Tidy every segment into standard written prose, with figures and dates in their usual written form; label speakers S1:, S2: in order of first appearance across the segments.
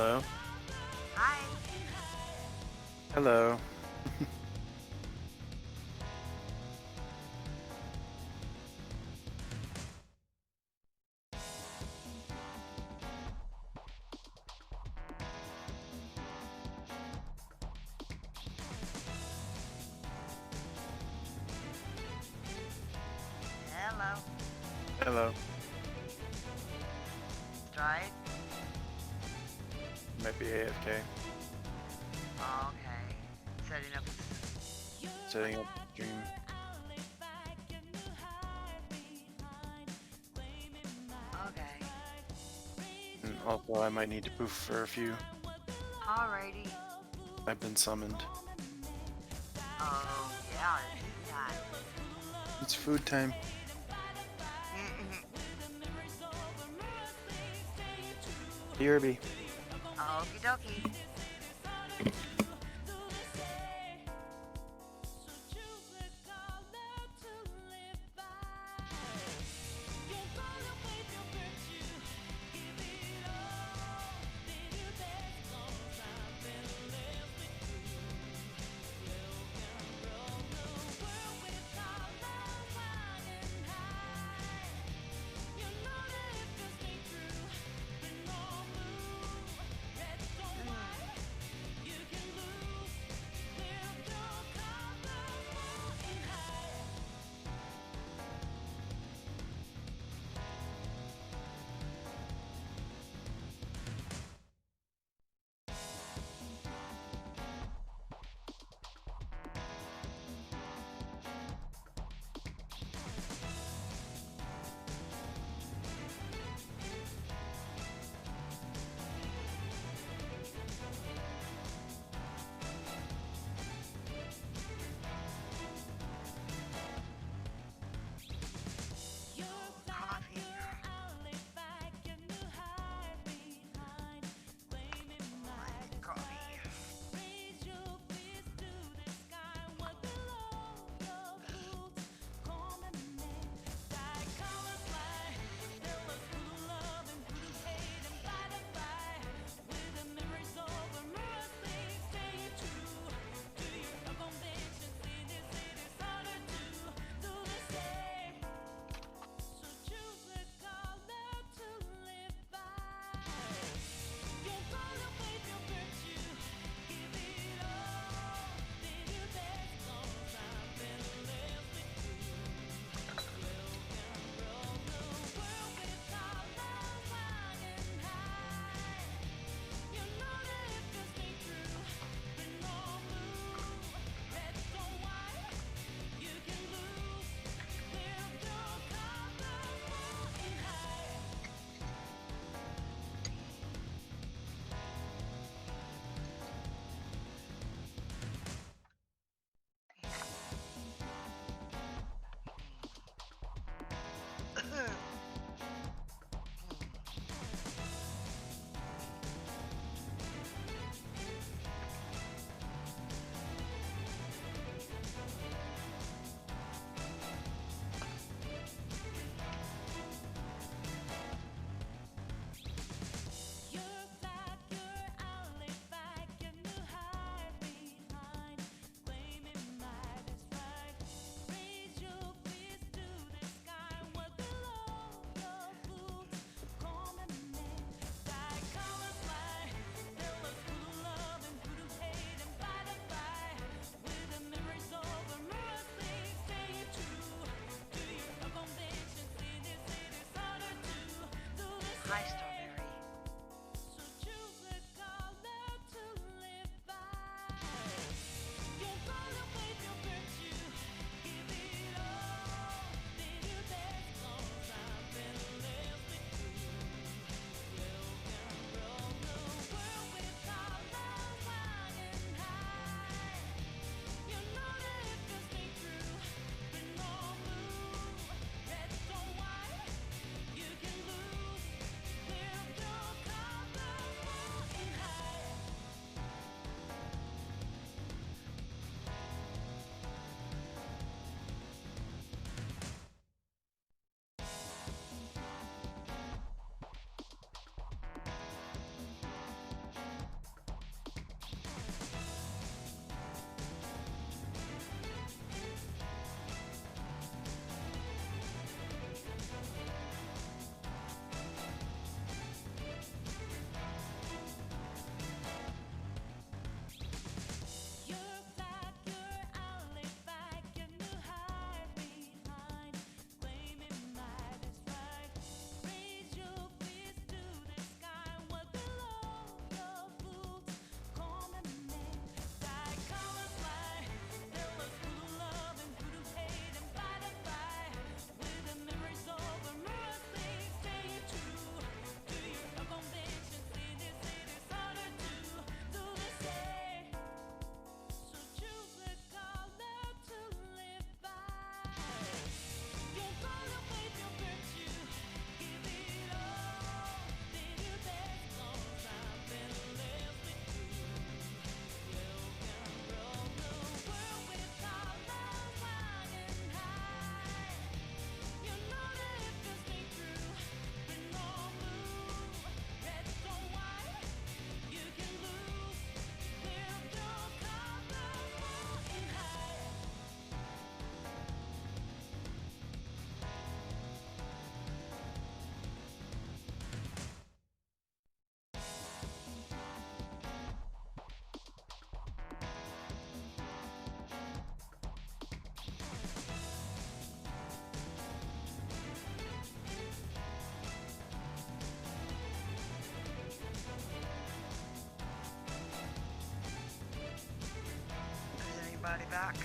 S1: Hello?
S2: Hi.
S1: Hello.
S2: Hello.
S1: Hello.
S2: Strife.
S1: Might be AFK.
S2: Okay. Setting up.
S1: Setting up stream.
S2: Okay.
S1: And also, I might need to poof for a few.
S2: Alrighty.
S1: I've been summoned.
S2: Oh yeah, it's food time.
S1: It's food time. Derby.
S2: Okie dokie. Coffee. Like coffee. Hi, strawberry. back.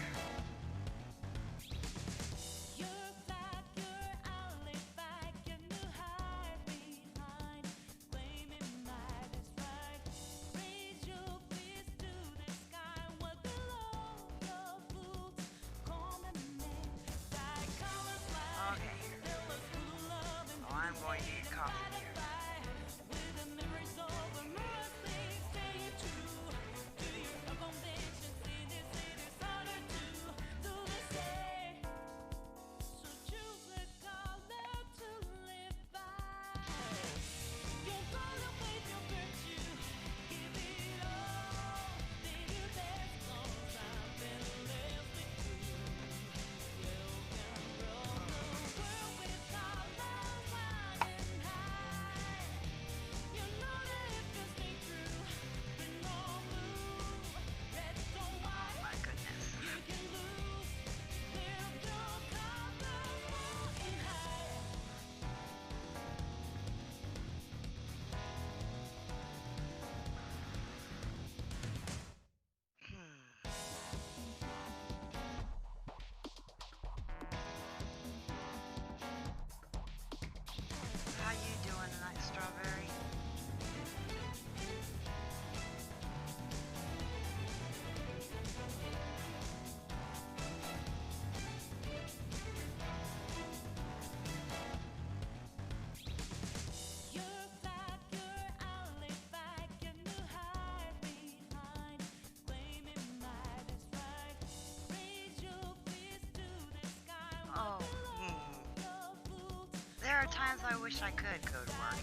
S2: Okay. So I'm going to get coffee here. Oh my goodness. How you doing tonight, Strawberry? Oh, there are times I wish I could go to work.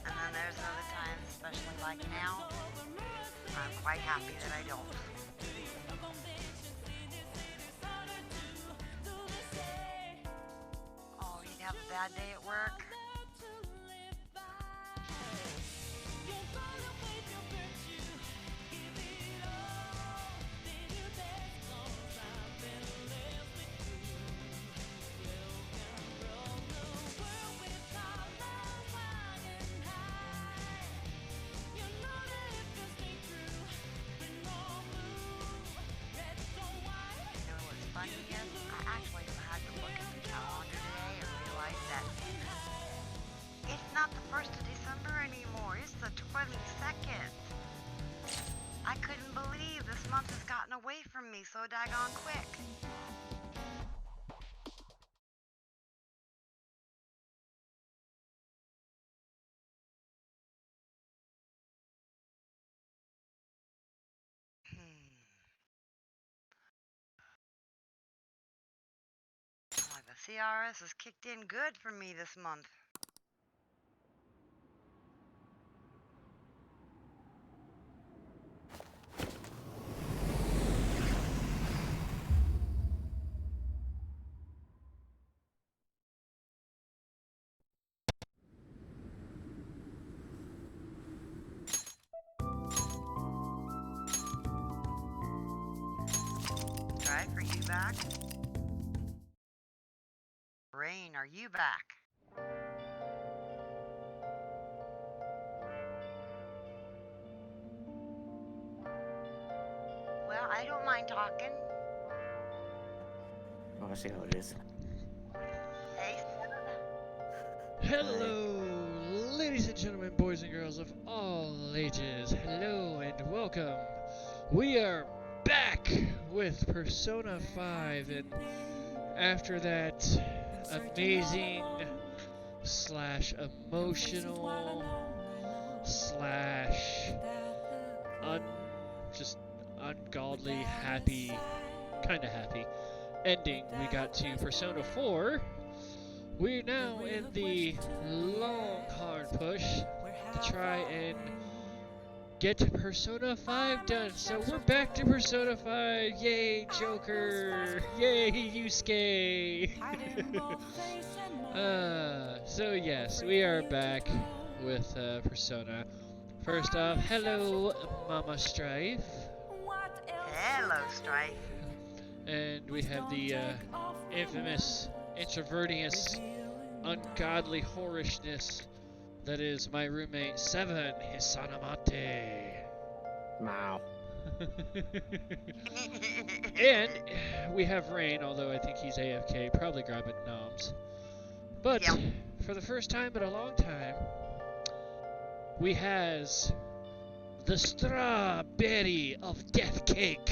S2: And then there's other times, especially like now, I'm quite happy that I don't. Oh, you'd have a bad day at work? You know what's funny is, I actually had to look at the calendar today and realize that it's not the 1st of December anymore, it's the 22nd. I couldn't believe this month has gotten away from me so daggone quick. Boy, the CRS has kicked in good for me this month. Strife, are you back? Rain, are you back? Well, I don't mind talking.
S3: Oh, I see how it is.
S2: Hey,
S4: Hello, ladies and gentlemen, boys and girls of all ages. Hello and welcome. We are back with Persona 5, and after that amazing slash emotional slash just ungodly happy, kind of happy ending, we got to Persona 4. We're now in the long, hard push to try and get to Persona 5 done. So we're back to Persona 5. Yay, Joker. Yay, Yusuke. So yes, we are back with Persona. First off, hello, Mama Strife.
S2: hello, Strife.
S4: And we have the infamous, introvertious, ungodly whorishness that is my roommate 7, Hisanamate.
S3: Wow.
S4: And we have Rain, although I think he's AFK, probably grabbing noms. But
S2: Yep.
S4: for the first time in a long time, we has the Strawberry of Death Cake.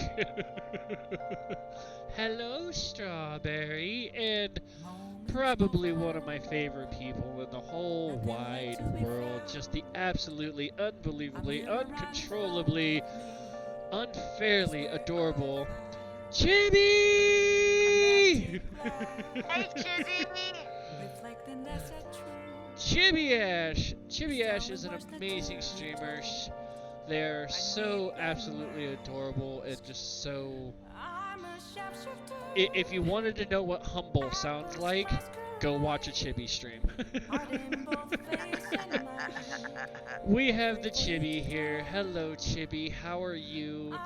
S4: Hello, Strawberry, and probably one of my favorite people in the whole wide world. Just the absolutely, unbelievably, uncontrollably, unfairly adorable Chibi!
S2: Hey, Chibi!
S4: Chibi Ash! Chibi Ash is an amazing streamer. They're so absolutely adorable and just so... If you wanted to know what humble sounds like, go watch a Chibi stream. We have the Chibi here. Hello, Chibi. How are you?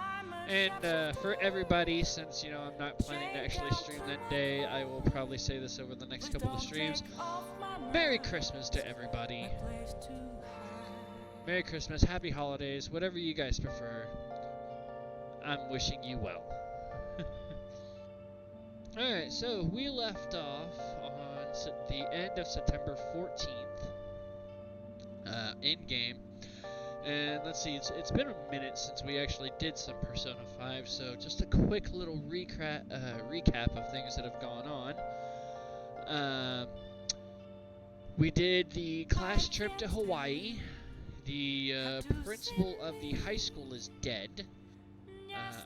S4: And for everybody, since, you know, I'm not planning to actually stream that day, I will probably say this over the next couple of streams. Merry Christmas to everybody. Merry Christmas, Happy Holidays, whatever you guys prefer. I'm wishing you well. Alright, so we left off on the end of September 14th, in-game. And let's see, it's been a minute since we actually did some Persona 5, so just a quick little recap of things that have gone on. We did the class trip to Hawaii. The principal of the high school is dead.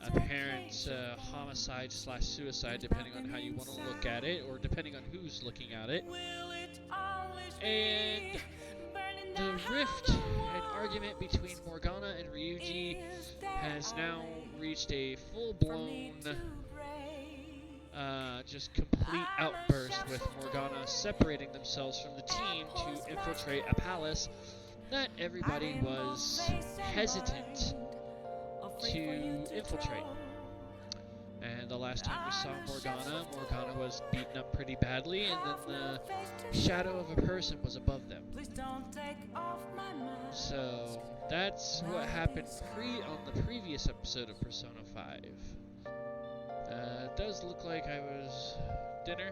S4: Apparent homicide/suicide, depending on how you want to look at it, or depending on who's looking at it. And the rift and argument between Morgana and Ryuji has now reached a full-blown, just complete outburst, with Morgana separating themselves from the team to infiltrate a palace that everybody was hesitant to infiltrate. And the last time we saw Morgana was beaten up pretty badly, and then the shadow of a person was above them. So that's what happened on the previous episode of Persona 5. It does look like dinner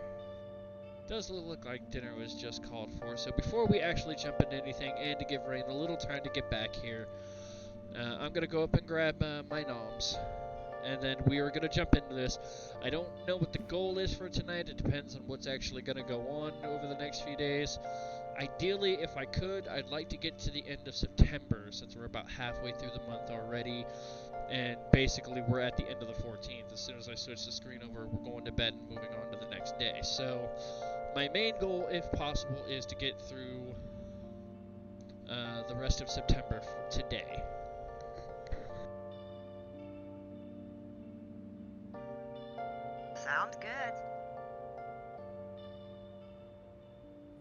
S4: look like dinner was just called for. So before we actually jump into anything, and to give Rain a little time to get back here, I'm going to go up and grab my noms, and then we are going to jump into this. I don't know what the goal is for tonight. It depends on what's actually going to go on over the next few days. Ideally, if I could, I'd like to get to the end of September, since we're about halfway through the month already, and basically we're at the end of the 14th. As soon as I switch the screen over, we're going to bed and moving on to the next day. So my main goal, if possible, is to get through the rest of September today.
S2: Sounds good.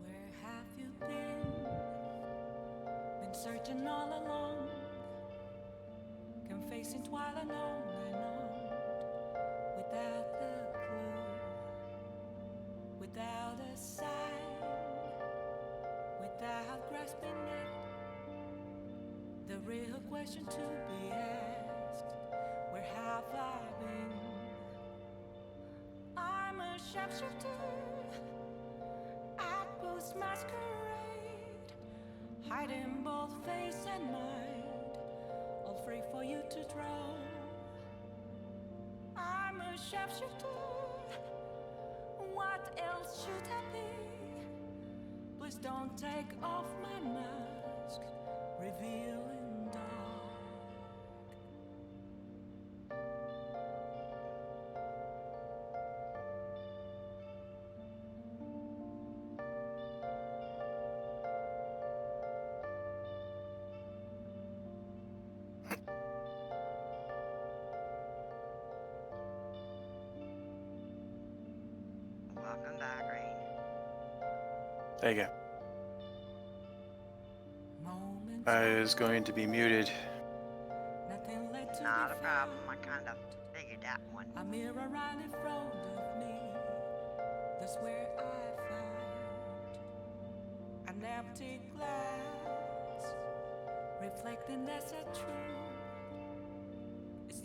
S5: Where have you been? Been searching all along, confessing while alone and on, without a clue, without a sign, without grasping it. The real question to be asked: where have I been? I'm a sharpshooter at Post Masquerade, hiding both face and mind, all free for you to draw. I'm a sharpshooter, what else should I be? Please don't take off my mask, revealing dark.
S2: Welcome back, Rain.
S1: There you go.
S5: Moments
S1: I was going to be muted.
S5: nothing led to
S2: Not a
S5: be
S2: problem. I
S5: found.
S2: kind of figured that one.
S5: A mirror right in front of me, that's where I found an empty glass, reflecting that's a truth.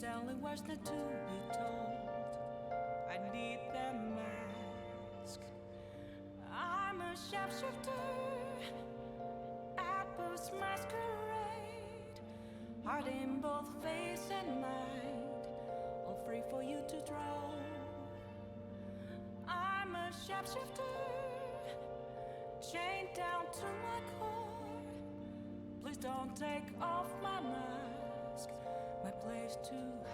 S5: telling words not to be told. I need that mask. I'm a sharpshooter at post masquerade, heart in both face and mind, all free for you to draw. I'm a sharpshooter, chained down to my core. Please don't take off my mask, my place to hide.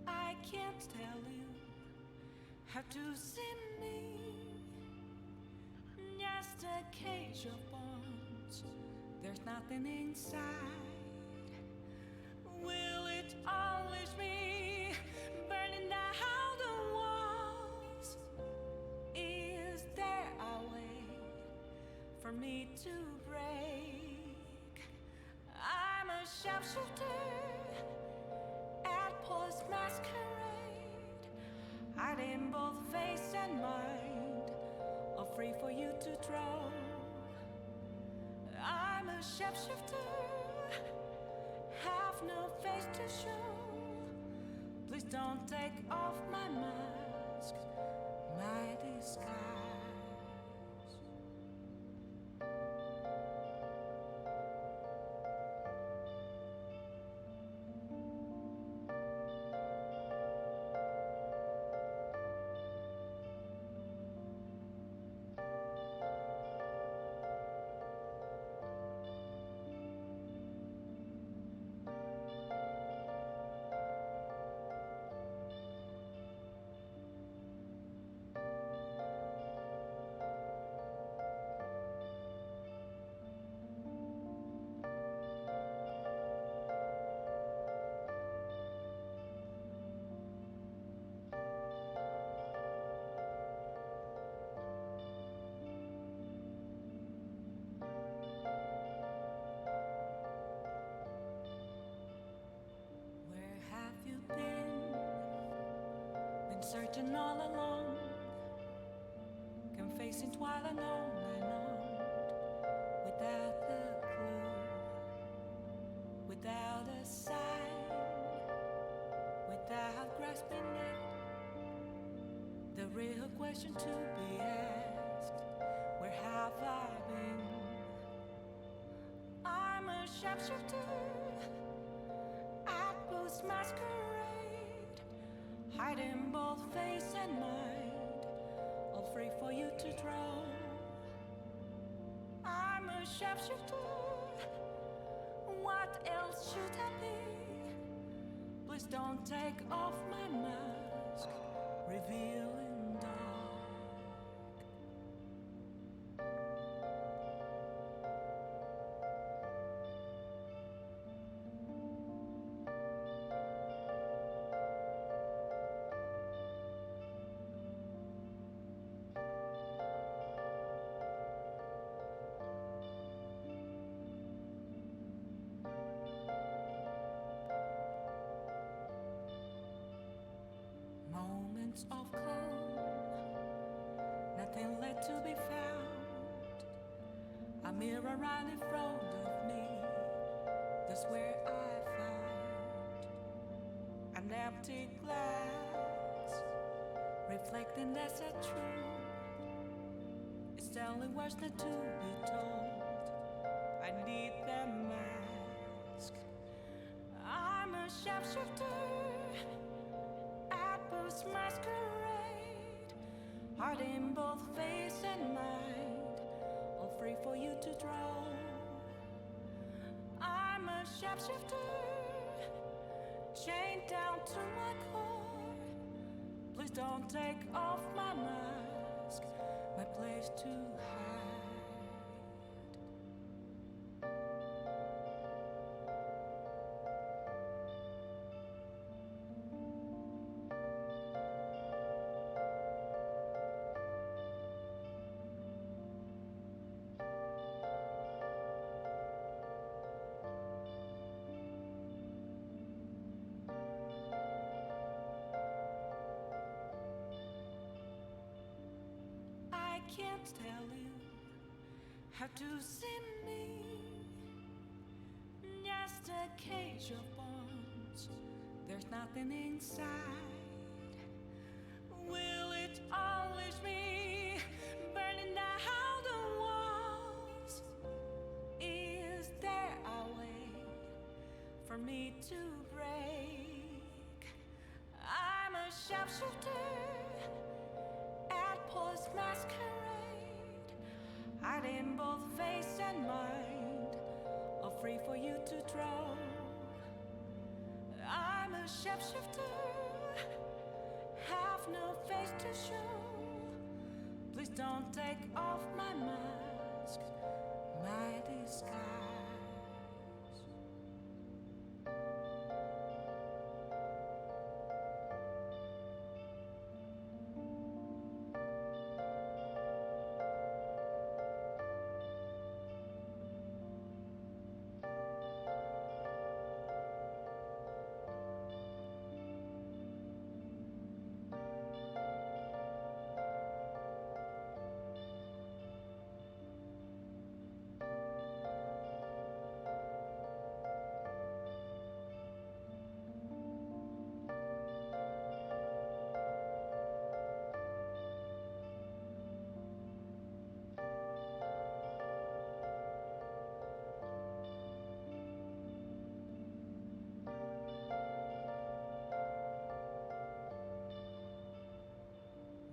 S5: I can't tell you how to see me. Just a cage of bones, there's nothing inside. Will it unleash me, burning down the walls? Is there a way for me to break? I'm a sharpshooter at post masquerade, hiding both face and mind, all free for you to draw. I'm a sharpshooter, have no face to show. Please don't take off my mask, my disguise. Where have you been? Been searching all along, confessing while unknown and on, without a clue, without a sign, without grasping it. The real question to be asked: where have I been? I'm a sharpshooter at post masquerade, hiding both face and mind, all free for you to draw. I'm a sharpshooter, what else should I be? Please don't take off my mask, revealing dark. Moments of calm, nothing left to be found. A mirror right in front of me, that's where I found an empty glass, reflecting that's a truth. It's telling words not to be told. I need that mask. I'm a sharpshooter at post masquerade, heart in both face and mind, all free for you to draw. I'm a sharpshooter, chained down to my core. Please don't take off my mask, my place to hide. can't tell you how to see me. Just a cage of bones, there's nothing inside. Will it unleash me, burning down the walls? Is there a way for me to break? I'm a sharpshooter at post masquerade, hiding both face and mind, all free for you to draw. I'm a sharpshooter, have no face to show. Please don't take off my mask, my disguise.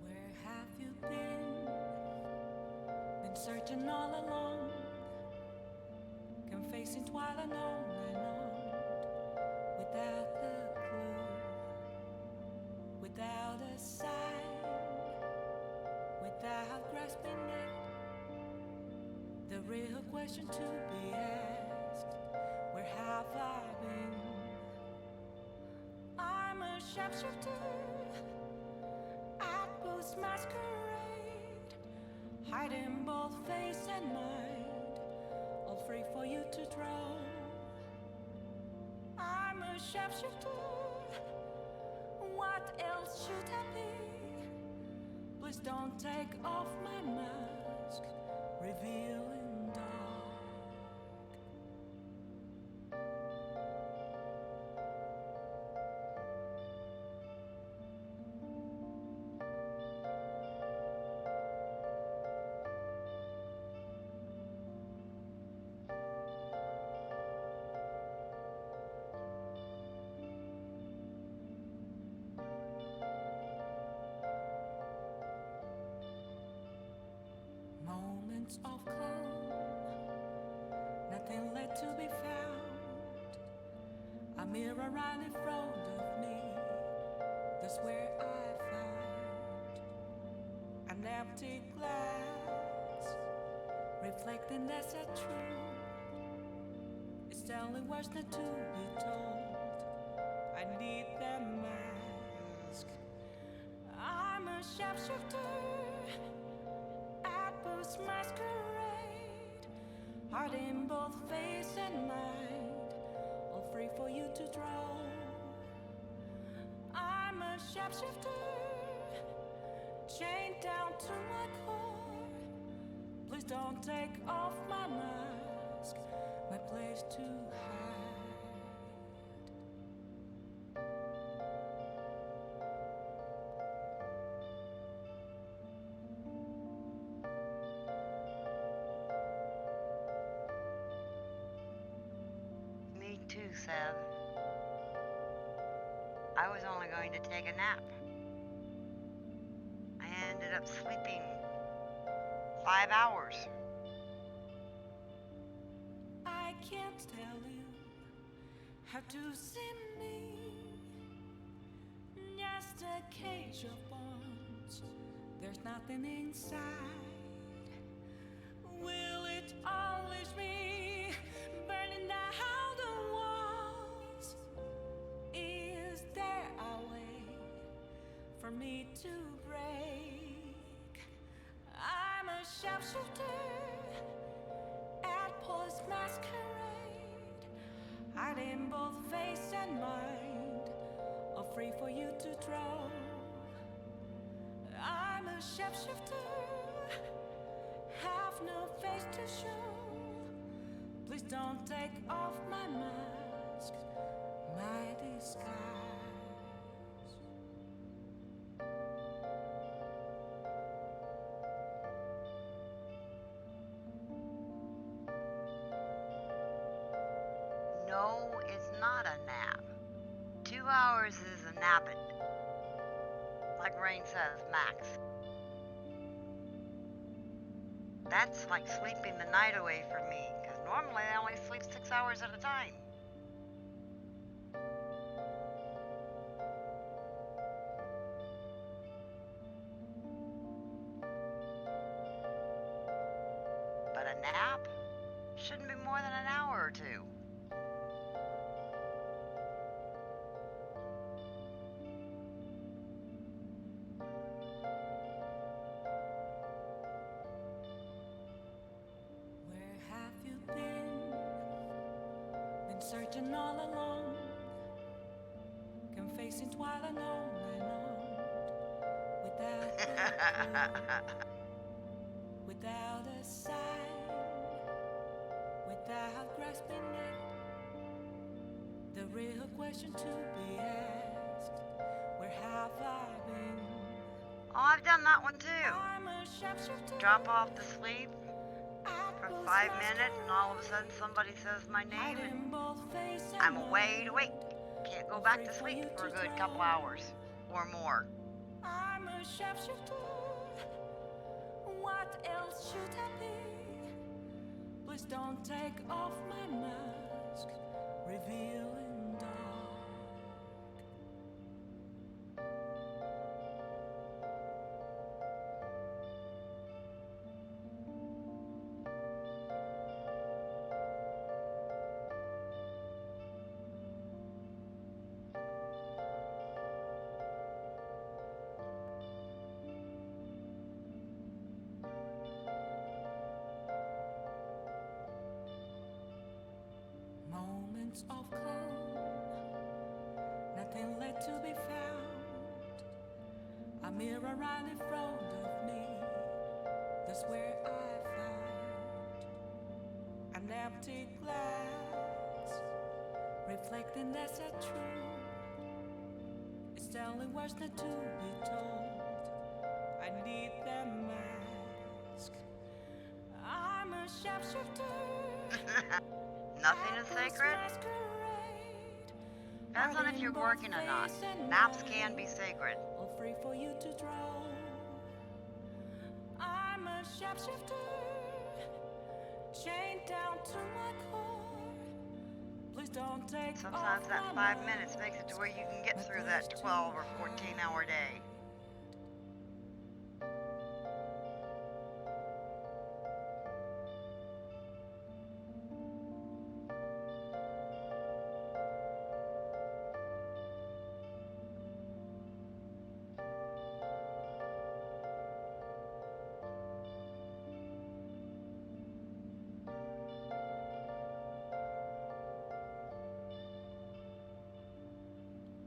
S5: Where have you been? Been searching all along, confessing while alone and on, without a clue, without a sign, without grasping it. The real question to be asked: where have I been? I'm a sharpshooter at post masquerade, hiding both face and mind, all free for you to draw. I'm a sharpshooter, what else should I be? Please don't take off my mask, revealing dark. Moments of calm, nothing left to be found. A mirror right in front of me, that's where I found an empty glass, reflecting that's a truth. It's telling what's not to be told. I need that mask. I'm a sharpshooter at post masquerade, heart in both face and mind, all free for you to draw. I'm a sharpshooter, chained down to my core. Please don't take off my mask, my place to hide.
S2: Me too, Seb. I was only going to take a nap. I ended up sleeping 5 hours.
S5: I can't tell you how to see me. Just a cage of bones, there's nothing inside. Will it unleash me, burning down the walls? Is there a way for me to break? I'm a sharpshooter at post masquerade, hiding both face and mind, all free for you to draw. I'm a sharpshooter don't take off my mask, my disguise.
S2: No, it's not a nap. 2 hours is a napping. Like Rain says, max. That's like sleeping the night away from me, because normally I only sleep 6 hours at a time. But a nap shouldn't be more than an hour or two.
S5: Where have you been? Been searching all along, confessing while alone and on, without a clue, without a sign, without grasping it. The real question to be asked: where have I been?
S2: Oh, I've done that one too.
S5: I'm a sharpshooter.
S2: Drop off to sleep for 5 minutes and all of a sudden somebody says my name and I'm wide awake. Can't go back to sleep for a good couple hours or more.
S5: I'm a sharpshooter. What else should I be? Please don't take off my mask, revealing dark. Moments of calm, nothing left to be found. A mirror right in front of me, that's where I found an empty glass, reflecting that's a truth. It's telling words not to be told. I need that mask. I'm a sharpshooter.
S2: Nothing is sacred. Depends on if you're working or not. Naps can be sacred.
S5: All free for you to draw. I'm a sharpshooter, chained down to my core. Please don't take
S2: Sometimes
S5: off
S2: that
S5: my
S2: 5 minutes
S5: mask.
S2: makes it to where you can get through that 12 or 14-hour day.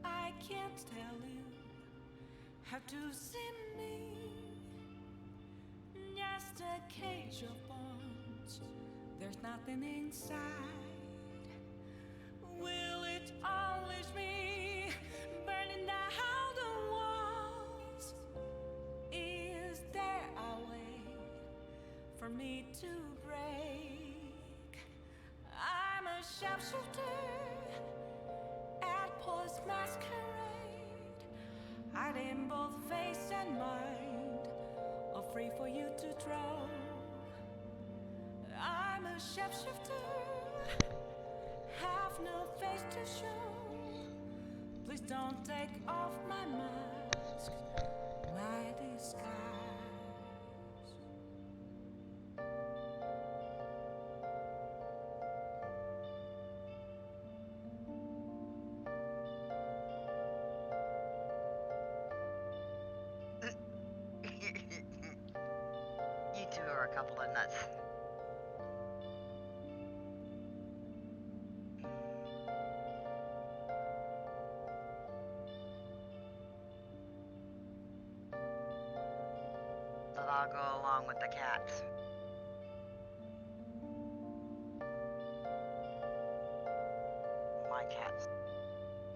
S5: I can't tell you how to see me. Just a cage of bones. There's nothing inside. Will it unleash me, burning down the walls? Is there a way for me to break? I'm a sharpshooter at post masquerade, hiding both face and mind, all free for you to draw. I'm a sharpshooter, have no face to show. Please don't take off my mask, my disguise.
S2: You two are a couple of nuts. But I'll go along with the cats. my cats.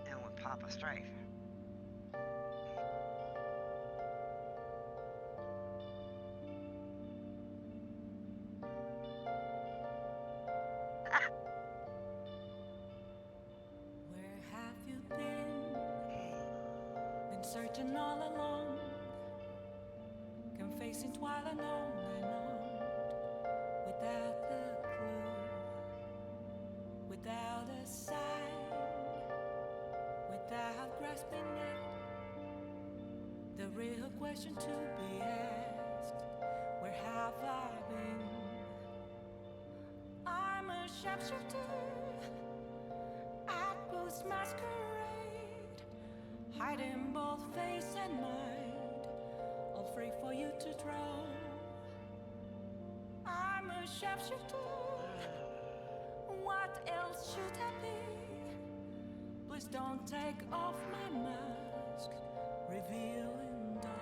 S2: And with Papa Strife.
S5: Where have you been? Been searching all along, confessing while alone and on, without a clue, without a sign, without grasping it. The real question to be asked: where have I been? I'm a sharpshooter at Booth's masquerade, hiding both face and mind, all free for you to draw. I'm a sharpshooter. What else should I be? Please don't take off my mask, revealing dark.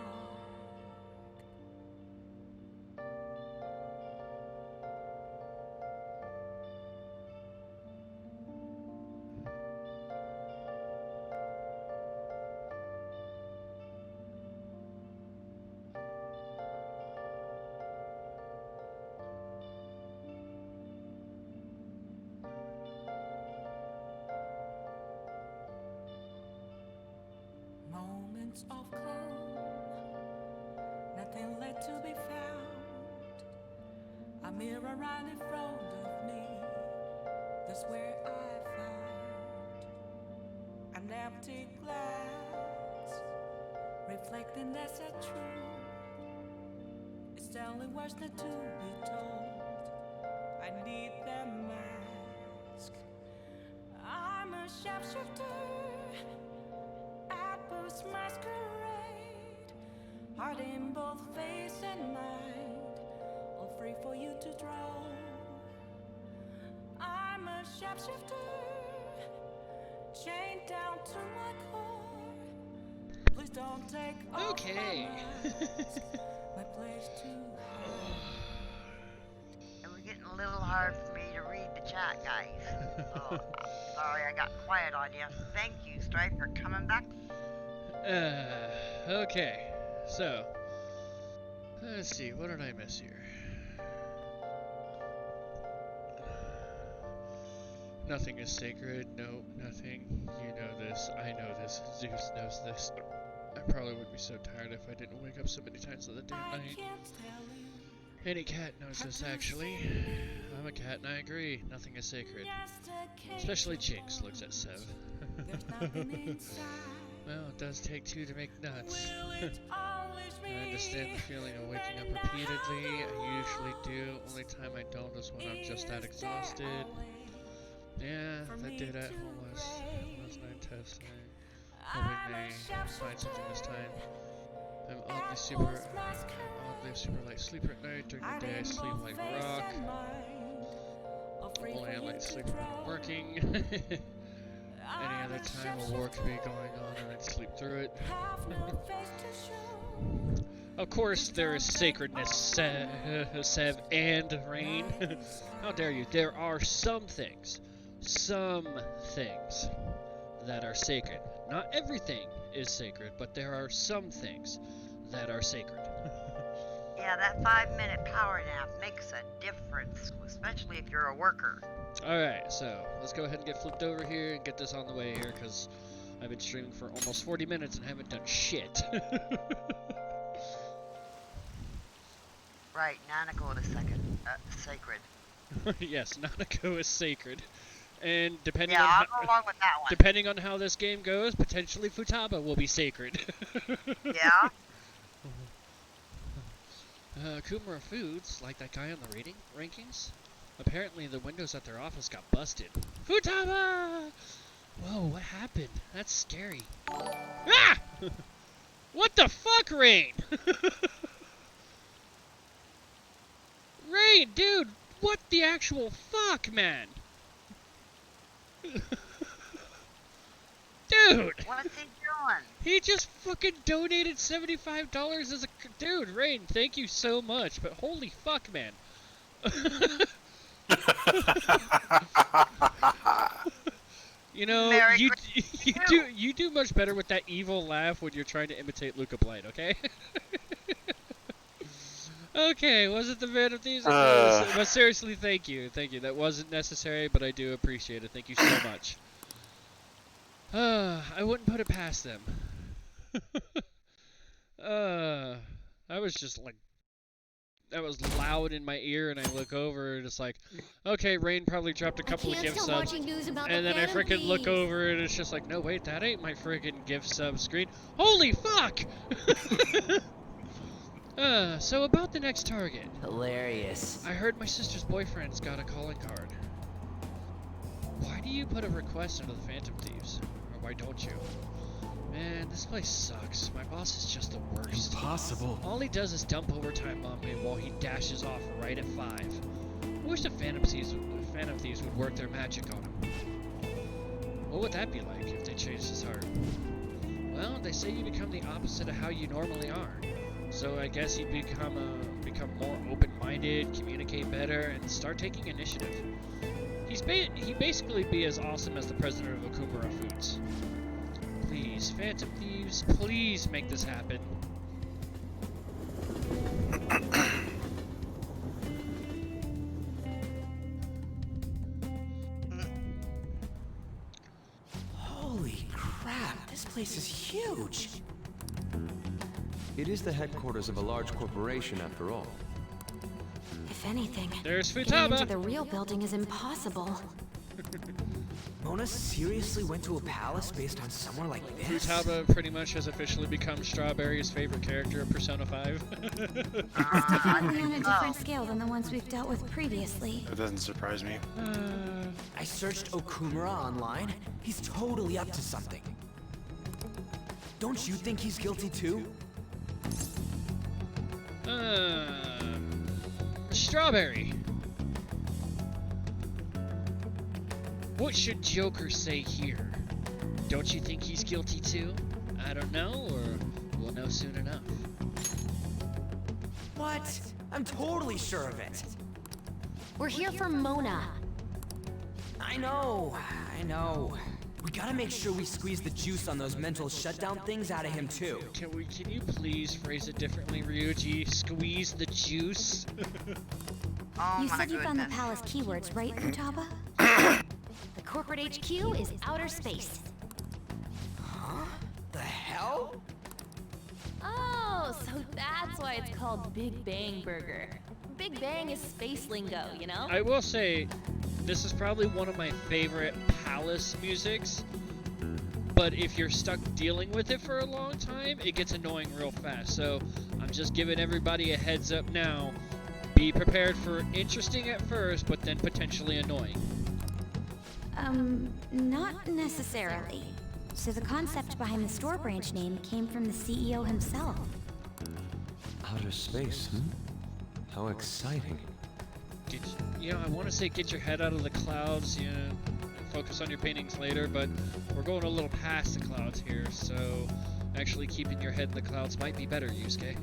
S5: Moments of calm, nothing left to be found. A mirror right in front of me, that's where I found an empty glass, reflecting that's a truth. It's telling words not to be told. I need the mask. I'm a sharpshooter at Booth's masquerade, heart in both face and mind, all free for you to draw. I'm a sharpshooter, chained down to my core. Please don't take off
S4: Okay.
S5: my mask, my place to hide.
S2: It was getting a little hard for me to read the chat, guys. So, sorry I got quiet on you. Thank you, Strife, for coming back.
S4: Okay, so let's see, what did I miss here? Nothing is sacred. No, nothing. You know this. I know this. Zeus knows this. I probably would be so tired if I didn't wake up so many times in the damn
S5: I
S4: night.
S5: can't tell you.
S4: Any cat knows this, actually. I'm a cat and I agree. Nothing is sacred. Especially Jinx looks at Sev.
S5: There's nothing inside.
S4: Well, it does take two to make nuts.
S5: Will it always
S4: I understand the feeling of waking up repeatedly. I usually do. Only time I don't is when I'm just that exhausted. Yeah, that did at home last night testing. Hoping they find something this time. I'm oddly super light sleeper at night. During the day I sleep like rock. Only I light sleep when I'm working. Any other time a war could be going on and I'd sleep through it. Of course there is sacredness, Sev and Rain. How dare you? There are some things that are sacred. Not everything is sacred, but there are some things that are sacred.
S2: Yeah, that 5-minute power nap makes a difference, especially if you're a worker.
S4: Alright, so let's go ahead and get flipped over here and get this on the way here, because I've been streaming for almost 40 minutes and haven't done shit.
S2: Right, Nanako is sacred.
S4: Yes, Nanako is sacred. And depending
S2: Yeah,
S4: on
S2: I'll go along with that one.
S4: depending on how this game goes, potentially Futaba will be sacred.
S2: Yeah?
S4: Kumara Foods, like that guy on the rankings, apparently the windows at their office got busted. Futaba! Whoa, what happened? That's scary. Ah! What the fuck, Rain? Rain, dude, what the actual fuck, man? Dude!
S2: What's he doing?
S4: He just fucking donated $75 as a... Dude, Rain, thank you so much, but holy fuck, man. You know,
S2: Merry
S4: you
S2: Christmas
S4: you
S2: to
S4: do
S2: you.
S4: you do much better with that evil laugh when you're trying to imitate Luca Blight, okay? Okay, was it the Man of Thieves? But seriously, thank you. That wasn't necessary, but I do appreciate it. Thank you so much. I wouldn't put it past them. I was just like, that was loud in my ear, and I look over, and it's like, okay, Rain probably dropped a couple of gift subs, and then I freaking look over, and it's just like, no, wait, that ain't my freaking gift sub screen. Holy fuck! So about the next target.
S3: Hilarious.
S4: I heard my sister's boyfriend's got a calling card. Why do you put a request into the Phantom Thieves? Or why don't you? Man, this place sucks. My boss is just the worst.
S6: Impossible.
S4: All he does is dump overtime on me while he dashes off right at 5. I wish the Phantom Thieves would work their magic on him. What would that be like if they changed his heart? Well, they say you become the opposite of how you normally are. So I guess he'd become more open-minded, communicate better, and start taking initiative. He'd basically be as awesome as the president of Okumura Foods. Please, Phantom Thieves, please make this happen.
S3: Holy crap, this place is huge.
S6: It is the headquarters of a large corporation, after all.
S7: If anything,
S4: There's
S7: getting into
S4: Futaba!
S7: the real building is impossible.
S3: Mona seriously went to a palace based on somewhere like this?
S4: Futaba pretty much has officially become Strawberry's favorite character of Persona 5.
S7: Definitely on a different scale than the ones we've dealt with previously.
S1: That doesn't surprise me.
S3: I searched Okumura online. He's totally up to something. Don't you think he's guilty too?
S4: Strawberry. What should Joker say here? Don't you think he's guilty too? I don't know, or we'll know soon enough.
S3: What? I'm totally sure of it.
S7: We're here for Mona.
S3: I know. We gotta make sure we squeeze the juice on those mental shutdown things out of him too.
S4: Can you please phrase it differently, Ryuji? Squeeze the juice?
S2: Oh
S7: You
S2: my
S7: said you found the
S2: goodness.
S7: palace keywords, right, Futaba? The corporate HQ is outer space.
S3: The hell?
S8: Oh, so that's why it's called Big Bang Burger. Big Bang is space lingo, you know?
S4: I will say, this is probably one of my favorite Palace musics, but if you're stuck dealing with it for a long time, it gets annoying real fast. So I'm just giving everybody a heads up now. Be prepared for interesting at first, but then potentially annoying.
S7: Not necessarily. So the concept behind the store branch name came from the CEO himself.
S6: Outer space, How exciting.
S4: I want to say get your head out of the clouds, and focus on your paintings later, but we're going a little past the clouds here, so actually keeping your head in the clouds might be better, Yusuke.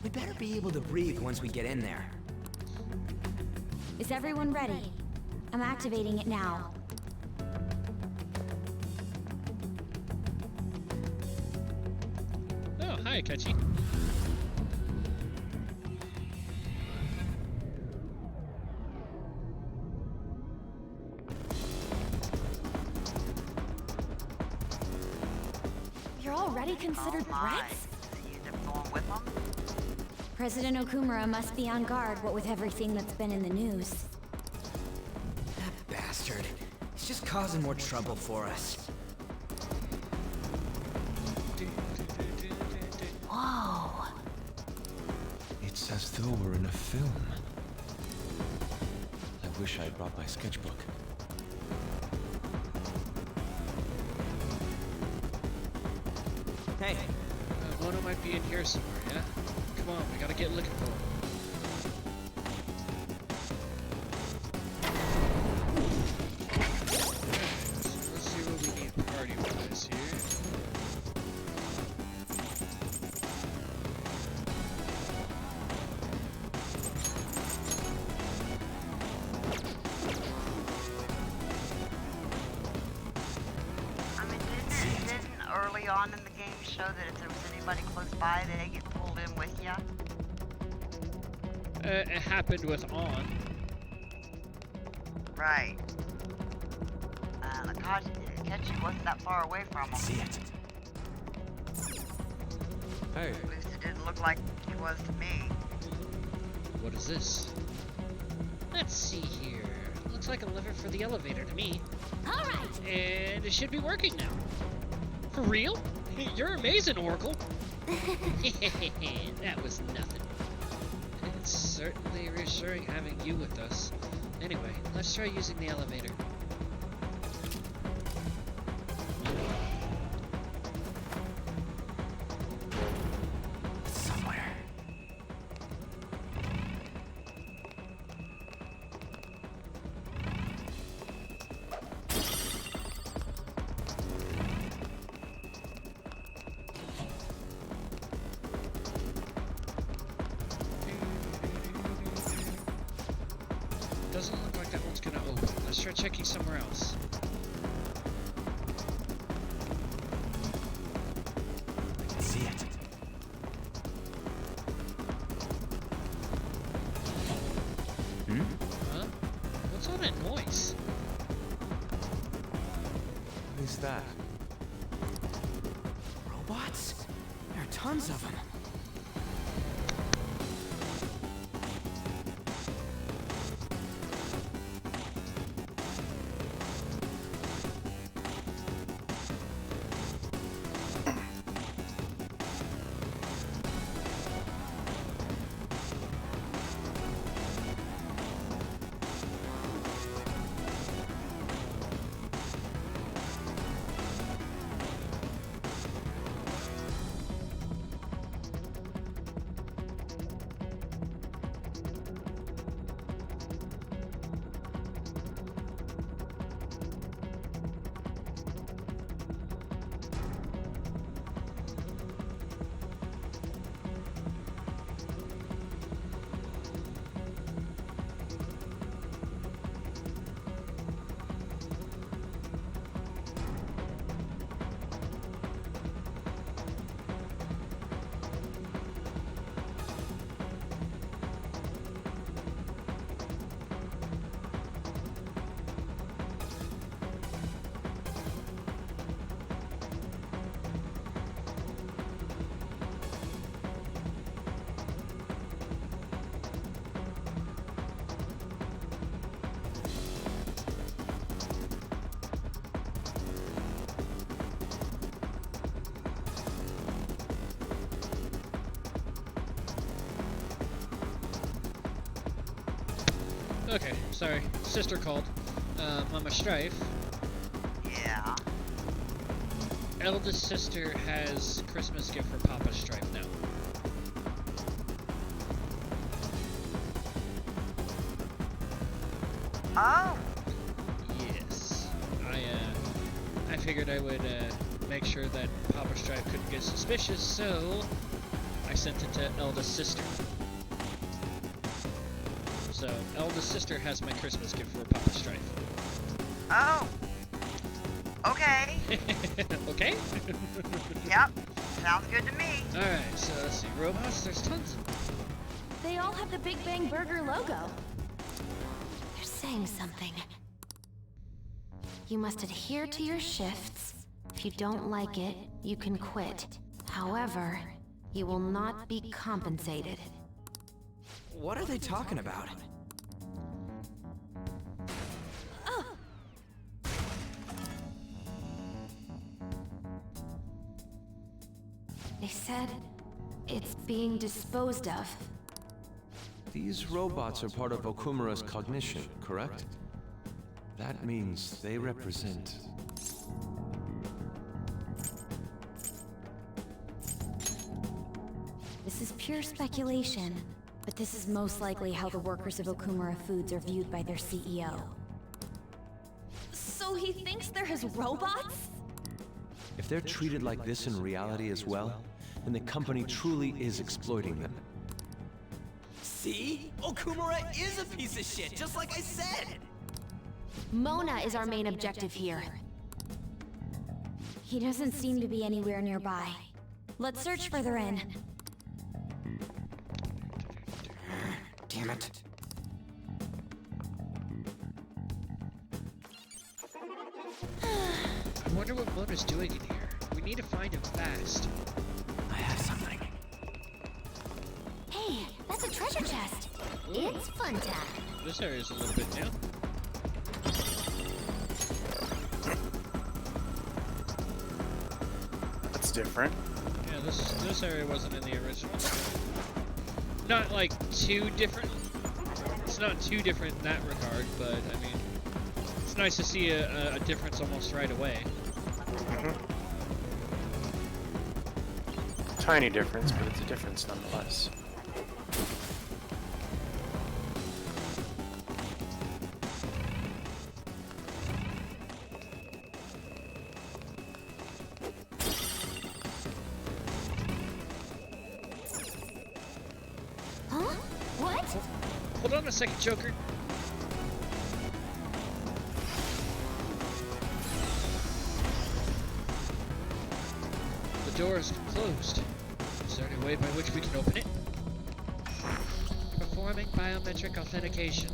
S3: We better be able to breathe once we get in there.
S7: Is everyone ready? I'm activating it now.
S4: Oh, hi, Akechi.
S7: You're already considered
S2: Oh my.
S7: threats?
S2: So you didn't go with them?
S7: President Okumura must be on guard, what with everything that's been in the news.
S3: That bastard. He's just causing more trouble for us.
S7: Whoa.
S6: It's as though we're in a film. I wish I'd brought my sketchbook.
S3: Hey,
S4: Mono might be in here somewhere, yeah? Come on, we gotta get looking for him. Let's see what we need party-wise here.
S2: early on in the game show that if there was anybody close by, they get pulled in with you?
S4: It happened with On.
S2: Right. Akachi wasn't that far away from him.
S6: See it. Hey,
S2: At least it didn't look like he was to me.
S4: What is this? Let's see here. Looks like a lever for the elevator to me.
S8: All right.
S4: And it should be working now. For real? You're amazing, Oracle. That was nothing. It's certainly reassuring having you with us. Anyway, let's try using the elevator.
S3: Somewhere.
S4: Doesn't look like that one's gonna open. Let's try checking somewhere else.
S3: I can see it.
S4: Huh? What's all that noise?
S6: What is that?
S3: Robots? There are tons of them.
S4: Okay, sorry. Sister called. Mama Strife.
S2: Yeah.
S4: Eldest sister has Christmas gift for Papa Strife now.
S2: Oh.
S4: Yes. I figured I would make sure that Papa Strife couldn't get suspicious, so I sent it to eldest sister. So, eldest sister has my Christmas gift for Papa Strife.
S2: Oh. Okay.
S4: Okay?
S2: Yep. Sounds good to me.
S4: Alright, so let's see. Robots, there's tons of them.
S8: They all have the Big Bang Burger logo.
S7: They're saying something. You must adhere to your shifts. If you don't like it, you can quit. However, you will not be compensated.
S3: What are they talking about?
S7: They said it's being disposed of.
S6: These robots are part of Okumura's cognition, correct? That means they represent...
S7: This is pure speculation, but this is most likely how the workers of Okumura Foods are viewed by their CEO.
S8: So he thinks they're his robots?
S6: If they're treated like this in reality as well, then the company truly is exploiting them.
S3: See? Okumura is a piece of shit, just like I said!
S7: Mona is our main objective here. He doesn't seem to be anywhere nearby. Let's search further in.
S3: Damn it.
S4: I wonder what Mona's doing in here. We need to find him fast.
S3: I have something.
S7: Hey, that's a treasure chest. It's fun time.
S4: This area's a little bit new.
S1: That's different.
S4: Yeah, this area wasn't in the original. Not like too different. It's not too different in that regard, but I mean, it's nice to see a difference almost right away.
S1: Tiny difference, but it's a difference nonetheless.
S7: Huh? What?
S4: Hold on a second, Joker. The door is closed. Is there any way by which we can open it? Performing biometric authentication.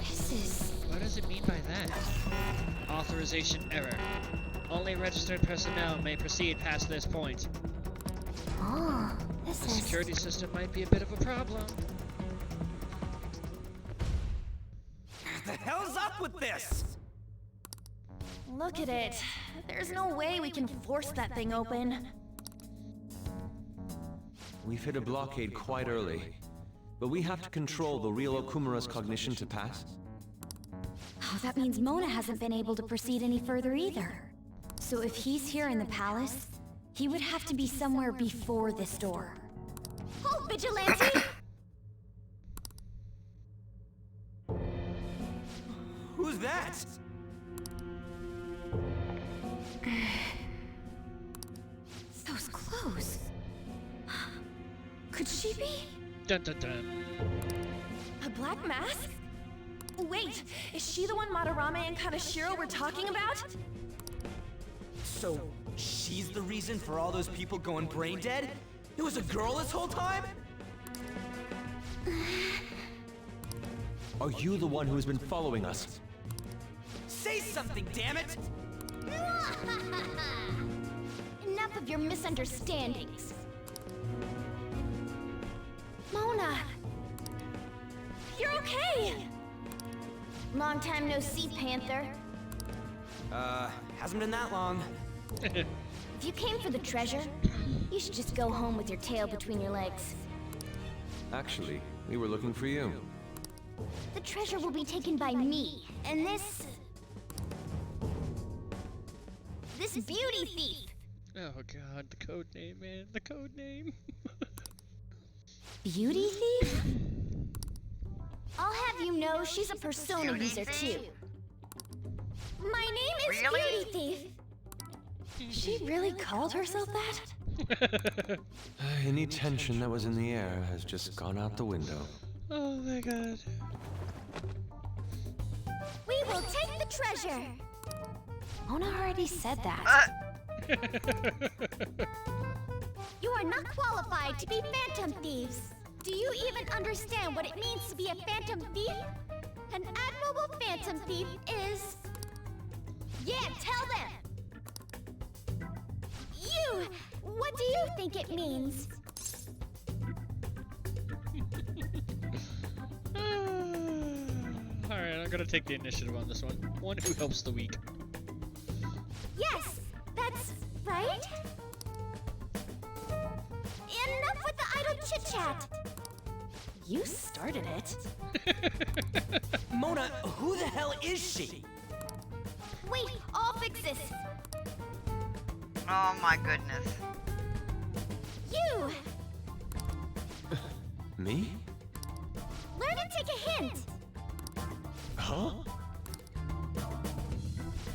S7: This is...
S4: What does it mean by that? Authorization error. Only registered personnel may proceed past this point.
S7: Oh, this
S4: The
S7: is...
S4: security system might be a bit of a problem.
S3: The hell's up with this?
S8: Look at it. There's no way we can force that thing open.
S6: We've hit a blockade quite early, but we have to control the real Okumura's cognition to pass.
S7: Oh, that means Mona hasn't been able to proceed any further either. So if he's here in the palace, he would have to be somewhere before this door. Hold, Vigilante!
S3: Who's that?
S7: Those clothes. Could she be?
S4: Dun dun dun.
S8: A black mask? Wait, is she the one Madarame and Kaneshiro were talking about?
S3: So, she's the reason for all those people going brain dead? It was a girl this whole time?
S6: Are you the one who has been following us?
S3: Say something, damn it!
S7: Enough of your misunderstandings. Mona!
S8: You're okay!
S7: Long time no see, Panther.
S3: Hasn't been that long.
S7: If you came for the treasure, you should just go home with your tail between your legs.
S6: Actually, we were looking for you.
S7: The treasure will be taken by me, and this beauty thief.
S4: Oh god, the code name, man. The code name.
S7: Beauty thief? I'll have you know she's a persona
S2: Beauty
S7: user
S2: thief?
S7: too. My name is
S2: Really?
S7: Beauty Thief. She really called herself that?
S6: Any tension that was in the air has just gone out the window.
S4: Oh my god.
S7: We will take the treasure. Mona already said that. You are not qualified to be phantom thieves. Do you even understand what it means to be a phantom thief? An admirable phantom thief is... Yeah, tell them! You! What do you think it means?
S4: Alright, I'm gonna take the initiative on this one. One who helps the weak.
S7: Yes, that's right. Enough with the idle chit-chat. You started it.
S3: Mona, who the hell is she?
S7: Wait, I'll fix this.
S2: Oh my goodness.
S7: You!
S6: Me?
S7: Learn to take a hint.
S6: Huh?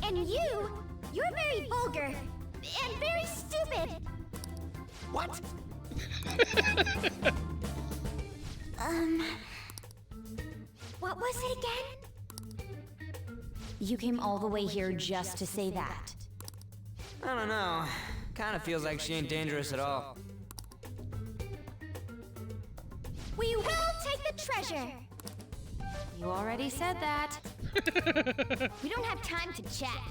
S7: And you're very vulgar and very stupid.
S3: What?
S7: What was it again? You came all the way here just to say that.
S3: I don't know. Kinda feels like she ain't dangerous at all.
S7: We will take the treasure.
S8: You already said that.
S7: We don't have time to chat.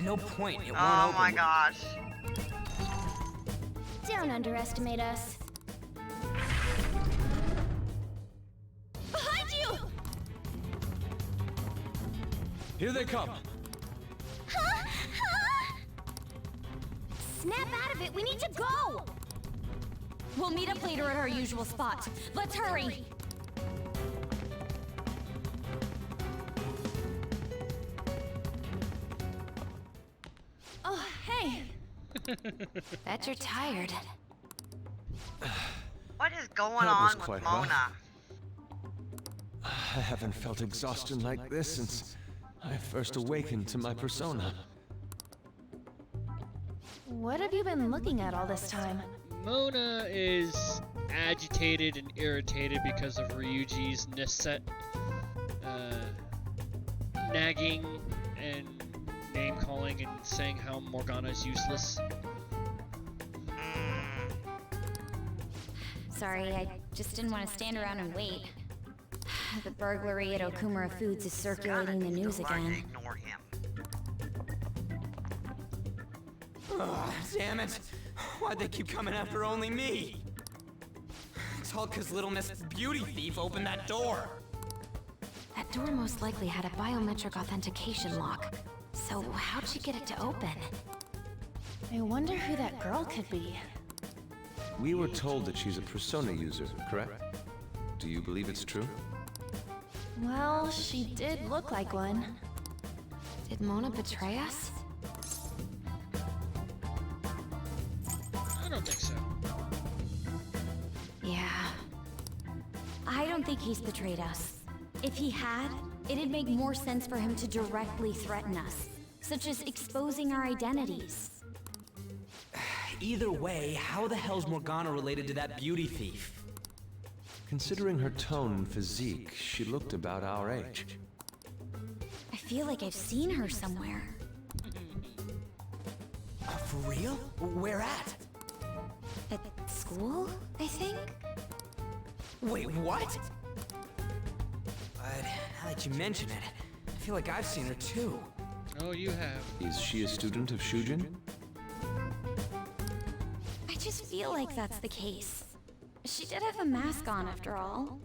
S3: No point, it won't
S2: Oh
S3: open.
S2: my gosh.
S7: Don't underestimate us. Behind you!
S6: Here they come.
S7: Snap out of it, we need to go!
S8: We'll meet up later at our usual spot. Let's hurry. Oh, hey. Bet you're tired.
S2: What is going
S6: That was
S2: on with
S6: quite
S2: Mona?
S6: rough. I haven't felt exhaustion like this since I first awakened to my persona.
S8: What have you been looking at all this time?
S4: Mona is agitated and irritated because of Ryuji's nagging and name calling and saying how Morgana is useless.
S7: Sorry, I just didn't want to stand around and wait. The burglary at Okumura Foods is circulating the news
S2: Learn to
S7: again.
S2: ignore him.
S3: Oh, damn it. Why'd they keep coming after only me? It's all 'cause little Miss Beauty Thief opened that door.
S8: That door most likely had a biometric authentication lock. So how'd she get it to open? I wonder who that girl could be.
S6: We were told that she's a persona user, correct? Do you believe it's true?
S8: Well, she did look like one. Did Mona betray us?
S4: I don't think so.
S8: Yeah.
S7: I don't think he's betrayed us. If he had, it'd make more sense for him to directly threaten us, such as exposing our identities.
S3: Either way, how the hell's Morgana related to that beauty thief?
S6: Considering her tone and physique, she looked about our age.
S7: I feel like I've seen her somewhere.
S3: For real? Where at?
S7: At school, I think?
S3: Wait, what? But now that you mention it, I feel like I've seen her too.
S4: Oh, you have.
S6: Is she a student of Shujin?
S7: I just feel like that's the case. She did have a mask on, after all.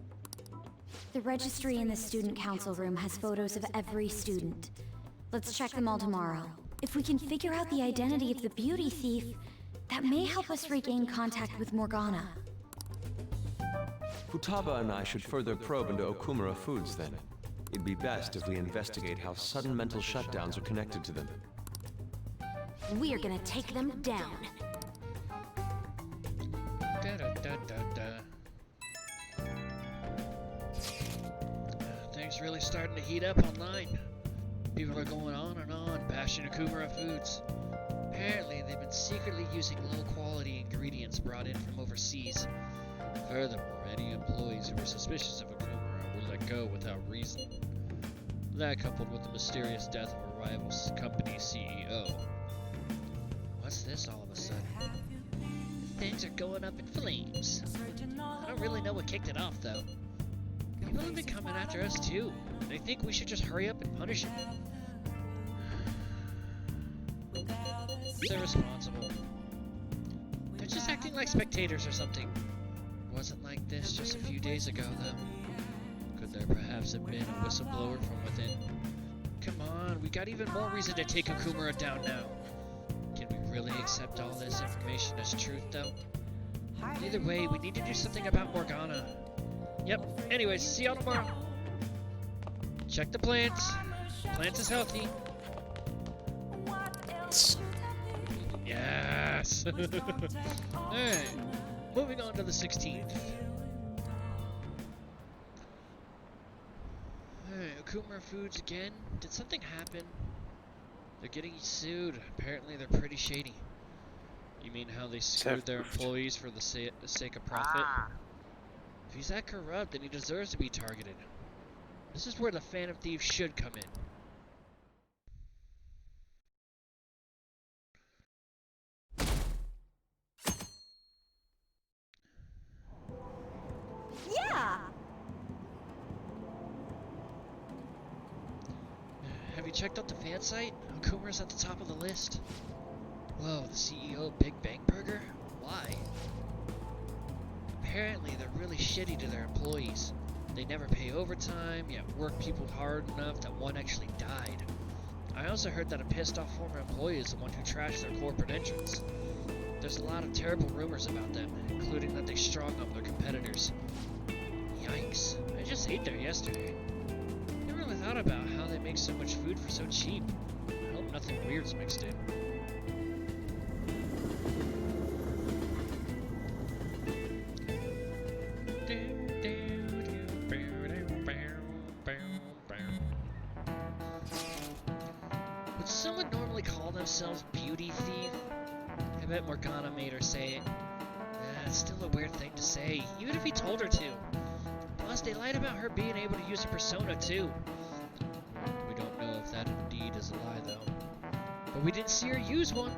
S7: The registry in the student council room has photos of every student. Let's check them all tomorrow. If we can figure out the identity of the beauty thief, that may help us regain contact with Morgana.
S6: Futaba and I should further probe into Okumura Foods then. It'd be best if we investigate how sudden mental shutdowns are connected to them.
S7: We're gonna take them down.
S4: Da, da, da, da, da. Things really starting to heat up online. People are going on and on, bashing Okumura Foods. Apparently, they've been secretly using low-quality ingredients brought in from overseas. Furthermore, any employees who were suspicious of Okumura were let go without reason. That coupled with the mysterious death of a rival company's CEO. What's this all of a sudden? Things are going up in flames. I don't really know what kicked it off, though. People have been coming after us, too. They think we should just hurry up and punish them. They're responsible. They're just acting like spectators or something. It wasn't like this just a few days ago, though. Could there perhaps have been a whistleblower from within? Come on, we got even more reason to take Okumura down now. Can we really accept all this information as truth, though? Either way, we need to do something about Morgana. Yep, anyways, see y'all tomorrow. Check the plants. Plants is healthy. Yes! Alright, moving on to the 16th. Alright, Okumura Foods again. Did something happen? They're getting sued. Apparently they're pretty shady. You mean how they screwed their employees for the sake of profit? If he's that corrupt, then he deserves to be targeted. This is where the Phantom Thieves should come in. checked out the fan site? Okumura's at the top of the list. Whoa, the CEO of Big Bang Burger? Why? Apparently, they're really shitty to their employees. They never pay overtime, yet work people hard enough that one actually died. I also heard that a pissed off former employee is the one who trashed their corporate entrance. There's a lot of terrible rumors about them, including that they strong up their competitors. Yikes, I just ate there yesterday. Never really thought about how they make so much food for so cheap. I hope nothing weird's mixed in. Would someone normally call themselves Beauty Thief? I bet Morgana made her say it. It's still a weird thing to say, even if he told her to. Plus, they lied about her being able to use her persona too. We don't know if that indeed is a lie though. But we didn't see her use one.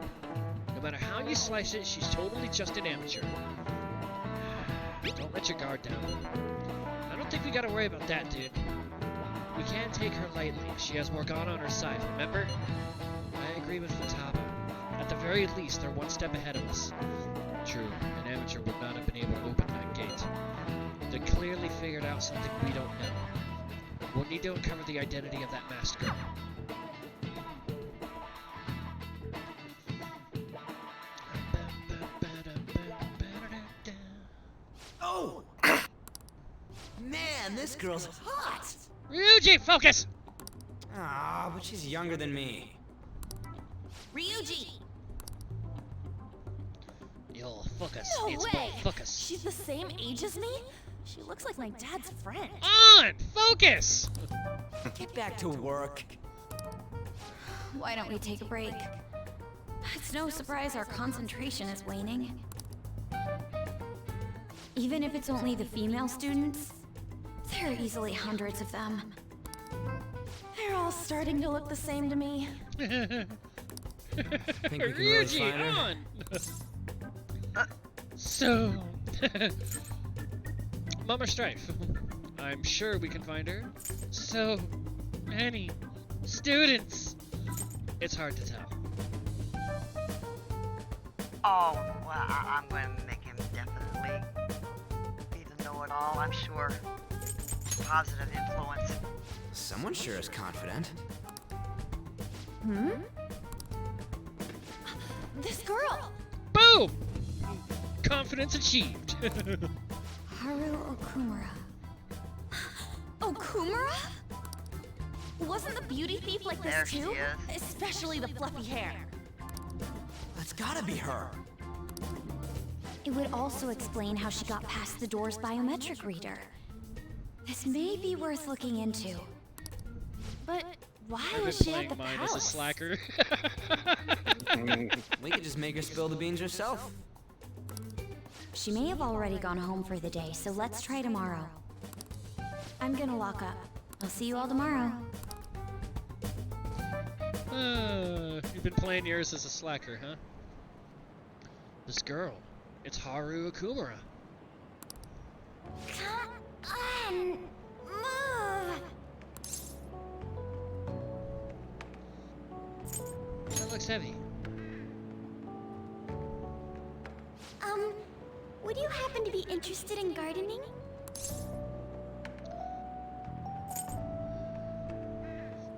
S4: No matter how you slice it, she's totally just an amateur. Don't let your guard down. I don't think we gotta worry about that, dude. We can't take her lightly. She has Morgana on her side, remember? I agree with Futaba. At the very least, they're one step ahead of us. True, an amateur would not have been able to open that gate. They clearly figured out something we don't know. We'll need to uncover the identity of that masked girl.
S3: Oh! Man, this girl's hot!
S4: Ryuji, focus!
S3: Ah, but she's younger than me.
S8: Ryuji!
S4: Yo, focus.
S8: No
S4: it's
S8: way!
S4: focus.
S8: She's the same age as me? She looks like my dad's friend.
S4: On! Focus!
S3: Get back to work.
S8: Why don't we take a break? It's no surprise our concentration is waning. Even if it's only the female students, there are easily hundreds of them. They're all starting to look the same to me.
S3: Think we can really
S4: Ryuji,
S3: find her?
S4: on! So... Mama Strife, I'm sure we can find her. So many students. It's hard to tell.
S2: Oh, well, I'm going to make him definitely be the know-it-all, I'm sure. Positive influence.
S3: Someone sure is confident.
S8: Hmm? This girl!
S4: Boom! Confidence achieved.
S8: Haru Okumura. Okumura? Wasn't the beauty thief like this
S2: There she
S8: too?
S2: is.
S8: Especially the fluffy hair.
S3: That's gotta be her.
S8: It would also explain how she got past the door's biometric reader. This may be worth looking into. But why
S4: I've been
S8: was she at
S4: playing
S8: the
S4: mine
S8: palace?
S4: as a slacker.
S3: We could just make her spill the beans herself.
S8: She may have already gone home for the day, so let's try tomorrow. I'm gonna lock up. I'll see you all tomorrow.
S4: You've been playing yours as a slacker, huh? This girl, it's Haru Okumura.
S7: Come on, move.
S4: That looks heavy.
S7: Would you happen to be interested in gardening?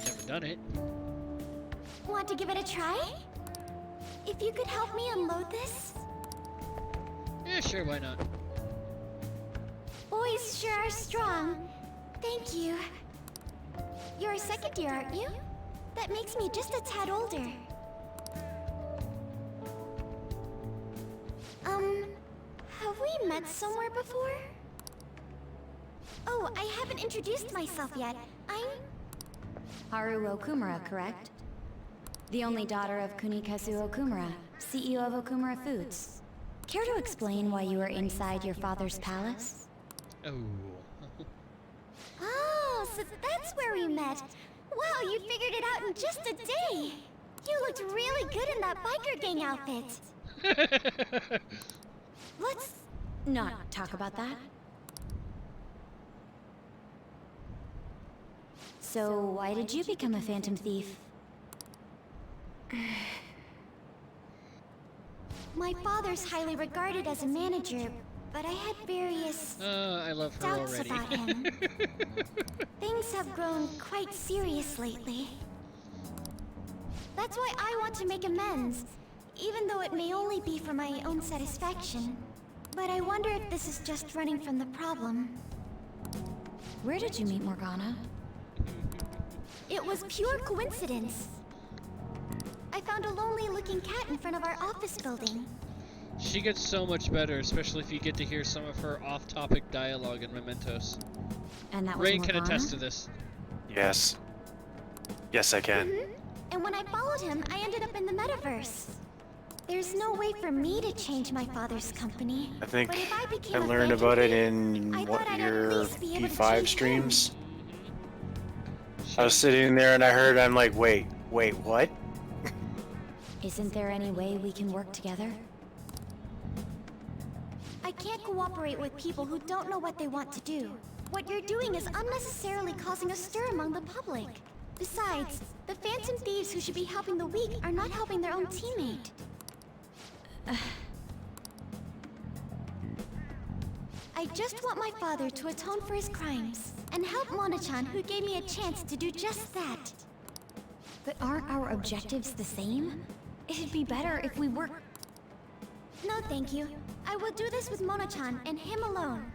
S4: Never done it.
S7: Want to give it a try? If you could help me unload this?
S4: Yeah, sure, why not?
S7: Boys sure are strong. Thank you. You're a second year, aren't you? That makes me just a tad older. Have we met somewhere before? Oh, I haven't introduced myself yet. I'm...
S8: Haru Okumura, correct? The only daughter of Kunikazu Okumura, CEO of Okumura Foods. Care to explain why you were inside your father's palace?
S4: Oh.
S7: Oh, so that's where we met. Wow, you figured it out in just a day. You looked really good in that biker gang outfit.
S8: Let's not talk about that. So why did you become a phantom thief?
S7: My father's highly regarded as a manager, but I had various
S4: I love her
S7: doubts
S4: already.
S7: about him. Things have grown quite serious lately. That's why I want to make amends, even though it may only be for my own satisfaction. But I wonder if this is just running from the problem.
S8: Where did you meet Morgana?
S7: It was pure coincidence. I found a lonely-looking cat in front of our office building.
S4: She gets so much better, especially if you get to hear some of her off-topic dialogue in Mementos.
S8: And that was
S4: Rain can
S8: Morgana?
S4: attest to this.
S1: Yes. Yes, I can.
S7: And when I followed him, I ended up in the metaverse. There's no way for me to change my father's company.
S1: I think
S7: But if I
S1: I
S7: became a
S1: learned
S7: phantom
S1: about it
S7: thief,
S1: in
S7: I
S1: what
S7: thought I'd at
S1: your
S7: least be able to
S1: P5
S7: change
S1: streams.
S4: She-
S1: I was sitting there and I heard, I'm like, wait, what?
S8: Isn't there any way we can work together?
S7: I can't cooperate with people who don't know what they want to do. What you're doing is unnecessarily causing a stir among the public. Besides, the phantom thieves who should be helping the weak are not helping their own teammate. I just want my father to atone for his crimes and help Mona-chan, who gave me a chance to do just that.
S8: But aren't our objectives the same? It'd be better if we work.
S7: No, thank you. I will do this with Mona-chan and him alone.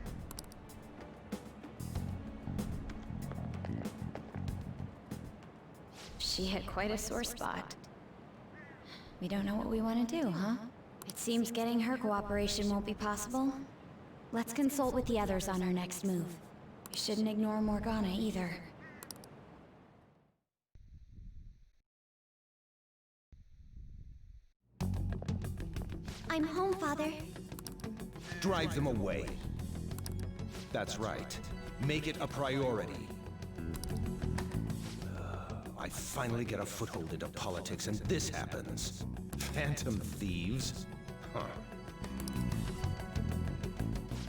S8: She hit quite a sore spot. We don't know what we want to do, huh? It seems getting her cooperation won't be possible. Let's consult with the others on our next move. We shouldn't ignore Morgana either.
S7: I'm home, Father.
S9: Drive them away. That's right. Make it a priority. I finally get a foothold into politics, and this happens. Phantom thieves? Huh.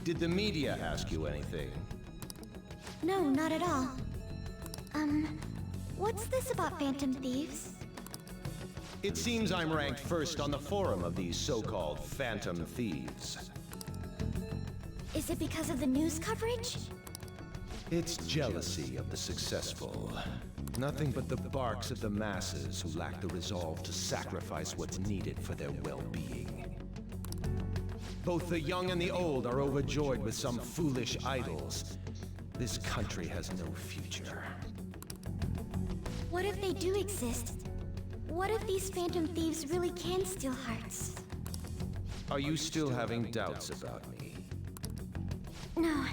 S9: Did the media ask you anything?
S7: No, not at all. What's this about phantom thieves?
S9: It seems I'm ranked first on the forum of these so-called phantom thieves.
S7: Is it because of the news coverage?
S9: It's jealousy of the successful. Nothing but the barks of the masses who lack the resolve to sacrifice what's needed for their well-being. Both the young and the old are overjoyed with some foolish idols. This country has no future.
S7: What if they do exist? What if these phantom thieves really can steal hearts?
S9: Are you still having doubts about me?
S7: No.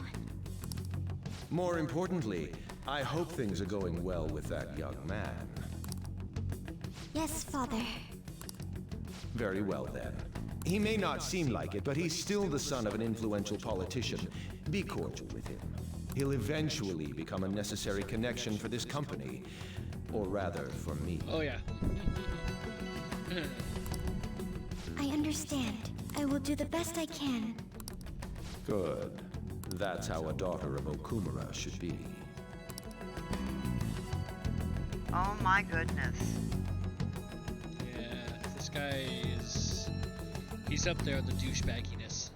S9: More importantly, I hope things are going well with that young man.
S7: Yes, Father.
S9: Very well then. He may not seem like it, but he's still the son of an influential politician. Be cordial with him. He'll eventually become a necessary connection for this company. Or rather, for me.
S4: Oh yeah.
S7: I understand. I will do the best I can.
S9: Good. That's how a daughter of Okumura should be.
S2: Oh my goodness.
S4: Yeah, this guy is... He's up there on the douchebagginess.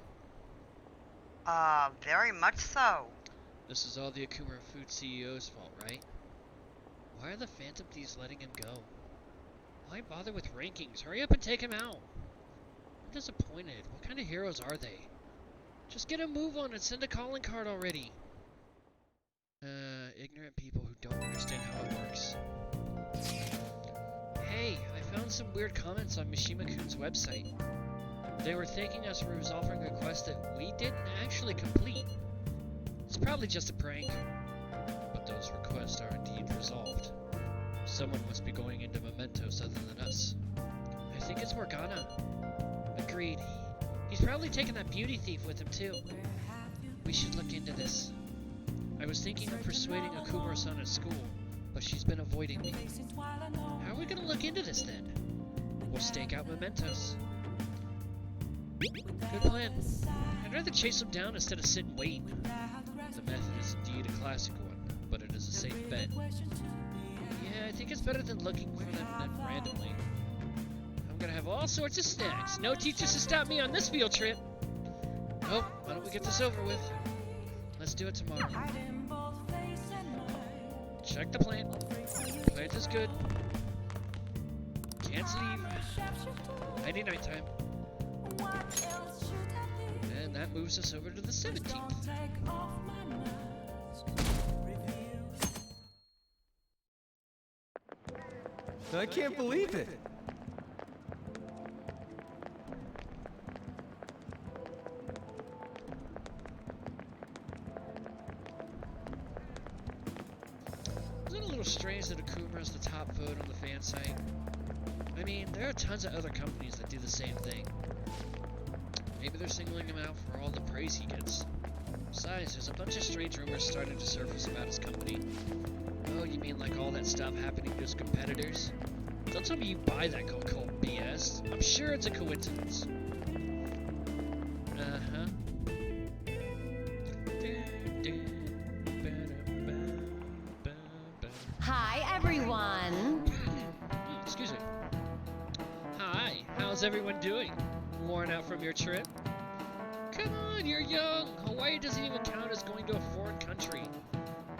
S2: Very much so.
S4: This is all the Akumura Food CEO's fault, right? Why are the Phantom Thieves letting him go? Why bother with rankings? Hurry up and take him out! I'm disappointed. What kind of heroes are they? Just get a move on and send a calling card already! Ignorant people who don't understand how it works. Hey, I found some weird comments on Mishima-kun's website. They were thanking us for resolving a quest that we didn't actually complete. It's probably just a prank. But those requests are indeed resolved. Someone must be going into Mementos other than us. I think it's Morgana. Agreed. He's probably taken that beauty thief with him too. We should look into this. I was thinking of persuading Okumura-san at school, but she's been avoiding me. How are we gonna look into this then? We'll stake out Mementos. Good plan. I'd rather chase him down instead of sit and wait. The method is indeed a classic one. but it is a safe bet. Yeah, I think it's better than looking for them randomly. I'm gonna have all sorts of snacks. No teachers to stop me on this field trip. Nope, why don't we get this over with? Let's do it tomorrow. Check the plant. Plant is good. Can't leave. Nighty night time. And that moves us over to the 17th.
S6: I can't believe it.
S4: Isn't it a little strange that Akuma is the top vote on the fan site? I mean, there are tons of other companies that do the same thing. Maybe they're singling him out for all the praise he gets. Besides, there's a bunch of strange rumors starting to surface about his company. Oh, you mean like all that stuff happening to his competitors? Don't tell me you buy that cult BS. I'm sure it's a coincidence. Uh-huh.
S10: Hi, everyone.
S4: Excuse me. Hi, how's everyone doing? Worn out from your trip? Come on, you're young. Hawaii doesn't even count as going to a foreign country.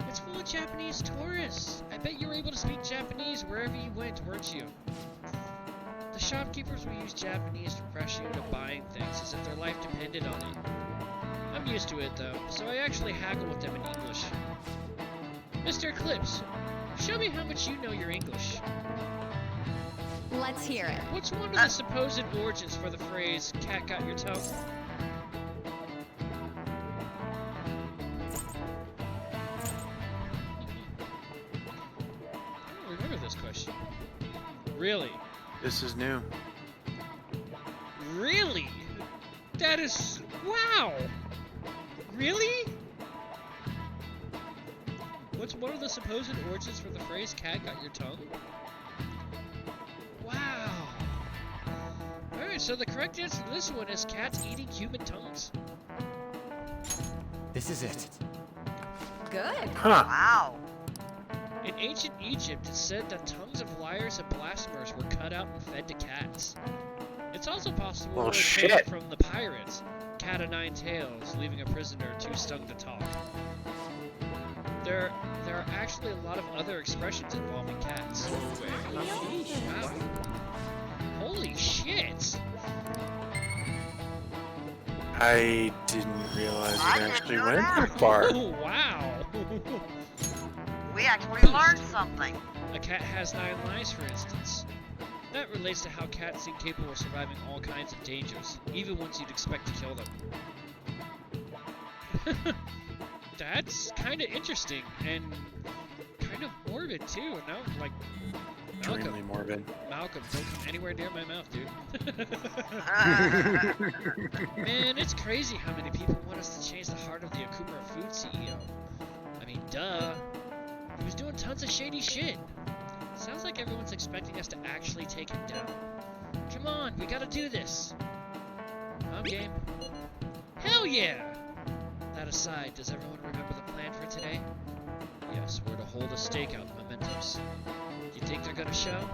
S4: It's full of Japanese tourists. I bet you were able to speak Japanese wherever you went, weren't you? The shopkeepers will use Japanese to pressure you into buying things as if their life depended on it. I'm used to it though, so I actually haggle with them in English. Mr. Eclipse, show me how much you know your English.
S10: Let's hear it.
S4: What's one of the supposed origins for the phrase, cat got your tongue? I don't remember this question. Really?
S1: This is new.
S4: Really? That is... wow! Really? What's one of the supposed origins for the phrase, cat got your tongue? Wow. Alright, so the correct answer to this one is cats eating human tongues.
S3: This is it.
S10: Good.
S1: Huh.
S2: Wow.
S4: In ancient Egypt, it's said that tongues of liars and blasphemers were cut out and fed to cats. It's also possible
S1: Well,
S4: it came
S1: shit.
S4: from the pirates, cat o' nine tails, leaving a prisoner too stung to talk. There are actually a lot of other expressions involving cats. Wow. Holy shit!
S1: I didn't realize
S2: I
S1: it
S2: didn't
S1: actually
S2: know
S1: went
S2: that.
S1: that far.
S4: Oh, wow!
S2: We actually learned something.
S4: A cat has 9 lives, for instance. That relates to how cats seem capable of surviving all kinds of dangers, even ones you'd expect to kill them. That's kind of interesting, and kind of morbid too. Now, like,
S1: Extremely morbid.
S4: Malcolm, don't come anywhere near my mouth, dude. Man, it's crazy how many people want us to change the heart of the Akuma Food CEO. I mean, duh. He was doing tons of shady shit. Sounds like everyone's expecting us to actually take him down. Come on, we gotta do this. I'm game. Hell yeah! That aside, does everyone remember the plan for today? Yes, we're to hold a stakeout mementos. You think they're gonna show?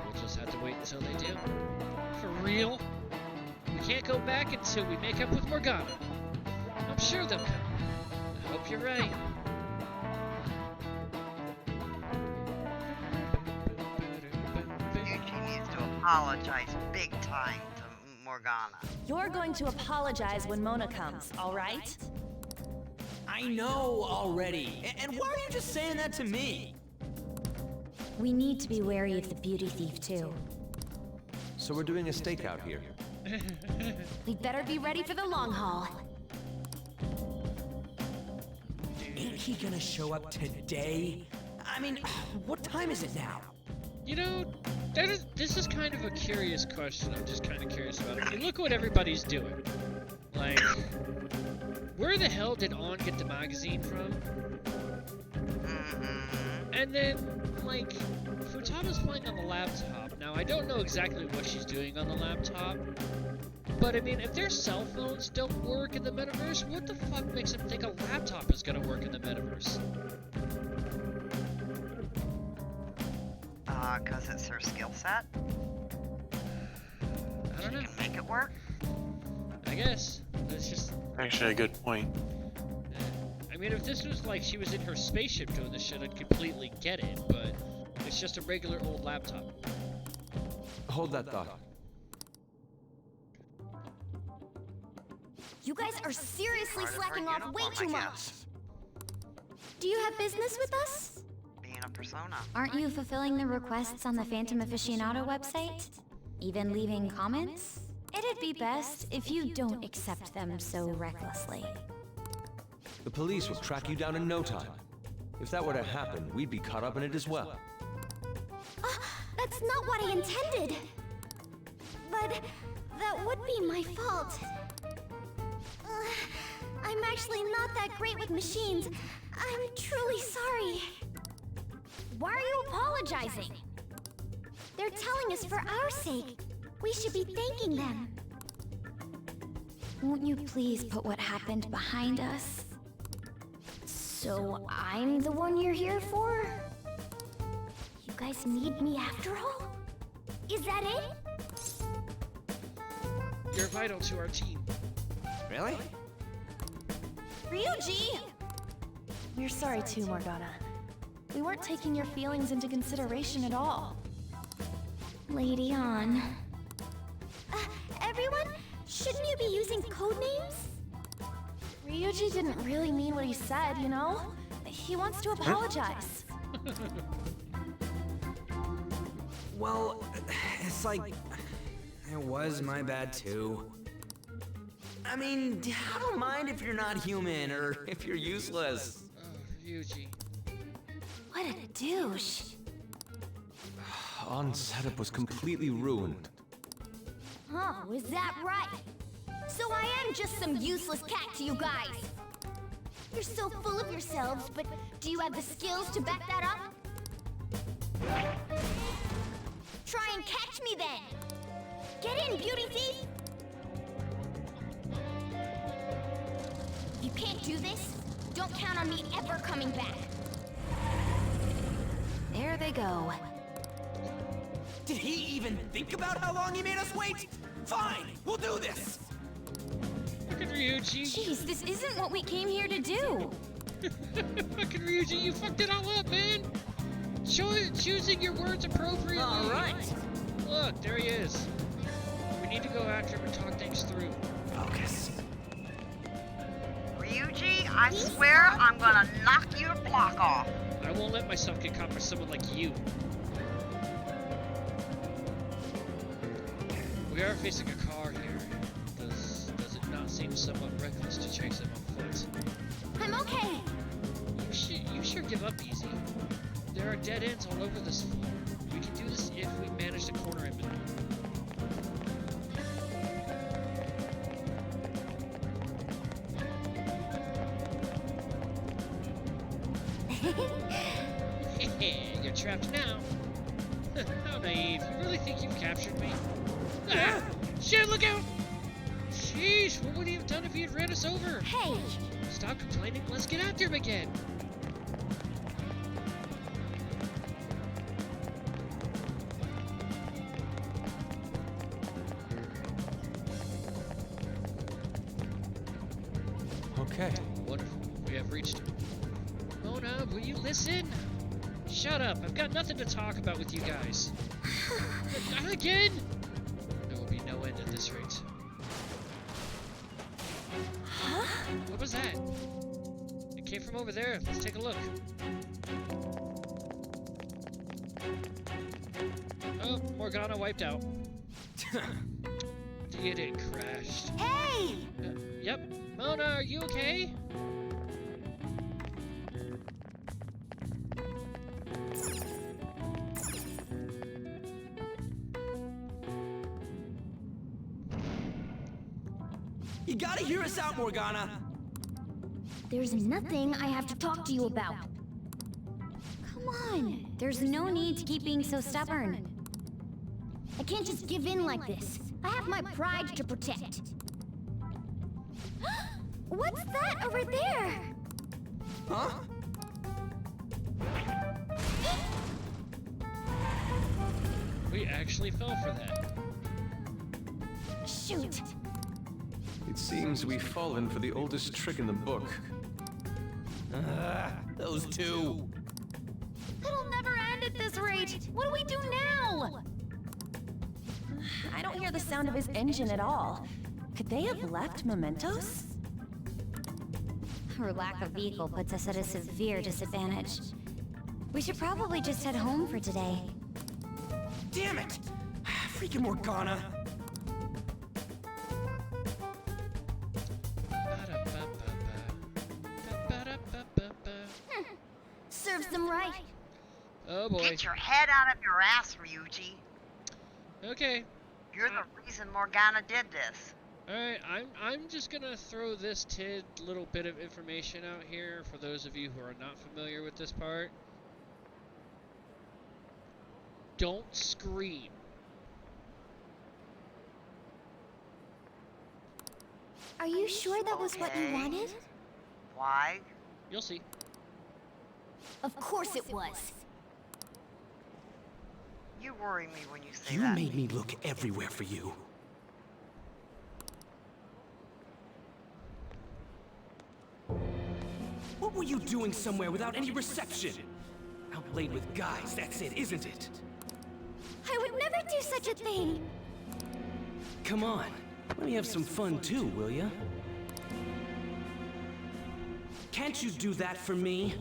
S4: We'll just have to wait until they do. For real? We can't go back until we make up with Morgana. I'm sure they'll come. I hope you're right.
S2: Yuji needs to apologize big time to Morgana.
S10: You're going to apologize when Mona comes, all right?
S3: I know already. And why are you just saying that to me?
S8: We need to be wary of the beauty thief, too.
S6: So we're doing a stakeout here.
S8: We'd better be ready for the long haul.
S3: Ain't he gonna show up today? I mean, what time is it now?
S4: You know, this is kind of a curious question. I'm just kind of curious about it. I mean, look what everybody's doing. Like, where the hell did On get the magazine from? And then, like, Futama's playing on the laptop. Now, I don't know exactly what she's doing on the laptop, But I mean, if their cell phones don't work in the metaverse, what the fuck makes them think a laptop is gonna work in the metaverse?
S2: Cause it's her skill set.
S4: I don't know.
S2: She can make it work.
S4: I guess. That's just...
S1: Actually, a good point.
S4: I mean, if this was like she was in her spaceship doing this shit, I'd completely get it, but it's just a regular old laptop.
S6: Hold that thought.
S7: You guys are seriously
S2: Part of her
S7: slacking off way
S2: uniform,
S7: too
S2: I
S7: much.
S2: guess.
S7: Do you have business with us?
S2: Being a persona.
S8: Aren't you fulfilling the requests on the Phantom Aficionado website? Even leaving comments? It'd be best if you don't accept them so recklessly.
S6: The police will track you down in no time. If that were to happen, we'd be caught up in it as well.
S7: That's not what I intended. But that would be my fault. I'm actually not that great with machines. I'm truly sorry. Why are you apologizing? They're telling us for our sake. We should be thanking them.
S8: Won't you please put what happened behind us?
S7: So I'm the one you're here for? You guys need me after all? Is that it?
S4: You're vital to our team.
S3: Really?
S10: Ryuji! We're sorry too, Morgana. We weren't taking your feelings into consideration at all.
S8: Lady on.
S7: Everyone, shouldn't you be using code names?
S10: Ryuji didn't really mean what he said, you know? He wants to apologize.
S3: Well, it's like... It was my bad too. I mean, I don't mind if you're not human or if you're useless.
S4: Oh, Ryuji.
S10: What a douche.
S6: On setup was completely ruined.
S7: Oh, is that right? So I am just some useless cat to you guys. You're so full of yourselves, but do you have the skills to back that up? Try and catch me then! Get in, beauty thief! If you can't do this, don't count on me ever coming back.
S10: There they go.
S3: Did he even think about how long he made us wait? Fine, we'll do this!
S4: Look at Ryuji.
S8: Jeez, this isn't what we came here to do.
S4: Fucking Ryuji, you fucked it all up, man. Choosing your words appropriately.
S3: All right.
S4: Look, there he is. We need to go after him and talk things through.
S3: Focus.
S2: Ryuji, I swear I'm gonna knock your block off.
S4: I won't let myself get caught by someone like you. We are facing a car here. Does it not seem somewhat reckless to chase him on foot?
S7: I'm okay.
S4: You sure give up easy. There are dead ends all over this floor. We can do this if we manage to corner him. You're trapped now. How naive. You really think you've captured me? Ah! Shit, look out! Sheesh, what would he have done if he had ran us over?
S7: Hey!
S4: Stop complaining, let's get after him again.
S6: Okay.
S4: Wonderful, we have reached him. Mona, will you listen? Shut up, I've got nothing to talk about with you guys. Again? There will be no end at this rate.
S10: Huh?
S4: What was that? It came from over there. Let's take a look. Oh, Morgana wiped out. It crashed.
S7: Hey!
S4: Yep. Mona, are you okay?
S3: You gotta hear us out, Morgana!
S7: There's nothing I have to talk to you about.
S8: Come on, there's no need to keep being so stubborn.
S7: I can't just give in like this. I have my pride to protect. What's that over there?
S3: Huh?
S4: We actually fell for that.
S7: Shoot.
S6: It seems we've fallen for the oldest trick in the book.
S3: Those two.
S10: It'll never end at this rate. What do we do now? I don't hear the sound of his engine at all. Could they have left mementos?
S8: Our lack of vehicle puts us at a severe disadvantage. We should probably just head home for today.
S3: Damn it! Freaking Morgana.
S7: Serves them right.
S4: Oh boy.
S2: Get your head out of your ass, Ryuji.
S4: Okay.
S2: You're the reason Morgana did this.
S4: Alright, I'm just gonna throw this little bit of information out here for those of you who are not familiar with this part. Don't scream.
S7: Are you sure that was what you
S2: Okay.
S7: wanted?
S2: Why?
S4: You'll see.
S7: Of course it was.
S2: You worry me when you say
S3: You
S2: that.
S3: made me look everywhere for you. What were you doing somewhere without any reception? Out late with guys, that's it, isn't it?
S7: I would never do such a thing.
S3: Come on, let me have some fun too, will ya? Can't you do that for me?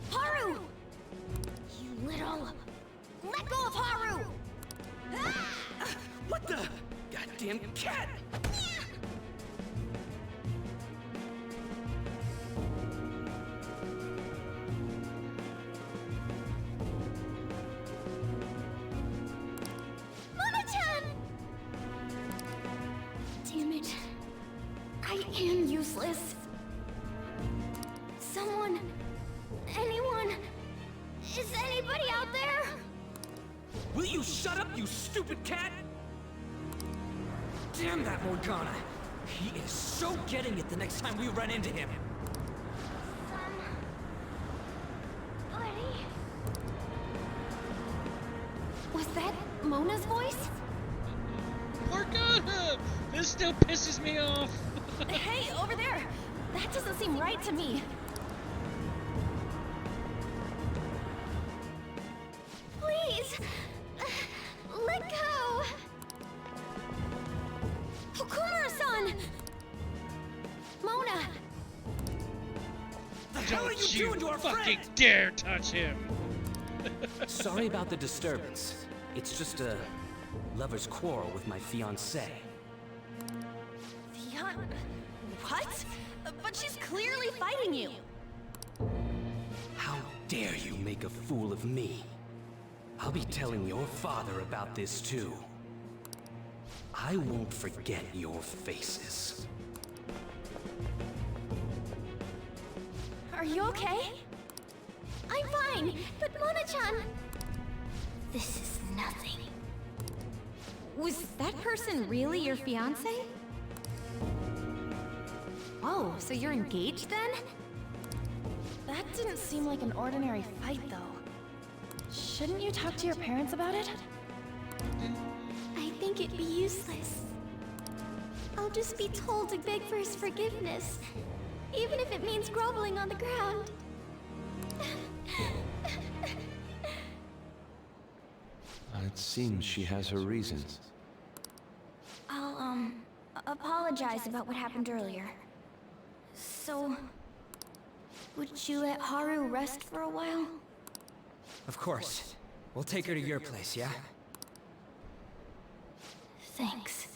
S7: Haru! You little... Let go of Haru!
S3: What the? Goddamn cat!
S7: Mona-chan! Damn it. I am useless. Someone... Anyone... Is anybody out there?
S3: Will you shut up, you stupid cat? Damn that Morgana! He is so getting it the next time we run into him.
S7: Somebody... Was that Mona's voice?
S4: Morgana! This still pisses me off.
S10: Hey, over there! That doesn't seem right to me.
S7: Please! Let go! Okumura-san! Mona!
S3: The hell are you
S4: Don't
S3: doing to our
S4: fucking
S3: friend?
S4: dare touch him.
S3: Sorry about the disturbance. It's just a lover's quarrel with my fiancée.
S10: What? But she's clearly fighting you.
S3: How dare you make a fool of me? I'll be telling your father about this too. I won't forget your faces.
S10: Are you okay?
S7: I'm fine, but Mona-chan... This is nothing.
S8: Was that person really your fiance?
S10: Oh, so you're engaged then? That didn't seem like an ordinary fight, though. Shouldn't you talk to your parents about it?
S7: I think it'd be useless. I'll just be told to beg for his forgiveness, even if it means groveling on the ground.
S6: It seems she has her reasons.
S7: I'll, apologize about what happened earlier. So, would you let Haru rest for a while?
S3: Of course. We'll take her to your place, yeah?
S7: Thanks.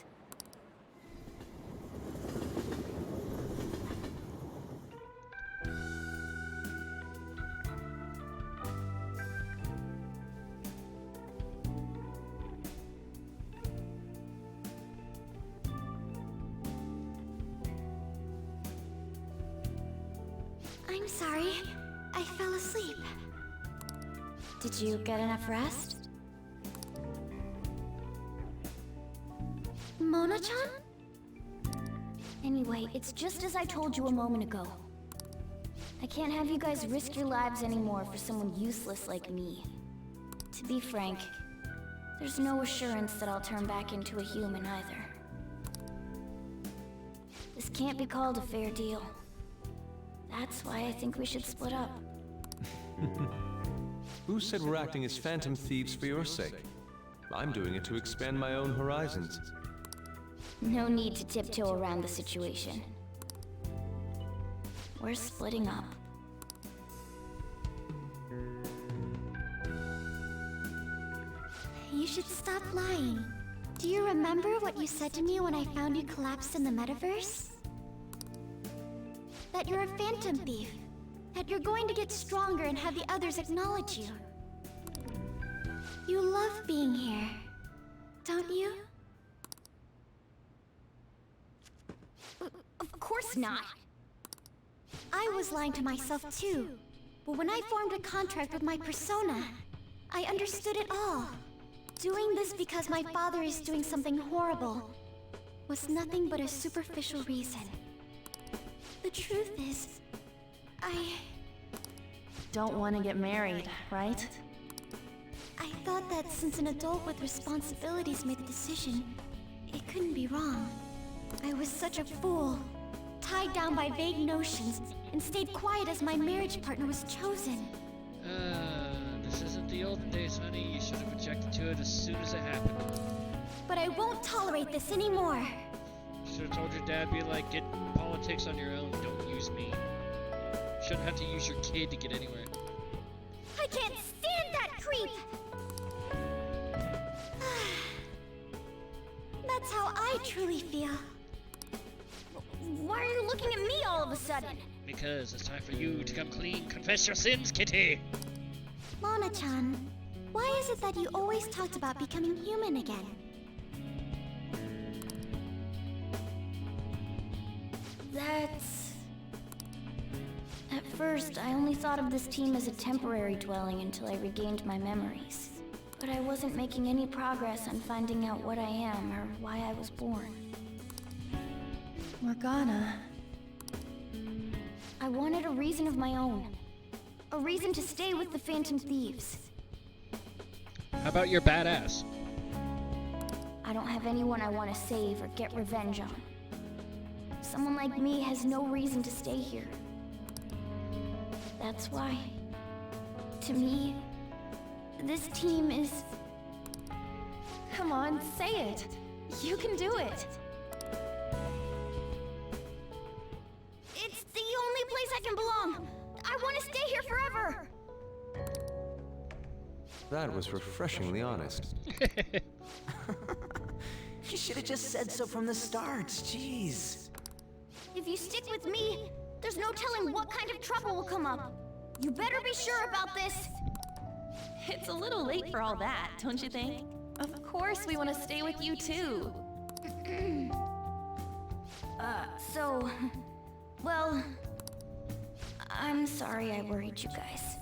S7: I'm sorry. I fell asleep.
S8: Did you get enough rest?
S7: Mona-chan?
S8: Anyway, it's just as I told you a moment ago. I can't have you guys risk your lives anymore for someone useless like me. To be frank, there's no assurance that I'll turn back into a human either. This can't be called a fair deal. That's why I think we should split up.
S6: Who said we're acting as phantom thieves for your sake? I'm doing it to expand my own horizons.
S8: No need to tiptoe around the situation. We're splitting up.
S7: You should stop lying. Do you remember what you said to me when I found you collapsed in the metaverse? That you're a phantom thief. That you're going to get stronger and have the others acknowledge you. You love being here, don't you?
S8: Of course not.
S7: I was lying to myself too. But when I formed a contract with my persona, I understood it all. Doing this because my father is doing something horrible was nothing but a superficial reason. The truth is, I
S10: Don't want to get married, right?
S7: I thought that since an adult with responsibilities made the decision, it couldn't be wrong. I was such a fool, tied down by vague notions, and stayed quiet as my marriage partner was chosen.
S4: This isn't the olden days, honey. You should have objected to it as soon as it happened.
S7: But I won't tolerate this anymore.
S4: Should have told your dad, be like, get politics on your own, don't use me. Shouldn't have to use your kid to get anywhere.
S7: I can't stand that creep! That's how I truly feel.
S8: Why are you looking at me all of a sudden?
S4: Because it's time for you to come clean. Confess your sins, kitty!
S7: Mona-chan, why is it that you always talked about becoming human again?
S8: That's... At first, I only thought of this team as a temporary dwelling until I regained my memories. But I wasn't making any progress on finding out what I am or why I was born.
S10: Morgana.
S8: I wanted a reason of my own. A reason to stay with the Phantom Thieves.
S4: How about your badass?
S8: I don't have anyone I want to save or get revenge on. Someone like me has no reason to stay here. That's why, to me, this team is...
S10: Come on, say it. You can do it.
S8: It's the only place I can belong. I want to stay here forever.
S6: That was refreshingly honest.
S11: You should have just said so from the start. Jeez.
S8: If you stick with me, there's no telling what kind of trouble will come up. You better be sure about this.
S10: It's a little late for all that, don't you think? Of course we want to stay with you too.
S8: Well, I'm sorry I worried you guys.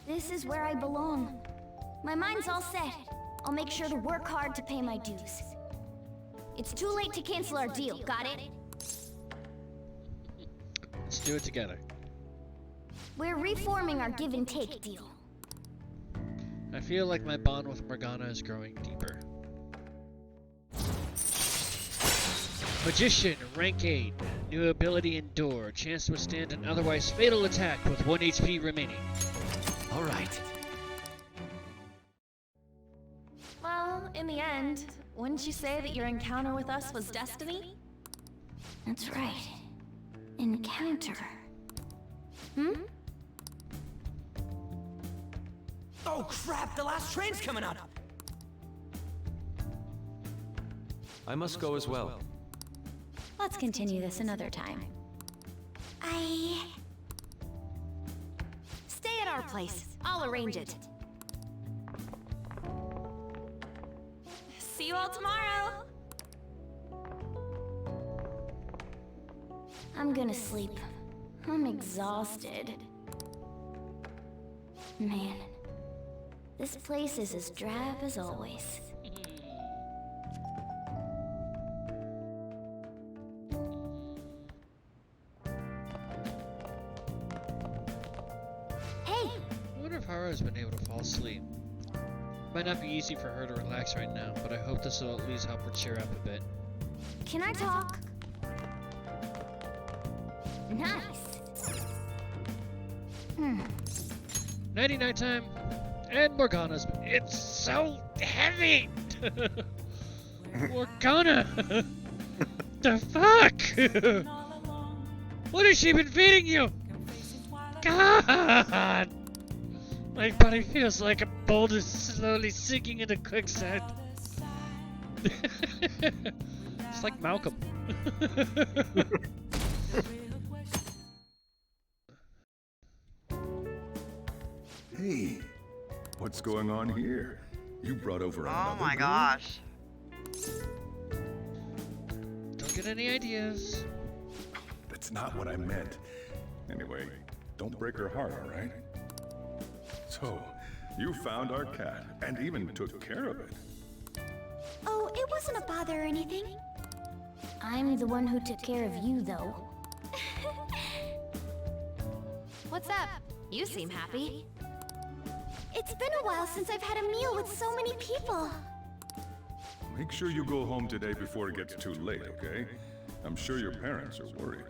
S8: This is where I belong. My mind's all set. I'll make sure to work hard to pay my dues. It's too late to cancel our deal, got it?
S4: Let's do it together.
S8: We're reforming our give and take deal.
S4: I feel like my bond with Morgana is growing deeper. Magician, rank 8. New ability Endure. Chance to withstand an otherwise fatal attack with 1 HP remaining.
S3: All right.
S10: Well, in the end, wouldn't you say that your encounter with us was destiny?
S8: That's right. Encounter. Hmm?
S11: Oh crap, the last train's coming up!
S6: I must go as well.
S8: Let's continue this another time.
S10: Stay at our place. I'll arrange it. See you all tomorrow!
S8: I'm gonna sleep. I'm exhausted. Man, this place is as drab as always.
S7: Hey!
S4: I wonder if Haru's been able to fall asleep. Might not be easy for her to relax right now, but I hope this will at least help her cheer up a bit.
S8: Can I talk? Nice.
S4: Nighty-night time, and Morgana's. It's so heavy! Morgana! The fuck? What has she been feeding you? God! My body feels like a boulder slowly sinking into quicksand. It's like Malcolm.
S12: Hey, what's going on here? You brought over another
S2: Oh my
S12: girl?
S2: gosh.
S4: Don't get any ideas.
S12: That's not what I meant. Anyway, don't break her heart, all right? So, you found our cat and even took care of it.
S7: Oh, it wasn't a bother or anything.
S8: I'm the one who took care of you, though.
S10: What's up? You seem happy.
S7: It's been a while since I've had a meal with so many people.
S12: Make sure you go home today before it gets too late, okay? I'm sure your parents are worried.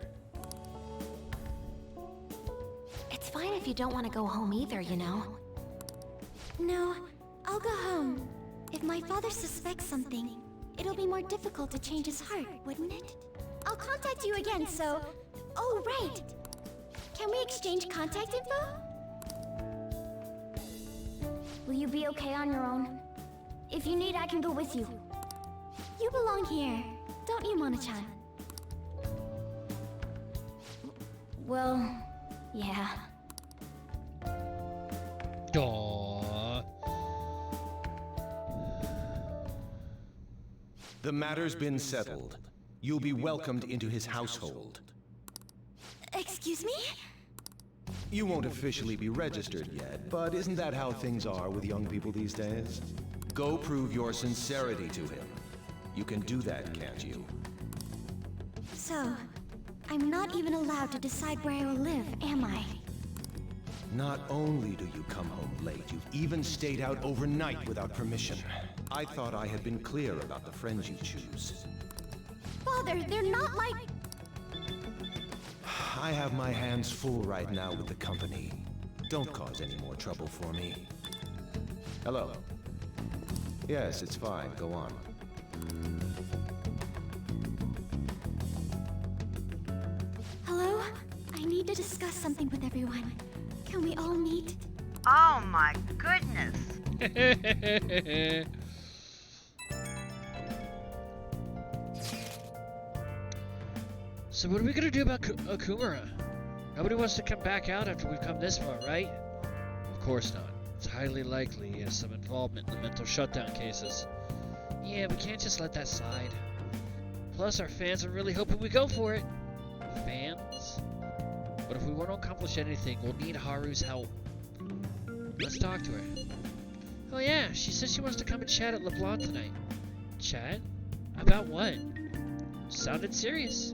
S10: It's fine if you don't want to go home either, you know.
S7: No, I'll go home. If my father suspects something, it'll be more difficult to change his heart, wouldn't it? I'll contact you again, so... Oh, right! Can we exchange contact info?
S8: Will you be okay on your own? If you need, I can go with you.
S7: You belong here, don't you, Mona-chan?
S8: Well, yeah.
S4: Aww.
S9: The matter's been settled. You'll be welcomed into his household.
S7: Excuse me?
S9: You won't officially be registered yet, but isn't that how things are with young people these days? Go prove your sincerity to him. You can do that, can't you?
S7: So, I'm not even allowed to decide where I will live, am I?
S9: Not only do you come home late, you've even stayed out overnight without permission. I thought I had been clear about the friends you choose.
S7: Father, they're not like...
S9: I have my hands full right now with the company. Don't cause any more trouble for me. Hello. Yes, it's fine. Go on.
S7: Hello? I need to discuss something with everyone. Can we all meet?
S2: Oh my goodness.
S4: So what are we gonna do about Okumura? Nobody wants to come back out after we've come this far, right? Of course not. It's highly likely he has some involvement in the mental shutdown cases. Yeah, we can't just let that slide. Plus, our fans are really hoping we go for it. Fans? But if we want to accomplish anything, we'll need Haru's help. Let's talk to her. Oh yeah, she said she wants to come and chat at LeBlanc tonight. Chat? About what? Sounded serious.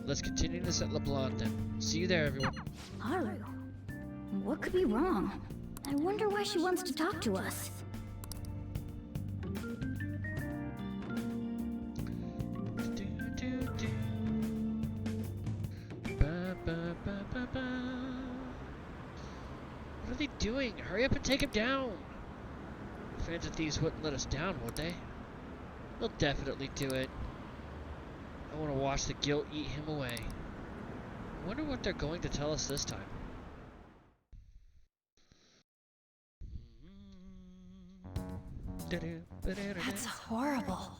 S4: Let's continue this at LeBlanc then. See you there, everyone.
S8: Haru? What could be wrong? I wonder why she wants to talk to us.
S4: What are they doing? Hurry up and take him down! Fans of Thieves wouldn't let us down, would they? They'll definitely do it. I want to watch the guilt eat him away. I wonder what they're going to tell us this time.
S10: That's horrible.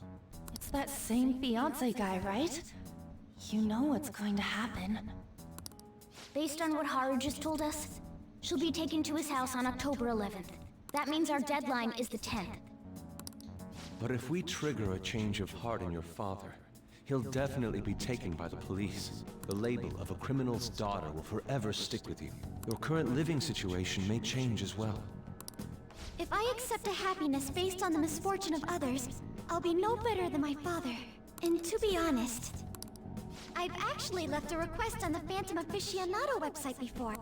S10: It's that same fiance guy, right? You know what's going to happen.
S8: Based on what Haru just told us, she'll be taken to his house on October 11th. That means our deadline is the 10th.
S6: But if we trigger a change of heart in your father, he'll definitely be taken by the police. The label of a criminal's daughter will forever stick with you. Your current living situation may change as well.
S7: If I accept a happiness based on the misfortune of others, I'll be no better than my father. And to be honest, I've actually left a request on the Phantom Aficionado website before.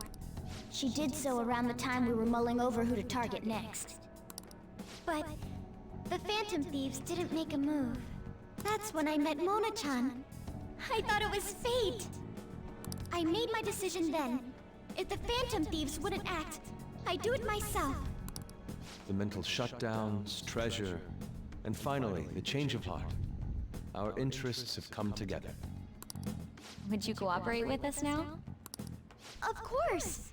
S8: She did so around the time we were mulling over who to target next.
S7: But the Phantom Thieves didn't make a move. That's when I met Mona-chan. I thought it was fate. I made my decision then. If the Phantom Thieves wouldn't act, I'd do it myself.
S6: The mental shutdowns, treasure, and finally, the change of heart. Our interests have come together.
S8: Would you cooperate with us now?
S7: Of course.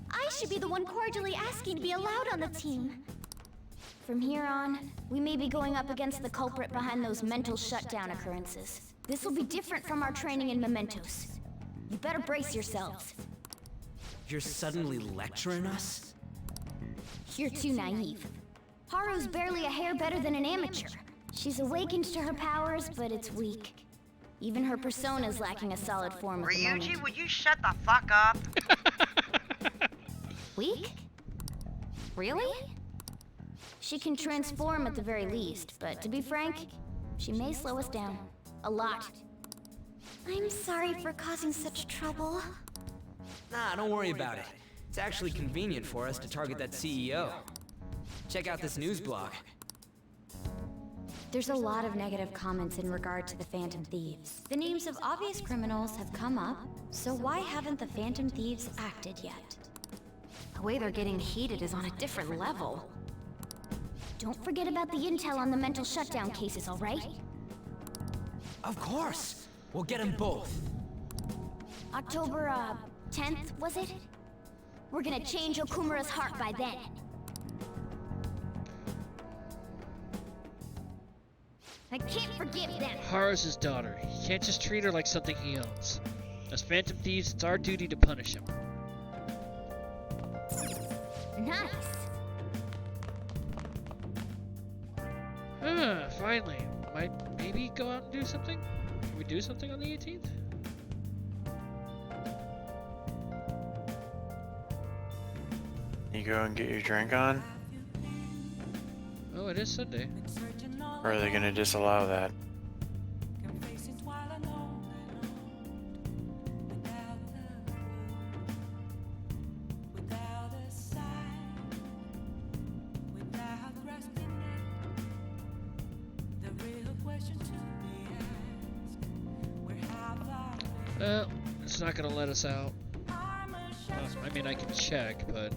S7: I should be the one cordially asking to be allowed on the team.
S8: From here on, we may be going up against the culprit behind those mental shutdown occurrences. This will be different from our training in Mementos. You better brace yourselves.
S11: You're suddenly lecturing us?
S8: You're too naive. Haru's barely a hair better than an amateur. She's awakened to her powers, but it's weak. Even her persona's lacking a solid form at the moment.
S2: Ryuji, would you shut the fuck up?
S8: Weak? Really? She can transform at the very least, but to be frank, she may slow us down. A lot.
S7: I'm sorry for causing such trouble.
S11: Nah, don't worry about it. It's actually convenient for us to target that CEO. Check out this news blog.
S8: There's a lot of negative comments in regard to the Phantom Thieves. The names of obvious criminals have come up, so why haven't the Phantom Thieves acted yet?
S10: The way they're getting heated is on a different level.
S8: Don't forget about the intel on the mental shutdown cases, all right?
S11: Of course! We'll get them both.
S8: October, 10th, was it? We're gonna change Okumura's heart by then. I can't forgive them.
S4: Haru's his daughter. He can't just treat her like something he owns. As Phantom Thieves, it's our duty to punish him.
S8: Nice.
S4: Finally. Might maybe go out and do something? Can we do something on the 18th?
S1: You go and get your drink on?
S4: Oh, it is Sunday.
S1: Or are they gonna disallow that?
S4: Well, it's not gonna let us out. I mean, I can check, but...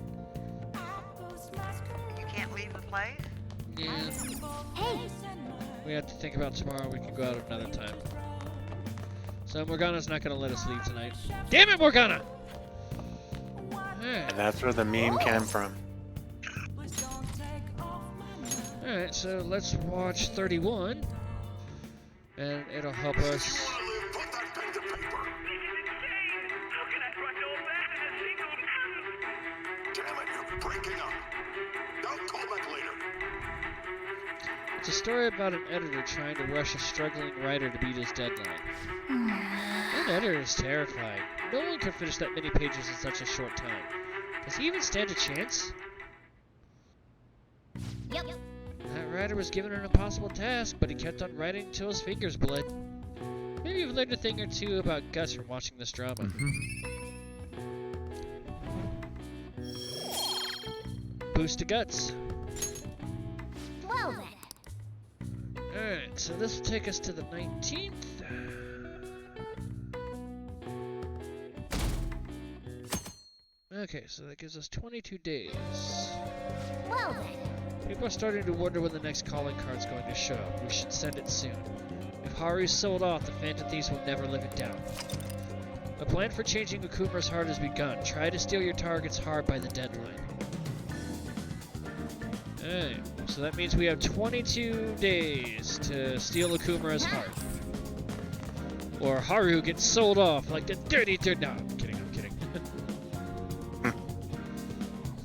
S2: You can't leave the place?
S4: Yeah.
S8: Hey!
S4: We have to think about tomorrow. We can go out another time. So Morgana's not gonna let us leave tonight. Damn it, Morgana! Alright.
S1: And that's where the meme came from.
S4: Alright, so let's watch 31. And it'll help us. It's a story about an editor trying to rush a struggling writer to beat his deadline. That editor is terrifying. No one could finish that many pages in such a short time. Does he even stand a chance?
S8: Yep.
S4: That writer was given an impossible task, but he kept on writing till his fingers bled. Maybe you've learned a thing or two about Gus from watching this drama. Boost to guts.
S8: Well then.
S4: Alright, so this will take us to the 19th. Okay, so that gives us 22 days.
S8: Well then.
S4: People are starting to wonder when the next calling card's going to show. We should send it soon. If Haru's sold off, the Phantom Thieves will never live it down. A plan for changing Okumura's heart has begun. Try to steal your target's heart by the deadline. Alright, so that means we have 22 days to steal Okumura's heart. Or Haru gets sold off like the dirty dirt. No, I'm kidding, I'm kidding.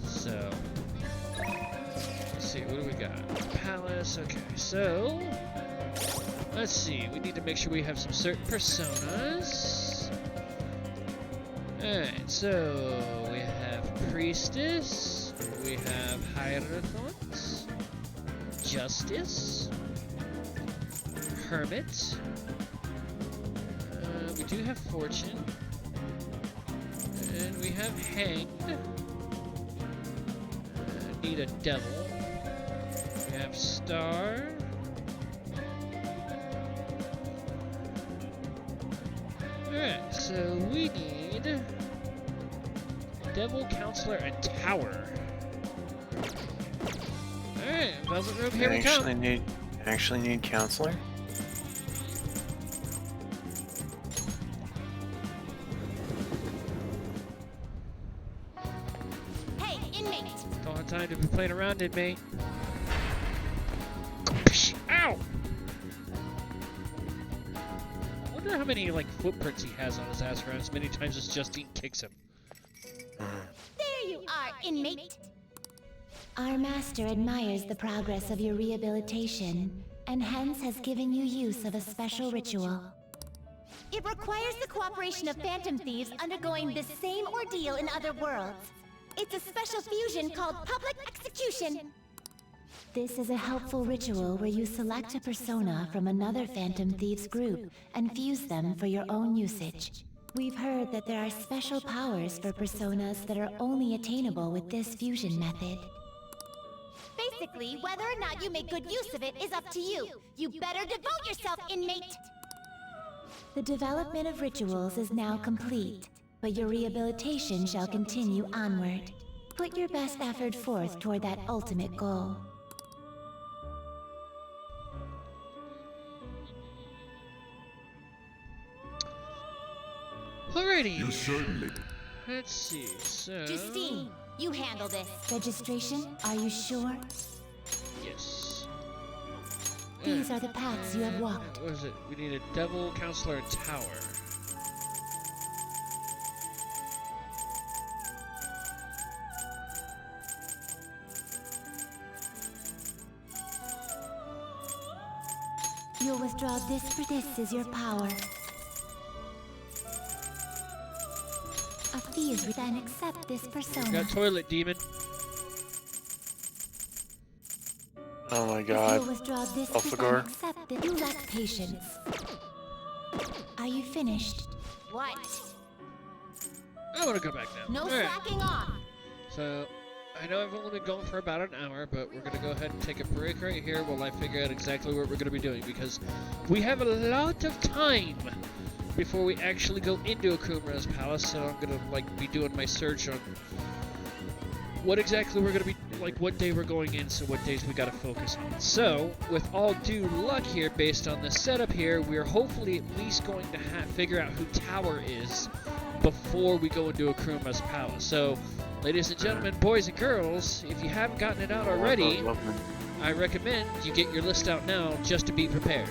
S4: So, let's see, what do we got? Palace, okay, so Let's see, we need to make sure we have some certain personas. Alright, so we have Priestess, we have Hierophant, Justice, Hermit, we do have Fortune, and we have Hanged, need a Devil, we have Star, alright, so we need Devil, Counselor, and Tower. Alright, Velvet Room, here we come.
S1: Actually need Counselor?
S7: Hey, inmate!
S4: Don't have time to be playing around, inmate. Ow! I wonder how many, like, footprints he has on his ass around as many times as Justine kicks him.
S7: There you are, inmate!
S8: Our master admires the progress of your rehabilitation, and hence has given you use of a special ritual.
S7: It requires the cooperation of phantom thieves undergoing the same ordeal in other worlds. It's a special fusion called public execution.
S8: This is a helpful ritual where you select a persona from another phantom thieves group and fuse them for your own usage. We've heard that there are special powers for personas that are only attainable with this fusion method.
S7: Basically, whether or not you make good use of it is up to you. You better devote yourself, inmate!
S8: The development of rituals is now complete, but your rehabilitation shall continue onward. Put your best effort forth toward that ultimate goal.
S4: Alrighty.
S12: You certainly.
S4: Let's see, so...
S7: Justine, you handle this.
S8: Registration? Are you sure?
S4: Yes.
S8: These are the paths you have walked.
S4: What is it? We need a Devil, Counselor, and Tower.
S8: You'll withdraw this for this is your power. A thieves then accept this persona.
S4: Got Toilet Demon.
S1: Oh my
S8: If
S1: god.
S8: you'll withdraw this
S1: Alphagor.
S8: accept it. You lack patience. Are you finished?
S7: What?
S4: I want to go back now.
S7: No
S4: Alright.
S7: slacking off!
S4: So, I know I've only been going for about an hour, but we're going to go ahead and take a break right here while I figure out exactly what we're going to be doing, because we have a lot of time before we actually go into Akumura's palace, so I'm going to, like, be doing my search on what exactly we're going to be, like, what day we're going in, so what days we got to focus on. So, with all due luck here, based on the setup here, we're hopefully at least going to figure out who Tower is before we go into Akumura's palace. So, ladies and gentlemen, boys and girls, if you haven't gotten it out already, I recommend you get your list out now just to be prepared.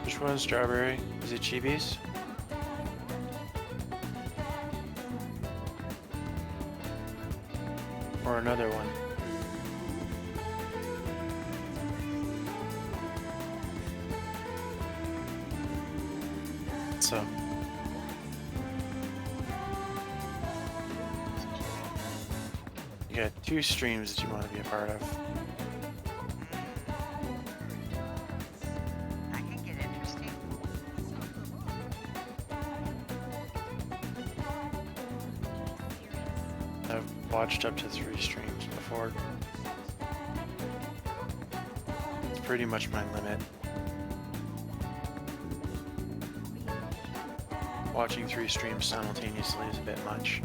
S1: Which one's strawberry? Is it Chibi's? Or another one? So. You got 2 streams that you want to be a part of.
S2: That can get interesting.
S1: I've watched up to 3 streams before. It's pretty much my limit. Watching 3 streams simultaneously is a bit much.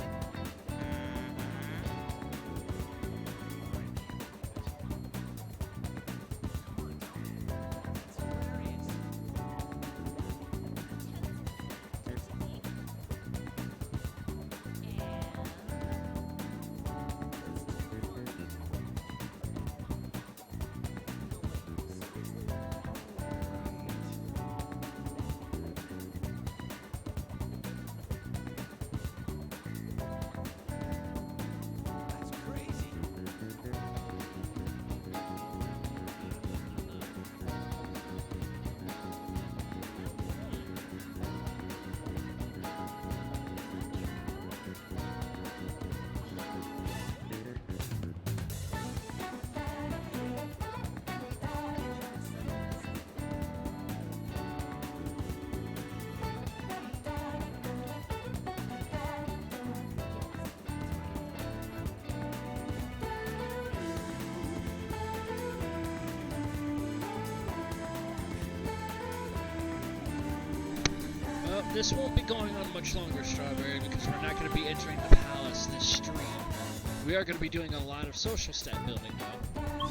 S4: This won't be going on much longer, Strawberry, because we're not going to be entering the palace this stream. We are going to be doing a lot of social stat building, though.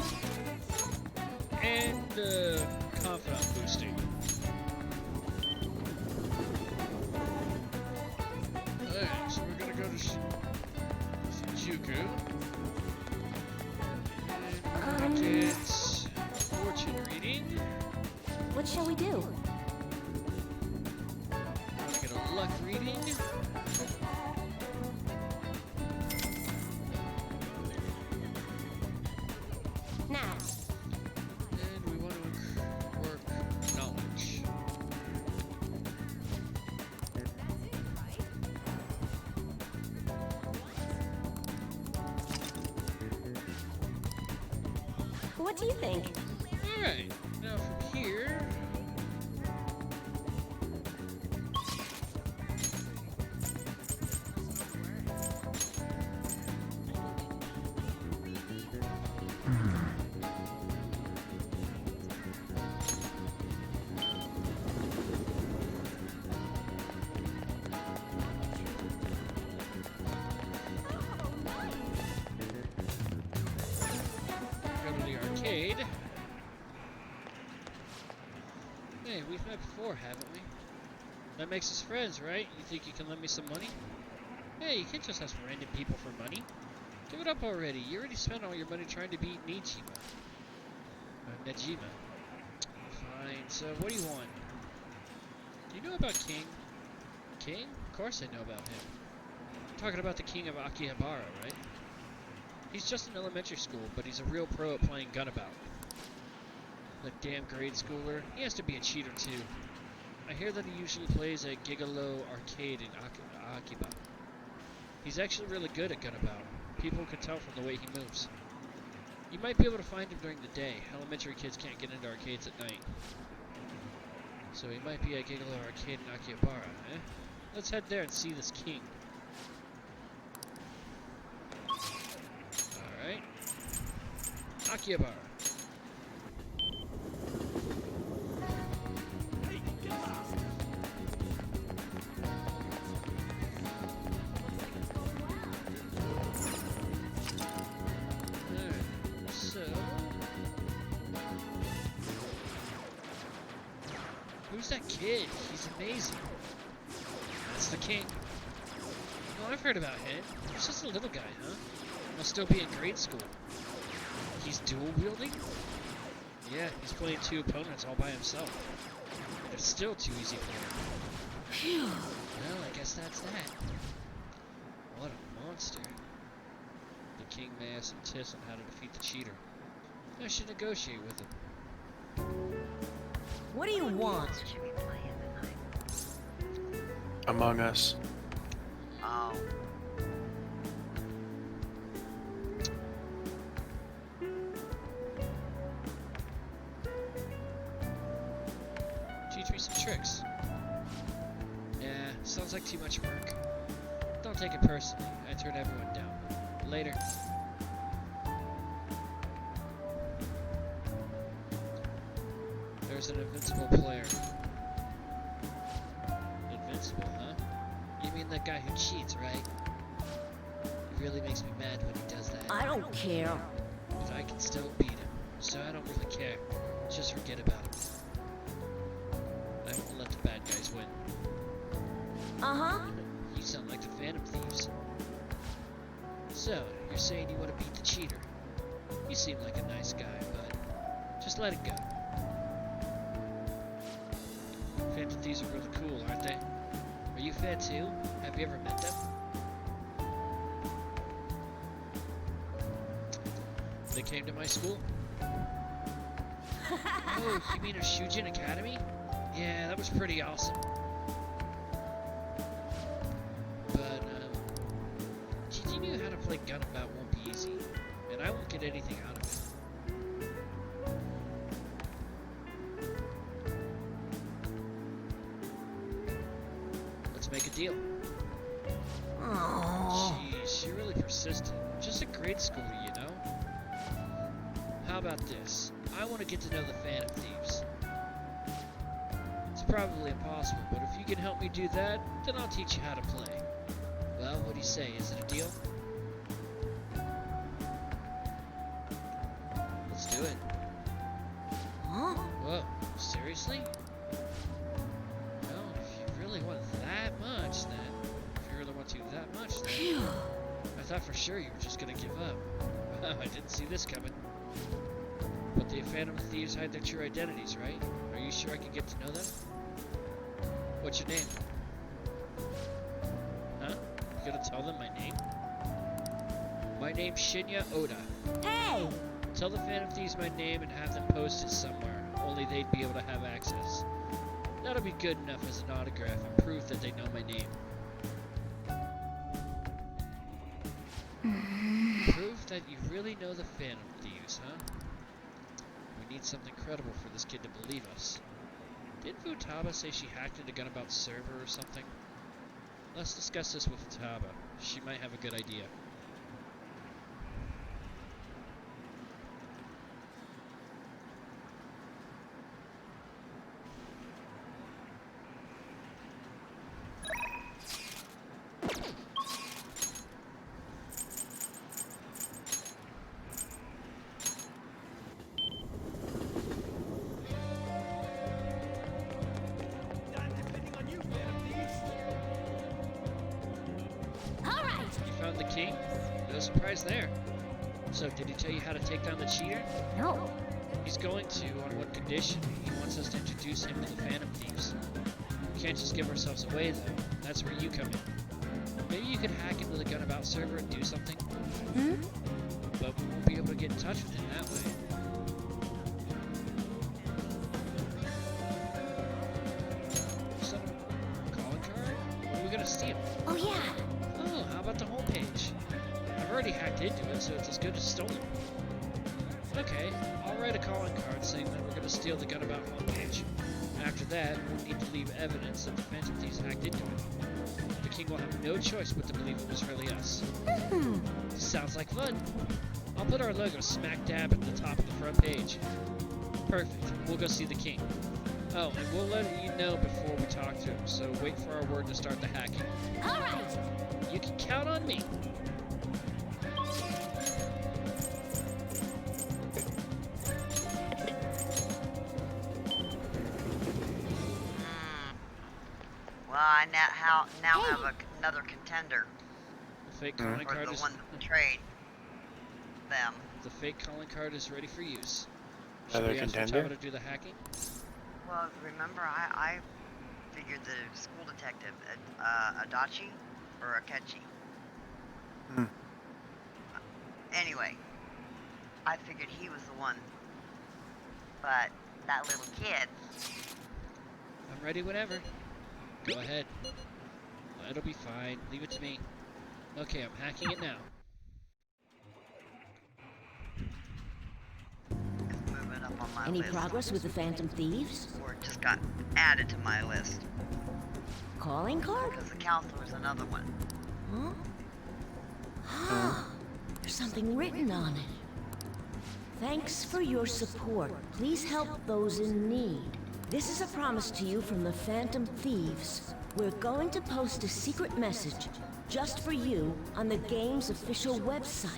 S4: And, confidence boosting. Alright, so we're going to go to Juku. And we're going to get fortune reading.
S10: What shall we do?
S4: Luck reading.
S10: Now.
S4: And we want to work knowledge.
S10: What do you think?
S4: Alright, now from here. Hey, we've met before, haven't we? That makes us friends, right? You think you can lend me some money? Hey, you can't just ask random people for money. Give it up already. You already spent all your money trying to beat Nejima. Nejima. Fine, so what do you want? Do you know about King? King? Of course I know about him. I'm talking about the king of Akihabara, right? He's just in elementary school, but he's a real pro at playing Gunabout. The damn grade schooler. He has to be a cheater too. I hear that he usually plays at Gigolo Arcade in Akiba. He's actually really good at Gunabout. People can tell from the way he moves. You might be able to find him during the day. Elementary kids can't get into arcades at night. So he might be at Gigolo Arcade in Akihabara, eh? Let's head there and see this king. Alright. Akihabara. Who's that kid? He's amazing. That's the king. Oh, I've heard about him. He's just a little guy, huh? Must still be in grade school. He's dual wielding? Yeah, he's playing 2 opponents all by himself. It's still too easy for him.
S10: Phew.
S4: Well, I guess that's that. What a monster. The king may have some tips on how to defeat the cheater. I should negotiate with him.
S10: What do you want?
S2: What should we play tonight?
S1: Among Us.
S2: Oh.
S4: Teach me some tricks. Yeah, sounds like too much work. Don't take it personally. I turned everyone down. Later. There's an invincible player. Invincible, huh? You mean that guy who cheats, right? It really makes me mad when he does that.
S10: I don't care.
S4: But I can still beat him, so I don't really care. Just forget about him. I won't let the bad guys win.
S10: Uh-huh.
S4: You sound like the Phantom Thieves. So, you're saying you want to beat the cheater. You seem like a nice guy, but just let it go. Phantom Thieves are really cool, aren't they? Are you fan too? Have you ever met them? They came to my school? Oh, you mean a Shujin Academy? Yeah, that was pretty awesome. But, teaching you how to play Gunbout won't be easy, and I won't get anything out of it. Let's make a deal.
S10: Oh.
S4: Jeez, you're really persistent. Just a grade school, you know? How about this? I want to get to know the Phantom Thieves. It's probably impossible, but if you can help me do that, then I'll teach you how to play. Well, what do you say? Is it a deal? Let's do it.
S10: Huh?
S4: Whoa, seriously? Well, if you really want that much, then... If you really want to that much, then...
S10: Phew.
S4: I thought for sure you were just gonna give up. I didn't see this coming. But the Phantom Thieves hide their true identities, right? Are you sure I can get to know them? What's your name? Huh? You gonna tell them my name? My name's Shinya Oda.
S10: Hey!
S4: Tell the Phantom Thieves my name and have them post it somewhere. Only they'd be able to have access. That'll be good enough as an autograph and proof that they know my name. Proof that you really know the Phantom Thieves, huh? We need something credible for this kid to believe us. Didn't Futaba say she hacked into Gunbout's server or something? Let's discuss this with Futaba. She might have a good idea. The king? No surprise there. So, did he tell you how to take down the cheater?
S10: No.
S4: He's going to, on one condition. He wants us to introduce him to the Phantom Thieves. We can't just give ourselves away, though. That's where you come in. Maybe you could hack into the Gunbout server and do something?
S10: Hmm?
S4: But we won't be able to get in touch with him that way. Some calling card? What are we gonna steal?
S10: Oh, yeah.
S4: Oh, how about the homepage? I've already hacked into it, so it's as good as stolen. Okay, I'll write a calling card saying that we're gonna steal the Gunbout homepage. After that, we'll need to leave evidence that the Phantom Thieves hacked into it. The king will have no choice but to believe it was really us. Sounds like fun. I'll put our logo smack dab at the top of the front page. Perfect. We'll go see the king. Oh, and we'll let you know before we talk to him, so wait for our word to start the hacking.
S10: All right.
S4: You can count on me.
S2: Well, I now have another contender.
S4: The fake calling
S2: Or
S4: card
S2: the
S4: is
S2: one that betrayed them.
S4: the fake calling card is ready for use. Should
S1: Another
S4: we ask
S1: contender?
S4: Futaba to do the hacking?
S2: Well, remember, I figured the school detective, Adachi or Akechi.
S1: Hmm.
S2: Anyway, I figured he was the one. But that little kid.
S4: I'm ready whenever. Go ahead. It'll be fine. Leave it to me. Okay, I'm hacking it now.
S2: It's moving up on my
S10: Any
S2: list.
S10: progress with the Phantom Thieves?
S2: Or it just got added to my list.
S10: Calling card?
S2: Because the counselor's another one.
S10: Huh? There's something written on it. Thanks for your support. Please help those in need. This is a promise to you from the Phantom Thieves. We're going to post a secret message just for you on the game's official website.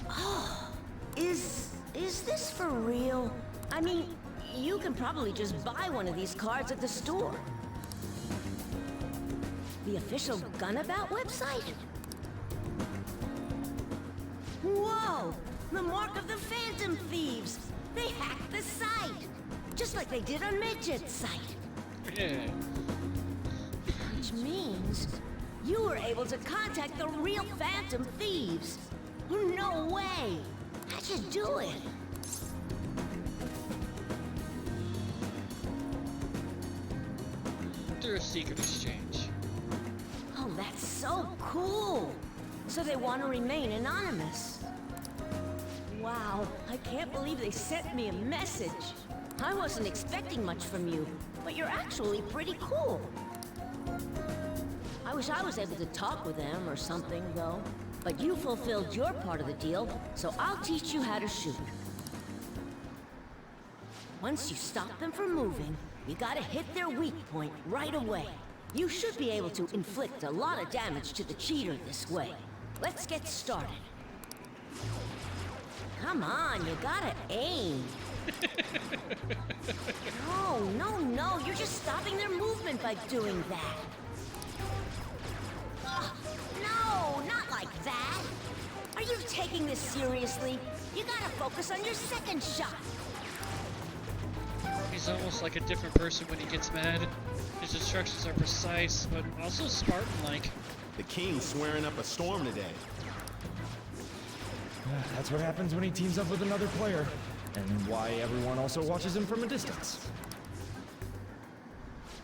S10: Oh, is this for real? I mean, you can probably just buy one of these cards at the store. The official Gunabout website? Whoa! The mark of the Phantom Thieves! They hacked the site! Just like they did on Midget's site.
S4: Yeah.
S10: Which means you were able to contact the real Phantom Thieves. No way! How'd you do it?
S4: Through a secret exchange.
S10: Oh, that's so cool! So they want to remain anonymous. Wow, I can't believe they sent me a message. I wasn't expecting much from you, but you're actually pretty cool. I wish I was able to talk with them or something, though. But you fulfilled your part of the deal, so I'll teach you how to shoot. Once you stop them from moving, you gotta hit their weak point right away. You should be able to inflict a lot of damage to the cheater this way. Let's get started. Come on, you gotta aim. No, you're just stopping their movement by doing that. No, not like that. Are you taking this seriously? You gotta focus on your second shot.
S4: He's almost like a different person when he gets mad. His instructions are precise, but also Spartan-like.
S13: The king's swearing up a storm today.
S14: That's what happens when he teams up with another player, and why everyone also watches him from a distance.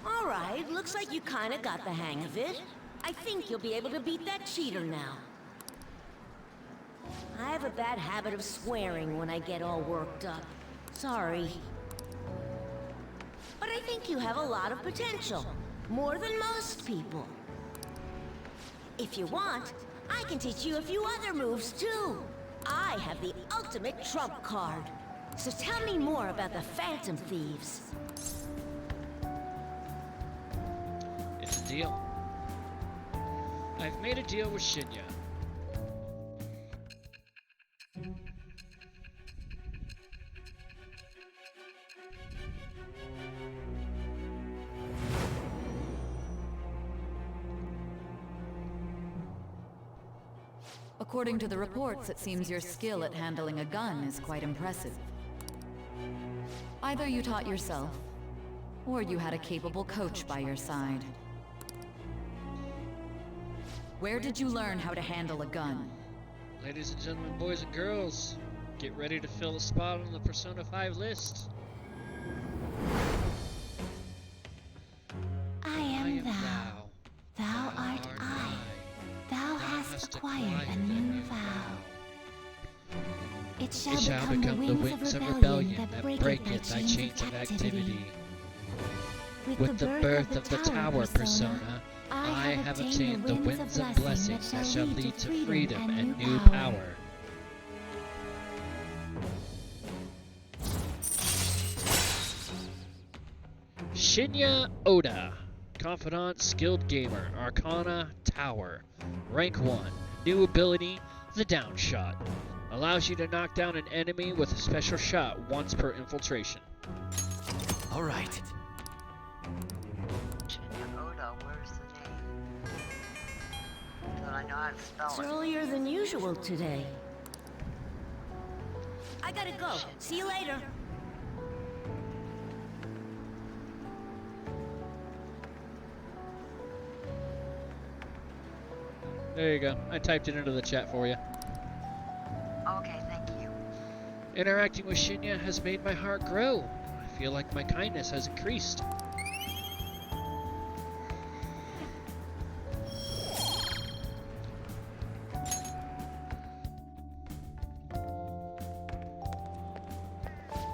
S10: All right, looks like you kinda got the hang of it. I think you'll be able to beat that cheater now. I have a bad habit of swearing when I get all worked up. Sorry. But I think you have a lot of potential. More than most people. If you want, I can teach you a few other moves too. I have the ultimate trump card. So tell me more about the Phantom Thieves.
S4: It's a deal. I've made a deal with Shinya.
S15: According to the reports, it seems your skill at handling a gun is quite impressive. Either you taught yourself, or you had a capable coach by your side. Where did you learn how to handle a gun?
S4: Ladies and gentlemen, boys and girls, get ready to fill a spot on the Persona 5 list.
S5: I am thou. Thou art I. Thou hast acquired a new vow. It shall become the wings of rebellion that breaketh thy chains of activity.
S4: With the birth of the Tower Persona, I have obtained the winds of blessing that shall lead to freedom and new power. Shinya Oda, Confidant, Skilled Gamer, Arcana, Tower. Rank 1. New ability, the Down Shot. Allows you to knock down an enemy with a special shot once per infiltration.
S3: Alright.
S2: Oda, where's the name? So I know how to spell
S10: It's
S2: it.
S10: earlier than usual today. I gotta go. See you later.
S4: There you go. I typed it into the chat for you.
S2: Okay, thank you.
S4: Interacting with Shinya has made my heart grow. I feel like my kindness has increased.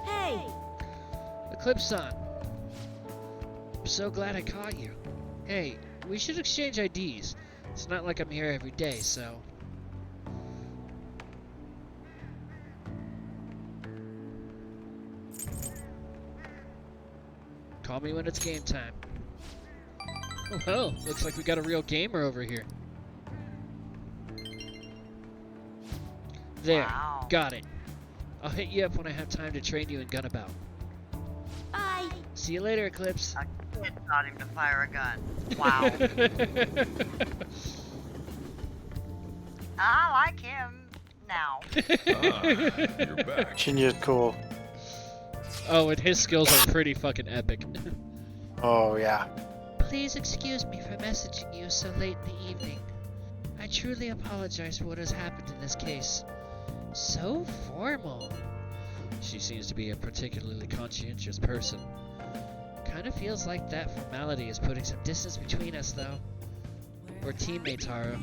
S10: Hey!
S4: Eclipse-san, I'm so glad I caught you. Hey, we should exchange IDs. It's not like I'm here every day, so... Call me when it's game time. Oh, well, looks like we got a real gamer over here. There,
S2: Wow.
S4: got it. I'll hit you up when I have time to train you in Gunabout.
S10: Bye!
S4: See you later, Eclipse.
S2: A kid taught him to fire a gun. Wow. I like him now.
S12: You're back.
S1: Shinya's cool.
S4: Oh, and his skills are pretty fucking epic.
S1: Oh, yeah.
S4: Please excuse me for messaging you so late in the evening. I truly apologize for what has happened in this case. So formal. She seems to be a particularly conscientious person. Kind of feels like that formality is putting some distance between us, though. We're teammates, Haru.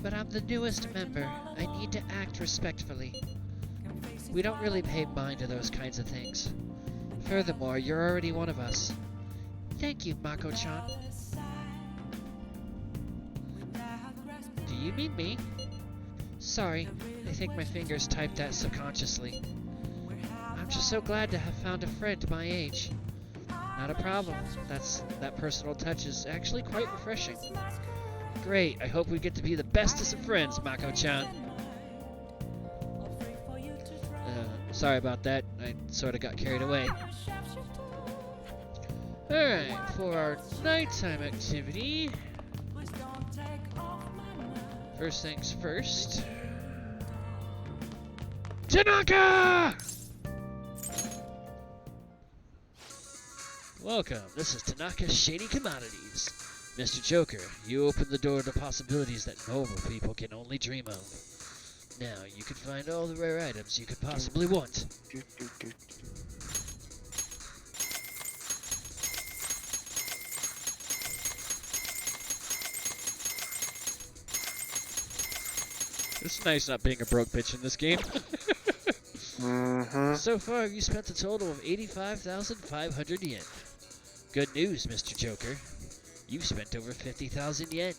S4: But I'm the newest member. I need to act respectfully. We don't really pay mind to those kinds of things. Furthermore, you're already one of us. Thank you, Mako-chan. Do you mean me? Sorry, I think my fingers typed that subconsciously. I'm just so glad to have found a friend my age. Not a problem. That personal touch is actually quite refreshing. Great, I hope we get to be the bestest of friends, Mako-chan. Sorry about that, I sort of got carried away. Alright, for our nighttime activity... First things first... Tanaka! Welcome, this is Tanaka's Shady Commodities. Mr. Joker, you open the door to possibilities that normal people can only dream of. Now, you can find all the rare items you could possibly want. It's nice not being a broke bitch in this game. So far, you spent a total of 85,500 yen. Good news, Mr. Joker. You've spent over 50,000 yen.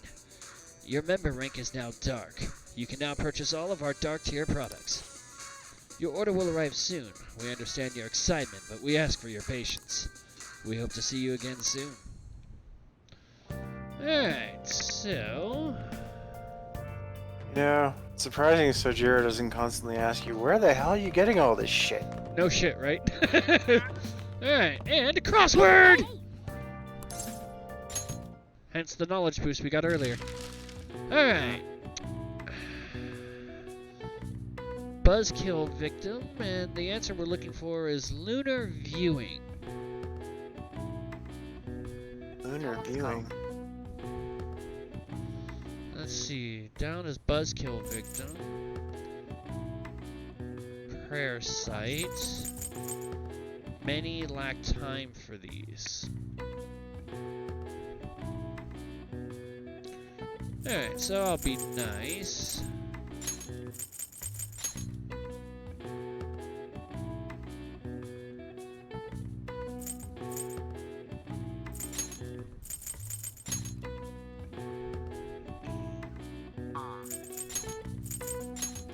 S4: Your member rank is now Dark. You can now purchase all of our Dark tier products. Your order will arrive soon. We understand your excitement, but we ask for your patience. We hope to see you again soon. Alright, so...
S1: Yeah, it's surprising Sojiro doesn't constantly ask you, where the hell are you getting all this shit?
S4: No shit, right? Alright, and a crossword! Hence the knowledge boost we got earlier. Alright. Buzzkill victim, and the answer we're looking for is lunar viewing.
S1: Lunar viewing.
S4: Let's see, down is Buzzkill victim. Prayer site. Many lack time for these. Alright, so I'll be nice.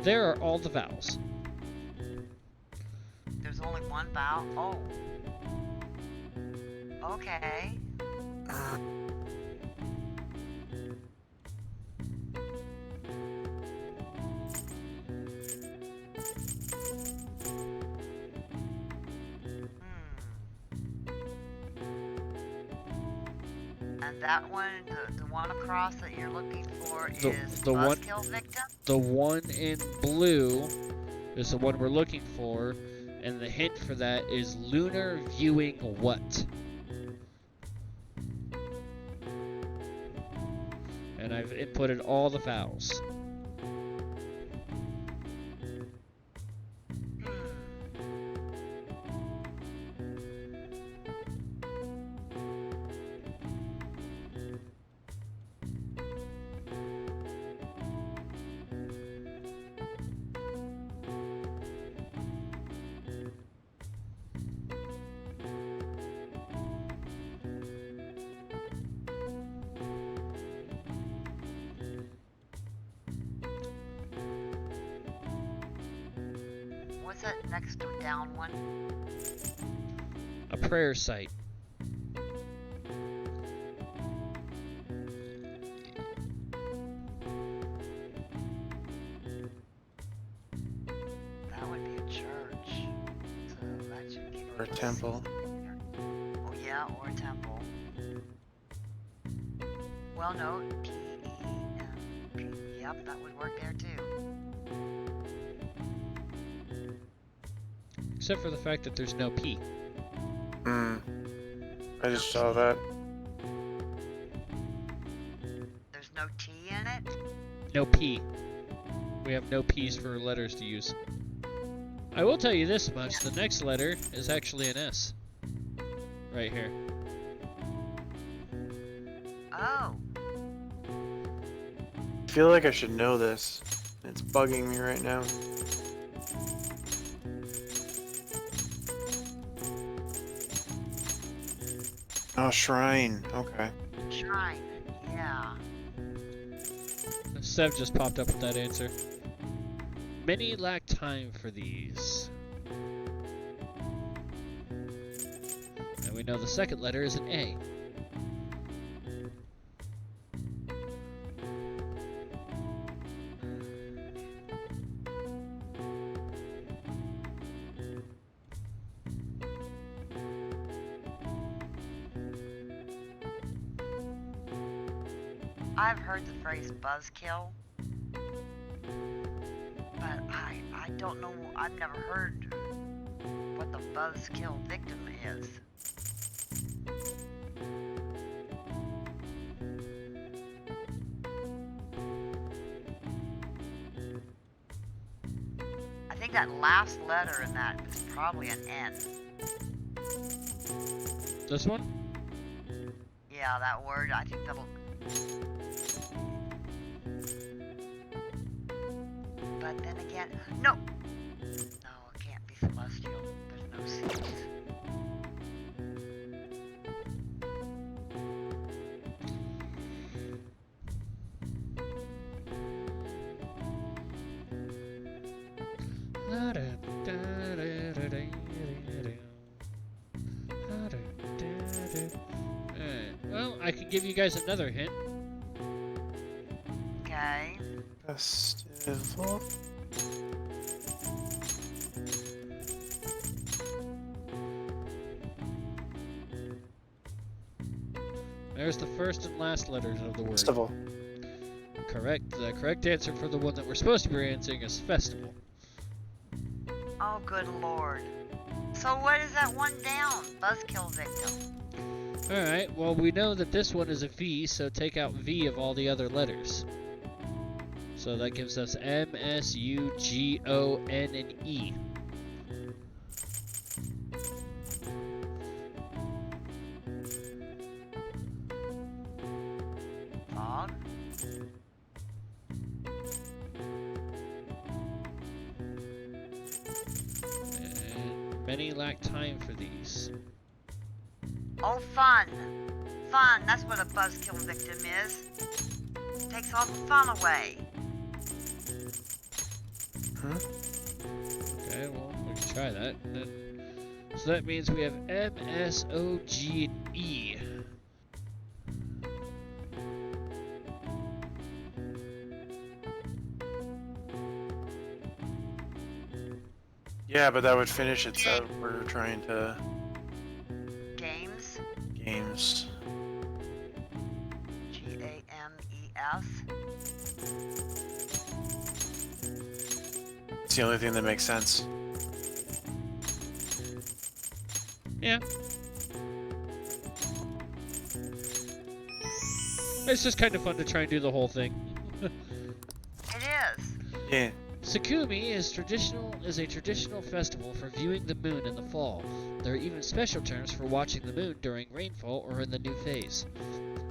S4: There are all the vowels.
S2: There's only one vowel? Oh. Okay. And that one, the one across that you're looking for is Buzzkill victim?
S4: The one in blue is the one we're looking for, and the hint for that is lunar viewing what? And I've inputted all the vowels.
S2: What's that next to down one?
S4: A prayer site.
S2: That would be a church. So that should give
S1: Or a temple.
S2: Oh yeah, or a temple. Well, no, P-E-M-P. Yep, that would work there too.
S4: Except for the fact that there's no P.
S1: I just saw that.
S2: There's no T in it?
S4: No P. We have no P's for letters to use. I will tell you this much, the next letter is actually an S. Right here.
S2: Oh.
S1: I feel like I should know this. It's bugging me right now. Oh, shrine. Okay.
S2: Shrine. Yeah.
S4: Sev just popped up with that answer. Many lack time for these. And we know the second letter is an A.
S2: I've heard the phrase buzzkill, but I don't know, I've never heard what the buzzkill victim is. I think that last letter in that is probably an N.
S4: This one?
S2: Yeah, that word, I think that'll... But then again, no! No, it can't be celestial. There's no C's.
S4: Well, I can give you guys another hint.
S2: Okay.
S1: Festival.
S4: There's the first and last letters of the word.
S1: Festival.
S4: Correct. The correct answer for the one that we're supposed to be answering is festival.
S2: Oh, good lord. So what is that one down? Buzzkill victim.
S4: Alright, well we know that this one is a V, so take out V of all the other letters. So that gives us M, S, U, G, O, N, and E.
S2: Fog.
S4: And many lack time for these.
S2: Oh, fun. Fun, that's what a buzzkill victim is. Takes all the fun away.
S1: Huh?
S4: Okay, well, we can try that. And then, so that means we have M, S, O, G, and E.
S1: Yeah, but that would finish it, so we're trying to...
S2: Games.
S1: Games.
S2: G-A-M-E-S.
S1: It's the only thing that makes sense.
S4: Yeah. It's just kind of fun to try and do the whole thing.
S2: It is.
S1: Yeah.
S4: Sukumi is a traditional festival for viewing the moon in the fall. There are even special terms for watching the moon during rainfall or in the new phase.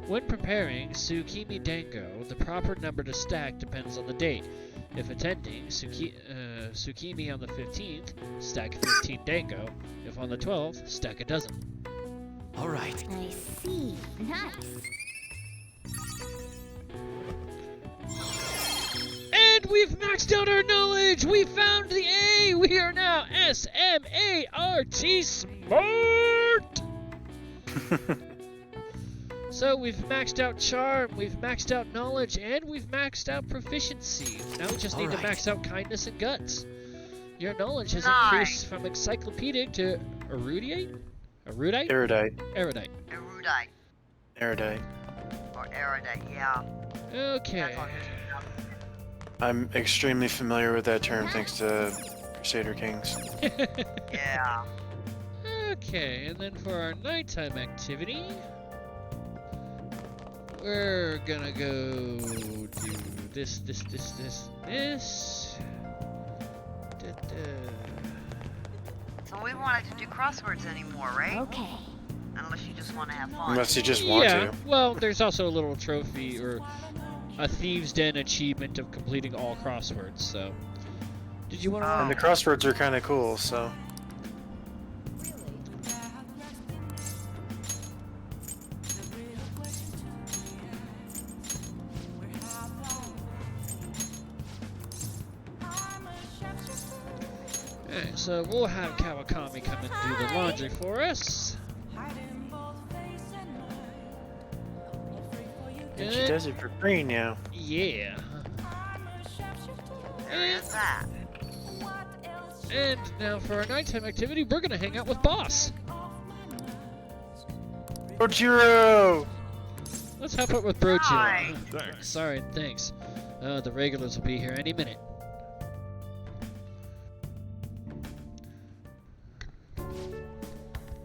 S4: When preparing Tsukimi Dango, the proper number to stack depends on the date. If attending Tsukimi on the 15th, stack 15 Dango. If on the 12th, stack a dozen.
S3: All right.
S7: I see. Nice.
S4: And we've maxed out our knowledge! We found the A! We are now S-M-A-R-T smart! So we've maxed out charm, we've maxed out knowledge, and we've maxed out proficiency. Now we just need to max out kindness and guts. Your knowledge has increased from encyclopedic to erudite? Erudite?
S1: Erudite.
S4: Erudite.
S2: Erudite.
S1: Erudite.
S2: Or erudite, yeah.
S4: Okay.
S1: I'm extremely familiar with that term thanks to Crusader Kings.
S2: Yeah.
S4: Okay, and then for our nighttime activity, we're gonna go do this.
S2: So we wanted to do crosswords anymore, right?
S7: Okay.
S2: Unless you just want to have fun.
S1: Unless you just want to.
S4: Well, there's also a little trophy or a Thieves' Den achievement of completing all crosswords, so. Did you want to...
S1: And the crosswords are kind of cool, so.
S4: Alright, so we'll have Kawakami come and do the laundry for us.
S1: And she does it for free now.
S4: Yeah.
S2: There is that.
S4: And now for our nighttime activity, we're gonna hang out with Boss.
S1: Brojiro!
S4: Let's help out with Brojiro.
S2: Hi.
S12: Thanks.
S4: Sorry, thanks. The regulars will be here any minute.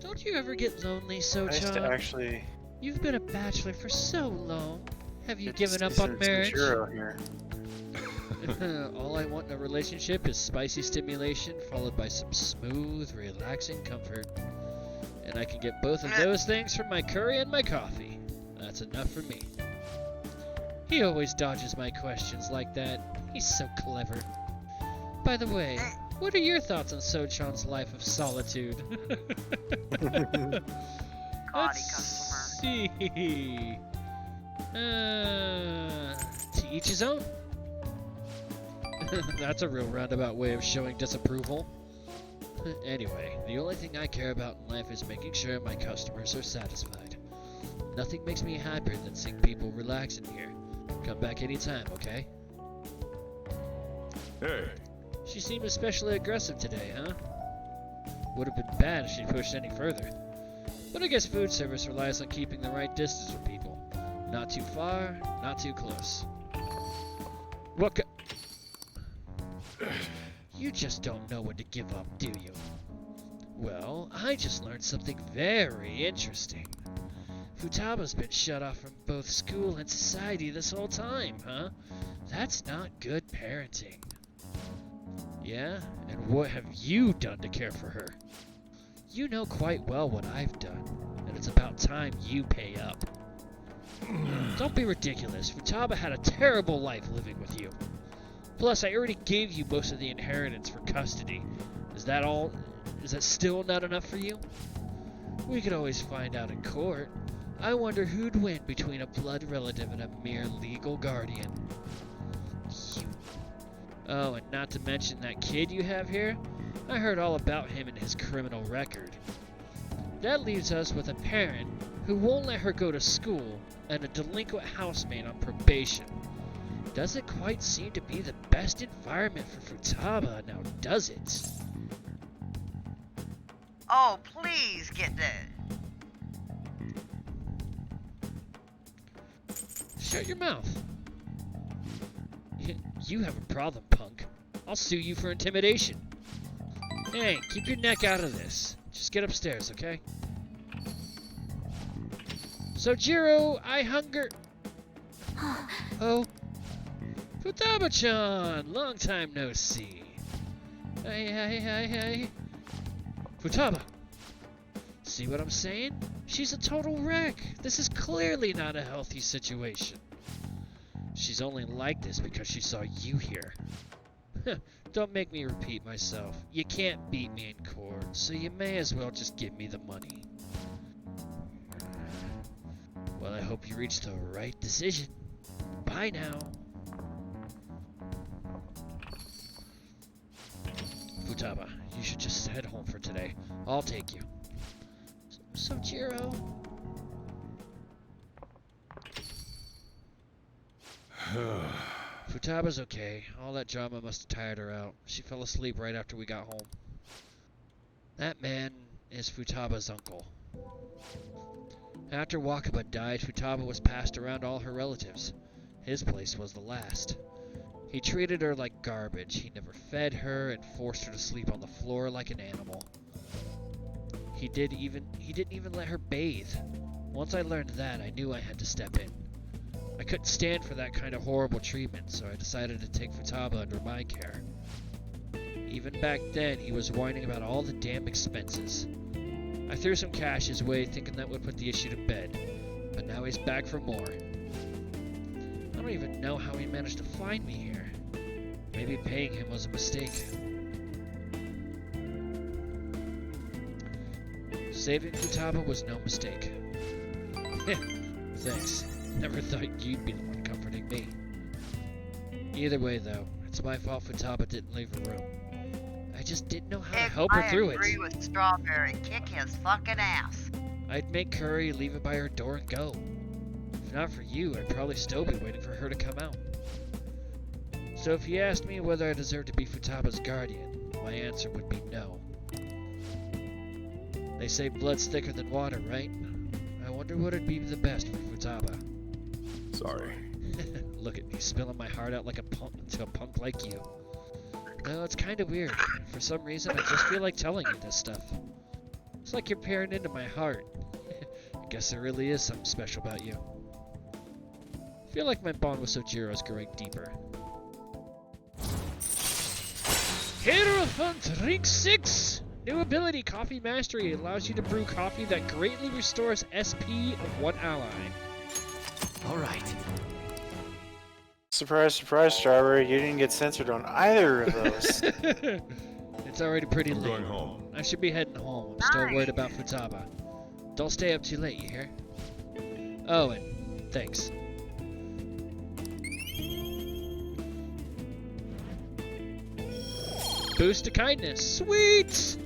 S4: Don't you ever get lonely,
S1: Nice to
S4: Sochan?
S1: actually.
S4: You've been a bachelor for so long. Have you given up on
S1: It's
S4: marriage?
S1: Brojiro here.
S4: All I want in a relationship is spicy stimulation followed by some smooth, relaxing comfort. And I can get both of those things from my curry and my coffee. That's enough for me. He always dodges my questions like that. He's so clever. By the way, what are your thoughts on Sochan's life of solitude? Let's see. To each his own. That's a real roundabout way of showing disapproval. Anyway, the only thing I care about in life is making sure my customers are satisfied. Nothing makes me happier than seeing people relax in here. Come back anytime, okay?
S12: Hey.
S4: She seemed especially aggressive today, huh? Would have been bad if she pushed any further. But I guess food service relies on keeping the right distance from people. Not too far, not too close. What You just don't know when to give up, do you? Well, I just learned something very interesting. Futaba's been shut off from both school and society this whole time, huh? That's not good parenting. Yeah? And what have you done to care for her? You know quite well what I've done, and it's about time you pay up. Don't be ridiculous. Futaba had a terrible life living with you. Plus, I already gave you most of the inheritance for custody. Is that all? Is that still not enough for you? We could always find out in court. I wonder who'd win between a blood relative and a mere legal guardian. You. Oh, and not to mention that kid you have here? I heard all about him and his criminal record. That leaves us with a parent who won't let her go to school and a delinquent housemate on probation. Doesn't quite seem to be the best environment for Futaba, now does it?
S2: Oh, please get that.
S4: Shut your mouth. You have a problem, punk. I'll sue you for intimidation. Hey, keep your neck out of this. Just get upstairs, okay? So, Jiro, I hunger... Oh, Futaba-chan! Long time no see. Hey. Futaba! See what I'm saying? She's a total wreck. This is clearly not a healthy situation. She's only like this because she saw you here. Don't make me repeat myself. You can't beat me in court, so you may as well just give me the money. Well, I hope you reach the right decision. Bye now. Futaba, you should just head home for today. I'll take you. So, Jiro. Futaba's okay. All that drama must have tired her out. She fell asleep right after we got home. That man is Futaba's uncle. After Wakaba died, Futaba was passed around all her relatives. His place was the last. He treated her like garbage. He never fed her and forced her to sleep on the floor like an animal. He didn't even let her bathe. Once I learned that, I knew I had to step in. I couldn't stand for that kind of horrible treatment, so I decided to take Futaba under my care. Even back then, he was whining about all the damn expenses. I threw some cash his way, thinking that would put the issue to bed, but now he's back for more. I don't even know how he managed to find me here. Maybe paying him was a mistake. Saving Futaba was no mistake. Thanks. Never thought you'd be the one comforting me. Either way, though, it's my fault Futaba didn't leave her room. I just didn't know how to help her through it.
S2: I agree with Strawberry. Kick his fucking ass.
S4: I'd make Curry leave it by her door and go. If not for you, I'd probably still be waiting for her to come out. So if you asked me whether I deserve to be Futaba's guardian, my answer would be no. They say blood's thicker than water, right? I wonder what would be the best for Futaba.
S12: Sorry.
S4: Look at me, spilling my heart out like a punk to a punk like you. No, it's kind of weird. For some reason, I just feel like telling you this stuff. It's like you're peering into my heart. I guess there really is something special about you. I feel like my bond with Sojiro is growing deeper. Hierophant Drink 6! New ability, Coffee Mastery, allows you to brew coffee that greatly restores SP of one ally.
S3: Alright.
S1: Surprise, surprise, Strawberry. You didn't get censored on either of those.
S4: It's already pretty late.
S12: I'm going home.
S4: I should be heading home. I'm still worried about Futaba. Don't stay up too late, you hear? Oh, and thanks. Boost to kindness. Sweet!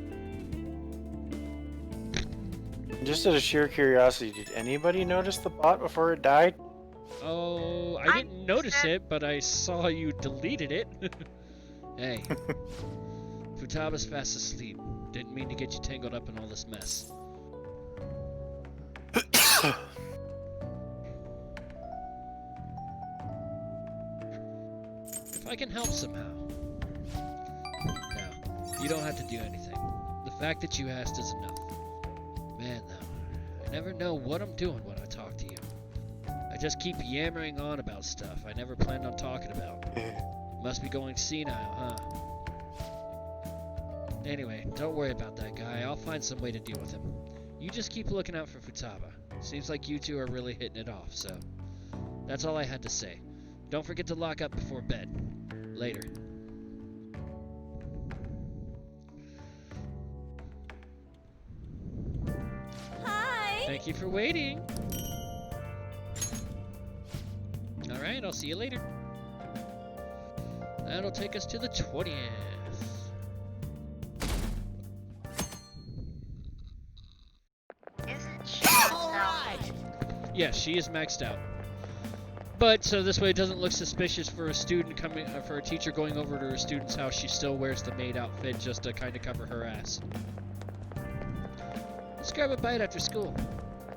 S1: Just out of sheer curiosity, did anybody notice the bot before it died?
S4: Oh, I didn't notice it, but I saw you deleted it. Hey. Futaba's fast asleep. Didn't mean to get you tangled up in all this mess. If I can help somehow. No, you don't have to do anything. The fact that you asked is enough. Man, though, I never know what I'm doing when I talk to you. I just keep yammering on about stuff I never planned on talking about. Must be going senile, huh? Anyway, don't worry about that guy. I'll find some way to deal with him. You just keep looking out for Futaba. Seems like you two are really hitting it off, so... That's all I had to say. Don't forget to lock up before bed. Later.
S7: Hi!
S4: Thank you for waiting. Alright, I'll see you later. That'll take us to the 20th.
S2: Isn't she herself?
S4: Yes, she is maxed out. But so this way it doesn't look suspicious for a student coming, for a teacher going over to her student's house. She still wears the maid outfit just to kind of cover her ass. Let's grab a bite after school.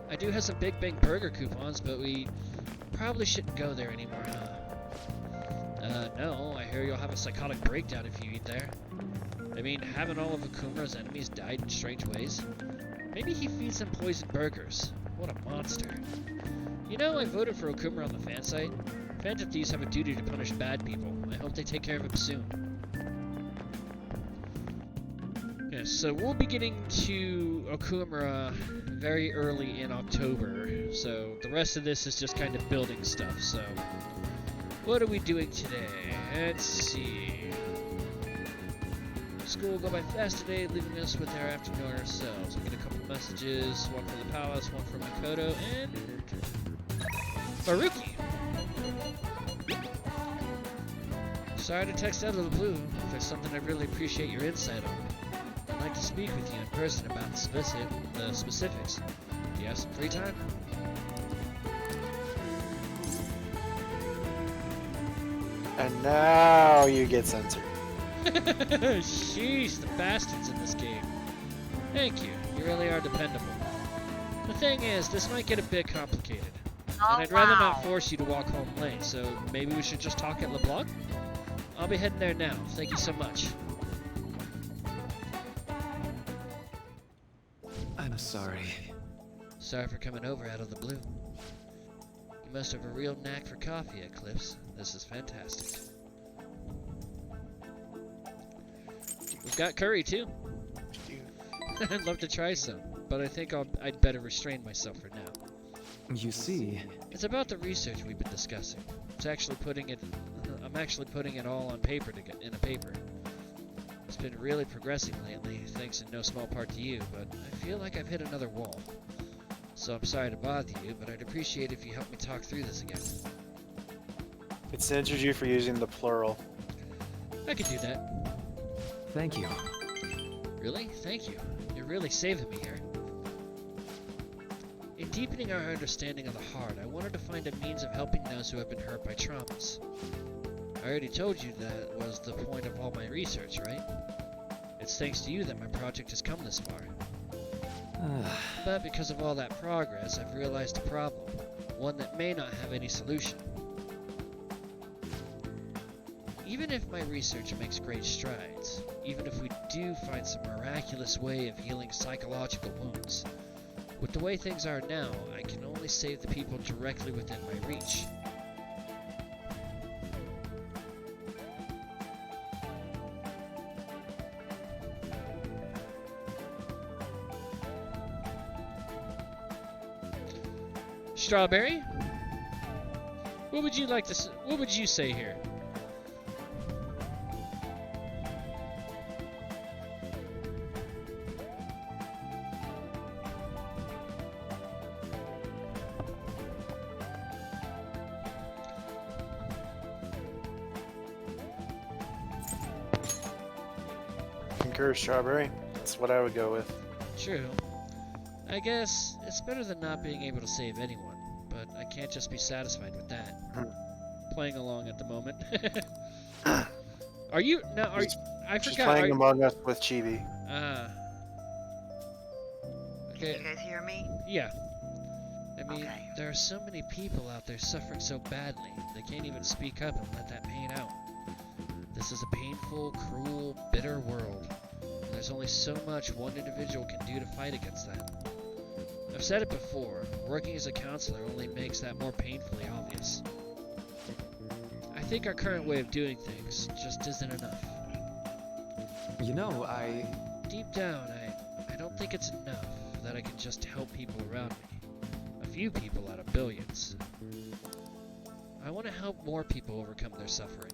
S4: I do have some Big Bang Burger coupons, but we probably shouldn't go there anymore, huh? No, I hear you'll have a psychotic breakdown if you eat there. I mean, haven't all of Okumura's enemies died in strange ways? Maybe he feeds them poisoned burgers. What a monster. You know, I voted for Okumura on the fan site. Phantom thieves have a duty to punish bad people. I hope they take care of him soon. Yes, so we'll be getting to Okumura very early in October. So the rest of this is just kind of building stuff. So what are we doing today? Let's see. School will go by fast today, leaving us with our afternoon ourselves. We'll get a couple messages, one from the palace, one from Makoto, and Baruki. Sorry to text out of the blue. If there's something I really appreciate your insight on, I'd like to speak with you in person about the specifics. Do you have some free time?
S1: And now you get censored.
S4: Sheesh, the bastards in this game. Thank you. You really are dependable. The thing is, this might get a bit complicated. And I'd rather not force you to walk home late, so maybe we should just talk at LeBlanc? I'll be heading there now. Thank you so much.
S6: I'm sorry.
S4: Sorry for coming over out of the blue. You must have a real knack for coffee at Cliffs. This is fantastic. We've got curry too. I'd love to try some, but I think I'd better restrain myself for now.
S6: You see...
S4: It's about the research we've been discussing. I'm actually putting it all on paper in a paper. It's been really progressing lately, thanks in no small part to you, but I feel like I've hit another wall. So I'm sorry to bother you, but I'd appreciate if you help me talk through this again.
S1: It censored you for using the plural.
S4: I could do that.
S6: Thank you.
S4: Really? Thank you. You're really saving me here. In deepening our understanding of the heart, I wanted to find a means of helping those who have been hurt by traumas. I already told you that was the point of all my research, right? It's thanks to you that my project has come this far. But because of all that progress, I've realized a problem. One that may not have any solution. Even if my research makes great strides, even if we do find some miraculous way of healing psychological wounds, with the way things are now, I can only save the people directly within my reach. Strawberry? What would you say here?
S1: Concur, Strawberry. That's what I would go with.
S4: True. I guess it's better than not being able to save anyone, but I can't just be satisfied with that. Playing along at the moment. Are you now? Are you, I
S1: She's
S4: forgot.
S1: playing Among Us with Chibi.
S4: Okay.
S2: Can you guys hear me?
S4: Yeah. I mean, there are so many people out there suffering so badly, they can't even speak up and let that pain out. This is a painful, cruel, bitter world. And there's only so much one individual can do to fight against that. I've said it before, working as a counselor only makes that more painfully obvious. I think our current way of doing things just isn't enough.
S6: You know,
S4: Deep down, I don't think it's enough that I can just help people around me. A few people out of billions. I want to help more people overcome their suffering.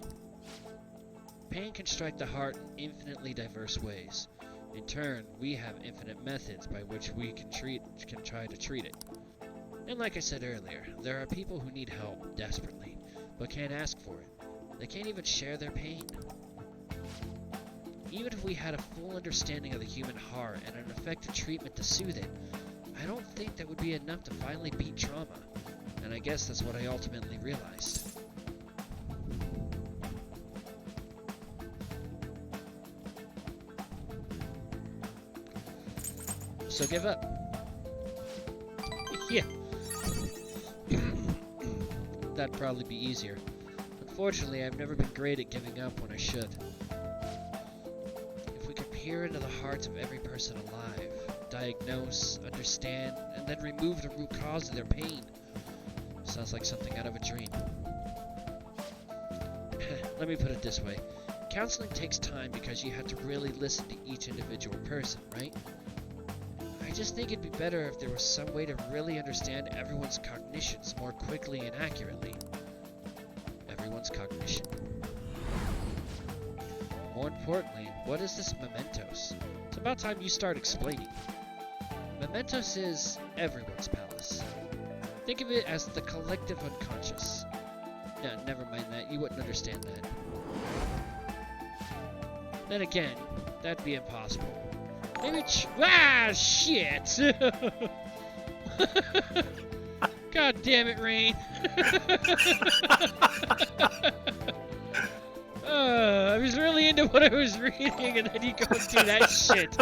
S4: Pain can strike the heart in infinitely diverse ways. In turn, we have infinite methods by which we can try to treat it. And like I said earlier, there are people who need help desperately, but can't ask for it. They can't even share their pain. Even if we had a full understanding of the human heart and an effective treatment to soothe it, I don't think that would be enough to finally beat trauma. And I guess that's what I ultimately realized. So give up. Yeah. That'd probably be easier. Unfortunately, I've never been great at giving up when I should. If we could peer into the hearts of every person alive, diagnose, understand, and then remove the root cause of their pain. Sounds like something out of a dream. let me put it this way. Counseling takes time because you have to really listen to each individual person, right? I just think it'd be better if there was some way to really understand everyone's cognitions more quickly and accurately. Everyone's cognition. More importantly, what is this mementos? It's about time you start explaining. Mementos is everyone's palace. Think of it as the collective unconscious. No, never mind that. You wouldn't understand that. Then again, that'd be impossible. Maybe shit! God damn it, Rain! I was really into what I was reading, and then you go and do that shit.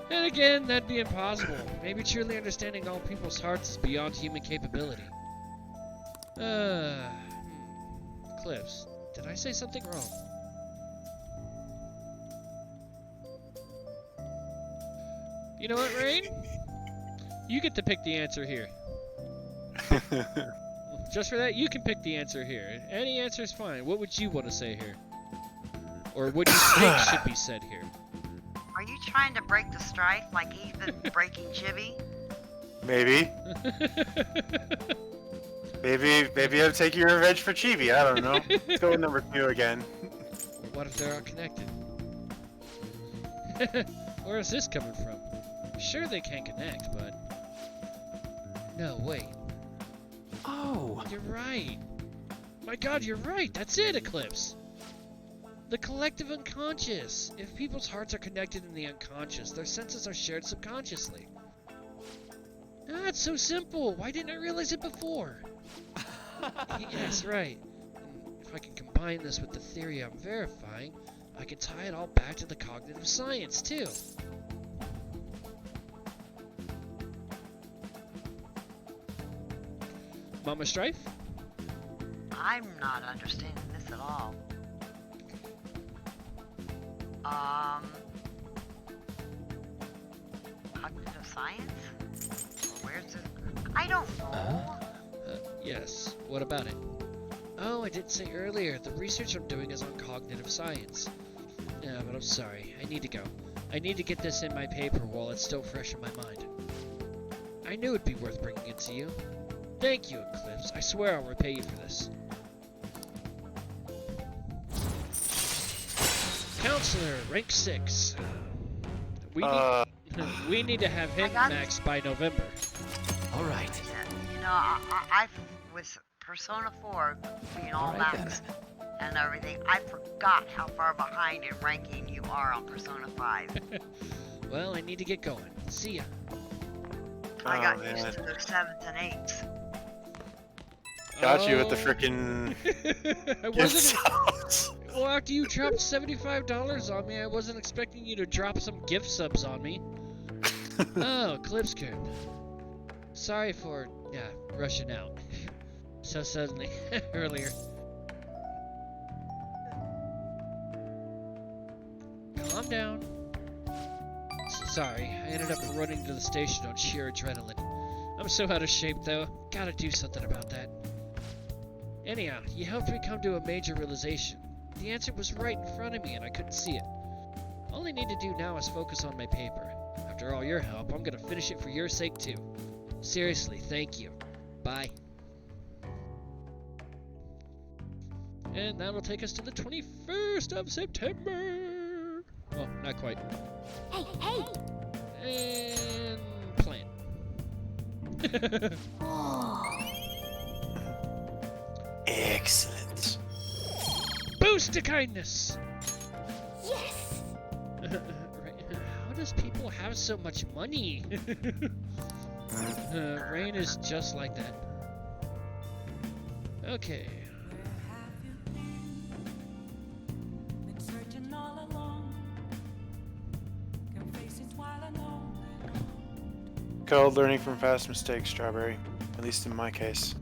S4: And again, that'd be impossible. Maybe truly understanding all people's hearts is beyond human capability. Cliffs, did I say something wrong? You know what, Rain? You get to pick the answer here. Just for that, you can pick the answer here. Any answer is fine. What would you want to say here? Or what do you think should be said here?
S2: Are you trying to break the Strife like Ethan breaking Chibi?
S1: Maybe. Maybe I'm taking revenge for Chibi. I don't know. Let's go with number 2 again.
S4: What if they're all connected? Where is this coming from? Sure they can connect, but... No, wait.
S6: Oh!
S4: You're right. My god, you're right. That's it, Eclipse. The collective unconscious. If people's hearts are connected in the unconscious, their senses are shared subconsciously. Ah, it's so simple. Why didn't I realize it before? Yes, right. If I can combine this with the theory I'm verifying, I can tie it all back to the cognitive science, too. Mama Strife?
S2: I'm not understanding this at all. Cognitive science? Where's it? I don't know.
S4: Yes. What about it? Oh, I did say earlier, the research I'm doing is on cognitive science. Yeah, but I'm sorry. I need to go. I need to get this in my paper while it's still fresh in my mind. I knew it'd be worth bringing it to you. Thank you, Eclipse. I swear I'll repay you for this. Counselor, rank 6. We need to have him maxed by November.
S6: All right.
S2: You know, I with Persona 4 being all maxed and everything, I forgot how far behind in ranking you are on Persona 5.
S4: Well, I need to get going. See ya.
S2: I got used to the 7s and 8s.
S1: Got you with the frickin' gift subs.
S4: Well, after you dropped $75 on me, I wasn't expecting you to drop some gift subs on me. Oh, Clipskirt. Sorry for, rushing out so suddenly earlier. Calm down. Sorry, I ended up running to the station on sheer adrenaline. I'm so out of shape, though. Gotta do something about that. Anyhow, you helped me come to a major realization. The answer was right in front of me and I couldn't see it. All I need to do now is focus on my paper. After all your help, I'm gonna finish it for your sake too. Seriously, thank you. Bye. And that'll take us to the 21st of September. Well, not quite.
S7: Hey!
S4: And plan.
S1: Excellent.
S4: Boost to kindness!
S7: Yes!
S4: How does people have so much money? Rain is just like that. Okay.
S5: Been searching all along. Can face it while alone.
S1: Called learning from past mistakes, Strawberry. At least in my case.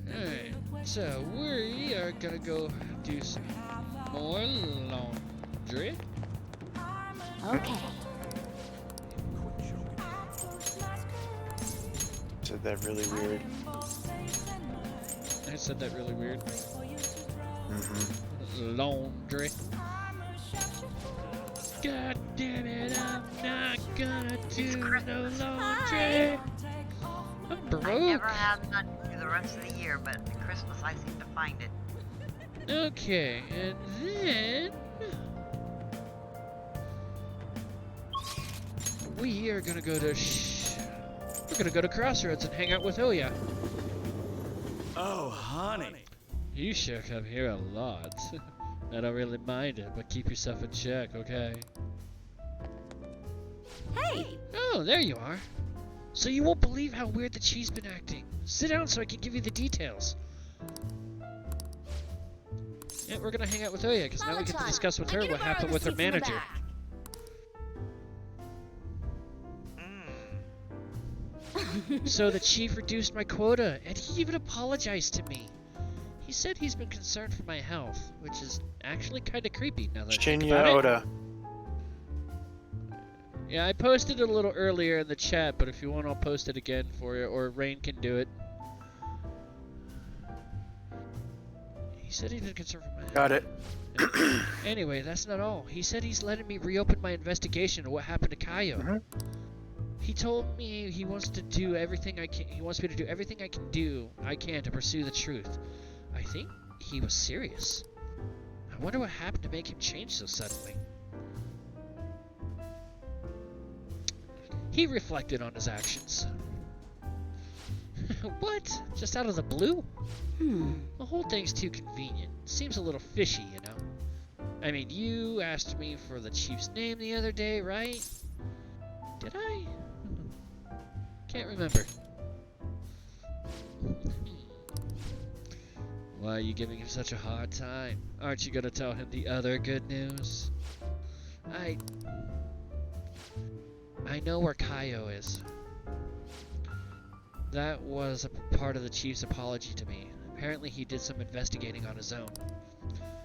S4: Alright, so we are gonna go do some more laundry.
S8: Okay.
S1: said that really weird.
S4: I said that really weird.
S1: Mm-hmm.
S4: Laundry. God damn it, I'm not gonna do no laundry. I'm broke.
S2: I never have none through the rest of the year, but at Christmas I seem to find it.
S4: Okay, and then we are gonna go to we're gonna go to Crossroads and hang out with Oya.
S13: Oh, honey.
S4: You sure come here a lot. I don't really mind it, but keep yourself in check, okay?
S10: Hey!
S4: Oh, there you are. So you won't believe how weird the Chief's been acting. Sit down so I can give you the details. Yeah, we're gonna hang out with Oya, because now we get to discuss with her what happened with her manager. So the Chief reduced my quota, and he even apologized to me. He said he's been concerned for my health, which is actually kind of creepy now that I think about it.
S1: Oda.
S4: Yeah, I posted it a little earlier in the chat, but if you want, I'll post it again for you, or Rain can do it. He said he's been concerned for my health.
S1: Got it.
S4: Anyway, that's not all. He said he's letting me reopen my investigation of what happened to Kaio. He told me he wants to do everything I can. He wants me to do everything I can to pursue the truth. I think he was serious. I wonder what happened to make him change so suddenly. He reflected on his actions. What? Just out of the blue? The whole thing's too convenient. Seems a little fishy, you know? I mean, you asked me for the Chief's name the other day, right? Did I? Can't remember. Why are you giving him such a hard time? Aren't you gonna tell him the other good news? I know where Kaio is. That was a part of the Chief's apology to me. Apparently he did some investigating on his own.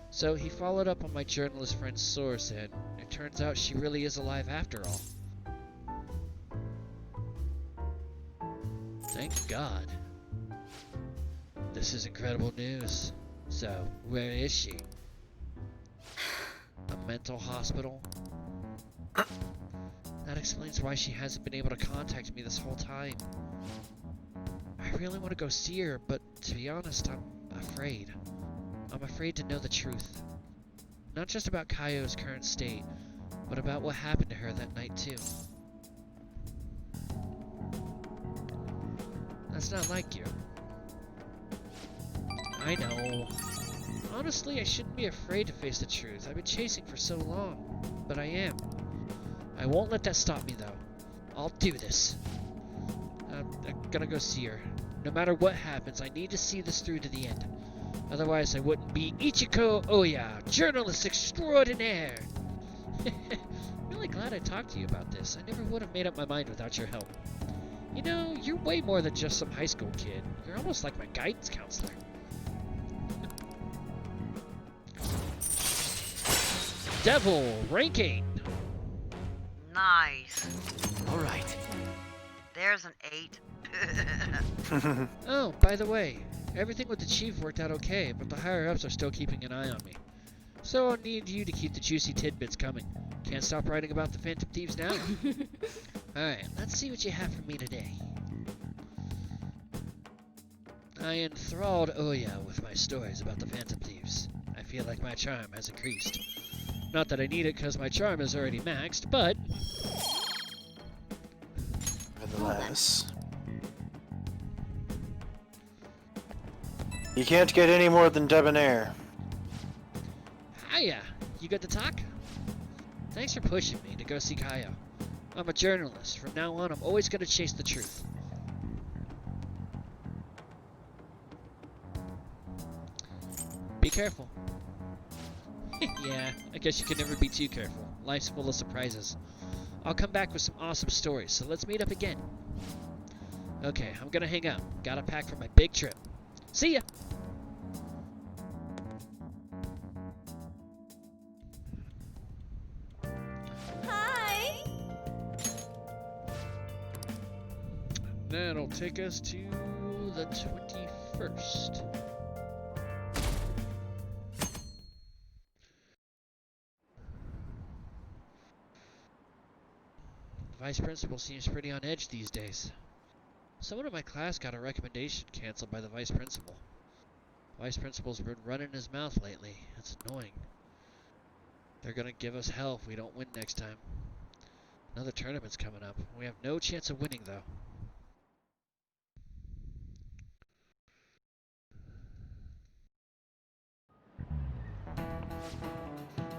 S4: So he followed up on my journalist friend's source, and it turns out she really is alive after all. Thank God. This is incredible news. So, where is she? A mental hospital? That explains why she hasn't been able to contact me this whole time. I really want to go see her, but to be honest, I'm afraid. I'm afraid to know the truth. Not just about Kaio's current state, but about what happened to her that night too. That's not like you. I know. Honestly, I shouldn't be afraid to face the truth. I've been chasing for so long, but I am. I won't let that stop me though. I'll do this. I'm gonna go see her. No matter what happens, I need to see this through to the end. Otherwise, I wouldn't be Ichiko Oya, journalist extraordinaire. Really glad I talked to you about this. I never would have made up my mind without your help. You know, you're way more than just some high school kid. You're almost like my guidance counselor. Devil, ranking.
S2: Nice.
S3: Alright.
S2: There's an 8.
S4: Oh, by the way, everything with the Chief worked out okay, but the higher-ups are still keeping an eye on me. So I'll need you to keep the juicy tidbits coming. Can't stop writing about the Phantom Thieves now. Alright, let's see what you have for me today. I enthralled Oya with my stories about the Phantom Thieves. I feel like my charm has increased. Not that I need it because my charm is already maxed, but...
S1: Nevertheless... You can't get any more than debonair.
S4: Hiya! You good to talk? Thanks for pushing me to go see Kaio. I'm a journalist. From now on, I'm always gonna chase the truth. Be careful. Yeah, I guess you can never be too careful. Life's full of surprises. I'll come back with some awesome stories, so let's meet up again. Okay, I'm gonna hang out. Gotta pack for my big trip. See ya!
S7: Hi!
S4: that'll take us to the 21st. Vice principal seems pretty on edge these days. Someone in my class got a recommendation canceled by the vice principal. Vice principal's been running his mouth lately. It's annoying. They're gonna give us hell if we don't win next time. Another tournament's coming up. We have no chance of winning, though.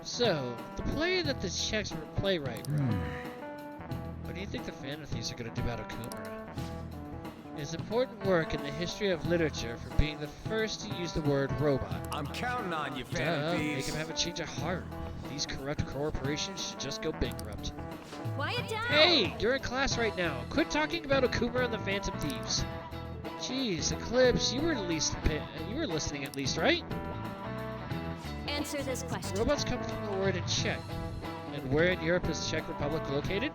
S4: So, the play that the checks were playwright wrote. What do you think the Phantom Thieves are going to do about Okumura? His important work in the history of literature for being the first to use the word robot.
S3: I'm counting on you,
S4: Duh,
S3: Phantom
S4: make
S3: Thieves.
S4: him have a change of heart. These corrupt corporations should just go bankrupt.
S8: Quiet down!
S4: Hey, you're in class right now. Quit talking about Okumura and the Phantom Thieves. Jeez, Eclipse, you were listening at least, right?
S8: Answer this question.
S4: Robots come from the word in Czech. And where in Europe is the Czech Republic located?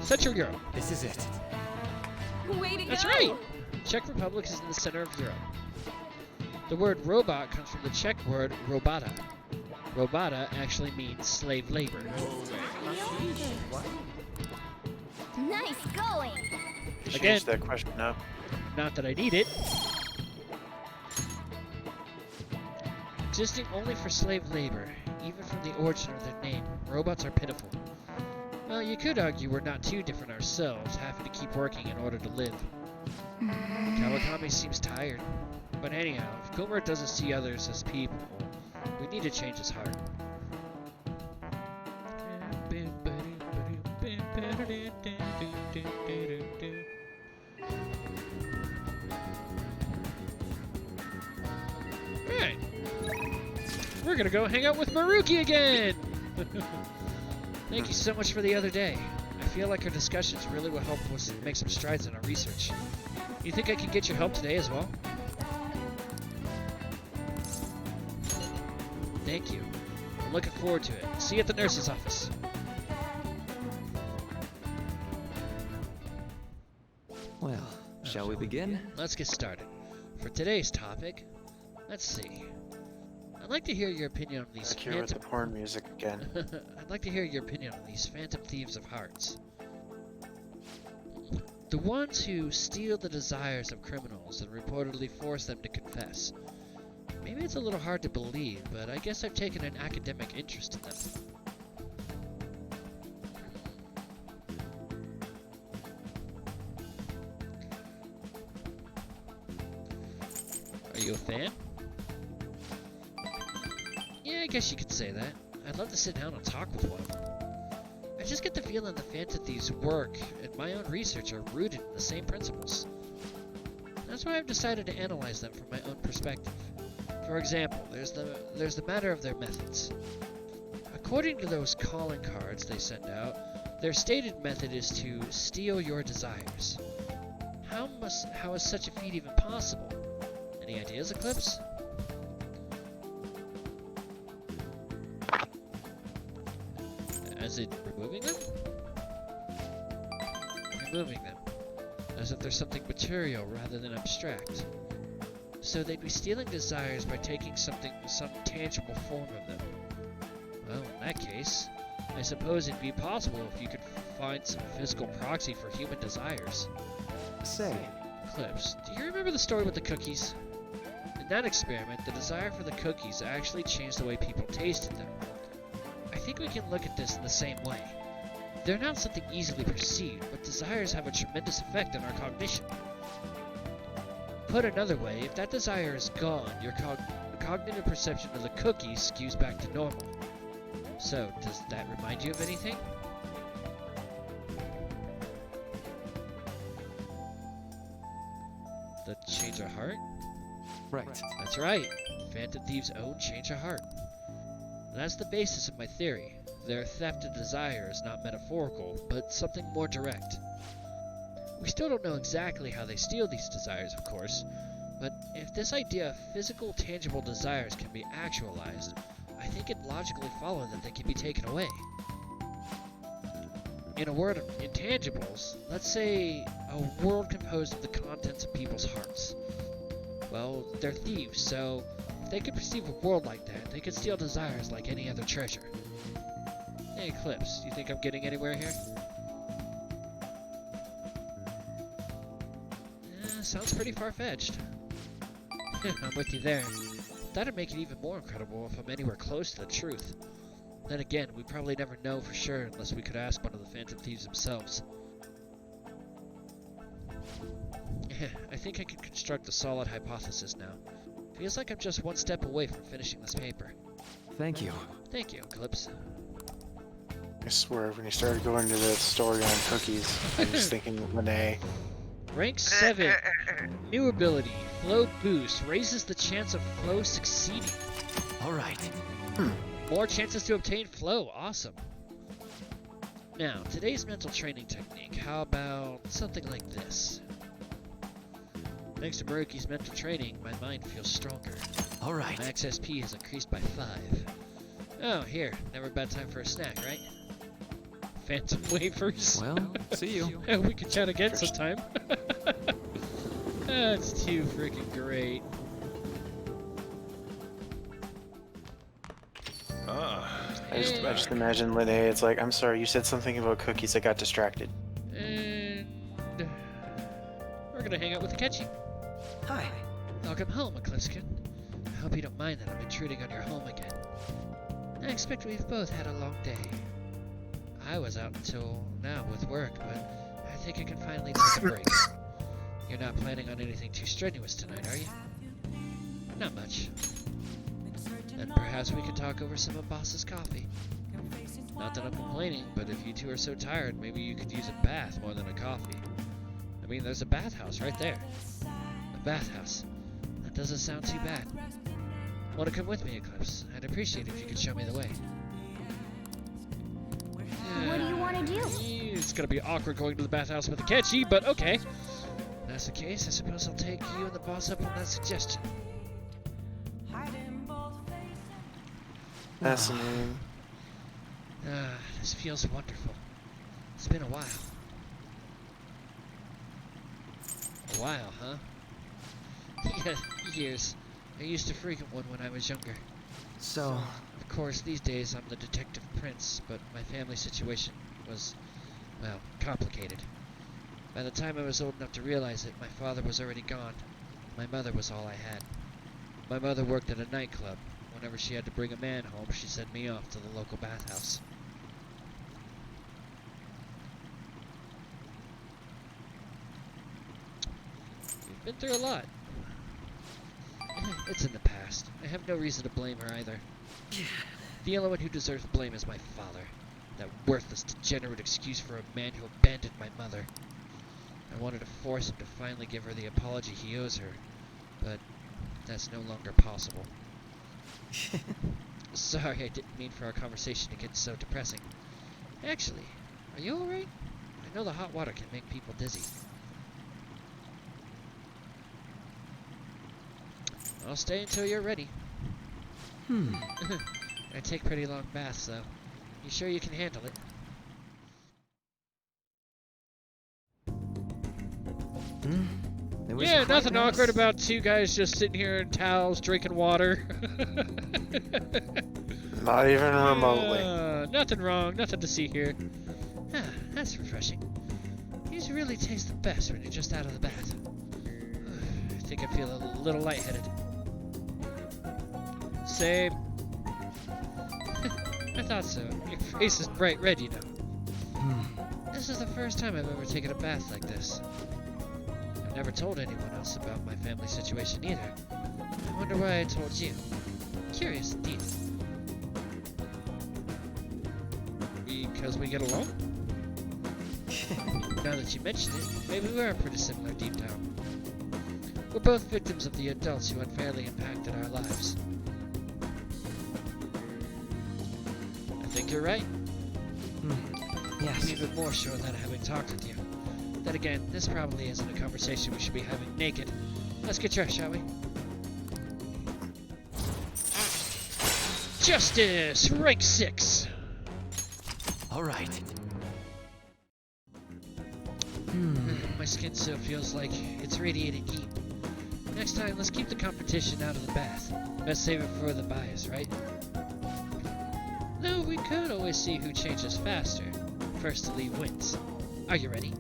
S4: Central Europe.
S3: This is it.
S8: Way to
S4: That's
S8: go!
S4: right! Czech Republic is in the center of Europe. The word robot comes from the Czech word robota. Robota actually means slave labor.
S7: Nice going!
S1: You
S4: Again.
S1: changed that question up.
S4: Not that I need it. Existing only for slave labor, even from the origin of their name, robots are pitiful. Well, you could argue we're not too different ourselves, having to keep working in order to live. Kawakami seems tired. But anyhow, if Kumura doesn't see others as people, we need to change his heart. Alright. We're gonna go hang out with Maruki again! Thank you so much for the other day. I feel like our discussions really will help us make some strides in our research. You think I can get your help today as well? Thank you. I'm looking forward to it. See you at the nurse's office.
S3: Well, shall we begin?
S4: Let's get started. For today's topic, let's see. I'd like to hear your opinion on these
S1: Back here with the porn music again.
S4: I'd like to hear your opinion on these Phantom Thieves of Hearts. The ones who steal the desires of criminals and reportedly force them to confess. Maybe it's a little hard to believe, but I guess I've taken an academic interest in them. Are you a fan? Yeah, I guess you could say that. I'd love to sit down and talk with one. I just get the feeling the Phantom Thieves' work and my own research are rooted in the same principles. That's why I've decided to analyze them from my own perspective. For example, there's the matter of their methods. According to those calling cards they send out, their stated method is to steal your desires. How is such a feat even possible? Any ideas, Eclipse? As in removing them? Removing them. As if they're something material rather than abstract. So they'd be stealing desires by taking some tangible form of them. Well, in that case, I suppose it'd be possible if you could find some physical proxy for human desires.
S6: Say,
S4: Eclipse, do you remember the story with the cookies? In that experiment, the desire for the cookies actually changed the way people tasted them. I think we can look at this in the same way. They're not something easily perceived, but desires have a tremendous effect on our cognition. Put another way, if that desire is gone, your cognitive perception of the cookies skews back to normal. So, does that remind you of anything? The change of heart?
S6: right.
S4: That's right. Phantom Thieves' own change of heart. That's the basis of my theory. Their theft of desire is not metaphorical, but something more direct. We still don't know exactly how they steal these desires, of course, but if this idea of physical, tangible desires can be actualized, I think it logically follows that they can be taken away. In a world of intangibles, let's say a world composed of the contents of people's hearts. Well, they're thieves, so if they could perceive a world like that, they could steal desires like any other treasure. Hey, Eclipse, do you think I'm getting anywhere here? Sounds pretty far-fetched. I'm with you there. That'd make it even more incredible if I'm anywhere close to the truth. Then again, we probably never know for sure unless we could ask one of the Phantom Thieves themselves. I think I can construct a solid hypothesis now. Feels like I'm just one step away from finishing this paper.
S6: Thank you.
S4: Thank you, Eclipse.
S1: I swear, when you started going into the story on cookies, I was thinking Lene.
S4: Rank 7. New ability. Flow boost. Raises the chance of flow succeeding.
S3: Alright.
S4: More chances to obtain flow. Awesome. Now, today's mental training technique. How about something like this? Thanks to Maruki's mental training, my mind feels stronger.
S3: Alright.
S4: Max SP has increased by 5. Oh, here. Never a bad time for a snack, right? Phantom wafers.
S6: Well, see you.
S4: We can chat again sometime. That's too freaking great.
S1: I just imagine Lene, it's like, I'm sorry, you said something about cookies, I got distracted.
S4: And we're gonna hang out with Akechi.
S11: Hi.
S4: Welcome home, Eclipse-kun. I hope you don't mind that I'm intruding on your home again. I expect we've both had a long day. I was out until now with work, but I think I can finally take a break. You're not planning on anything too strenuous tonight, are you? Not much. Then perhaps we could talk over some of Boss's coffee. Not that I'm complaining, but if you two are so tired, maybe you could use a bath more than a coffee. I mean, there's a bathhouse right there. A bathhouse. That doesn't sound too bad. Want to come with me, Eclipse? I'd appreciate it if you could show me the way.
S7: What do you want to do?
S4: It's gonna be awkward going to the bathhouse with Akechi, but okay. If that's the case, I suppose I'll take you and the boss up on that suggestion.
S1: Fascinating.
S4: This feels wonderful. It's been a while. A while, huh? Yeah, years. I used to frequent one when I was younger.
S3: So,
S4: of course, these days I'm the detective prince, but my family situation was, well, complicated. By the time I was old enough to realize it, my father was already gone. My mother was all I had. My mother worked at a nightclub. Whenever she had to bring a man home, she sent me off to the local bathhouse. We've been through a lot. It's in the past. I have no reason to blame her either. The only one who deserves blame is my father. That worthless, degenerate excuse for a man who abandoned my mother. I wanted to force him to finally give her the apology he owes her, but that's no longer possible. Sorry, I didn't mean for our conversation to get so depressing. Actually, are you alright? I know the hot water can make people dizzy. I'll stay until you're ready. I take pretty long baths, though. You sure you can handle it? Yeah, nothing awkward about two guys just sitting here in towels, drinking water.
S1: Not even remotely.
S4: Nothing wrong, nothing to see here. Ah, that's refreshing. These really taste the best when you're just out of the bath. I think I feel a little lightheaded. Same. I thought so. Your face is bright red, you know. This is the first time I've ever taken a bath like this. I've never told anyone else about my family situation either. I wonder why I told you. Curious indeed. Because we get along? Now that you mention it, maybe we are pretty similar deep down. We're both victims of the adults who unfairly impacted our lives. I think you're right.
S3: Yes.
S4: I'm even more sure that having talked with you. Then again, this probably isn't a conversation we should be having naked. Let's get dressed, shall we? Justice! Rank 6!
S3: Alright.
S4: skin so it feels like it's radiating heat. Next time, let's keep the competition out of the bath. Best save it for the bias, right? Though we could always see who changes faster. First to leave wins. Are you ready?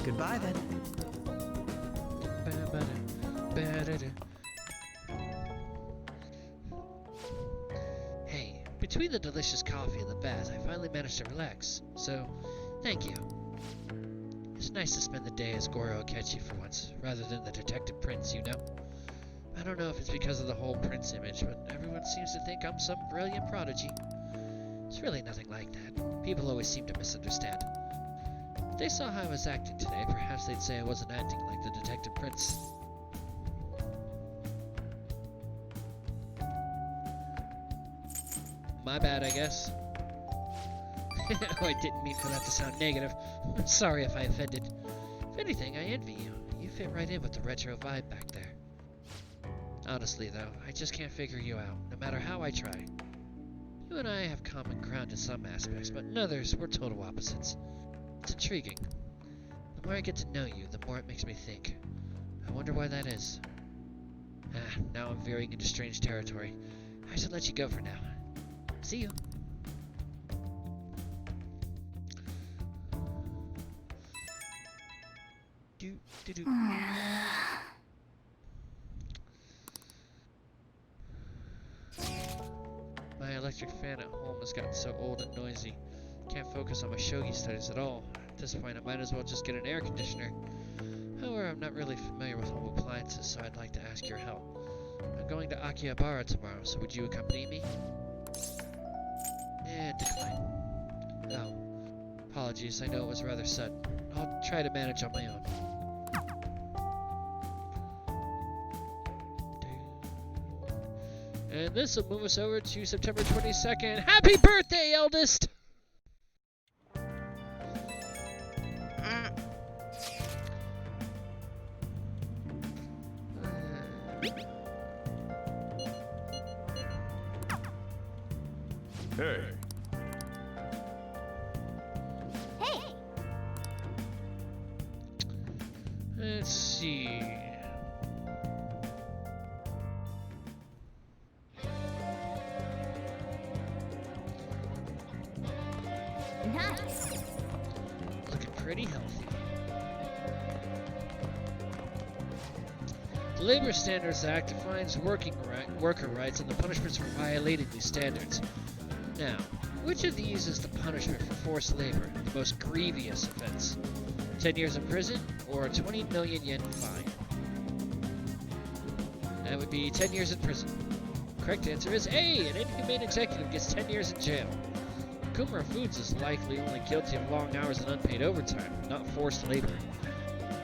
S11: Goodbye then.
S4: Hey, between the delicious coffee and the bath, I finally managed to relax. So, thank you. It's nice to spend the day as Goro Akechi for once, rather than the detective prince, you know? I don't know if it's because of the whole prince image, but everyone seems to think I'm some brilliant prodigy. It's really nothing like that. People always seem to misunderstand. If they saw how I was acting today, perhaps they'd say I wasn't acting like the detective prince. My bad, I guess. Oh, I didn't mean for that to sound negative. I'm sorry if I offended. If anything, I envy you. You fit right in with the retro vibe back there. Honestly, though, I just can't figure you out, no matter how I try. You and I have common ground in some aspects, but in others, we're total opposites. It's intriguing. The more I get to know you, the more it makes me think. I wonder why that is. Now I'm veering into strange territory. I should let you go for now. See you. My electric fan at home has gotten so old and noisy. Can't focus on my shogi studies at all. At this point, I might as well just get an air conditioner. However, I'm not really familiar with home appliances, so I'd like to ask your help. I'm going to Akihabara tomorrow, so would you accompany me? Decline. Oh, apologies, I know it was rather sudden. I'll try to manage on my own. And this will move us over to September 22nd. Happy birthday, eldest!
S12: Hey.
S7: Hey!
S4: Let's see.
S7: Nice!
S4: Looking pretty healthy. The Labor Standards Act defines worker rights and the punishments for violating these standards. Now, which of these is the punishment for forced labor, the most grievous offense? 10 years in prison or a 20 million yen fine? That would be 10 years in prison. Correct answer is A. An inhumane executive gets 10 years in jail. Okumura Foods is likely only guilty of long hours and unpaid overtime, not forced labor.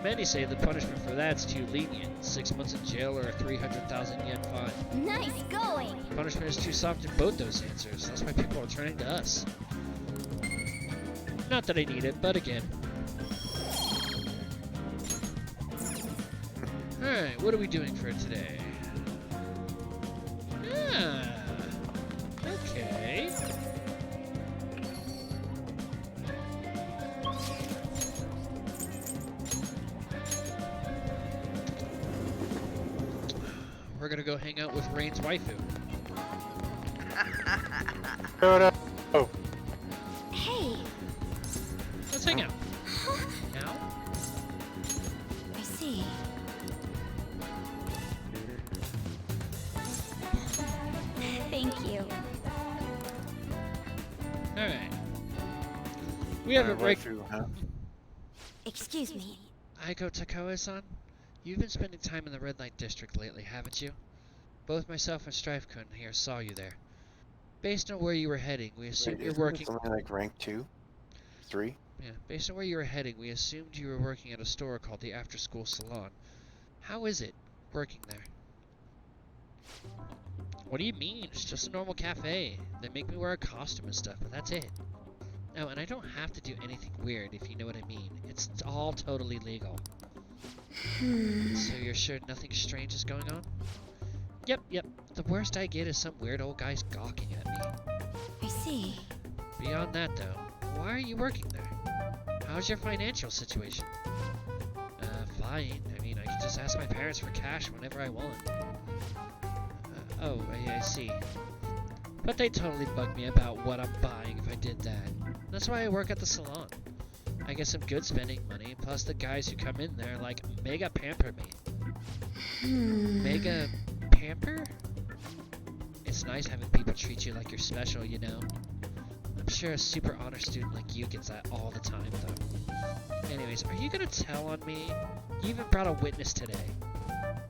S4: Many say the punishment for that's too lenient, 6 months in jail or a 300,000 yen fine.
S7: Nice going!
S4: Punishment is too soft in both those answers, that's why people are turning to us. Not that I need it, but again. Alright, what are we doing for today? Okay. We're gonna go hang out with Rain's waifu.
S1: Oh.
S7: Hey!
S4: Let's hang out. Now?
S8: I see.
S7: Thank you.
S4: Alright. We have a break.
S1: Huh?
S8: Excuse me.
S4: Aiko Takawa-san, you've been spending time in the red light district lately, haven't you? Both myself and Strife-kun here saw you there. Based on where you were heading, we assumed you're working...
S1: Something like rank 2? 3?
S4: Yeah, based on where you were heading, we assumed you were working at a store called the After School Salon. How is it, working there? What do you mean? It's just a normal cafe. They make me wear a costume and stuff, but that's it. No, and I don't have to do anything weird, if you know what I mean. It's all totally legal. So you're sure nothing strange is going on? Yep. The worst I get is some weird old guys gawking at me.
S8: I see.
S4: Beyond that, though, why are you working there? how's your financial situation? Fine. I mean, I can just ask my parents for cash whenever I want. Oh, I see. But they totally bug me about what I'm buying if I did that. That's why I work at the salon. I get some good spending money, plus the guys who come in there, like, mega pamper me. Mega pamper? It's nice having people treat you like you're special, you know? I'm sure a super honor student like you gets that all the time, though. Anyways, are you gonna tell on me? You even brought a witness today.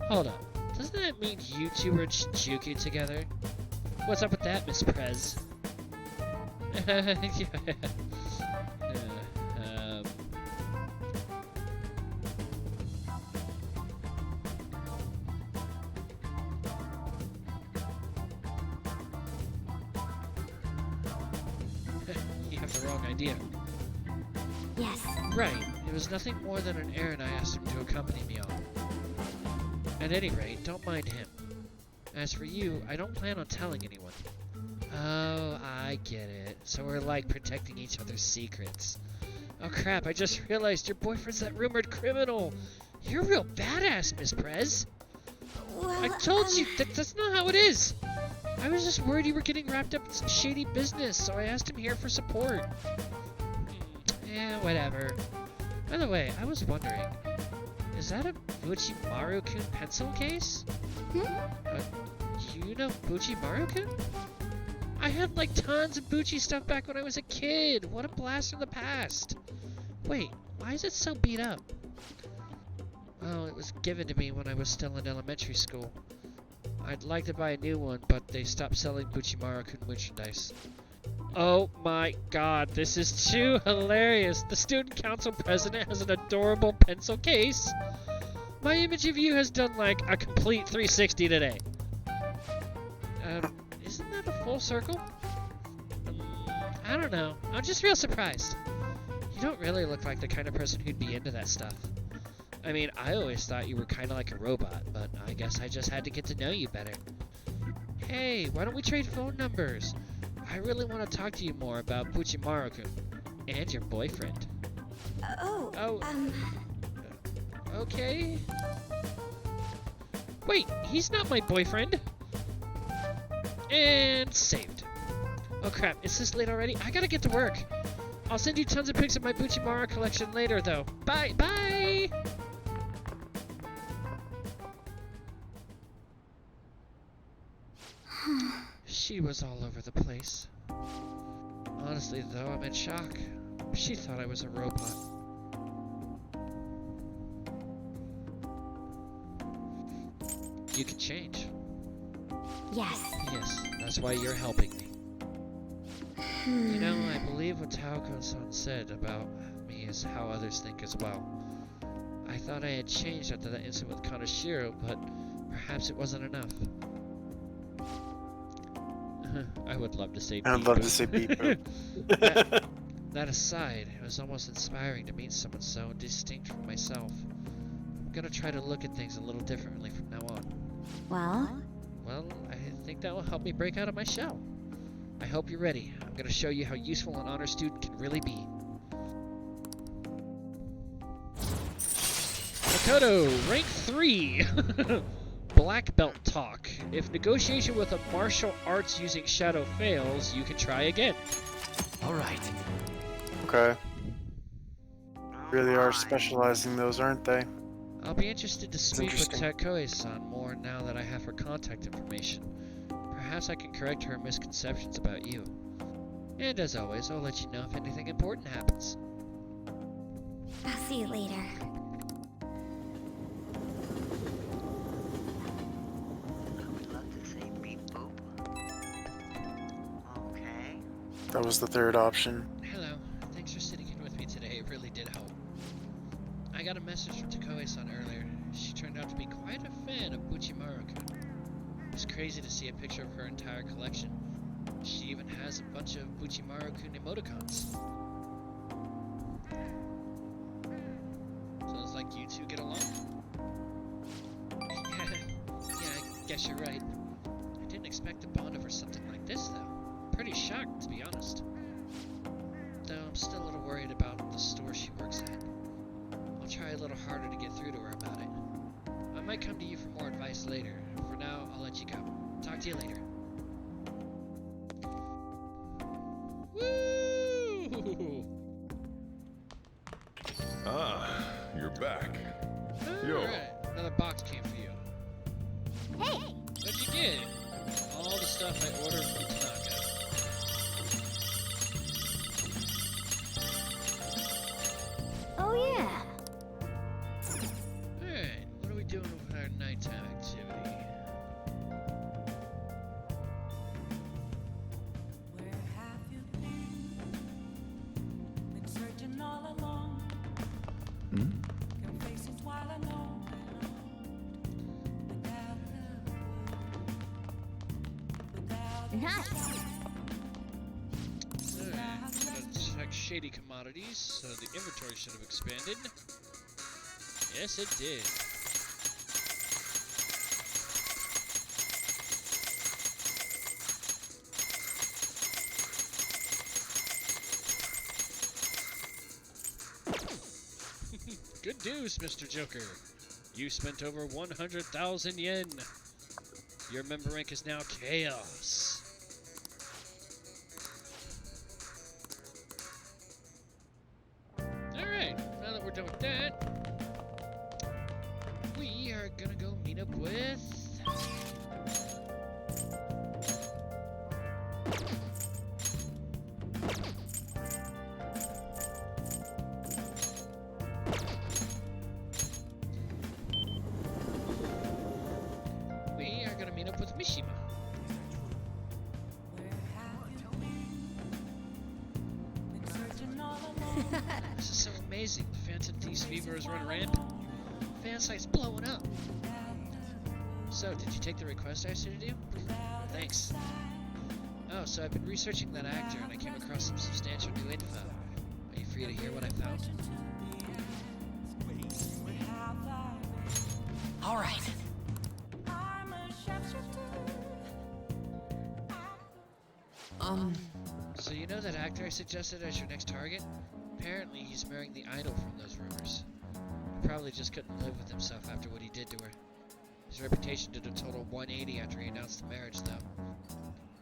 S4: Hold up. Doesn't that mean you two were juking together? What's up with that, Miss Prez? You have the wrong idea.
S8: Yes.
S4: Right. It was nothing more than an errand I asked him to accompany me on. At any rate, don't mind him. As for you, I don't plan on telling anyone. Oh, I get it. So we're like protecting each other's secrets. Oh crap, I just realized your boyfriend's that rumored criminal. You're a real badass, Miss Prez.
S8: Well,
S4: I told you, that's not how it is. I was just worried you were getting wrapped up in some shady business, so I asked him here for support. Yeah, whatever. By the way, I was wondering, is that a Buchimaru-kun pencil case? You know Buchimaru-kun? I had like tons of Buchi stuff back when I was a kid. What a blast from the past. Wait, why is it so beat up? Oh, it was given to me when I was still in elementary school. I'd like to buy a new one, but they stopped selling Buchimaru-kun merchandise. Oh my god, this is too hilarious. The student council president has an adorable pencil case. My image of you has done like a complete 360 today. Isn't that a full circle? I don't know. I'm just real surprised. You don't really look like the kind of person who'd be into that stuff. I mean, I always thought you were kind of like a robot, but I guess I just had to get to know you better. Hey, why don't we trade phone numbers? I really want to talk to you more about Buchimaru-kun and your boyfriend. Okay. Wait, he's not my boyfriend. And saved. Oh crap, it's this late already? I gotta get to work. I'll send you tons of pics of my Buchimaru collection later, though. Bye, bye! She was all over the place. Honestly, though, I'm in shock. She thought I was a robot. You can change.
S8: Yes.
S4: Yes, that's why you're helping me. You know, I believe what Taoko-san said about me is how others think as well. I thought I had changed after that incident with Kaneshiro, but perhaps it wasn't enough. I would love to say beep.
S1: I'd love to say beep.
S4: That aside, it was almost inspiring to meet someone so distinct from myself. I'm gonna try to look at things a little differently from now on. Well, I think that will help me break out of my shell. I hope you're ready. I'm gonna show you how useful an honor student can really be. Makoto, rank 3! Black belt talk. If negotiation with a martial arts using shadow fails, you can try again.
S3: Alright.
S1: Okay. Really are specializing those, aren't they?
S4: I'll be interested to speak with Takoe-san more now that I have her contact information. Perhaps I can correct her misconceptions about you. And as always, I'll let you know if anything important happens.
S8: I'll see you later.
S1: That was the third option.
S4: Hello. Thanks for sitting in with me today. It really did help. I got a message from Takoe-san earlier. She turned out to be quite a fan of Buchimaru-kun. It was crazy to see a picture of her entire collection. She even has a bunch of Buchimaru-kun emoticons. Sounds like you two get along. Yeah, I guess you're right. I didn't expect to bond over something like this, though. Pretty shocked, to be honest. though I'm still a little worried about the store she works at. I'll try a little harder to get through to her about it. I might come to you for more advice later. For now, I'll let you go. Talk to you later. Woo!
S12: Ah, you're back. Yo.
S4: Alright, another box came for you.
S7: Hey!
S4: What'd you get? All the stuff I ordered from Tanaka.
S7: Oh yeah.
S4: Alright, what are we doing with our nighttime activity?
S5: Where have you been searching all along. Confessing while alone without a word.
S7: Nice.
S4: Alright, let's check shady commodities, so the inventory should have expanded. Yes, it did. Good news, Mr. Joker. You spent over 100,000 yen. Your member rank is now Chaos. Alright, now that we're done with that, we are gonna go meet up with... We are gonna meet up with Mishima. This is so amazing. The Phantom Thieves fever is running rampant. Fan site's blowing up. So, did you take the request I asked you to do? Thanks. Oh, so I've been researching that actor and I came across some substantial new info. Are you free to hear what I found?
S11: All right.
S4: So you know that actor I suggested as your next target? Apparently he's marrying the idol from those rumors. He probably just couldn't live with himself after what he did to her. His reputation did a total 180 after he announced the marriage, though.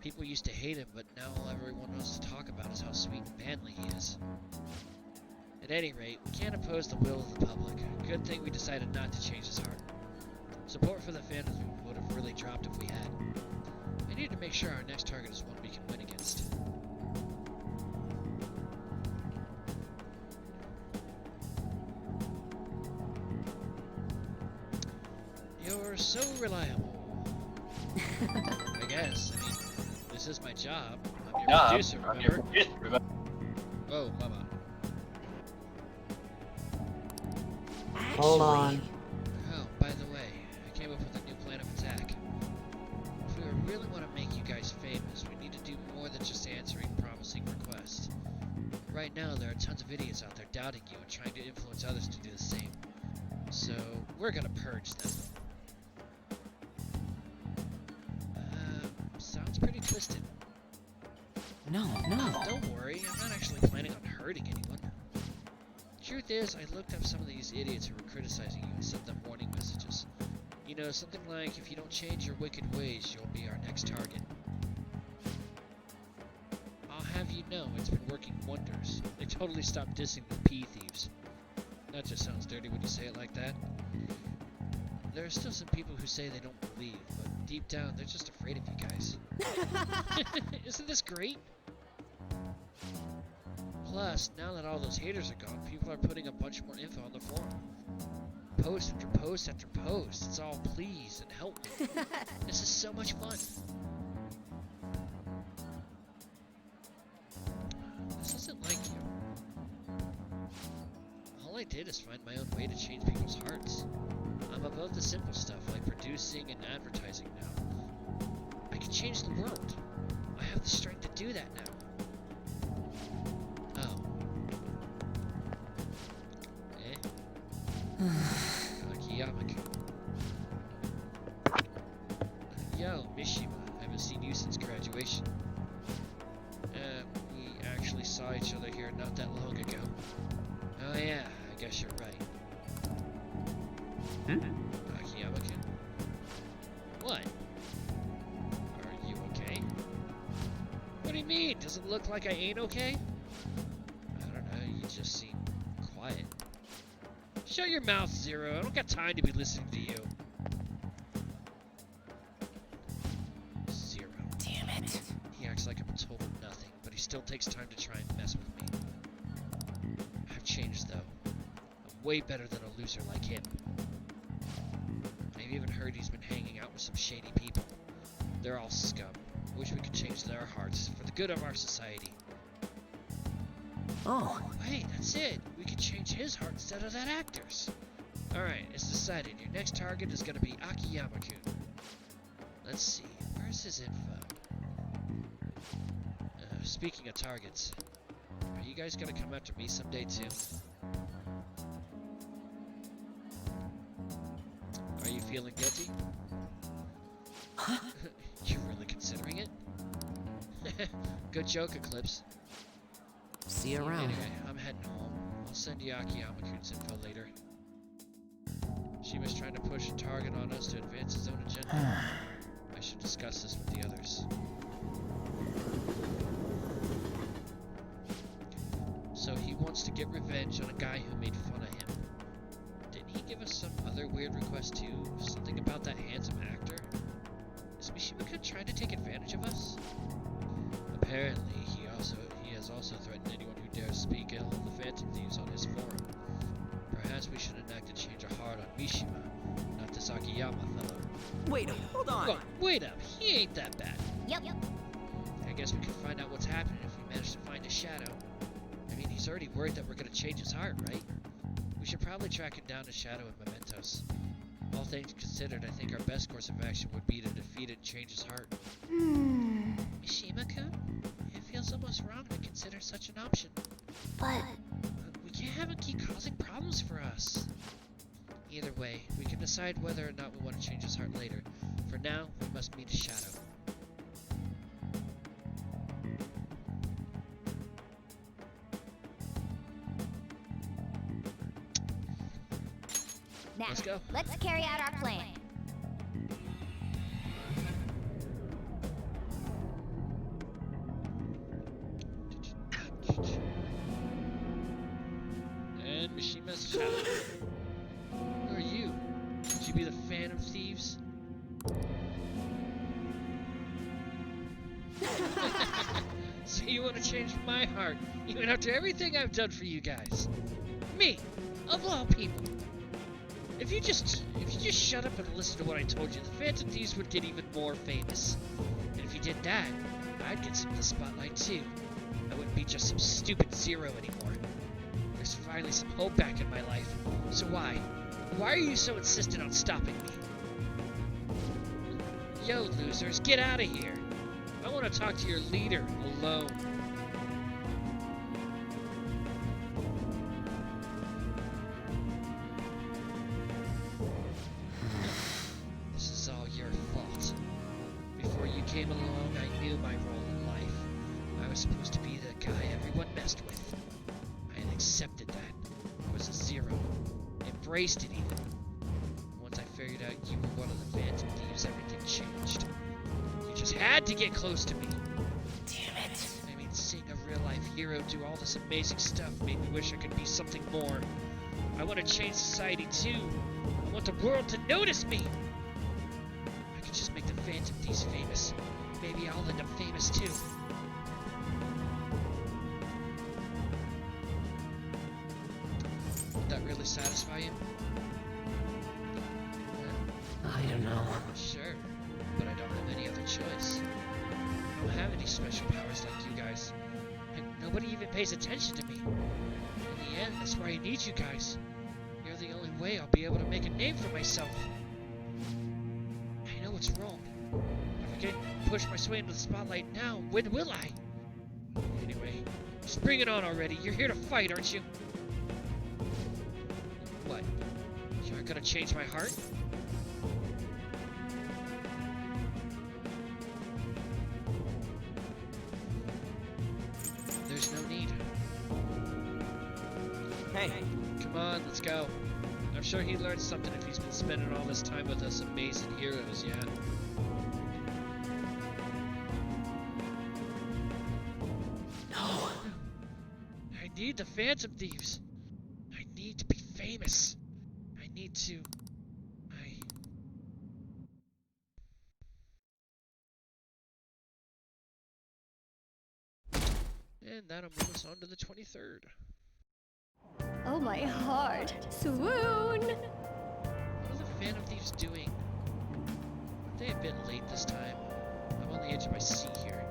S4: People used to hate him, but now all everyone wants to talk about is how sweet and manly he is. At any rate, we can't oppose the will of the public. Good thing we decided not to change his heart. Support for the Phantom would have really dropped if we had. I need to make sure our next target is one we can win against. You're so reliable. I guess. I mean, this is my job. I'm your producer, remember? Oh, mama.
S16: Hold on.
S4: Oh, by the way, I came up with a new plan of attack. If we really want to make you guys famous, we need to do more than just answering promising requests. Right now, there are tons of idiots out there doubting you and trying to influence others to do the same. So, we're gonna purge them. Sounds pretty twisted.
S11: No.
S4: Don't worry, I'm not actually planning on hurting anyone. Truth is, I looked up some of these idiots who were criticizing you and sent them warning messages. You know, something like, if you don't change your wicked ways, you'll be our next target. I'll have you know, it's been working wonders. They totally stopped dissing the pea thieves. That just sounds dirty when you say it like that. There are still some people who say they don't believe, but deep down, they're just afraid of you guys. Isn't this great? Plus, now that all those haters are gone, people are putting a bunch more info on the forum. Post after post after post. It's all please and help me. This is so much fun. This isn't like you. All I did is find my own way to change people's hearts. I'm above the simple stuff like producing and advertising now. I can change the world. I have the strength to do that now. Akiyamaka. Yo, Mishima, I haven't seen you since graduation. We actually saw each other here not that long ago. Oh yeah, I guess you're right. Akiyama-kun? What? Are you okay? What do you mean? Does it look like I ain't okay? I don't know, you just seem quiet. Shut your mouth, Zero. I don't got time to be listening to you. Zero.
S10: Damn it.
S4: He acts like I'm a total nothing, but he still takes time to try and mess with me. I've changed, though. I'm way better than a loser like him. I've even heard he's been hanging out with some shady people. They're all scum. Wish we could change their hearts for the good of our society.
S10: Oh.
S4: Wait, that's it. We could change his heart instead of that actor's. Alright, it's decided. Your next target is gonna be Akiyama-kun. Let's see, where's his info? Speaking of targets, are you guys gonna come after me someday too? Are you feeling guilty? You really considering it? Good joke, Eclipse.
S10: See you around.
S4: Anyway, I'm heading home. I'll send you Akiyama-kun's info later. Shima's trying to push a target on us to advance his own agenda. I should discuss this with the others. So he wants to get revenge on a guy who made fun of him. Didn't he give us some other weird request too? Something about that handsome actor? Is Mishima-kun trying to take advantage of us? Apparently, he has also threatened anyone who dares speak ill of the Phantom Thieves on his forum. Perhaps we should enact a change of heart on Mishima, not this Akiyama fellow.
S11: Wait, hold on.
S4: Well, wait up, he ain't that bad.
S7: Yep.
S4: I guess we can find out what's happening if we manage to find his shadow. I mean, he's already worried that we're gonna change his heart, right? We should probably track him down to Shadow and Mementos. All things considered, I think our best course of action would be to defeat it and change his heart. Mishima-kun? It feels almost wrong to consider such an option.
S7: But
S4: We can't have him keep causing problems for us. Either way, we can decide whether or not we want to change his heart later. For now, we must meet his shadow.
S7: now,
S4: Let's go.
S7: let's carry out our plan.
S4: And Mishima's shadow. Who are you? Could you be the Phantom Thieves? So you want to change my heart, even after everything I've done for you guys? Me, of all people. If you just shut up and listen to what I told you, the Phantom Thieves would get even more famous. And if you did that, I'd get some of the spotlight too. I wouldn't be just some stupid Zero anymore. There's finally some hope back in my life. So why? Why are you so insistent on stopping me? Yo, losers, get out of here. I want to talk to your leader alone. This is all your fault. Before you came along, I knew my role in life. I was supposed to be the guy everyone messed with. I had accepted that. I was a Zero. Embraced it even. Once I figured out you were one of the Phantom Thieves, everything changed. You just had to get close to me.
S10: Damn it.
S4: I mean, seeing a real-life hero do all this amazing stuff made me wish I could be something more. I want to change society too. I want the world to notice me. I could just make the Phantom Thieves famous. Maybe I'll end up famous too. Would that really satisfy you?
S10: I don't know.
S4: Sure, but I don't have any other choice. I don't have any special powers like you guys. And nobody even pays attention to me. In the end, that's why I need you guys. You're the only way I'll be able to make a name for myself. I know it's wrong. If I can't push my way into the spotlight now, when will I? Anyway, just bring it on already. You're here to fight, aren't you? What? You aren't gonna change my heart? There's no need.
S11: Hey.
S4: Come on, let's go. I'm sure he learned something if he's been spending all this time with us amazing heroes, yeah.
S3: No.
S4: I need the Phantom Thieves. I need to be famous. I need to... And that'll move us on to the 23rd.
S7: Oh my heart. Swoon!
S4: What are the Phantom Thieves doing? Aren't they a bit late this time? I'm on the edge of my seat here.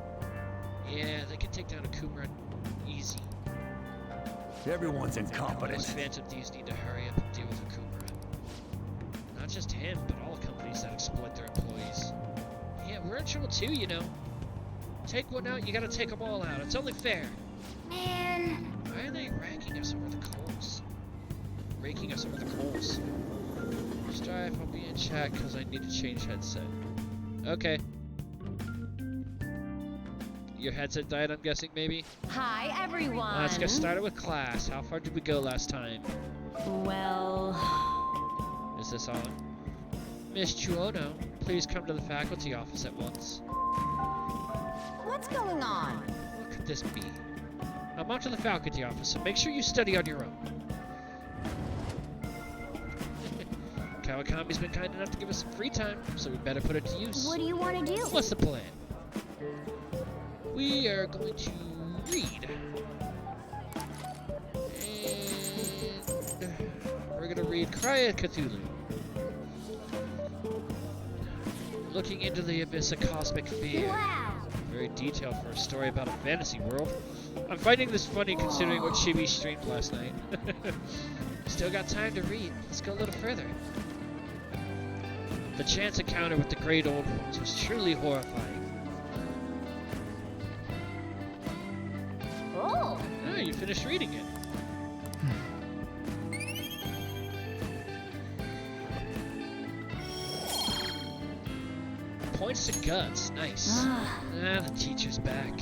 S4: Yeah, they can take down Okumura easy.
S13: Everyone's incompetent.
S4: Those Phantom Thieves need to hurry up and deal with Okumura. Not just him, but all companies that exploit their employees. Yeah, we're in trouble too, you know. Take one out, you gotta take them all out. It's only fair.
S7: Man.
S4: Why are they raking us over the coals? Raking us over the coals. Strife, I'll be in chat because I need to change headset. Okay. Your headset died, I'm guessing, maybe?
S8: Hi, everyone.
S4: Let's get started with class. How far did we go last time?
S8: Well...
S4: Is this on? Miss Chuono, please come to the faculty office at once.
S8: What's going on?
S4: What could this be? I'm on to the faculty office, so make sure you study on your own. Kawakami's been kind enough to give us some free time, so we better put it to use.
S8: What do you want to do?
S4: What's the plan? We are going to read. And we're going to read Cry of Cthulhu. Looking into the abyss of cosmic fear.
S7: Wow.
S4: Very detailed for a story about a fantasy world. I'm finding this funny considering what Chibi streamed last night. Still got time to read. Let's go a little further. The chance encounter with the Great Old Ones was truly horrifying.
S8: Oh!
S4: Oh, you finished reading it. Points to guts. Nice. The teacher's back.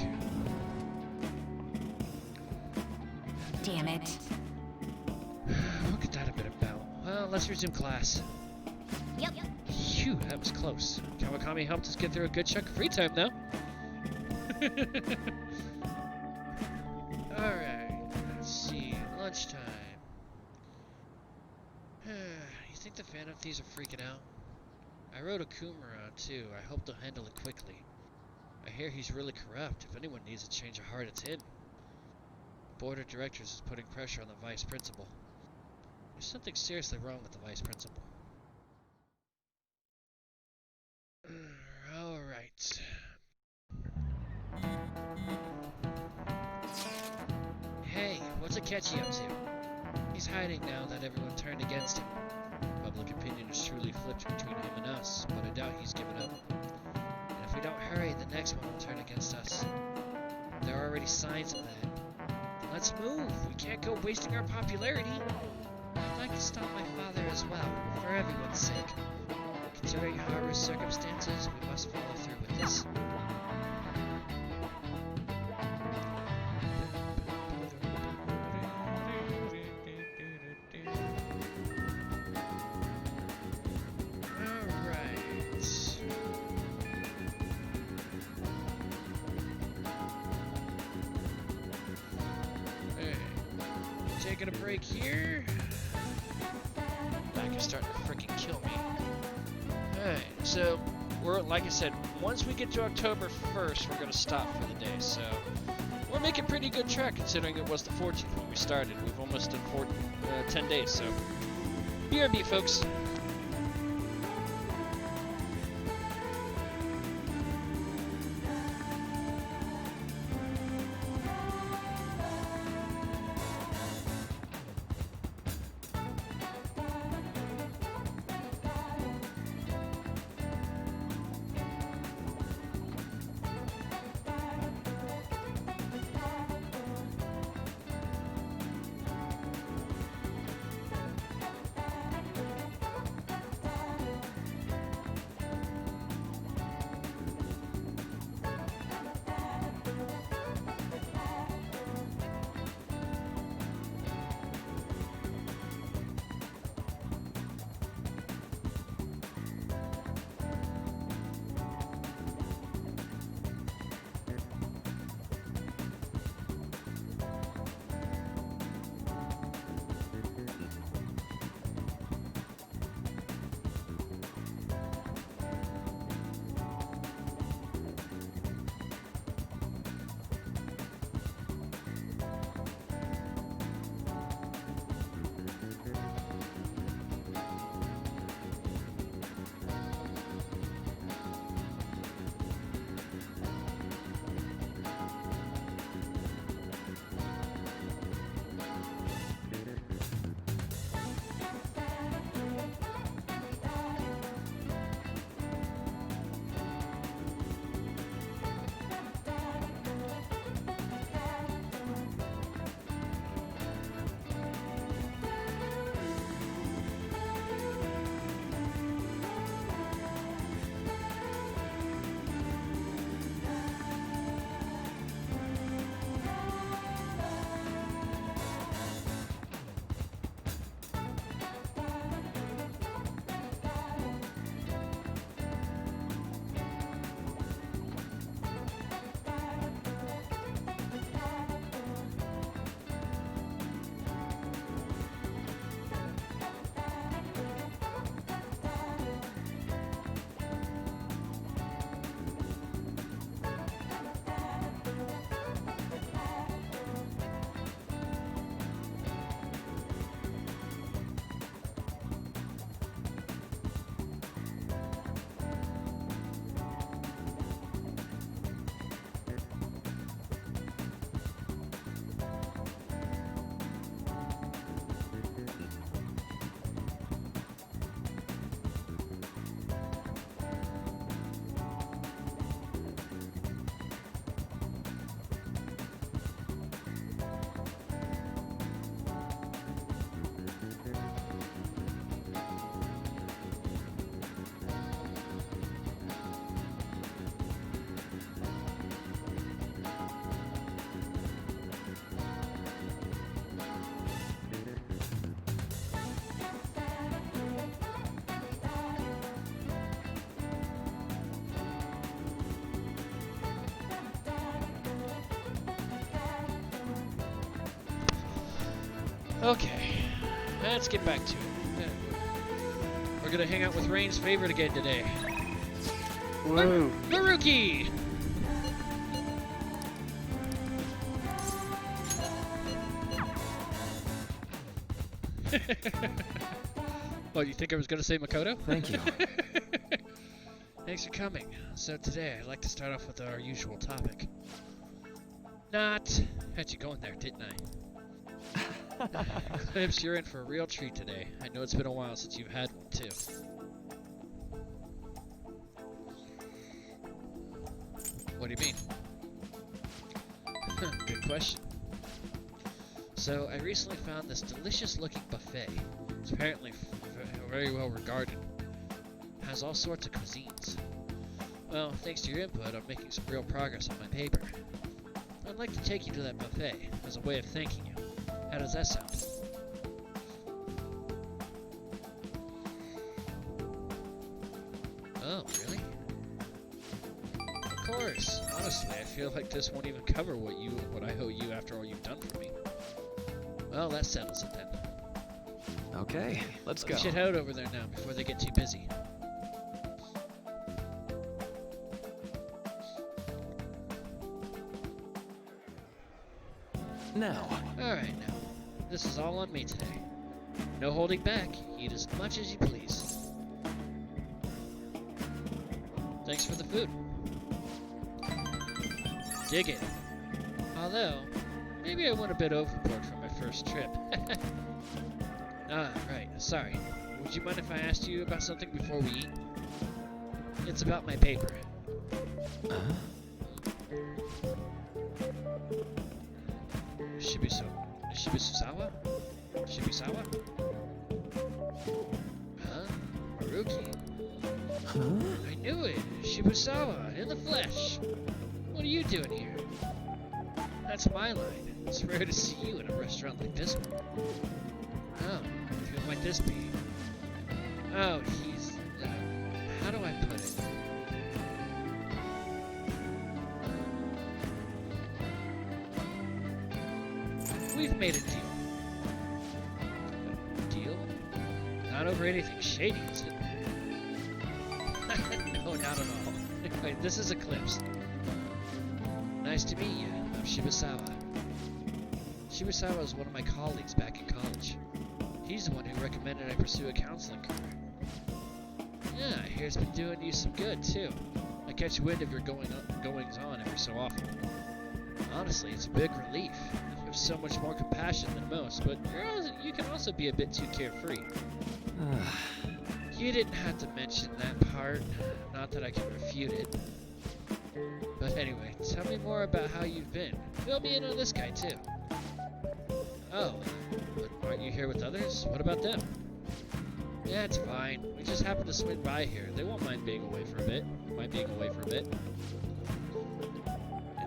S8: Damn it.
S4: What could that have been about? Well, let's resume class.
S7: Yep.
S4: Phew, that was close. Kawakami helped us get through a good chunk of free time, though. Alright, let's see. Lunchtime. You think the Phantom Thieves are freaking out? I wrote Okumura, too. I hope they'll handle it quickly. I hear he's really corrupt. If anyone needs a change of heart, it's him. The board of directors is putting pressure on the vice principal. There's something seriously wrong with the vice principal. Alright. Hey, what's Akechi up to? He's hiding now that everyone turned against him. Public opinion is truly flipped between him and us, but I doubt he's given up. And if we don't hurry, the next one will turn against us. There are already signs of that. Then let's move! We can't go wasting our popularity! I'd like to stop my father as well, for everyone's sake. Considering Haru's circumstances, we must follow through with this. Taking a break here. Back is starting to freaking kill me. Alright, so we're, like I said, once we get to October 1st, we're going to stop for the day. So we're making pretty good track considering it was the 14th when we started. We've almost done 10 days, so BRB, folks. Okay, let's get back to it. We're gonna hang out with Rain's favorite again today.
S1: Woo!
S4: Maruki! Oh, you think I was gonna say Makoto?
S6: Thank you.
S4: Thanks for coming. So today, I'd like to start off with our usual topic. Had you going there, didn't I? Clips, you're in for a real treat today. I know it's been a while since you've had one, too. What do you mean? Good question. So, I recently found this delicious-looking buffet. It's apparently very well regarded. Has all sorts of cuisines. Well, thanks to your input, I'm making some real progress on my paper. I'd like to take you to that buffet as a way of thanking you. How does that sound? Oh, really? Of course. Honestly, I feel like this won't even cover what I owe you after all you've done for me. Well, that settles it then.
S6: Okay, let's go.
S4: We should head over there now before they get too busy.
S6: Now.
S4: Alright now. This is all on me today. No holding back. Eat as much as you please. Thanks for the food. Dig it. Although, maybe I went a bit overboard for my first trip. Right. Sorry. Would you mind if I asked you about something before we eat? It's about my paper. Shibusawa? Shibusawa? Huh? Maruki?
S6: Huh?
S4: I knew it! Shibusawa, in the flesh! What are you doing here? That's my line. It's rare to see you in a restaurant like this one. Oh, who might this be? Oh, he's... how do I put it? We've made a deal. A deal? Not over anything shady, is it? No, not at all. Anyway, this is Eclipse. Nice to meet you. I'm Shibusawa. Shibusawa is one of my colleagues back in college. He's the one who recommended I pursue a counseling career. Yeah, I hear it's been doing you some good, too. I catch wind of your goings-on every so often. Honestly, it's a big relief. You have so much more compassion than most, but you can also be a bit too carefree. You didn't have to mention that part. Not that I can refute it. But anyway, tell me more about how you've been. Fill me in on this guy, too. Oh, but aren't you here with others? What about them? Yeah, it's fine. We just happened to swing by here. They won't mind being away for a bit. And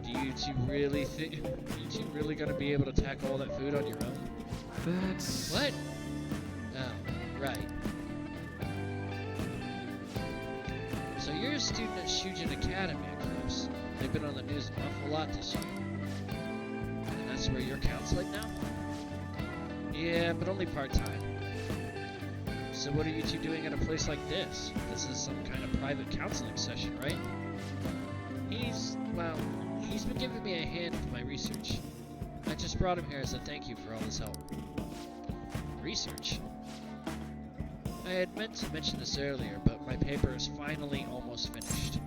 S4: do you two really think... Are you two really gonna be able to tackle all that food on your own?
S6: That's...
S4: What? Oh, right. So you're a student at Shujin Academy, Eclipse. They've been on the news an awful lot this year. And that's where you're counseling now? Yeah, but only part-time. So what are you two doing at a place like this? This is some kind of private counseling session, right? He's been giving me a hand with my research. I just brought him here as a thank you for all his help. Research? I had meant to mention this earlier, but my paper is finally almost finished.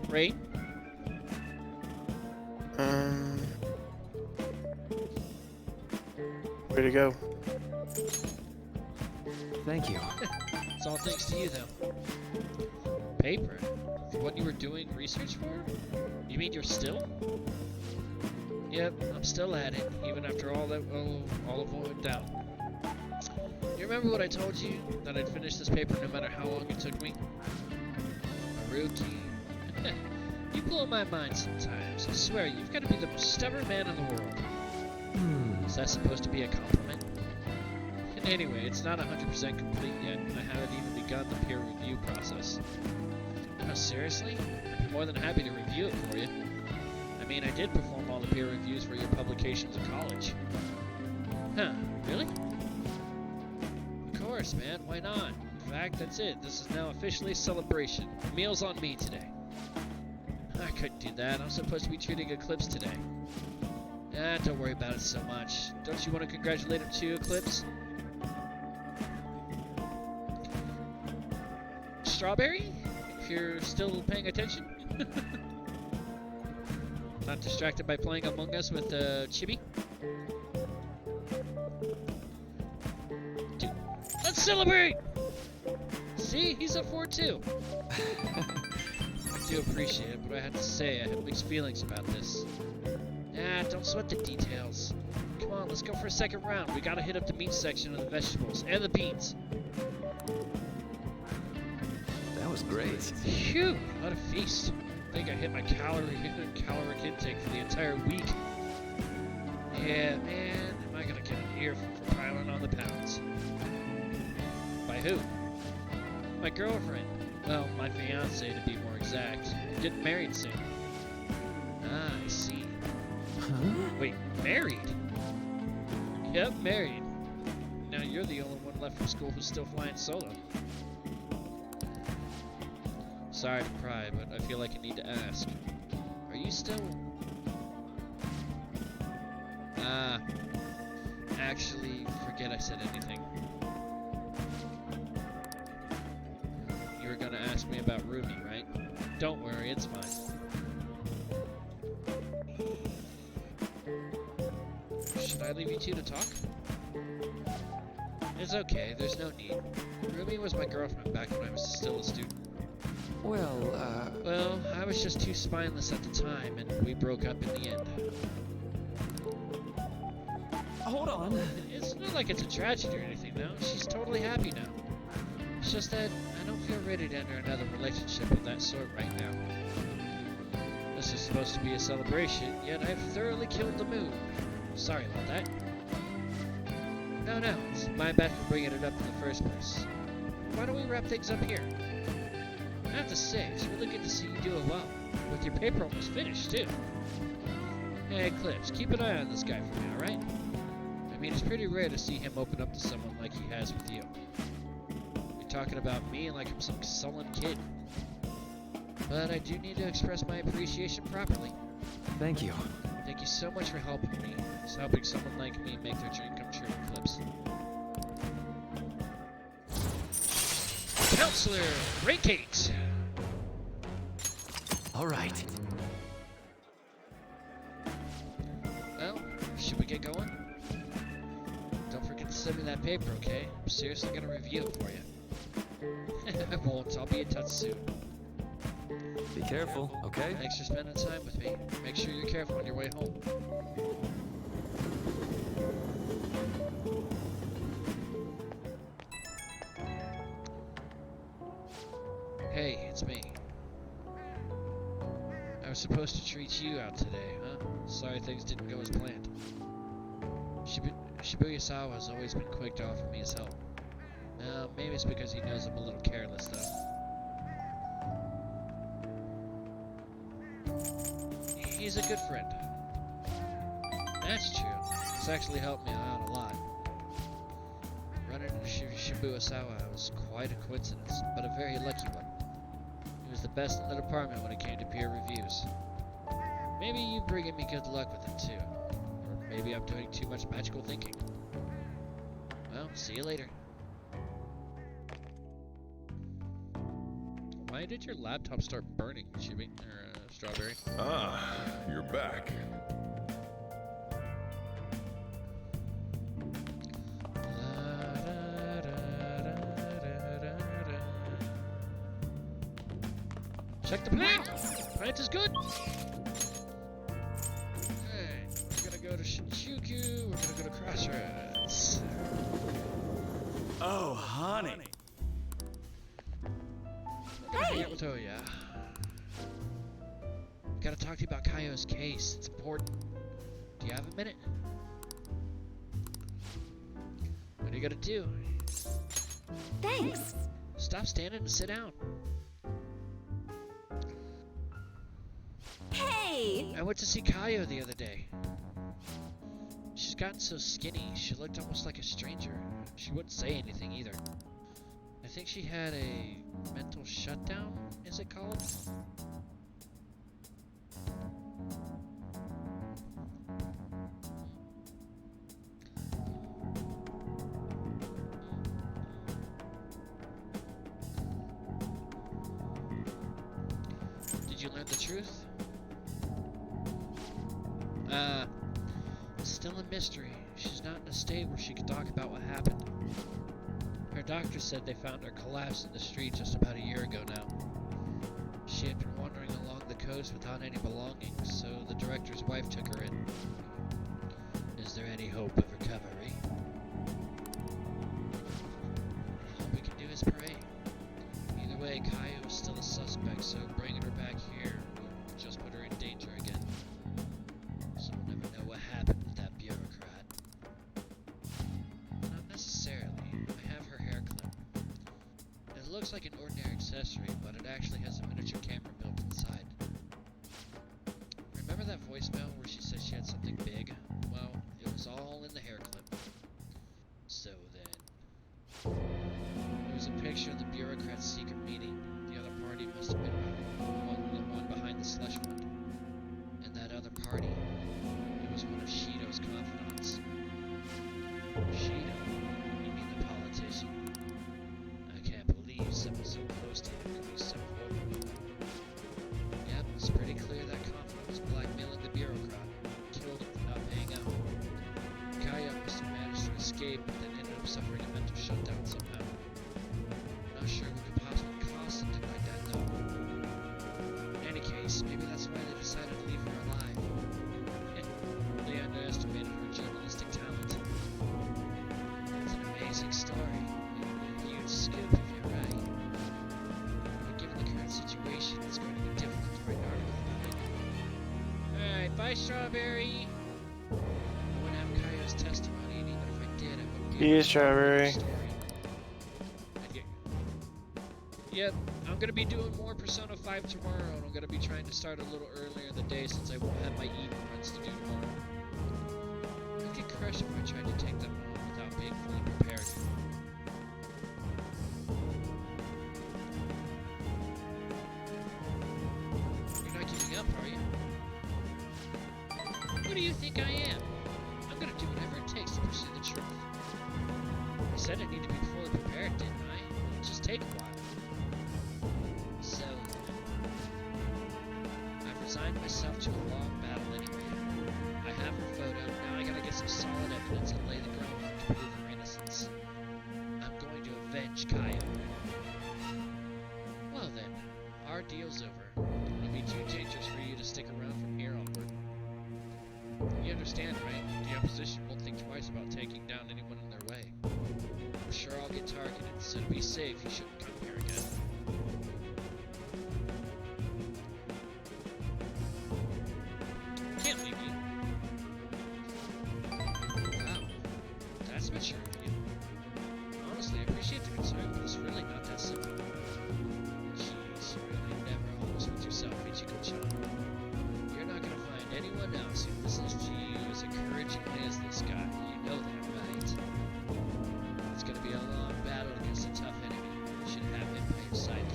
S4: Rain?
S1: Way to go.
S6: Thank you.
S4: It's all thanks to you, though. Paper? For what you were doing research for? You mean you're still? Yep, I'm still at it, even after all of what went down. You remember what I told you? That I'd finish this paper no matter how long it took me? Maruki. You blow my mind sometimes. I swear, you've got to be the most stubborn man in the world. Is that supposed to be a compliment? And anyway, it's not 100% complete yet, and I haven't even begun the peer review process. Oh, seriously? I'd be more than happy to review it for you. I mean, I did perform all the peer reviews for your publications in college. Huh, really? Of course, man, why not? In fact, that's it. This is now officially a celebration. Meals on me today. I couldn't do that. I'm supposed to be treating Eclipse today. Ah, don't worry about it so much. Don't you want to congratulate him too, Eclipse? Strawberry? If you're still paying attention? Not distracted by playing Among Us with Chibi? Dude, let's celebrate! See, he's up for it too. I do appreciate it, but I have to say I have mixed feelings about this. Ah, don't sweat the details. Come on, let's go for a second round. We gotta hit up the meat section of the vegetables and the beans.
S6: That was great.
S4: Phew, what a feast. I think I hit my caloric intake for the entire week. Yeah, man, am I gonna get an earful for piling on the pounds? By who? My girlfriend. Well, my fiance to be more exact. Getting married soon. Ah, I see.
S6: Huh?
S4: Wait, married? Yep, married. Now you're the only one left from school who's still flying solo. Sorry to pry, but I feel like I need to ask. Are you still... Actually, forget I said anything. You were gonna ask me about Ruby, right? Don't worry, it's fine. Should I leave you two to talk? It's okay, there's no need. Ruby was my girlfriend back when I was still a student. Well, I was just too spineless at the time, and we broke up in the end.
S14: Hold on.
S4: It's not like it's a tragedy or anything, though. She's totally happy now. It's just that I don't feel ready to enter another relationship of that sort right now. This is supposed to be a celebration, yet I've thoroughly killed the mood. Sorry about that. No, it's my bad for bringing it up in the first place. Why don't we wrap things up here? I have to say, it's really good to see you doing well. With your paper almost finished, too. Hey, Eclipse, keep an eye on this guy for me, alright? I mean, it's pretty rare to see him open up to someone like he has with you. You're talking about me like I'm some sullen kid. But I do need to express my appreciation properly.
S6: Thank you.
S4: Thank you so much for helping me. It's helping someone like me make their dream come true, Eclipse. Counselor Rakate!
S3: All right.
S4: Well, should we get going? Don't forget to send me that paper, okay? I'm seriously gonna review it for you. I won't. I'll be in touch soon.
S6: Be careful, okay?
S4: Thanks for spending time with me. Make sure you're careful on your way home. Hey, it's me. I was supposed to treat you out today, huh? Sorry things didn't go as planned. Shibuya-sawa has always been quick to offer me his help. Maybe it's because he knows I'm a little careless, though. He's a good friend. That's true. It's actually helped me out a lot. Running into Shibuya-sawa was quite a coincidence, but a very lucky one. He was the best in the department when it came to peer reviews. Maybe you bringing me good luck with it too. Or maybe I'm doing too much magical thinking. Well, see you later. Why did your laptop start burning, Chibi? Or Strawberry?
S12: Ah, you're back.
S4: Check the plant! Plant is good! Hey, we're gonna go to Shinjuku, we're gonna go to Crossroads.
S13: Oh, honey.
S4: Hey! Toya. Gotta talk to you about Kaio's case. It's important. Do you have a minute? What are you gonna do?
S7: Thanks.
S4: Stop standing and sit down.
S7: Hey!
S4: I went to see Kaio the other day. She's gotten so skinny, she looked almost like a stranger. She wouldn't say anything either. I think she had a mental shutdown, is it called? Did you learn the truth? It's still a mystery. She's not in a state where she could talk about what happened. Her doctor said they found her collapsed in the street just about a year ago now. She had been wandering along the coast without any belongings, so the director's wife took her in. Is there any hope of recovery? All we can do is pray. Either way, Kaio is still a suspect, so bringing her back here will just put her in danger again. So we'll never know what happened with that bureaucrat. Not necessarily. I have her hair clip. It looks like an ordinary accessory, but it actually has a miniature camera built inside. Remember that voicemail where she said she had something big? Well, it was all in the hair clip. So then... There was a picture of the bureaucrat's secret meeting. The other party must have been the one behind the slush fund. And that other party, it was one of Shido's confidants. Shido? You mean the politician? I can't believe someone so close to him could be so horrible. Yep, it's pretty clear that confidant was blackmailing the bureaucrat. Killed him for not paying out. Kaio must have managed to escape, but then ended up suffering a mental shutdown somehow. Not sure what could possibly cause something like that, though. In any case, maybe that's why they decided to leave her alive. They underestimated her journalistic talent. It's an amazing story. It would be a huge scoop if you're right. But given the current situation, it's going to be difficult to write an article about it. Alright, bye, Strawberry! I wouldn't have Kaio's testimony, and even if I did, I wouldn't be able to
S1: Strawberry.
S4: story. Yep, I'm gonna be doing more Persona 5 tomorrow, and I'm gonna be trying to start a little earlier in the day since I won't have my evening runs to do tomorrow. I'd get crushed if I tried to take them on without being fully prepared. You're not giving up, are you? Who do you think I am? I'm gonna do whatever it takes to pursue the truth. I said I need to be fully prepared, didn't I? It'll just take a while. So, I've resigned myself to a long battle anyway. I have her photo, now I gotta get some solid evidence and lay the groundwork to prove her innocence. I'm going to avenge Kaio. Well then, our deal's over. It'll be too dangerous for you to stick around from here onward. You understand, right? The opposition won't think twice about taking down anyone in their way. I'm sure I'll get targeted, so to be safe, you shouldn't come here again. Can't leave you. Wow, that's mature of you. Honestly, I appreciate the concern, but it's really not that simple. Jeez, you really never almost with yourself, Ichigo-chan. You're not gonna find anyone else who listens to you as encouragingly as this guy. You know that, right? It's gonna be a long battle against a tough enemy. You should have him by your side.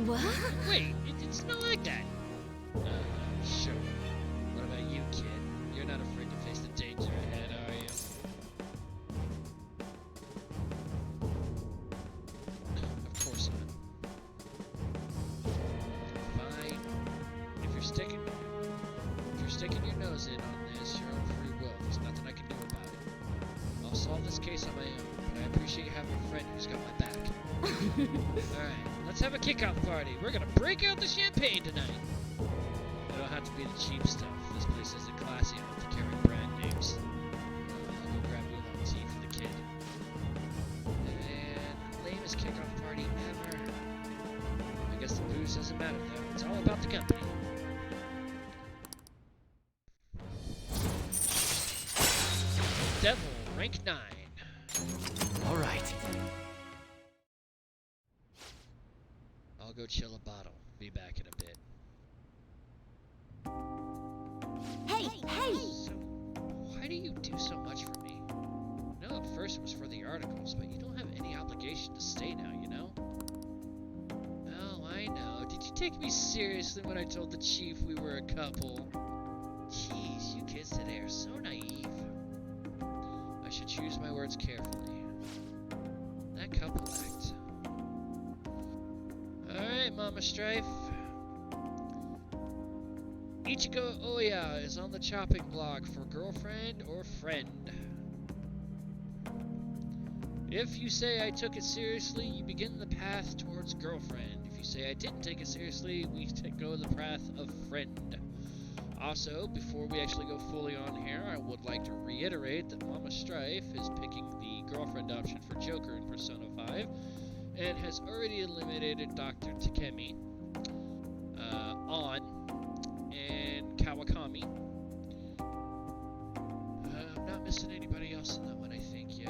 S8: What?
S4: Wait, it's not like that. Sure. What about you, kid? You're not afraid to face the danger ahead, are you? Of course not. Fine. If you're sticking your nose in on this, your own free will. There's nothing I can do about it. I'll solve this case on my own, but I appreciate you having a friend who's got my back. Alright, let's have a kickoff party. We're gonna break out the champagne tonight. It don't have to be the cheap stuff. This place isn't classy enough to carry brand names. I'll go grab oolong tea for the kid. And lamest kickoff party ever. I guess the booze doesn't matter though. It's all about the company. Devil, rank 9.
S3: All right.
S4: I'll go chill a bottle. Be back in a bit.
S10: Hey, hey!
S4: So, why do you do so much for me? No, at first it was for the articles, but you don't have any obligation to stay now, you know? Oh, I know. Did you take me seriously when I told the chief we were a couple? Jeez, you kids today are so naive. I should choose my words carefully. That couple act. Alright, Mama Strife. Ichigo Oya is on the chopping block for girlfriend or friend. If you say I took it seriously, you begin the path towards girlfriend. If you say I didn't take it seriously, we go the path of friend. Also, before we actually go fully on here, I would like to reiterate that Mama Strife is picking the girlfriend option for Joker in Persona 5, and has already eliminated Dr. Takemi, On, and Kawakami. I'm not missing anybody else in that one, I think, yet.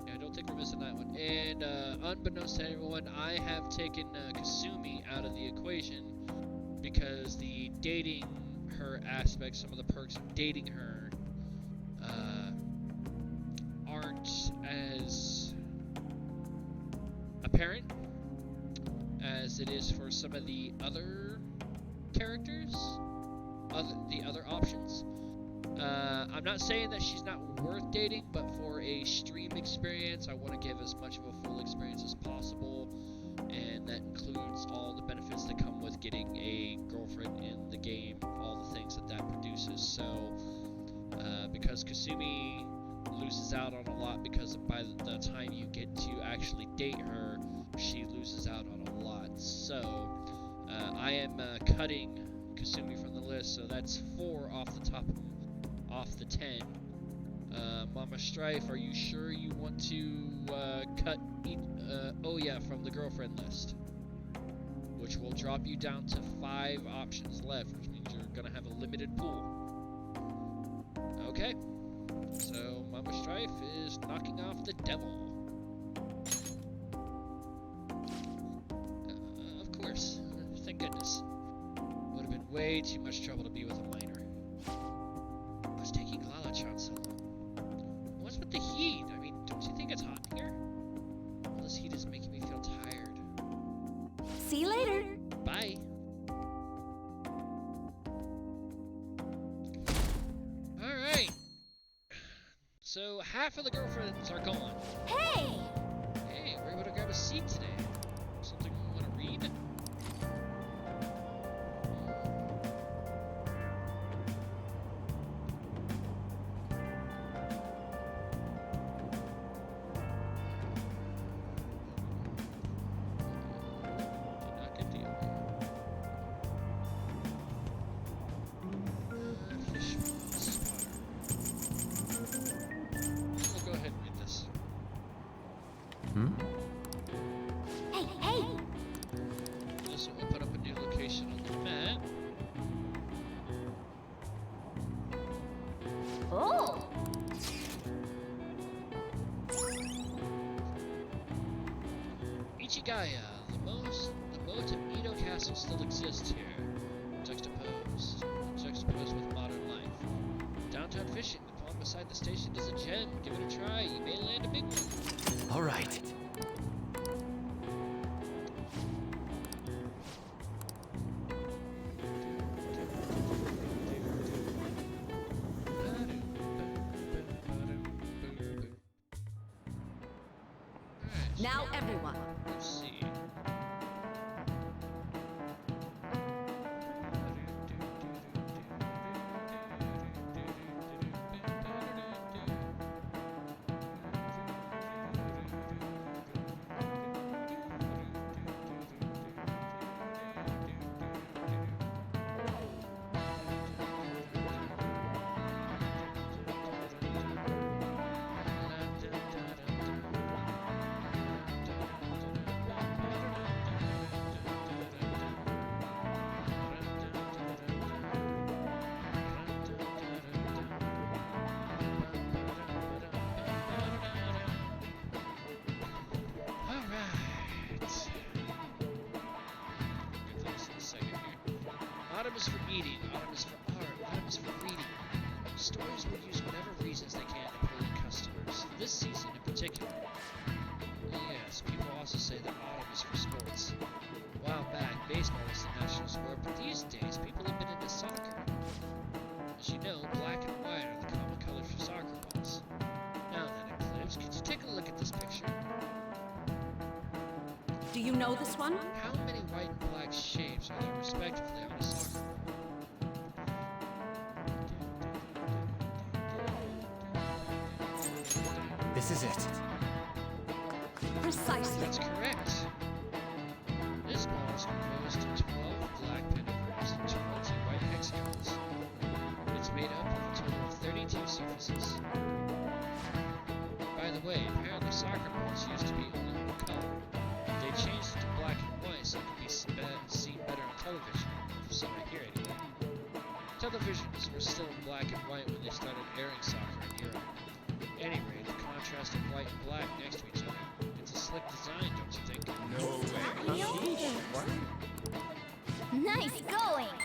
S4: Yeah, I don't think we're missing that one. And unbeknownst to everyone, I have taken Kasumi out of the equation because the dating her aspect, some of the perks of dating her, aren't as apparent as it is for some of the other characters, the other options. I'm not saying that she's not worth dating, but for a stream experience, I want to give as much of a full experience as possible, and that includes all the benefits that come with getting a girlfriend in the game, all the things that that produces. So, because Kasumi loses out on a lot, because by the time you get to actually date her, she loses out on a lot. So, I am cutting Kasumi from the list, so that's 4 off the 10. Mama Strife, are you sure you want to cut Oya from the girlfriend list? Which will drop you down to 5 options left, which means you're gonna have a limited pool. Okay, so Mama Strife is knocking off the devil. Of course, thank goodness. Would have been way too much trouble to be with a minor. What's taking Lala-chan so long? What's with the heat? I mean, don't you think it's hot in here? All this heat is making me feel tired.
S10: See you later.
S4: Bye. Alright. So, half of the girlfriends are gone.
S10: Hey!
S4: Hey, we're able to grab a seat today. Something we want to read? Not good deal. Fish spotter. We'll go ahead and read this.
S10: Hey, hey!
S4: Also open up a new location on the map.
S10: Oh!
S4: Ichigaya, the moat of Edo Castle still exists here, juxtaposed with modern life. Downtown fishing, the pond beside the station is a gem. Give it a try, you may land a big one.
S3: All right.
S15: Now everyone.
S4: Let's see. eating, autumn is for art, autumn is for reading. Stores will use whatever reasons they can to pull in customers, this season in particular. Yes, people also say that autumn is for sports. A while back, baseball was the national sport, but these days people have been into soccer. As you know, black and white are the common colors for soccer balls. Now then, Eclipse, could you take a look at this picture?
S17: Do you know this one?
S4: How many white and black shapes are there respectively on a soccer ball?
S3: This is it.
S17: Precisely.
S4: That's correct. This ball is composed of 12 black pentagrams and 20 white hexagons. It's made up of a total of 32 surfaces. By the way, apparently soccer balls used to be only one color. They changed it to black and white so it could be seen better on television, so I hear anyway. Televisions were still in black and white when they started airing soccer in Europe. Anyway, the contrast of white and black next to each other. It's a slick design, don't you think?
S12: No way.
S7: Nice going!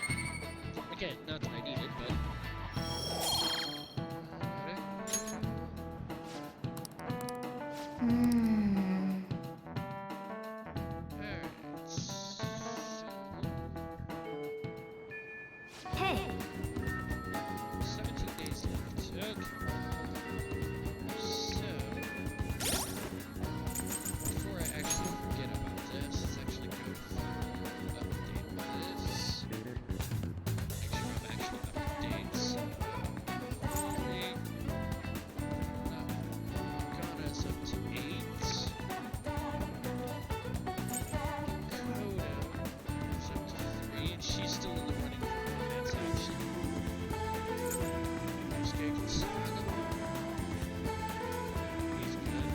S4: Again, not that I need it, but...
S7: Hey!
S4: 17 days left. Okay. So... Before I actually forget about this, let's actually go update this. Make sure I'm actually up to date. So... Ghana's up to 8. Coda is up to 3, and she's still in the running for romance action. There's Gagan Saga. He's good.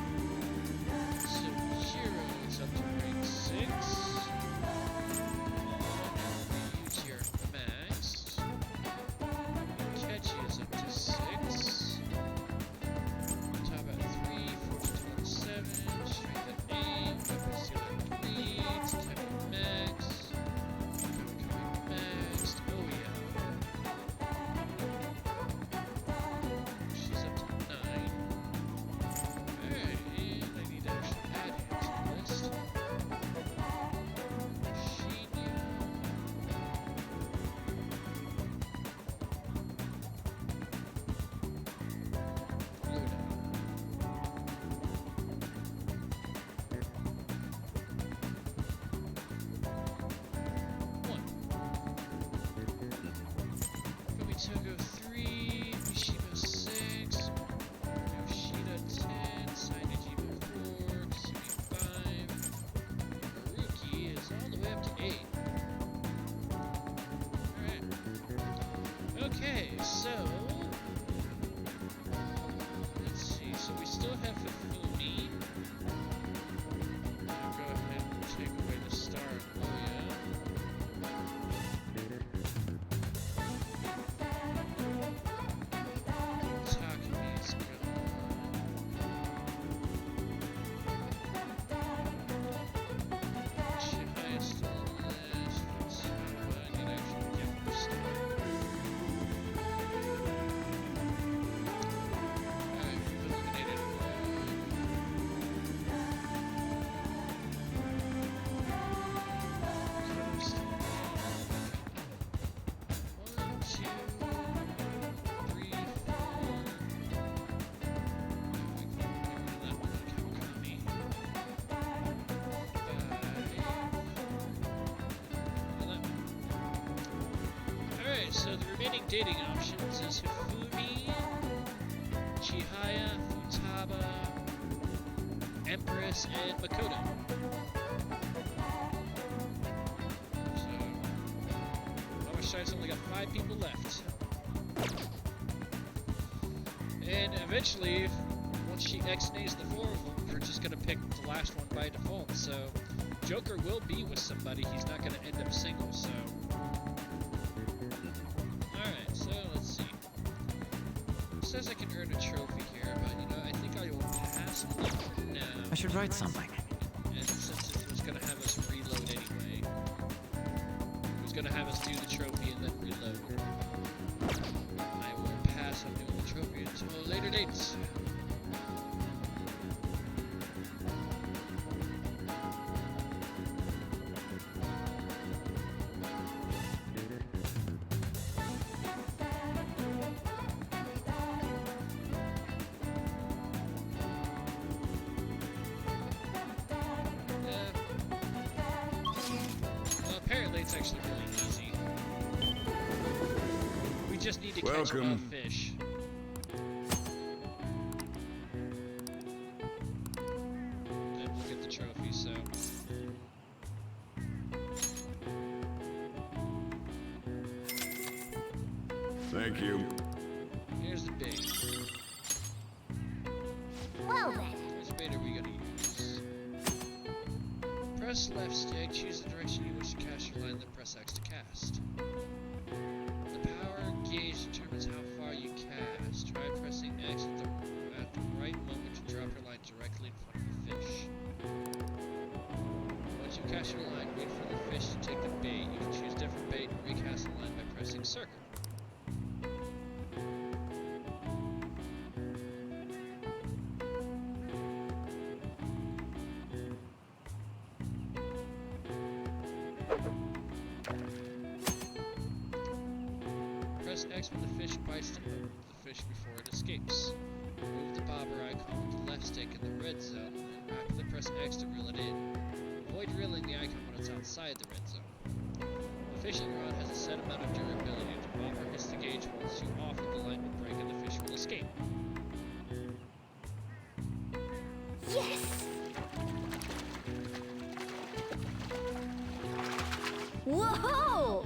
S4: So Jiro is up to rank 6. Jiro Max. Kechi is up to 6. Top at 3, Fortune at 7, Strength at 8, Weapon Steel at 3, Kevin Max, Kevin Max, oh yeah. She's up to 9. Alright, and I need to actually add him to the list. Shinya. Luna. Fumitogo 3, Mishima 6, Yoshida 10, Sainajima 4, Kasumi 5, Haruki is all the way up to 8. Alright. Okay, so... Let's see, so we still have Fufumi. I'll go ahead and take away the star of Oya. Takumi's gone. Shihaya's still on the list. Futaba, I need to actually get the star. Alright, we've eliminated one. Alright, so the remaining dating options is Hifumi, Chihaya, Futaba, Empress, and Makoto. So, our site's only got 5 people left. And eventually, once she X-nays the 4 of them, we're just gonna pick the last one by default. So, Joker will be with somebody, he's not gonna end up single, so... Alright, so let's see. It says I can earn a trophy here, but you know, I think I will pass on that for now.
S3: I should write something.
S4: And since it was gonna have us reload anyway, it was was gonna have us do the trophy and then reload. I will pass on doing the trophy until later dates. It's actually really easy. We just need to catch enough fish. Then we'll get the trophy, so.
S12: Thank you.
S4: Here's the bait.
S7: Well then.
S4: Which bait are we gonna use? Press left stick, choose the direction you wish to cast your line, then press X to cast. The power gauge determines how far you cast. Try pressing X at the right moment to drop your line directly in front of the fish. Once you cast your line, wait for the fish to take the bait. You can choose different bait and recast the line by pressing circle. Press X when the fish bites the fish before it escapes. Move the bobber icon with the left stick in the red zone, and rapidly press X to reel it in. Avoid reeling the icon when it's outside the red zone. The fishing rod has a set amount of durability. If the bobber hits the gauge once too often, the line will break and the fish will escape.
S7: Yes! Whoa!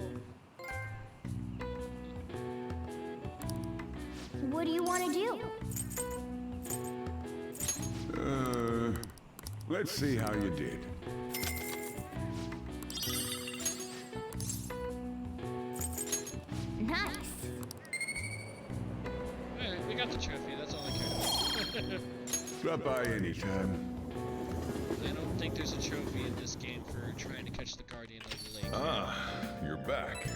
S7: What do you want to do?
S12: Let's see how you did.
S7: Nice.
S4: Alright, we got the trophy, that's all I care about.
S12: Drop by anytime.
S4: I don't think there's a trophy in this game for trying to catch the Guardian of the Lake.
S12: Ah, you're back.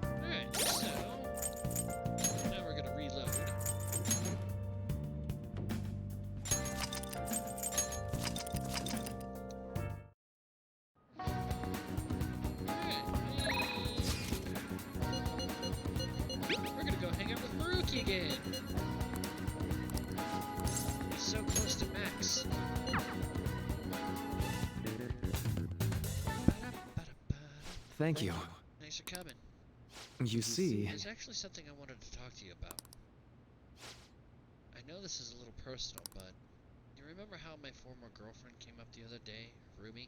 S4: Alright, so now we're gonna reload. We're gonna go hang out with Maruki again. He's so close to max.
S14: Thank you.
S4: Thanks for coming.
S14: You see...
S4: There's actually something I wanted to talk to you about. I know this is a little personal, but you remember how my former girlfriend came up the other day, Rumi?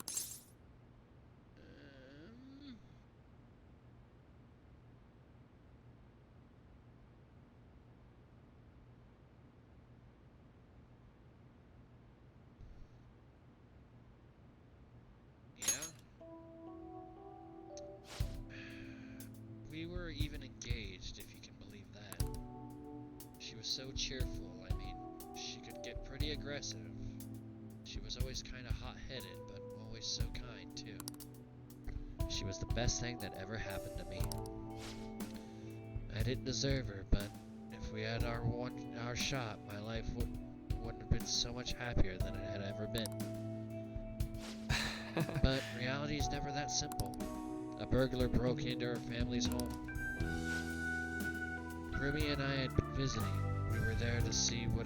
S4: We were even engaged, if you can believe that. She was so cheerful, I mean, she could get pretty aggressive. She was always kind of hot-headed, but always so kind, too. She was the best thing that ever happened to me. I didn't deserve her, but if we had our shot, my life wouldn't have been so much happier than it had ever been. But reality is never that simple. A burglar broke into her family's home. Rumi and I had been visiting. We were there to see what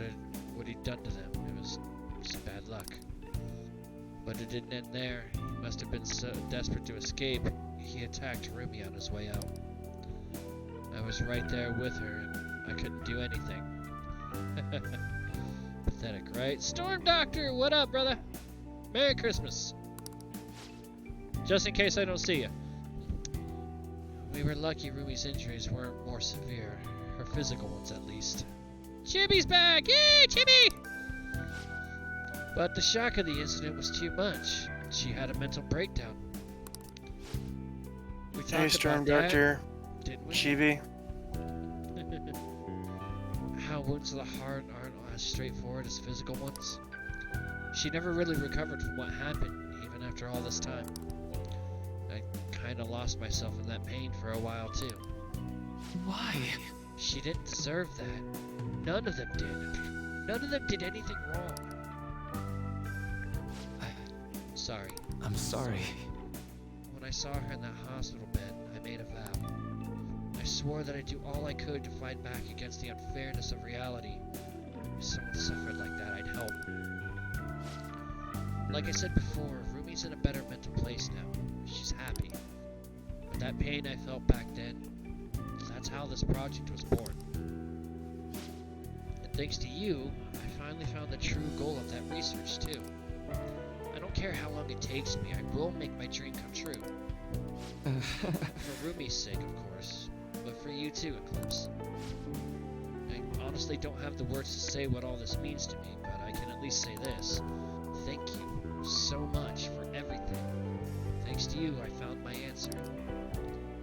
S4: he'd done to them. It was just bad luck. But it didn't end there. He must have been so desperate to escape, he attacked Rumi on his way out. I was right there with her, and I couldn't do anything. Pathetic, right? Storm Doctor, what up, brother? Merry Christmas. Just in case I don't see you. We were lucky Rumi's injuries weren't more severe. Her physical ones, at least. Chibi's back! Yay, Chibi! But the shock of the incident was too much. She had a mental breakdown. We talked
S1: Hey, Storm
S4: about
S1: Doctor.
S4: that, didn't we?
S1: Chibi.
S4: How wounds of the heart aren't as straightforward as physical ones. She never really recovered from what happened. after all this time. I kinda lost myself in that pain for a while too.
S3: Why?
S4: She didn't deserve that. None of them did. None of them did anything wrong. Sorry.
S3: I'm sorry.
S4: When I saw her in that hospital bed, I made a vow. I swore that I'd do all I could to fight back against the unfairness of reality. If someone suffered like that, I'd help. Like I said before, Rumi's in a better mental place now. She's happy. But that pain I felt back then, that's how this project was born. And thanks to you, I finally found the true goal of that research too. I don't care how long it takes me, I will make my dream come true. For Rumi's sake, of course, but for you too, Eclipse. I honestly don't have the words to say what all this means to me, but I can at least say this. Thank you so much for everything. Thanks to you, I found my answer.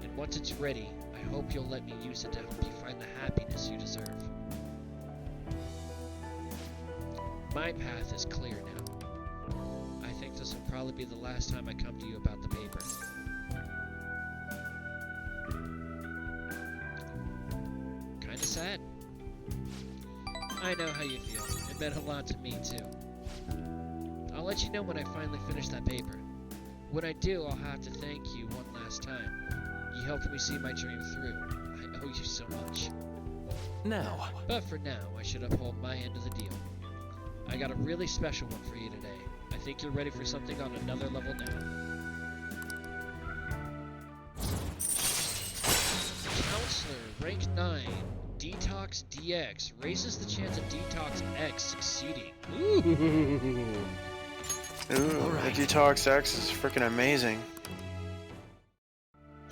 S4: And once it's ready, I hope you'll let me use it to help you find the happiness you deserve. My path is clear now. I think this will probably be the last time I come to you about the paper. Kinda sad. I know how you feel. It meant a lot to me too. I'll let you know when I finally finish that paper. When I do, I'll have to thank you one last time. You helped me see my dream through. I owe you so much.
S3: Now.
S4: But for now, I should uphold my end of the deal. I got a really special one for you today. I think you're ready for something on another level now. Counselor, rank 9, Detox DX, raises the chance of Detox X succeeding. Ooh!
S1: Ooh, the Detox X is freaking amazing.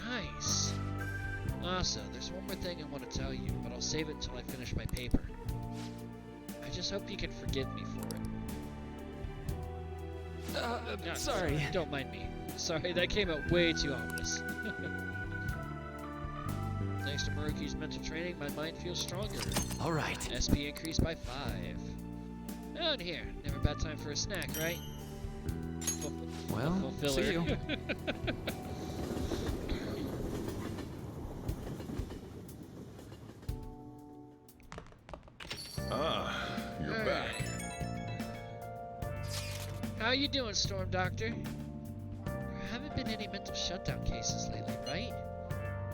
S4: Nice. Also, there's one more thing I want to tell you, but I'll save it until I finish my paper. I just hope you can forgive me for it.
S3: Sorry.
S4: Don't mind me. Sorry, that came out way too ominous. Thanks to Maruki's mental training, my mind feels stronger.
S3: Alright.
S4: SP increased by 5. And here, never bad time for a snack, right?
S3: Well,
S4: filler.
S3: see you.
S12: You're back.
S4: How you doing, Storm Doctor? There haven't been any mental shutdown cases lately, right?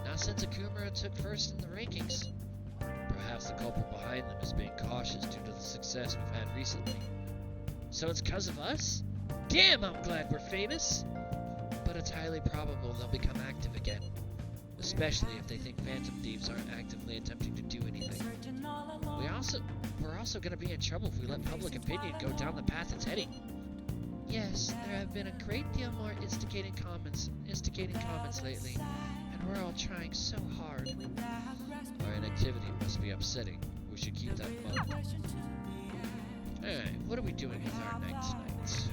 S4: Not since Akumura took first in the rankings. Perhaps the culprit behind them is being cautious due to the success we've had recently. So it's 'cause of us? Damn, I'm glad we're famous! But it's highly probable they'll become active again. Especially if they think Phantom Thieves aren't actively attempting to do anything. We're also gonna be in trouble if we let public opinion go down the path it's heading. Yes, there have been a great deal more instigating comments lately, and we're all trying so hard. Our inactivity must be upsetting. We should keep that in mind. Alright, what are we doing with our night tonight?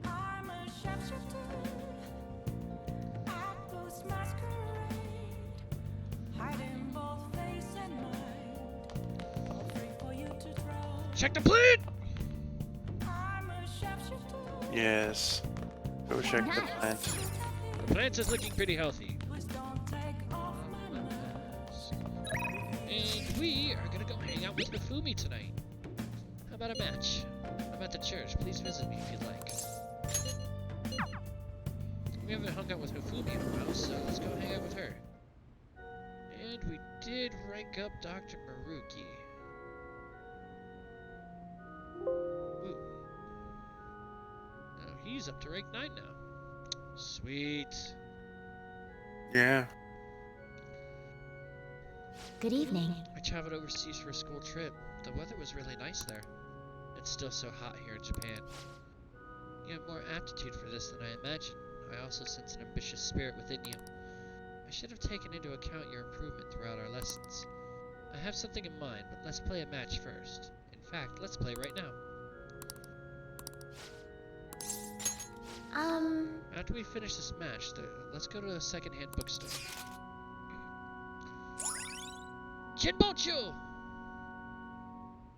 S5: I'm a sharpshooter at Ghost Masquerade, hiding both face and mind, all free for you to draw.
S4: Check the plant!
S5: I'm a sharpshooter.
S1: Yes. Go check the plant.
S4: The plant is looking pretty healthy. And we are gonna go hang out with Mifumi tonight. How about a match? I'm at the church. Please visit me if you'd like. We haven't hung out with Mifumi in a while, so let's go hang out with her. And we did rank up Dr. Maruki. Ooh. Now he's up to rank 9 now. Sweet.
S1: Yeah.
S8: Good evening.
S4: I traveled overseas for a school trip. The weather was really nice there. It's still so hot here in Japan. You have more aptitude for this than I imagined. I also sense an ambitious spirit within you. I should have taken into account your improvement throughout our lessons. I have something in mind, but let's play a match first. In fact, let's play right now. After we finish this match, let's go to a second-hand bookstore. Jinbocho!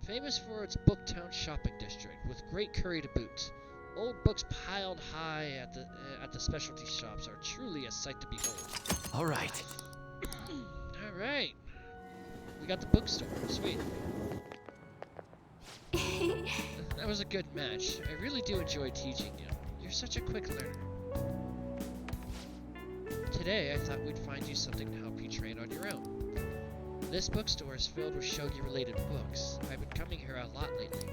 S4: Famous for its Booktown shopping district, with great curry to boot. Old books piled high at the specialty shops are truly a sight to behold.
S3: All right.
S4: All right. We got the bookstore. Sweet. That was a good match. I really do enjoy teaching you. You're such a quick learner. Today, I thought we'd find you something to help you train on your own. This bookstore is filled with shogi-related books. I've been coming here a lot lately.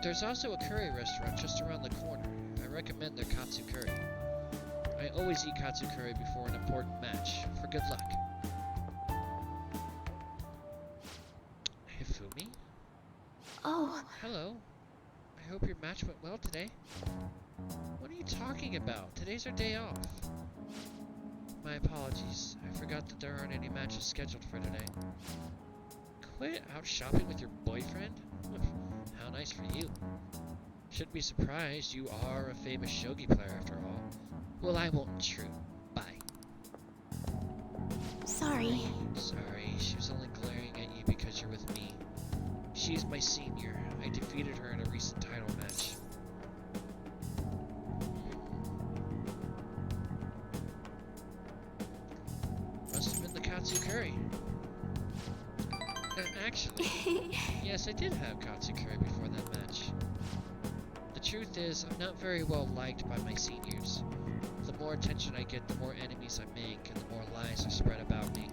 S4: There's also a curry restaurant just around the corner. I recommend their katsu curry. I always eat katsu curry before an important match, for good luck. Hifumi?
S8: Oh.
S4: Hello. I hope your match went well today. What are you talking about? Today's our day off. My apologies. I forgot that there aren't any matches scheduled for today. Quit out shopping with your boyfriend? How nice for you. Shouldn't be surprised, you are a famous shogi player after all. Well, I won't intrude. Bye.
S8: Sorry.
S4: Sorry, she was only glaring at you because you're with me. She's my senior. I defeated her in a recent title match. Must have been the katsu curry. Actually, yes, I did have katsu curry before that match. The truth is, I'm not very well liked by my seniors. The more attention I get, the more enemies I make, and the more lies are spread about me.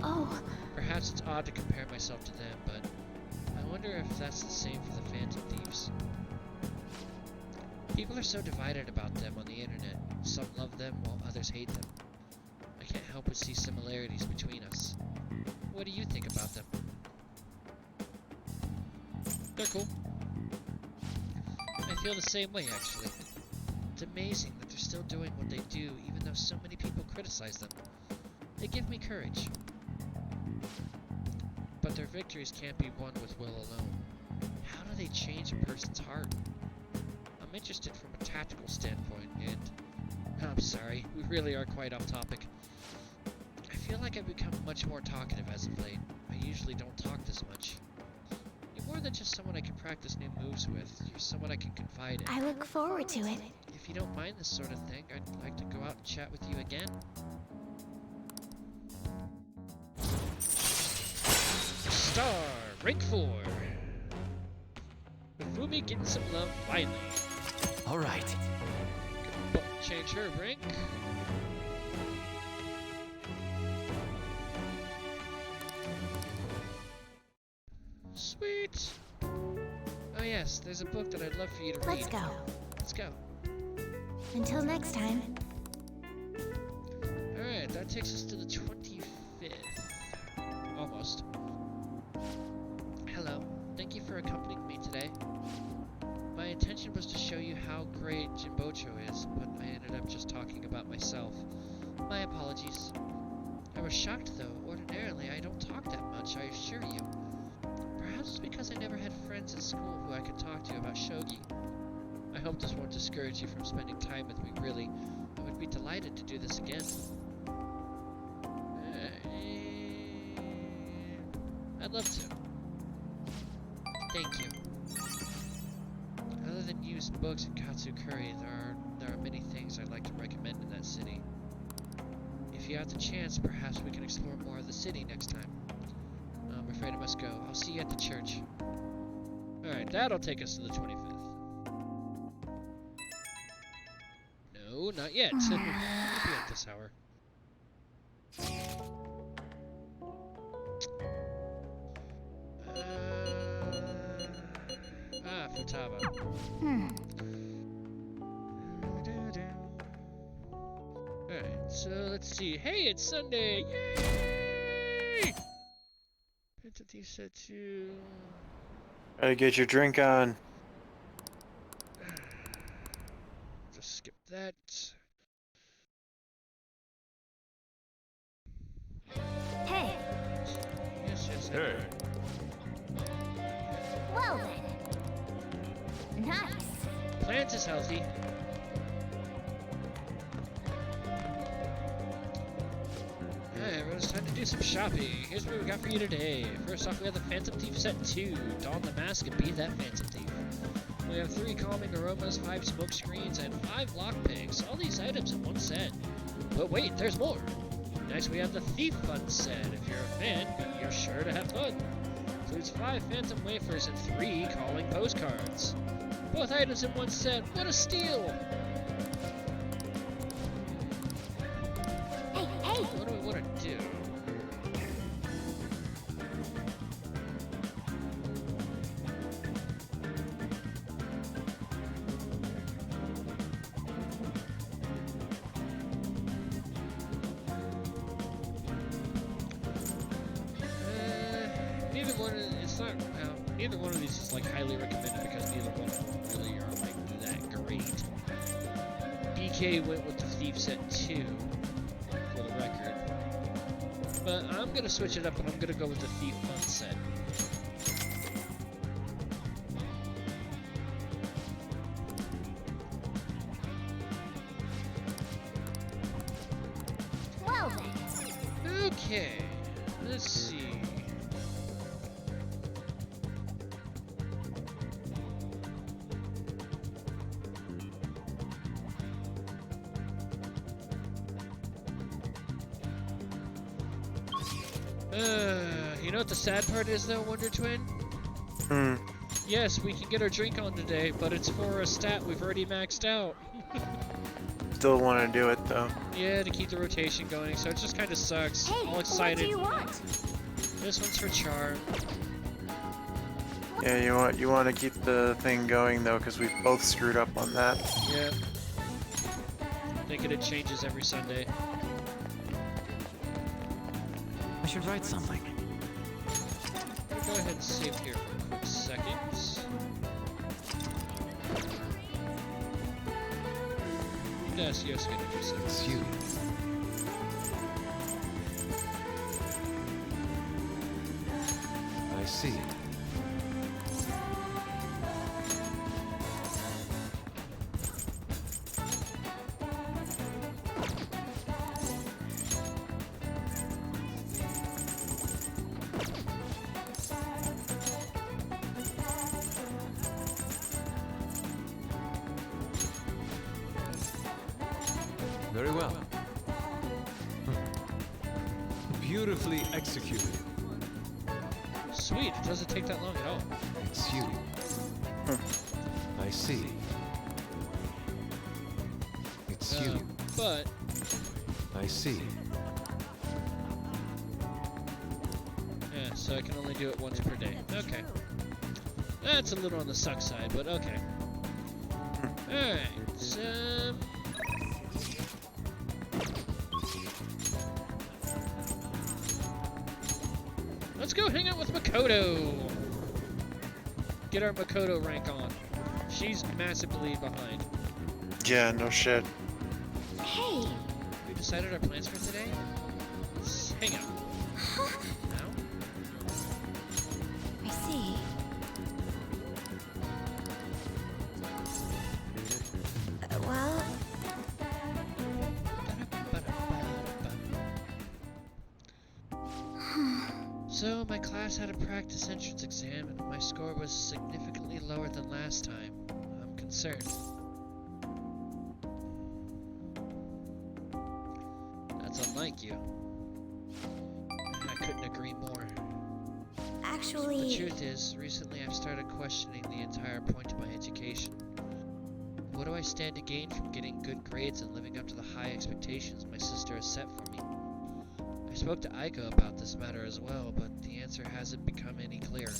S8: Oh.
S4: Perhaps it's odd to compare myself to them, but I wonder if that's the same for the Phantom Thieves. People are so divided about them on the internet. Some love them while others hate them. I can't help but see similarities between us. What do you think about them? They're cool. I feel the same way, actually. It's amazing that they're still doing what they do, even though so many people criticize them. They give me courage. But their victories can't be won with will alone. How do they change a person's heart? I'm interested from a tactical standpoint, and... I'm sorry, we really are quite off topic. I feel like I've become much more talkative as of late. I usually don't talk this much. You're more than just someone I can practice new moves with. You're someone I can confide in.
S8: I look forward to it.
S4: If you don't mind this sort of thing, I'd like to go out and chat with you again. Star, rank 4. Fumi getting some love finally.
S3: All right.
S4: Change her rank. Sweet. Oh yes, there's a book that I'd love for you to read.
S8: Let's go.
S4: Let's go.
S8: Until next time.
S4: Alright, that takes us to the 25th. Almost. Hello. Thank you for accompanying me today. My intention was to show you how great Jimbocho is, but I ended up just talking about myself. My apologies. I was shocked though. Ordinarily, I don't talk that much, I assure you. Perhaps it's because I never had friends at school who I could talk to about shogi. I hope this won't discourage you from spending time with me, really. I would be delighted to do this again. I'd love to. Thank you. Other than used books and katsu curry, there are many things I'd like to recommend in that city. If you have the chance, perhaps we can explore more of the city next time. I'm afraid I must go. I'll see you at the church. Alright, that'll take us to the 25th. No, not yet. We'll be at this hour. Futaba. Alright, so let's see. Hey, it's Sunday! Yay! Entity set to...
S1: Gotta get your drink on.
S4: Just skip that.
S8: Hey!
S4: Yes.
S12: Hey!
S8: Well then. Nice.
S4: Plant is healthy. Alright, everyone's time to do some shopping. Here's what we got for you today. First off, we have the Phantom Thief Set 2. Don the mask and be that Phantom Thief. We have 3 calming aromas, 5 smoke screens, and 5 lockpicks. All these items in one set. But wait, there's more! Next we have the Thief Fun set. If you're a fan, you're sure to have fun. Includes 5 phantom wafers and 3 calling postcards. Both items in one set. What a steal!
S7: Hey, hey!
S4: What do I want to do? Neither one of these is like highly recommended because neither one of them really are like that great. BK went with the Thief set 2 for the record, but I'm gonna switch it up and I'm gonna go with the Thief Fun set.
S7: Well then.
S4: Okay, let's see. You know what the sad part is though, Wonder Twin? Yes, we can get our drink on today, but it's for a stat we've already maxed out.
S1: Still want to do it though.
S4: Yeah, to keep the rotation going, so it just kind of sucks.
S7: Hey,
S4: All excited.
S7: what do you want?
S4: This one's for Charm.
S1: Yeah, you want to keep the thing going though, because we both screwed up on that.
S4: Yeah. Thinking it changes every Sunday.
S3: I should write something.
S4: Go ahead and save here for a quick second. Yes, get a few seconds.
S6: It's you. I see. Very well. Beautifully executed.
S4: Sweet, it doesn't take that long at all.
S6: It's you. I see. It's you.
S4: But
S6: I see.
S4: yeah, so I can only do it once per day. Okay. That's a little on the suck side, but okay. Alright, let's go hang out with Makoto. Get our Makoto rank on. She's massively behind.
S1: Yeah, no shit.
S7: Hey!
S4: We decided our plans for today? Let's hang out. Now?
S8: I see.
S7: Well,
S4: So, my class had a practice entrance exam, and my score was significantly lower than last time. I'm concerned. That's unlike you. I couldn't agree more.
S7: actually...
S4: The truth is, recently I've started questioning the entire point of my education. What do I stand to gain from getting good grades and living up to the high expectations my sister has set for me? I spoke to Aiko about this matter as well, but the answer hasn't become any clearer.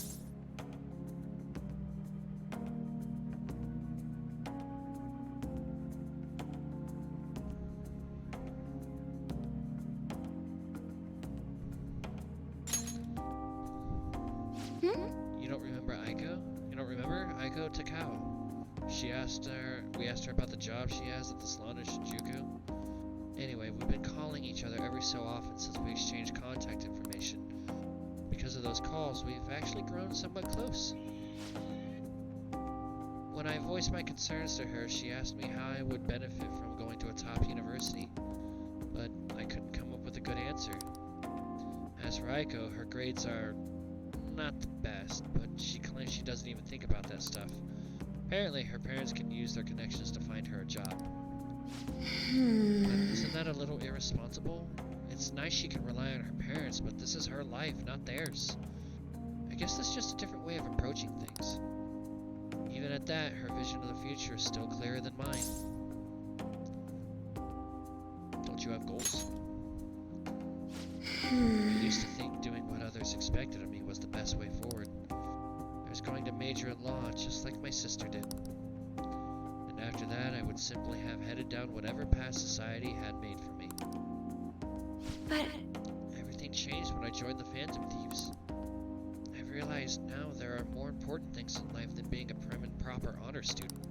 S4: You don't remember Aiko? You don't remember? Aiko Takao. We asked her about the job she has at the salon in Shinjuku. Anyway, we've been calling each other every so often since we exchanged contact information. Because of those calls, we've actually grown somewhat close. When I voiced my concerns to her, she asked me how I would benefit from going to a top university, but I couldn't come up with a good answer. As for Aiko, her grades are not the best, but she claims she doesn't even think about that stuff. Apparently, her parents can use their connections to find her a job. But isn't that a little irresponsible? It's nice she can rely on her parents, but this is her life, not theirs. I guess that's just a different way of approaching things. Even at that, her vision of the future is still clearer than mine. Don't you have goals? I used to think doing what others expected of me was the best way forward. I was going to major in law, just like my sister did. And after that, I would simply have headed down whatever path society had made for me.
S8: But...
S4: Everything changed when I joined the Phantom Thieves. I've realized now there are more important things in life than being a prim and proper honor student.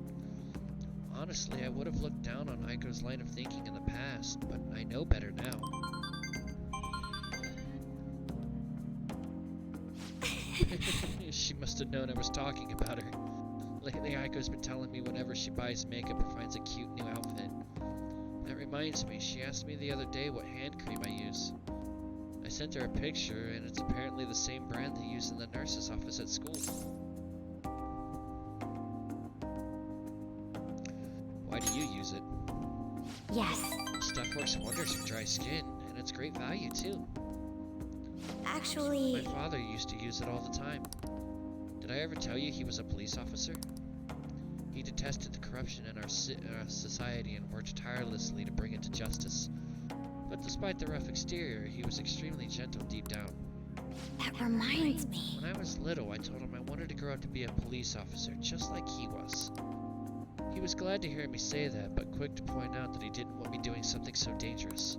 S4: Honestly, I would have looked down on Aiko's line of thinking in the past, but I know better now. She must have known I was talking about her. Lately, Aiko's been telling me whenever she buys makeup or finds a cute new outfit. That reminds me, she asked me the other day what hand cream I use. I sent her a picture, and it's apparently the same brand they use in the nurse's office at school. Why do you use it?
S8: Yes.
S4: Stuff works wonders for dry skin, and it's great value too.
S8: Actually...
S4: My father used to use it all the time. Did I ever tell you he was a police officer? He detested the corruption in our society and worked tirelessly to bring it to justice. But despite the rough exterior, he was extremely gentle deep down.
S8: That reminds me.
S4: When I was little, I told him I wanted to grow up to be a police officer, just like he was. He was glad to hear me say that, but quick to point out that he didn't want me doing something so dangerous.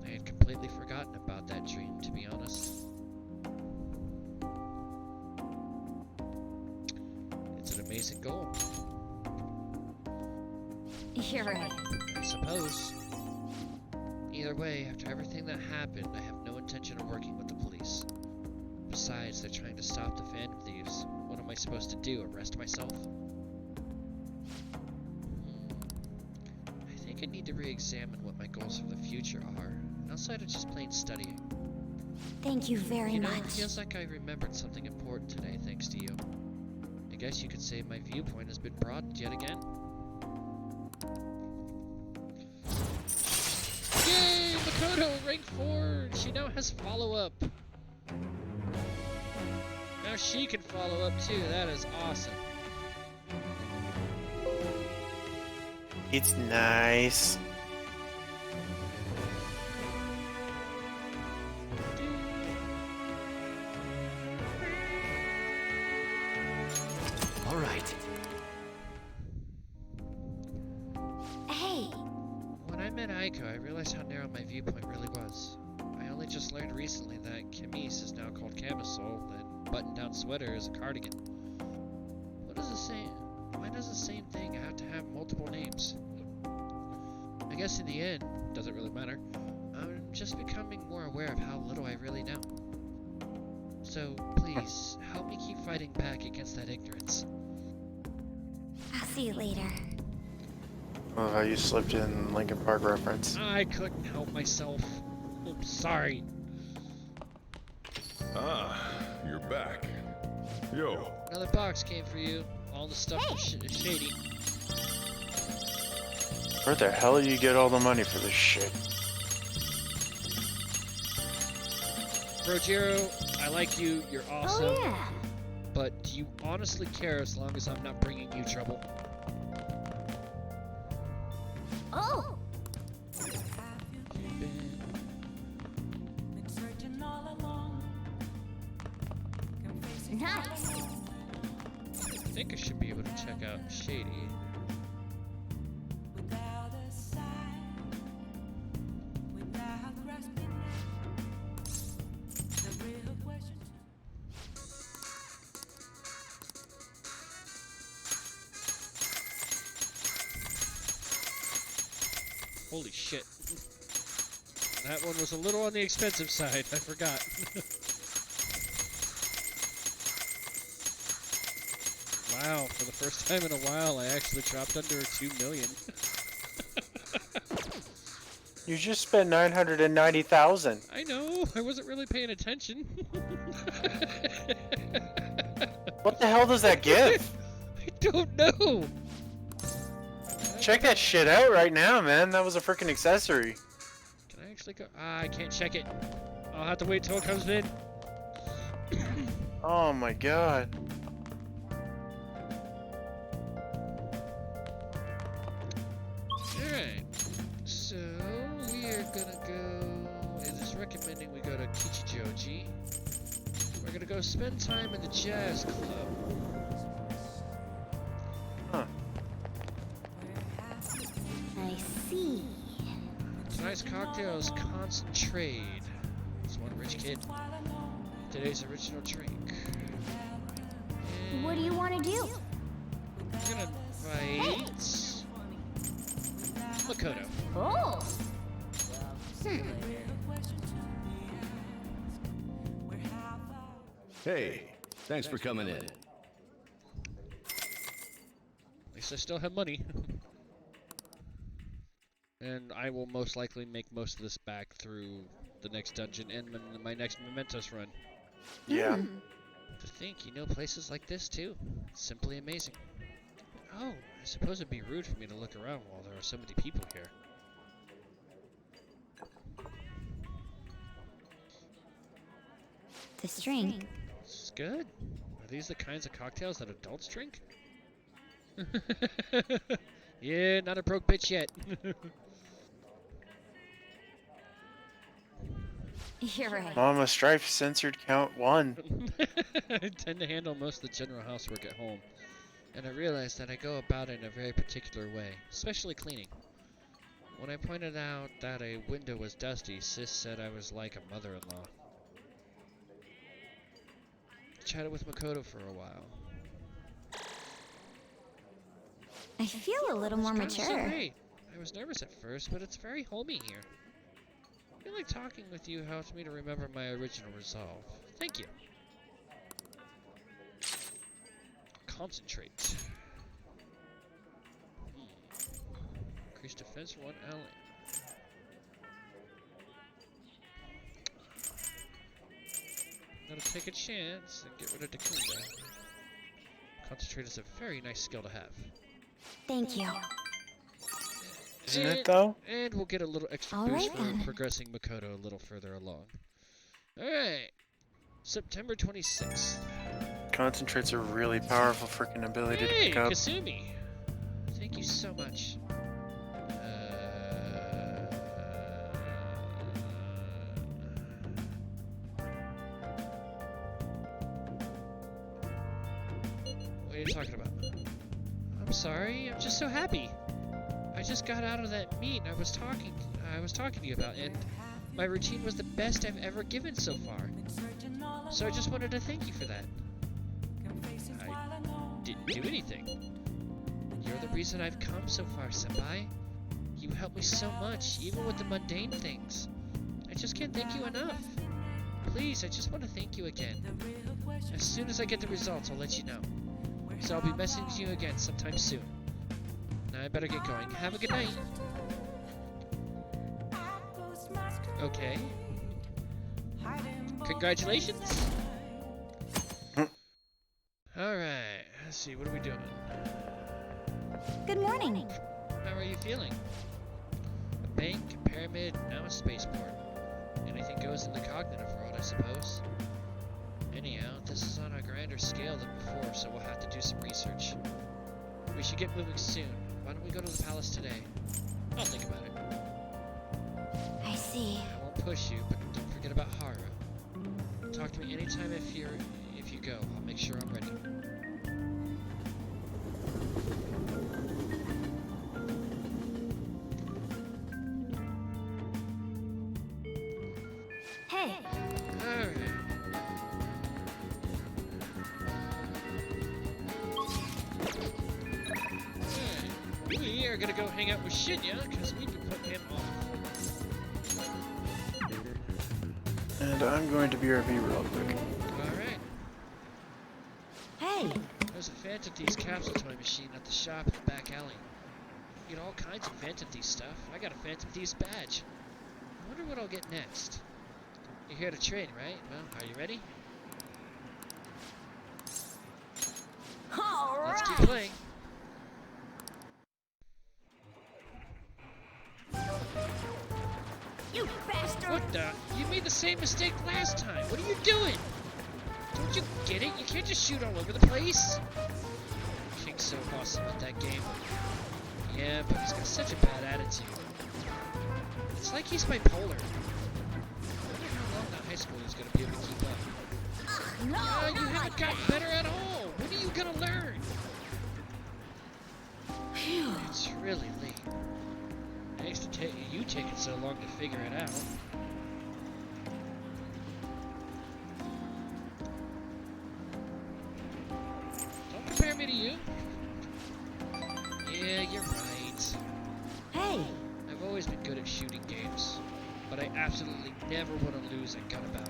S4: I had completely forgotten about that dream, to be honest. It's an amazing goal.
S8: You're right.
S4: I suppose. Either way, after everything that happened, I have no intention of working with the police. Besides, they're trying to stop the Phantom Thieves. What am I supposed to do, arrest myself? I think I need to re-examine what my goals for the future are, outside of just plain studying.
S8: Thank you very much.
S4: It feels like I remembered something important today, thanks to you. I guess you could say my viewpoint has been broadened yet again. Yay! Makoto, rank 4! She now has follow-up. Now she can follow up too, that is awesome.
S1: It's nice.
S3: All right.
S8: Hey.
S4: When I met Aiko, I realized how narrow my viewpoint really was. I only just learned recently that camise is now called camisole, and button-down sweater is a cardigan. What is the same? Why does the same thing have to have multiple names? I guess in the end, doesn't really matter. I'm just becoming more aware of how little I really know. So, please, help me keep fighting back against that ignorance.
S8: I'll see you later.
S1: I love how you slipped in Linkin Park reference.
S4: I couldn't help myself. I'm sorry.
S12: Ah, you're back. Yo.
S4: Another box came for you. All the stuff is shady.
S1: Where the hell do you get all the money for this shit?
S4: Rogero, I like you. You're awesome.
S8: Oh, yeah.
S4: But do you honestly care as long as I'm not bringing you trouble?
S8: Oh! Nice.
S4: I think I should be able to check out Shady. Holy shit. That one was a little on the expensive side, I forgot. Wow, for the first time in a while, I actually dropped under 2 million.
S1: You just spent 990,000.
S4: I know, I wasn't really paying attention.
S1: What the hell does that give?
S4: don't know.
S1: Check that shit out right now, man. That was a freaking accessory.
S4: Can I actually go? Ah, I can't check it. I'll have to wait till it comes in.
S1: Oh my god.
S4: Alright. So, we are gonna go. It is recommending we go to Kichijoji. We're gonna go spend time in the jazz club.
S1: Huh.
S8: I see.
S4: Tonight's cocktail is Concentrate. It's one rich kid. Today's original drink.
S8: What do you want to do?
S4: I'm gonna invite Makoto.
S8: Oh.
S13: Hey, thanks for coming in.
S4: At least I still have money. And I will most likely make most of this back through the next dungeon and my next Mementos run.
S1: Yeah.
S4: To think, you know places like this too. It's simply amazing. Oh, I suppose it'd be rude for me to look around while there are so many people here.
S8: This drink.
S4: This is good. Are these the kinds of cocktails that adults drink? Yeah, not a broke bitch yet.
S8: You're right.
S1: Mama Strife censored count 1.
S4: I tend to handle most of the general housework at home, and I realize that I go about it in a very particular way, especially cleaning. When I pointed out that a window was dusty, Sis said I was like a mother-in-law. I chatted with Makoto for a while.
S8: I feel a little more
S4: It's gotten so
S8: mature.
S4: great. I was nervous at first, but it's very homey here. I feel like talking with you helps me to remember my original resolve. Thank you. Concentrate. Increase defense for 1 ally. Gotta take a chance and get rid of Dakunda. Concentrate is a very nice skill to have.
S8: Thank you.
S1: Isn't it though?
S4: And we'll get a little extra
S8: All
S4: boost
S8: right,
S4: for
S8: then.
S4: progressing Makoto a little further along. Alright. September 26th.
S1: Concentrate's a really powerful freaking ability to
S4: Hey,
S1: pick up.
S4: Kasumi! Thank you so much. What are you talking about? I'm sorry, I'm just so happy. I just got out of that meet I was talking to you about, and my routine was the best I've ever given so far. So I just wanted to thank you for that. I didn't do anything. You're the reason I've come so far, Senpai. You helped me so much, even with the mundane things. I just can't thank you enough. Please, I just want to thank you again. As soon as I get the results, I'll let you know. So I'll be messaging you again sometime soon. Now I better get going. Have a good night. Okay. Congratulations. Alright, let's see, what are we doing?
S8: Good morning.
S4: How are you feeling? A bank, a pyramid, now a spaceport. Anything goes in the cognitive world, I suppose. Anyhow, this is on a grander scale than before, so we'll have to do some research. We should get moving soon. Why don't we go to the palace today? I'll think about it.
S8: I see.
S4: I won't push you, but don't forget about Haru. Talk to me anytime if you go. I'll make sure I'm ready.
S8: Hey.
S4: Alright. We are gonna go hang out with Shinya, because we can put him off.
S1: And I'm going to BRB real quick.
S4: Alright.
S8: Hey.
S4: There's a Phantom Thieves capsule toy machine at the shop in the back alley. You get all kinds of Phantom Thieves stuff. I got a Phantom Thieves badge. I wonder what I'll get next. You're here to trade, right? Well, are you ready?
S10: All
S4: Let's Keep playing.
S10: You bastard!
S4: What the? You made the same mistake last time. What are you doing? Don't you get it? You can't just shoot all over the place. King's so awesome at that game. Yeah, but he's got such a bad attitude. It's like he's bipolar. I wonder how long that high school is going to be able to keep up.
S10: No,
S4: You haven't gotten better at all. When are you going to learn? It's really late. Thanks to you taking so long to figure it out. Don't compare me to you. Yeah, you're right.
S10: Hey!
S4: I've always been good at shooting games, but I absolutely never want to lose at gun about.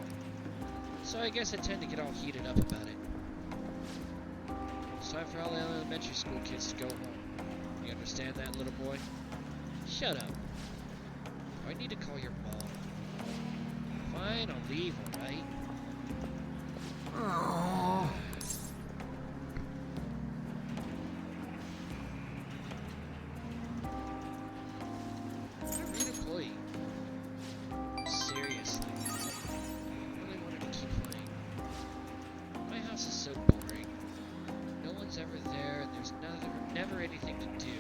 S4: So I guess I tend to get all heated up about it. It's time for all the elementary school kids to go home. You understand that, little boy? Shut up. I need to call your mom. Fine, I'll leave, alright?
S10: Aww.
S4: Redeploy. Seriously. I really wanted to keep playing. My house is so boring. No one's ever there, and there's never anything to do.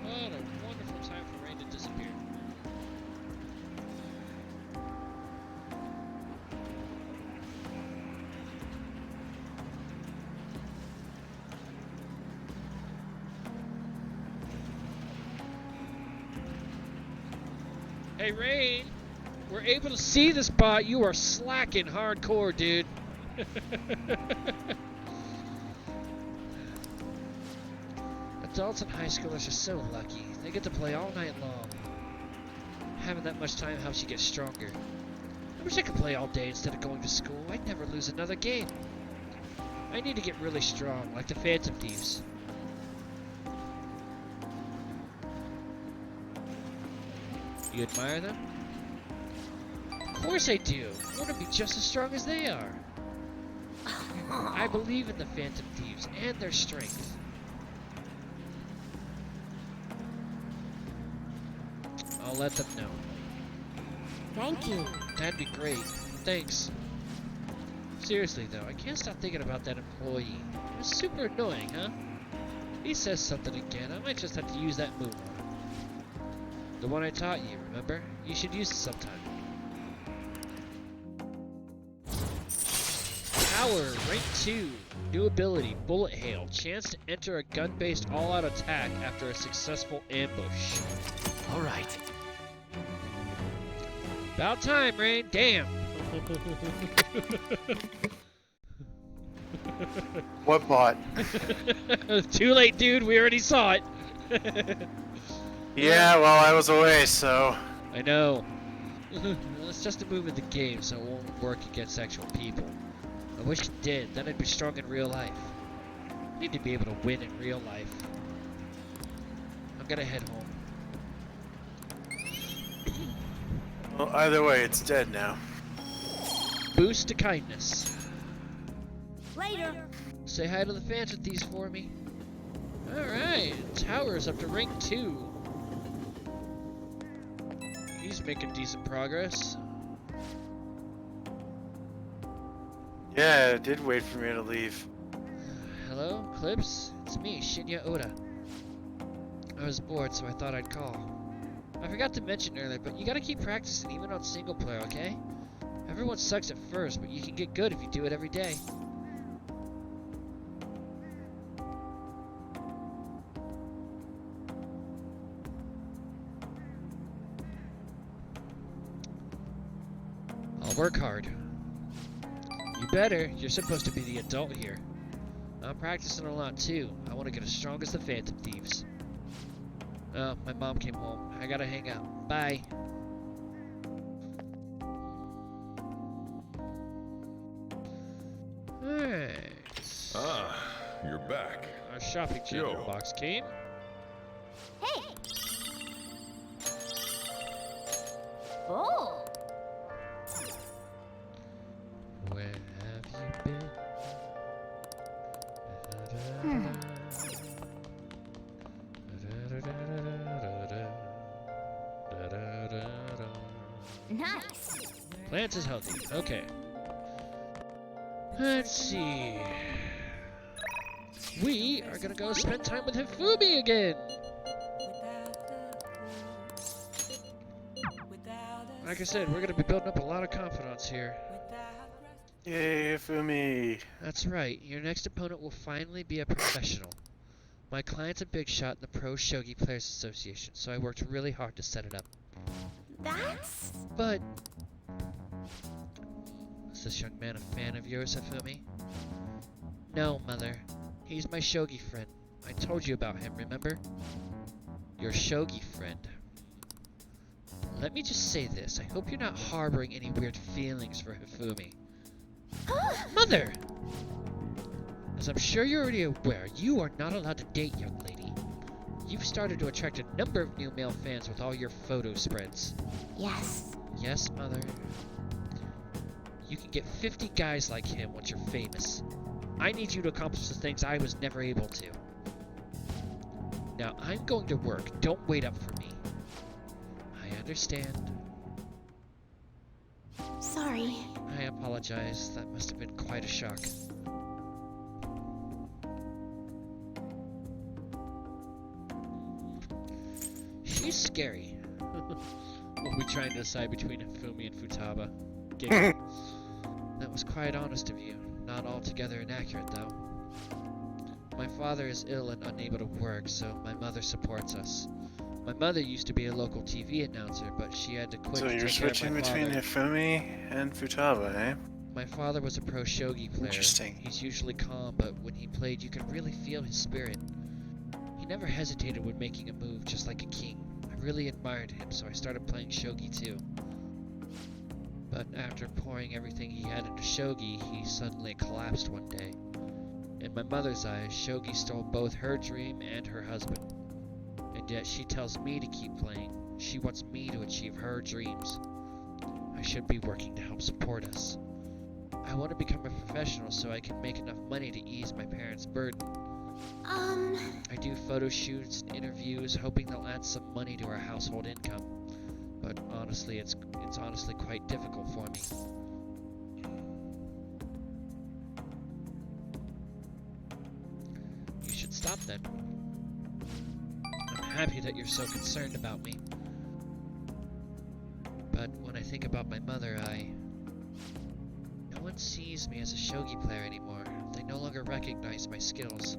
S4: What a wonderful time for rain to disappear. Hey, Rain! We're able to see the spot. You are slacking hardcore, dude. Adults and high schoolers are so lucky. They get to play all night long. Having that much time helps you get stronger. I wish I could play all day instead of going to school. I'd never lose another game. I need to get really strong, like the Phantom Thieves. You admire them? Of course I do. I want to be just as strong as they are. I believe in the Phantom Thieves and their strength. I'll let them know.
S10: Thank you.
S4: That'd be great. Thanks. Seriously though, I can't stop thinking about that employee. It's super annoying, huh? He says something again. I might just have to use that move on him. The one I taught you, remember? You should use it sometime. Power, rank 2. New ability, Bullet Hail. Chance to enter a gun-based all-out attack after a successful ambush.
S3: Alright.
S4: About time, Rain. Damn.
S1: What bot?
S4: Too late, dude. We already saw it.
S1: Yeah, well, I was away, so...
S4: I know. It's just a move in the game, so it won't work against actual people. I wish it did, then I'd be strong in real life. I need to be able to win in real life. I'm gonna head home.
S1: Well, either way, it's dead now.
S4: Boost to kindness.
S10: Later.
S4: Say hi to the Phantom Thieves for me. Alright, Tower's up to rank 2. He's making decent progress.
S1: Yeah, it did wait for me to leave.
S4: Hello, Clips? It's me, Shinya Oda. I was bored, so I thought I'd call. I forgot to mention earlier, but you gotta keep practicing even on single player, okay? Everyone sucks at first, but you can get good if you do it every day. I'll work hard. You better. You're supposed to be the adult here. I'm practicing a lot too. I want to get as strong as the Phantom Thieves. Oh, my mom came home. I gotta hang out. Bye. Alright.
S12: Ah, you're back.
S4: Our shopping channel box came.
S7: Hey!
S10: Oh!
S7: Nice.
S4: Plants is healthy. Okay. Let's see. We are gonna go spend time with Hifumi again. Like I said, we're gonna be building up a lot of confidence here.
S1: Yay, Fumi.
S4: That's right. Your next opponent will finally be a professional. My client's a big shot in the Pro Shogi Players Association, so I worked really hard to set it up.
S7: That's...
S4: But... Is this young man a fan of yours, Hifumi? No, Mother. He's my Shogi friend. I told you about him, remember? Your Shogi friend. Let me just say this. I hope you're not harboring any weird feelings for Hifumi. Mother! As I'm sure you're already aware, you are not allowed to date, young lady. You've started to attract a number of new male fans with all your photo spreads.
S7: Yes.
S4: Yes, Mother. You can get 50 guys like him once you're famous. I need you to accomplish the things I was never able to. Now, I'm going to work. Don't wait up for me. I understand.
S7: Sorry.
S4: I apologize. That must have been quite a shock. She's scary. We'll be trying to decide between Hifumi and Futaba. That was quite honest of you. Not altogether inaccurate, though. My father is ill and unable to work, so my mother supports us. My mother used to be a local TV announcer, but she had to quit
S1: So
S4: to
S1: you're
S4: take care of
S1: switching
S4: my
S1: between
S4: father.
S1: Hifumi and Futaba, eh?
S4: My father was a pro shogi player.
S1: Interesting.
S4: He's usually calm, but when he played, you could really feel his spirit. He never hesitated when making a move, just like a king. I really admired him, so I started playing shogi too. But after pouring everything he had into shogi, he suddenly collapsed one day. In my mother's eyes, shogi stole both her dream and her husband. And yet she tells me to keep playing. She wants me to achieve her dreams. I should be working to help support us. I want to become a professional so I can make enough money to ease my parents' burden. I do photo shoots and interviews, hoping they'll add some money to our household income. But honestly, it's honestly quite difficult for me. You should stop then. I'm happy that you're so concerned about me. But when I think about my mother, no one sees me as a shogi player anymore. They no longer recognize my skills.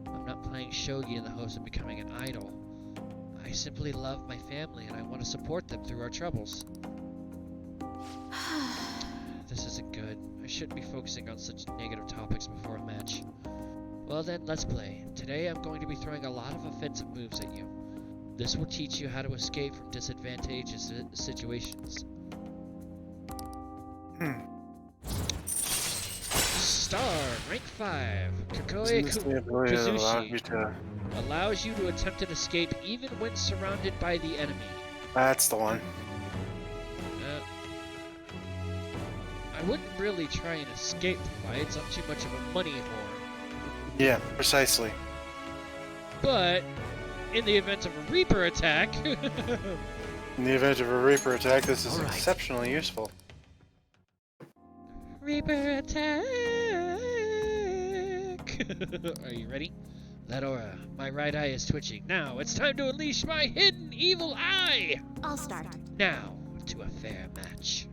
S4: I'm not playing shogi in the hopes of becoming an idol. I simply love my family and I want to support them through our troubles. This isn't good. I shouldn't be focusing on such negative topics before a match. Well then, let's play. Today I'm going to be throwing a lot of offensive moves at you. This will teach you how to escape from disadvantageous situations. Star, rank 5, Kakoi Kazushi. Allows you to attempt an escape even when surrounded by the enemy.
S1: That's the one.
S4: I wouldn't really try and escape the fights. I'm too much of a money whore.
S1: Yeah, precisely.
S4: But in the event of a Reaper attack...
S1: In the event of a Reaper attack, this is exceptionally useful.
S4: Reaper attack! Are you ready? That aura. My right eye is twitching. Now, it's time to unleash my hidden evil eye!
S7: I'll start.
S4: Now, to a fair match.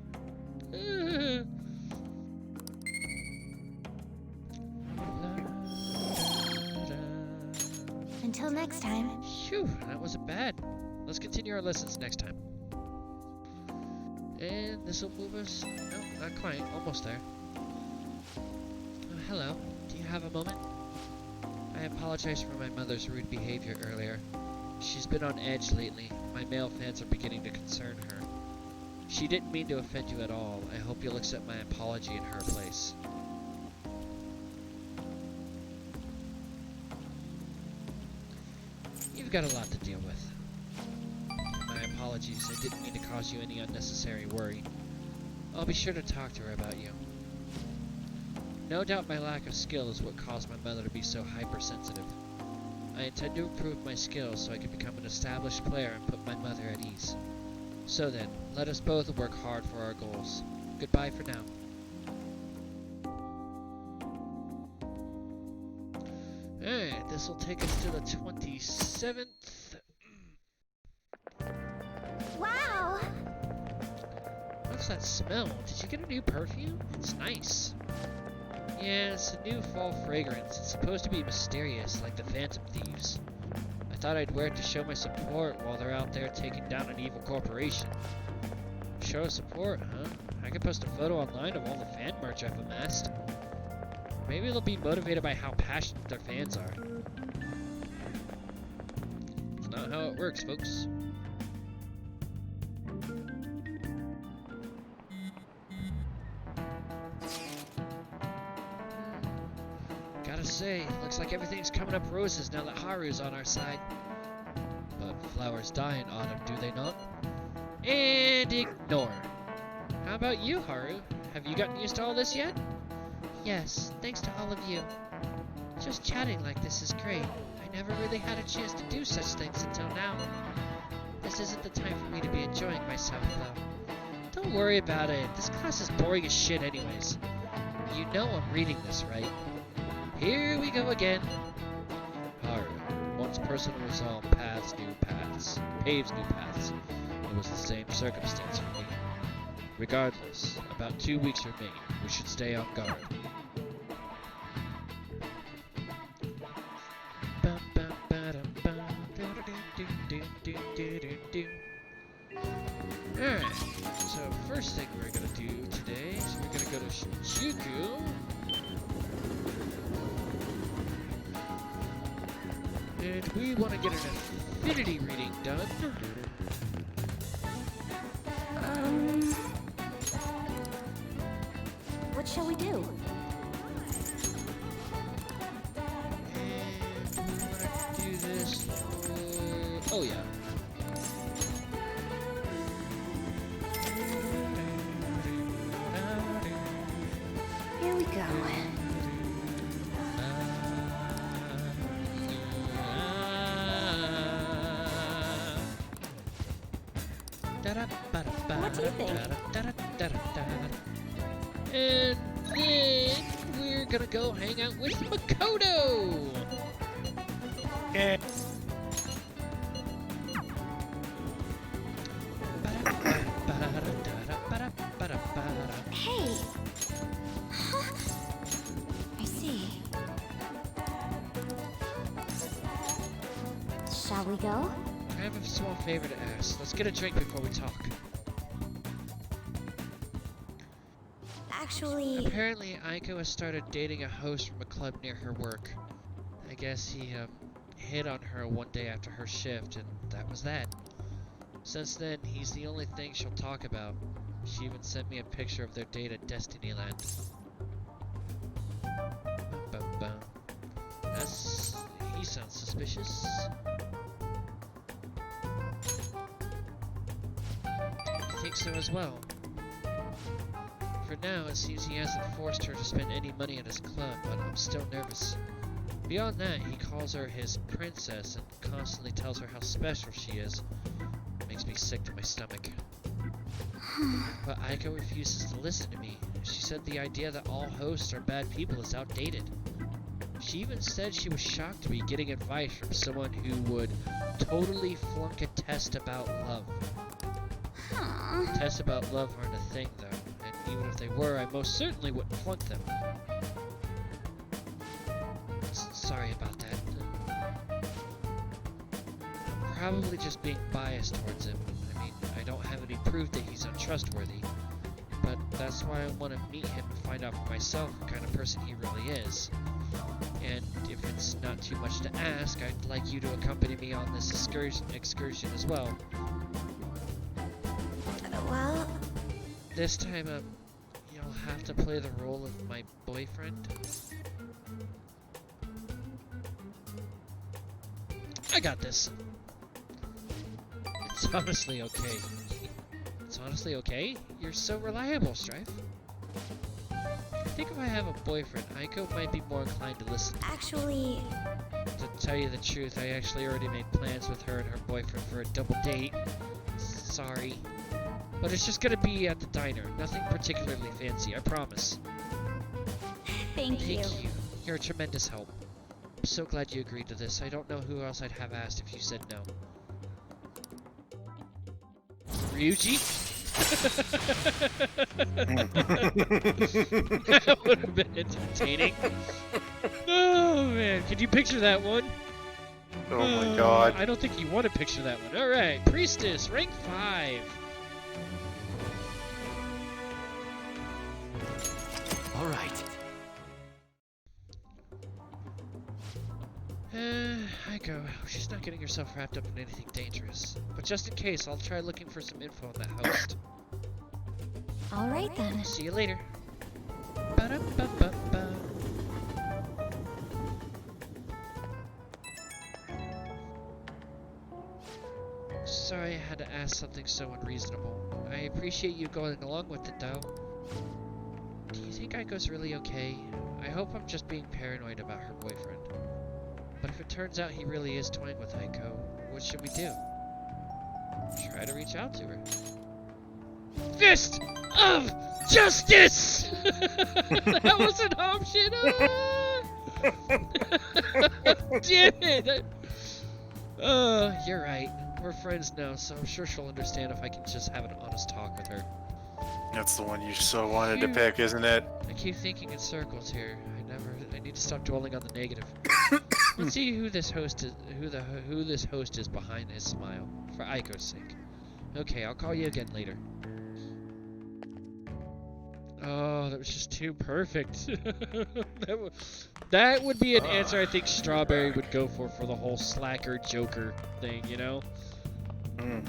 S7: Until next time.
S4: Phew, that wasn't bad. Let's continue our lessons next time. And this will move us... No, not quite. Almost there. Hello. Do you have a moment? I apologize for my mother's rude behavior earlier. She's been on edge lately. My male fans are beginning to concern her. She didn't mean to offend you at all. I hope you'll accept my apology in her place. You've got a lot to deal with. My apologies. I didn't mean to cause you any unnecessary worry. I'll be sure to talk to her about you. No doubt my lack of skill is what caused my mother to be so hypersensitive. I intend to improve my skills so I can become an established player and put my mother at ease. So then, let us both work hard for our goals. Goodbye for now. Alright, this will take us to the 27th.
S7: Wow!
S4: What's that smell? Did you get a new perfume? It's nice. Yeah, it's a new fall fragrance. It's supposed to be mysterious, like the Phantom Thieves. I thought I'd wear it to show my support while they're out there taking down an evil corporation. Show support, huh? I could post a photo online of all the fan merch I've amassed. Maybe they'll be motivated by how passionate their fans are. It's not how it works, folks. Gotta say, looks like everything's coming up roses now that Haru's on our side. But flowers die in autumn, do they not? And ignore. How about you, Haru? Have you gotten used to all this yet?
S17: Yes, thanks to all of you. Just chatting like this is great. I never really had a chance to do such things until now. This isn't the time for me to be enjoying myself, though.
S4: Don't worry about it. This class is boring as shit anyways. You know I'm reading this, right? Here we go again. Haru, once personal resolve paves new paths. It was the same circumstance for me. Regardless, about 2 weeks remain. We should stay on guard. Alright, so first thing we're gonna do today is we're gonna go to Shinjuku. And we want to get an affinity reading done.
S8: What shall we do?
S4: And we want to do this for... Oh yeah.
S8: Here we go.
S4: What
S8: do you think?
S4: And then we're gonna go hang out with Makoto!
S1: Okay.
S8: Hey! Huh? I see. Shall we go?
S4: I have a small favor to ask. Let's get a drink before we talk.
S8: Actually...
S4: Apparently, Aiko has started dating a host from a club near her work. I guess he, hit on her one day after her shift, and that was that. Since then, he's the only thing she'll talk about. She even sent me a picture of their date at Destinyland. He sounds suspicious. I think so as well. For now, it seems he hasn't forced her to spend any money at his club, but I'm still nervous. Beyond that, he calls her his princess and constantly tells her how special she is. It makes me sick to my stomach. But Aiko refuses to listen to me. She said the idea that all hosts are bad people is outdated. She even said she was shocked to be getting advice from someone who would totally flunk a test about love. Tests about love aren't a thing, though. Even if they were, I most certainly wouldn't flunk them. Sorry about that. I'm probably just being biased towards him. I mean, I don't have any proof that he's untrustworthy. But that's why I want to meet him and find out for myself what kind of person he really is. And if it's not too much to ask, I'd like you to accompany me on this excursion as well.
S8: Well...
S4: This time, you'll have to play the role of my boyfriend. I got this. It's honestly okay. It's honestly okay? You're so reliable, Strife. think if I have a boyfriend, Aiko might be more inclined to listen.
S8: Actually,
S4: To tell you the truth, I actually already made plans with her and her boyfriend for a double date. Sorry. But it's just gonna be at the diner. Nothing particularly fancy, I promise.
S8: thank you.
S4: Thank you. You're a tremendous help. I'm so glad you agreed to this. I don't know who else I'd have asked if you said no. Ryuji? That would have been entertaining. Oh man, can you picture that one?
S1: Oh my god.
S4: I don't think you want to picture that one. Alright, Priestess, rank 5.
S3: All right.
S4: Aiko, she's not getting herself wrapped up in anything dangerous. But just in case, I'll try looking for some info on that host.
S8: All right then.
S4: See you later. Ba-da-ba-ba-ba. Sorry I had to ask something so unreasonable. I appreciate you going along with it, though. Do you think Aiko's really okay? I hope I'm just being paranoid about her boyfriend. But if it turns out he really is toying with Aiko, what should we do? Try to reach out to her. Fist of Justice! That was an option! Damn it! You're right. We're friends now, so I'm sure she'll understand if I can just have an honest talk with her.
S1: That's the one you so wanted to pick, isn't it?
S4: I keep thinking in circles here. I need to stop dwelling on the negative. Let's see who this host is. Who this host is behind his smile, for Aiko's sake. Okay, I'll call you again later. Oh, that was just too perfect. that would be an answer I think Strawberry would go for the whole slacker Joker thing, you know? I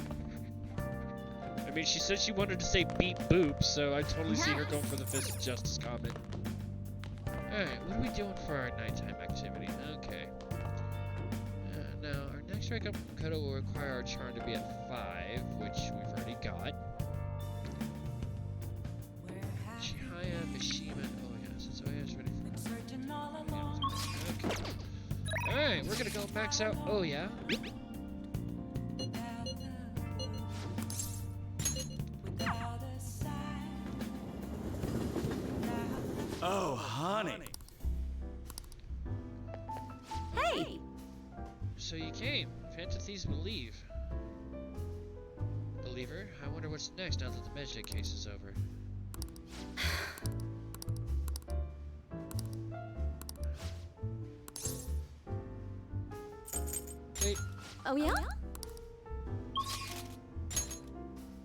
S4: mean, she said she wanted to say beat boop, so I totally see her going for the fist of justice comment. Alright, what are we doing for our nighttime activity? Okay. Now, our next rank up cuddle will require our charm to be at 5, which we've already got. Chihaya, Mishima, oh yes, it's always ready for okay. Alright, we're gonna go max out, oh yeah.
S3: Oh, honey.
S10: Hey!
S4: So you came. Phantom Thieves believe. Believer? I wonder what's next now that the Medjay case is over. Wait.
S8: Oh yeah?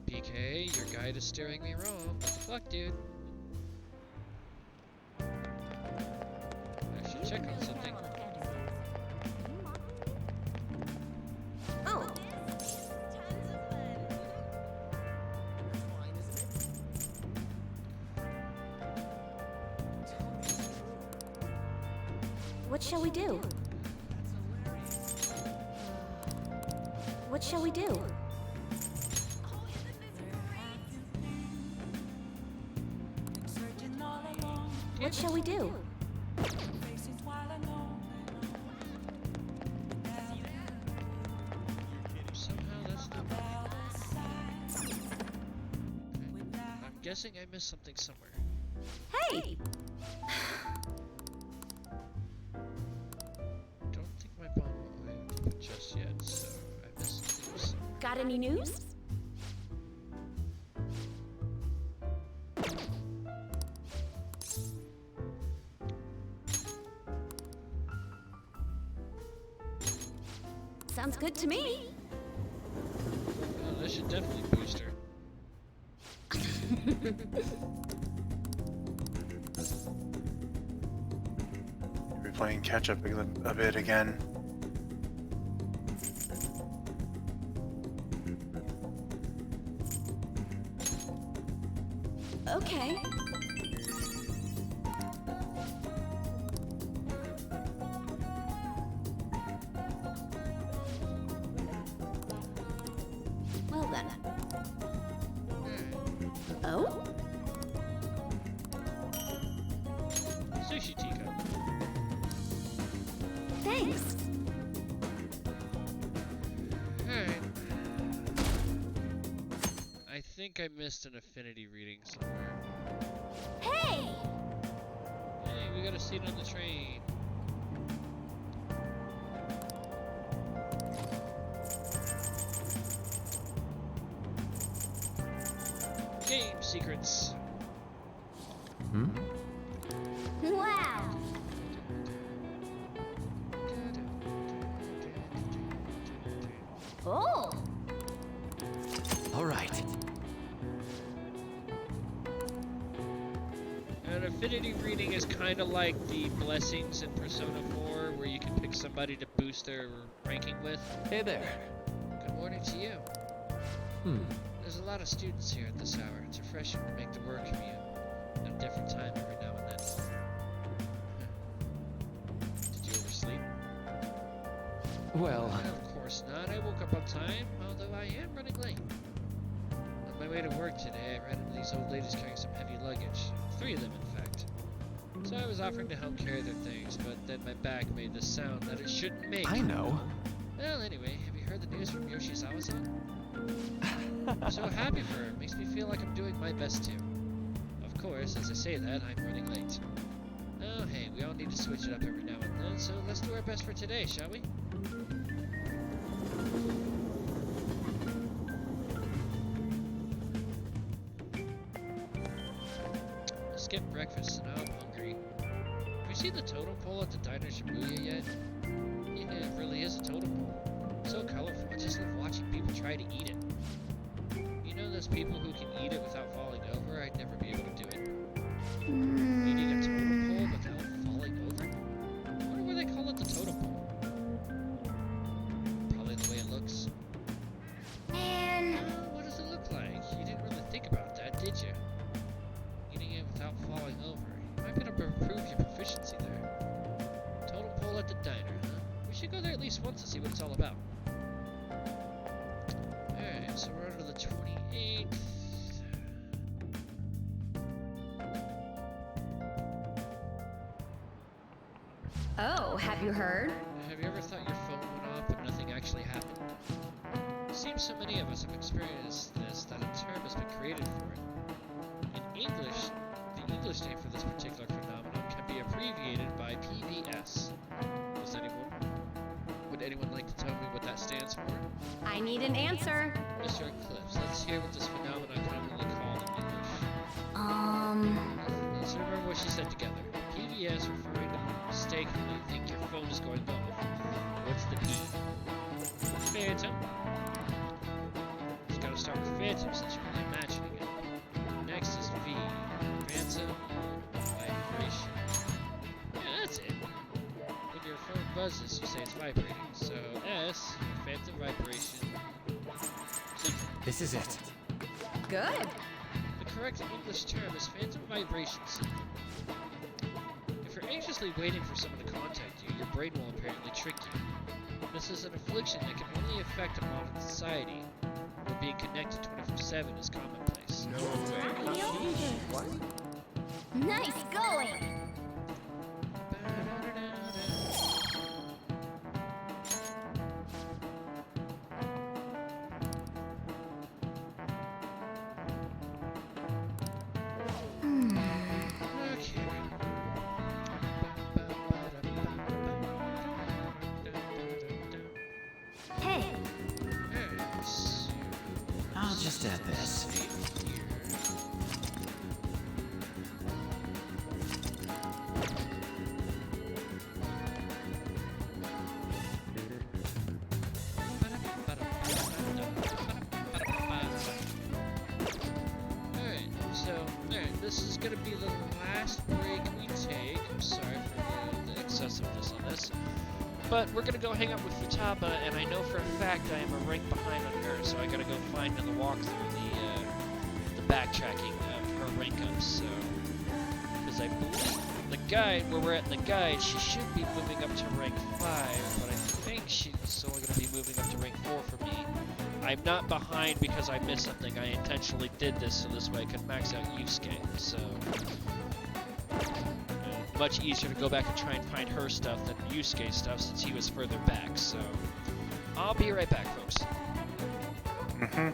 S4: PK, your guide is steering me wrong. What the fuck, dude? I should check on something.
S10: Oh.
S8: What shall we do? What shall we do? What shall we do?
S4: Somehow that's not. Okay. I'm guessing I missed something somewhere.
S8: Hey!
S4: Don't think my bomb went away just yet, so I missed something somewhere.
S8: Got any news? Sounds good to me.
S4: Oh, that should definitely boost her.
S1: We're playing catch up a bit again.
S8: Okay. Well then. Oh? thanks.
S4: Alright. I think I missed an affinity reading somewhere.
S7: Hey!
S4: Hey, we got a seat on the train. Game secrets.
S6: Hmm?
S7: Wow! Oh!
S3: All right.
S4: An affinity reading is kind of like the blessings in Persona 4, where you can pick somebody to boost their ranking with.
S3: Hey there.
S4: Good morning to you. There's a lot of students here at this hour. It's refreshing to make the work commute at a different time every now and then. Did you oversleep?
S3: Well,
S4: Of course not. I woke up on time, although I am running late. On my way to work today, I ran into these old ladies carrying some heavy luggage. 3 of them, in fact. So I was offering to help carry their things, but then my bag made this sound that it shouldn't make.
S6: I know.
S4: Well, anyway, have you heard the news from Yoshizawa-san? I'm so happy for her. It makes me feel like I'm doing my best too. Of course, as I say that, I'm running late. Oh, hey, we all need to switch it up every now and then, so let's do our best for today, shall we? Skip breakfast, and now I'm hungry. Have you seen the totem pole at the diner Shibuya yet? Yeah, it really is a totem pole. So colorful, I just love watching people try to eat it. You know those people who can eat it without falling over? I'd never be able to do it. Eating a totem pole without falling over? I wonder why they call it the totem pole. Probably the way it looks.
S7: Man!
S4: What does it look like? You didn't really think about that, did you? Eating it without falling over. You might be able to improve your proficiency there. Totem pole at the diner, huh? We should go there at least once to see what it's all about. Alright, so we're on to the 28th.
S8: Oh, have you heard?
S4: Have you ever thought your phone went off but nothing actually happened? It seems so many of us have experienced this that a term has been created for it. In English, the English name for this particular phenomenon can be abbreviated by PVS. Would anyone like to tell me what that stands for?
S8: I need an answer.
S4: Mr. Eclipse, let's hear what this phenomenon commonly called in English. Let's remember what she said together. PVS referring to mistakenly think your phone is going off. What's the P? Phantom. It's gotta start with phantom since you're really imagining it. Next is V. Phantom vibration. Yeah, that's it. When your phone buzzes, you say it's vibrating. So S, phantom vibration.
S3: This is it.
S8: Good.
S4: The correct English term is phantom vibration syndrome. If you're anxiously waiting for someone to contact you, your brain will apparently trick you. This is an affliction that can only affect a modern society, where being connected 24/7 is commonplace.
S7: Nice going! Hey!
S3: I'll just add this.
S4: This is gonna be the last break we take. I'm sorry for the excessiveness on this. But we're gonna go hang out with Futaba, and I know for a fact I am a rank behind on her, so I gotta go find in the walkthrough the backtracking of her rank ups. So, because I believe the guide, where we're at in the guide, she should be moving up to rank 5, but I think she's only gonna be moving up to rank 4 for me. I'm not behind because I missed something. I intentionally did this so this way I could max out Yusuke. So, much easier to go back and try and find her stuff than Yusuke's stuff since he was further back. So I'll be right back, folks.
S1: Mm-hmm.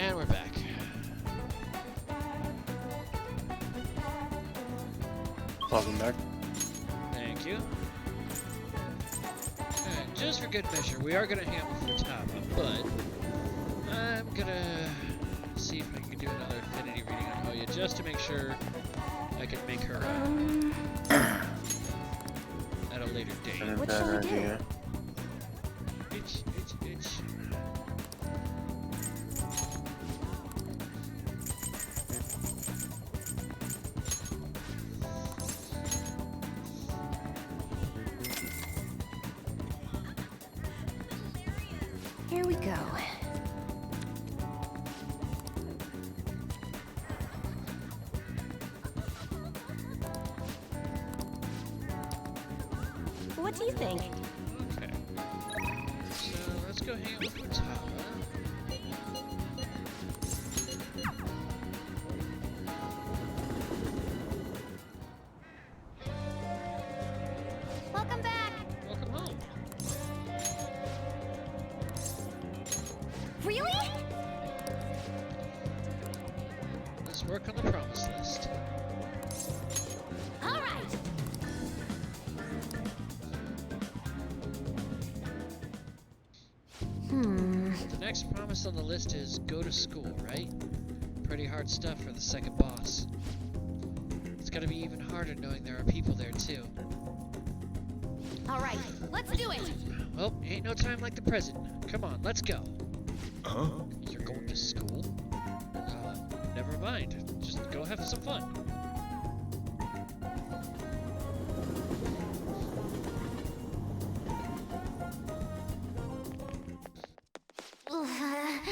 S4: And we're back.
S1: Welcome back.
S4: Thank you. Alright, just for good measure, we are gonna handle Futaba, but I'm gonna see if I can do another affinity reading on Hoya just to make sure I can make her at a later date.
S1: Not a bad idea.
S4: Itch.
S10: Here we go. What do you think?
S4: Okay. So let's go hang out with Futaba.
S7: Welcome back.
S4: Welcome home.
S7: Really?
S4: Let's work on the promise list.
S7: All right.
S4: The next promise on the list is go to school, right? Pretty hard stuff for the second boss. It's gonna be even harder knowing there are people there too.
S7: All right. Let's do it.
S4: Well, ain't no time like the present. Come on, let's go.
S12: Huh?
S4: You're going to school? Never mind. Just go have some fun.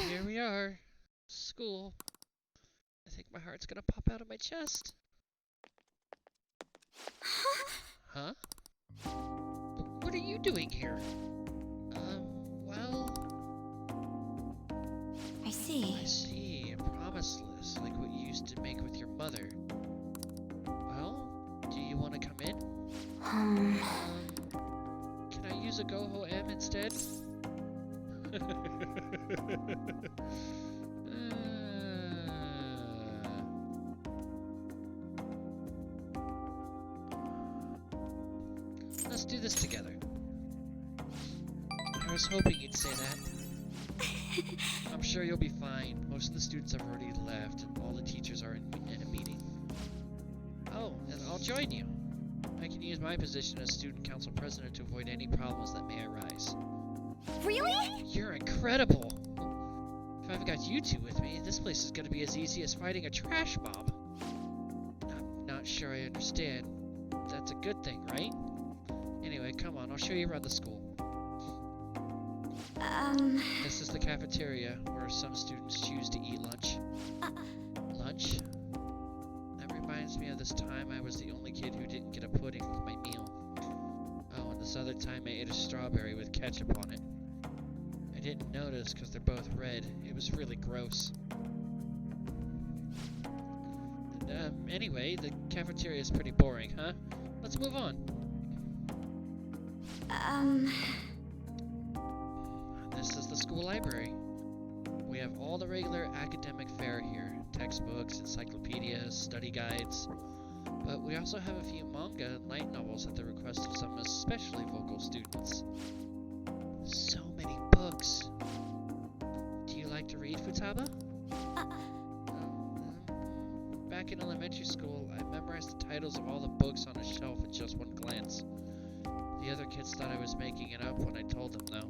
S4: Here we are. School. I think my heart's gonna pop out of my chest. Huh? What are you doing here? Well...
S8: I see.
S4: I see. A promise list, like what you used to make with your mother. Well, do you want to come in? Can I use a Goho M instead? Let's do this together. I was hoping you'd say that. I'm sure you'll be fine. Most of the students have already left, and all the teachers are in a meeting. Oh, then I'll join you. I can use my position as student council president to avoid any problems that may arise.
S7: Really?
S4: You're incredible! If I've got you two with me, this place is gonna be as easy as fighting a trash mob. I'm not sure I understand. That's a good thing, right? Anyway, come on, I'll show you around the school. This is the cafeteria, where some students choose to eat lunch. Lunch? That reminds me of this time I was the only kid who didn't get a pudding with my meal. Oh, and this other time I ate a strawberry with ketchup on it. I didn't notice because they're both red. It was really gross. Anyway, the cafeteria is pretty boring, huh? Let's move on. This is the school library. We have all the regular academic fare here. Textbooks, encyclopedias, study guides. But we also have a few manga and light novels at the request of some especially vocal students. So many books. Do you like to read, Futaba? Back in elementary school, I memorized the titles of all the books on a shelf in just one glance. The other kids thought I was making it up when I told them, though.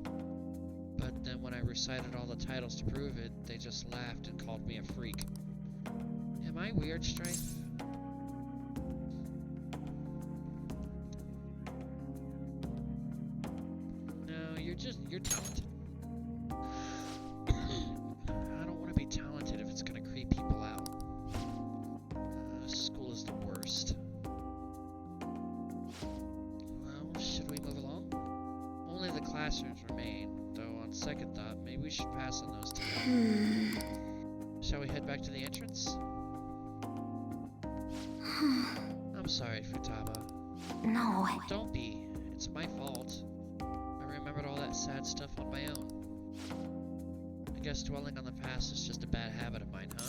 S4: But then when I recited all the titles to prove it, they just laughed and called me a freak. Am I weird, Strife? No, you're talented. I don't want to be talented if it's gonna creep people out. School is the worst. Well, should we move along? Only the classrooms remain, though on second thought, maybe we should pass on those together. Shall we head back to the entrance? I'm sorry, Futaba.
S8: No.
S4: Don't be. It's my fault. I remembered all that sad stuff on my own. I guess dwelling on the past is just a bad habit of mine, huh?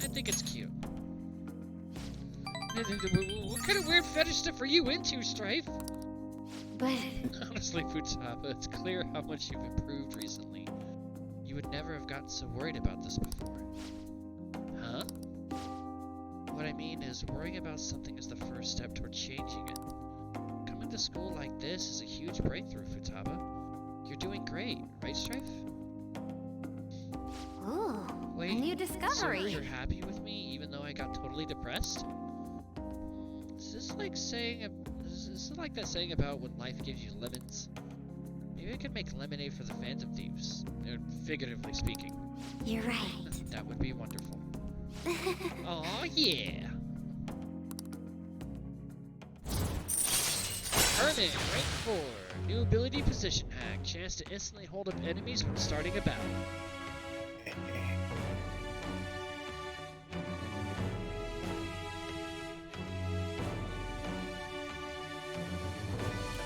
S4: I think it's cute. What kind of weird fetish stuff are you into, Strife?
S8: But...
S4: Honestly, Futaba, it's clear how much you've improved recently. You would never have gotten so worried about this before. Huh? What I mean is, worrying about something is the first step toward changing it. Coming to school like this is a huge breakthrough, Futaba. You're doing great, right, Strife?
S8: Ooh,
S4: Wait,
S8: a new discovery.
S4: So you're happy with me, even though I got totally depressed? Is this like saying... Is it like that saying about when life gives you lemons? Maybe I could make lemonade for the Phantom Thieves, figuratively speaking.
S8: You're right.
S4: That would be wonderful. Aw, yeah! Hermit, rank 4. New ability, position hack. Chance to instantly hold up enemies when starting a battle.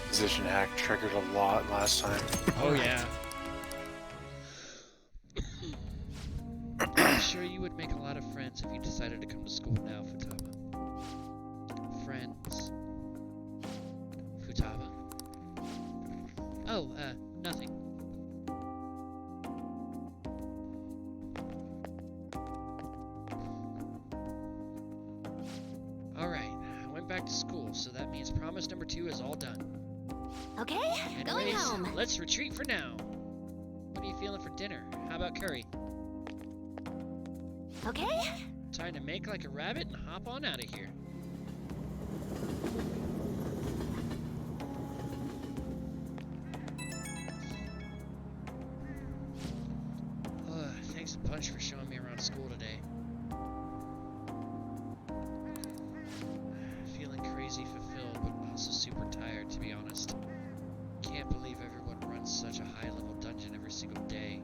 S1: Position hack triggered a lot last time.
S4: Oh yeah. I'm sure you would make a lot of friends if you decided to come to school now, Futaba. Friends. Futaba. Oh, nothing. Alright, I went back to school, so that means promise number 2 is all done.
S8: Okay, going
S4: Anyways,
S8: home.
S4: let's retreat for now. What are you feeling for dinner? How about curry?
S8: Okay.
S4: Time to make like a rabbit and hop on out of here. Thanks a bunch for showing me around school today. Feeling crazy fulfilled, but also super tired, to be honest. Can't believe everyone runs such a high-level dungeon every single day.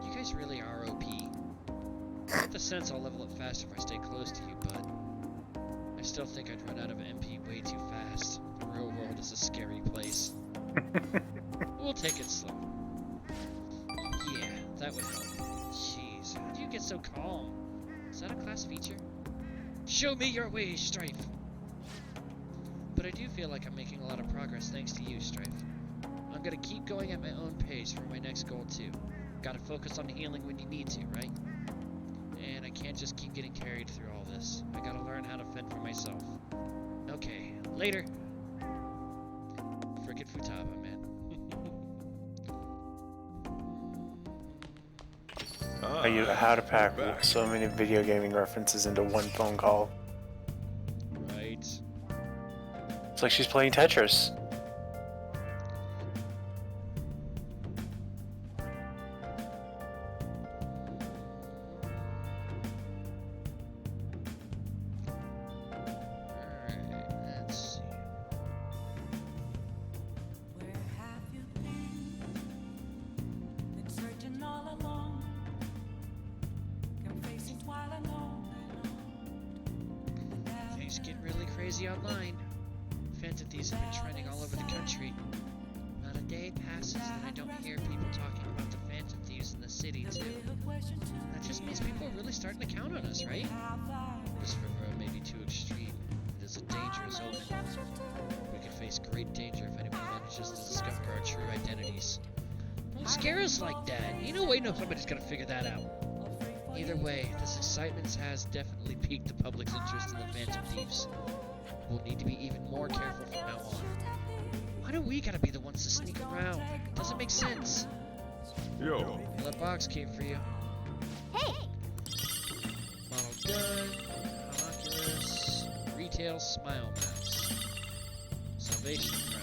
S4: You guys really are OP. I get the sense I'll level up faster if I stay close to you, but I still think I'd run out of MP way too fast. The real world is a scary place. We'll take it slow. Yeah, that would help. Jeez, how do you get so calm? Is that a class feature? Show me your way, Strife! But I do feel like I'm making a lot of progress thanks to you, Strife. I'm gonna keep going at my own pace for my next goal too. Gotta focus on healing when you need to, right? And I can't just keep getting carried through all this. I gotta learn how to fend for myself. Okay, later. Frickin' Futaba, man.
S1: How to pack so many video gaming references into one phone call.
S4: Right.
S1: It's like she's playing Tetris.
S4: Things get really crazy online. Phantom Thieves have been trending all over the country. Not a day passes that I don't hear people talking about the Phantom Thieves in the city too. That just means people are really starting to count on us, right? This river may be too extreme. It is a dangerous omen. We could face great danger if anyone manages to discover our true identities. Don't scare us like that. Ain't no way somebody's gonna figure that out. Either way, this excitement has definitely piqued the public's interest in the Phantom Thieves. We'll need to be even more careful from now on. Why do we gotta be the ones to sneak around? Doesn't make sense.
S12: Yo.
S4: Well, that box came for you.
S8: Hey!
S4: Model gun, Oculus, retail smile mouse, salvation crown.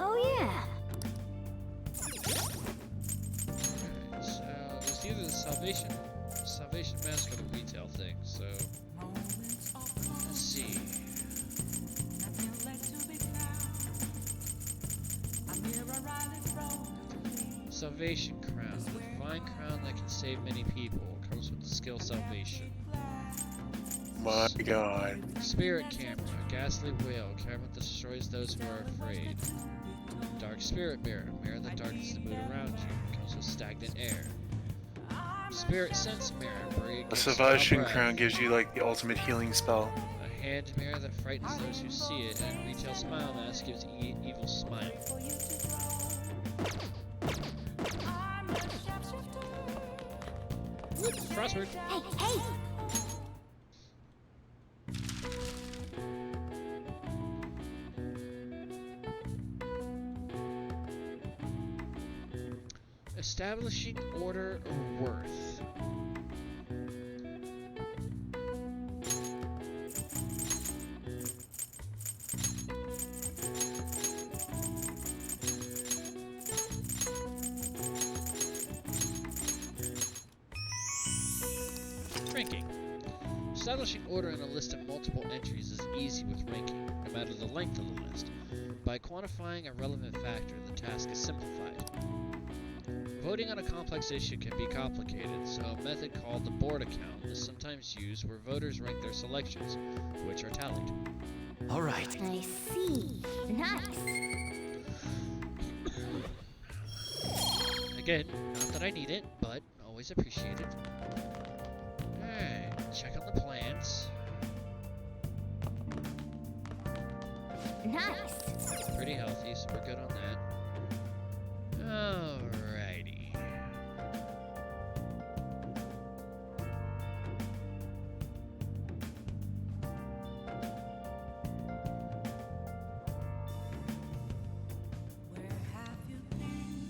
S8: Oh yeah.
S4: Alright, so it's either the salvation mask or the retail thing, so let's see. Salvation Crown. Divine crown that can save many people. Comes with the skill Salvation.
S1: My god.
S4: Spirit Camera. Ghastly Whale. Camera that destroys those who are afraid. Dark Spirit Mirror. Mirror that darkens the mood around you. Comes with stagnant air. Spirit Sense Mirror.
S1: The Salvation Crown gives you like the ultimate healing spell.
S4: A hand mirror that frightens those who see it, and a retail smile mask gives evil smile. Crossword.
S7: Hey, hey!
S4: Establishing order or worth. Ranking. Establishing order in a list of multiple entries is easy with ranking, no matter the length of the list. By quantifying a relevant factor, the task is simplified. Voting on a complex issue can be complicated, so a method called the board account is sometimes used where voters rank their selections, which are tallied.
S3: All right.
S7: I see. Nice.
S4: Again, not that I need it, but always appreciate it. Alright, check on the plants.
S7: Nice.
S4: Pretty healthy, so we're good on that. Alrighty.
S5: Where have you been?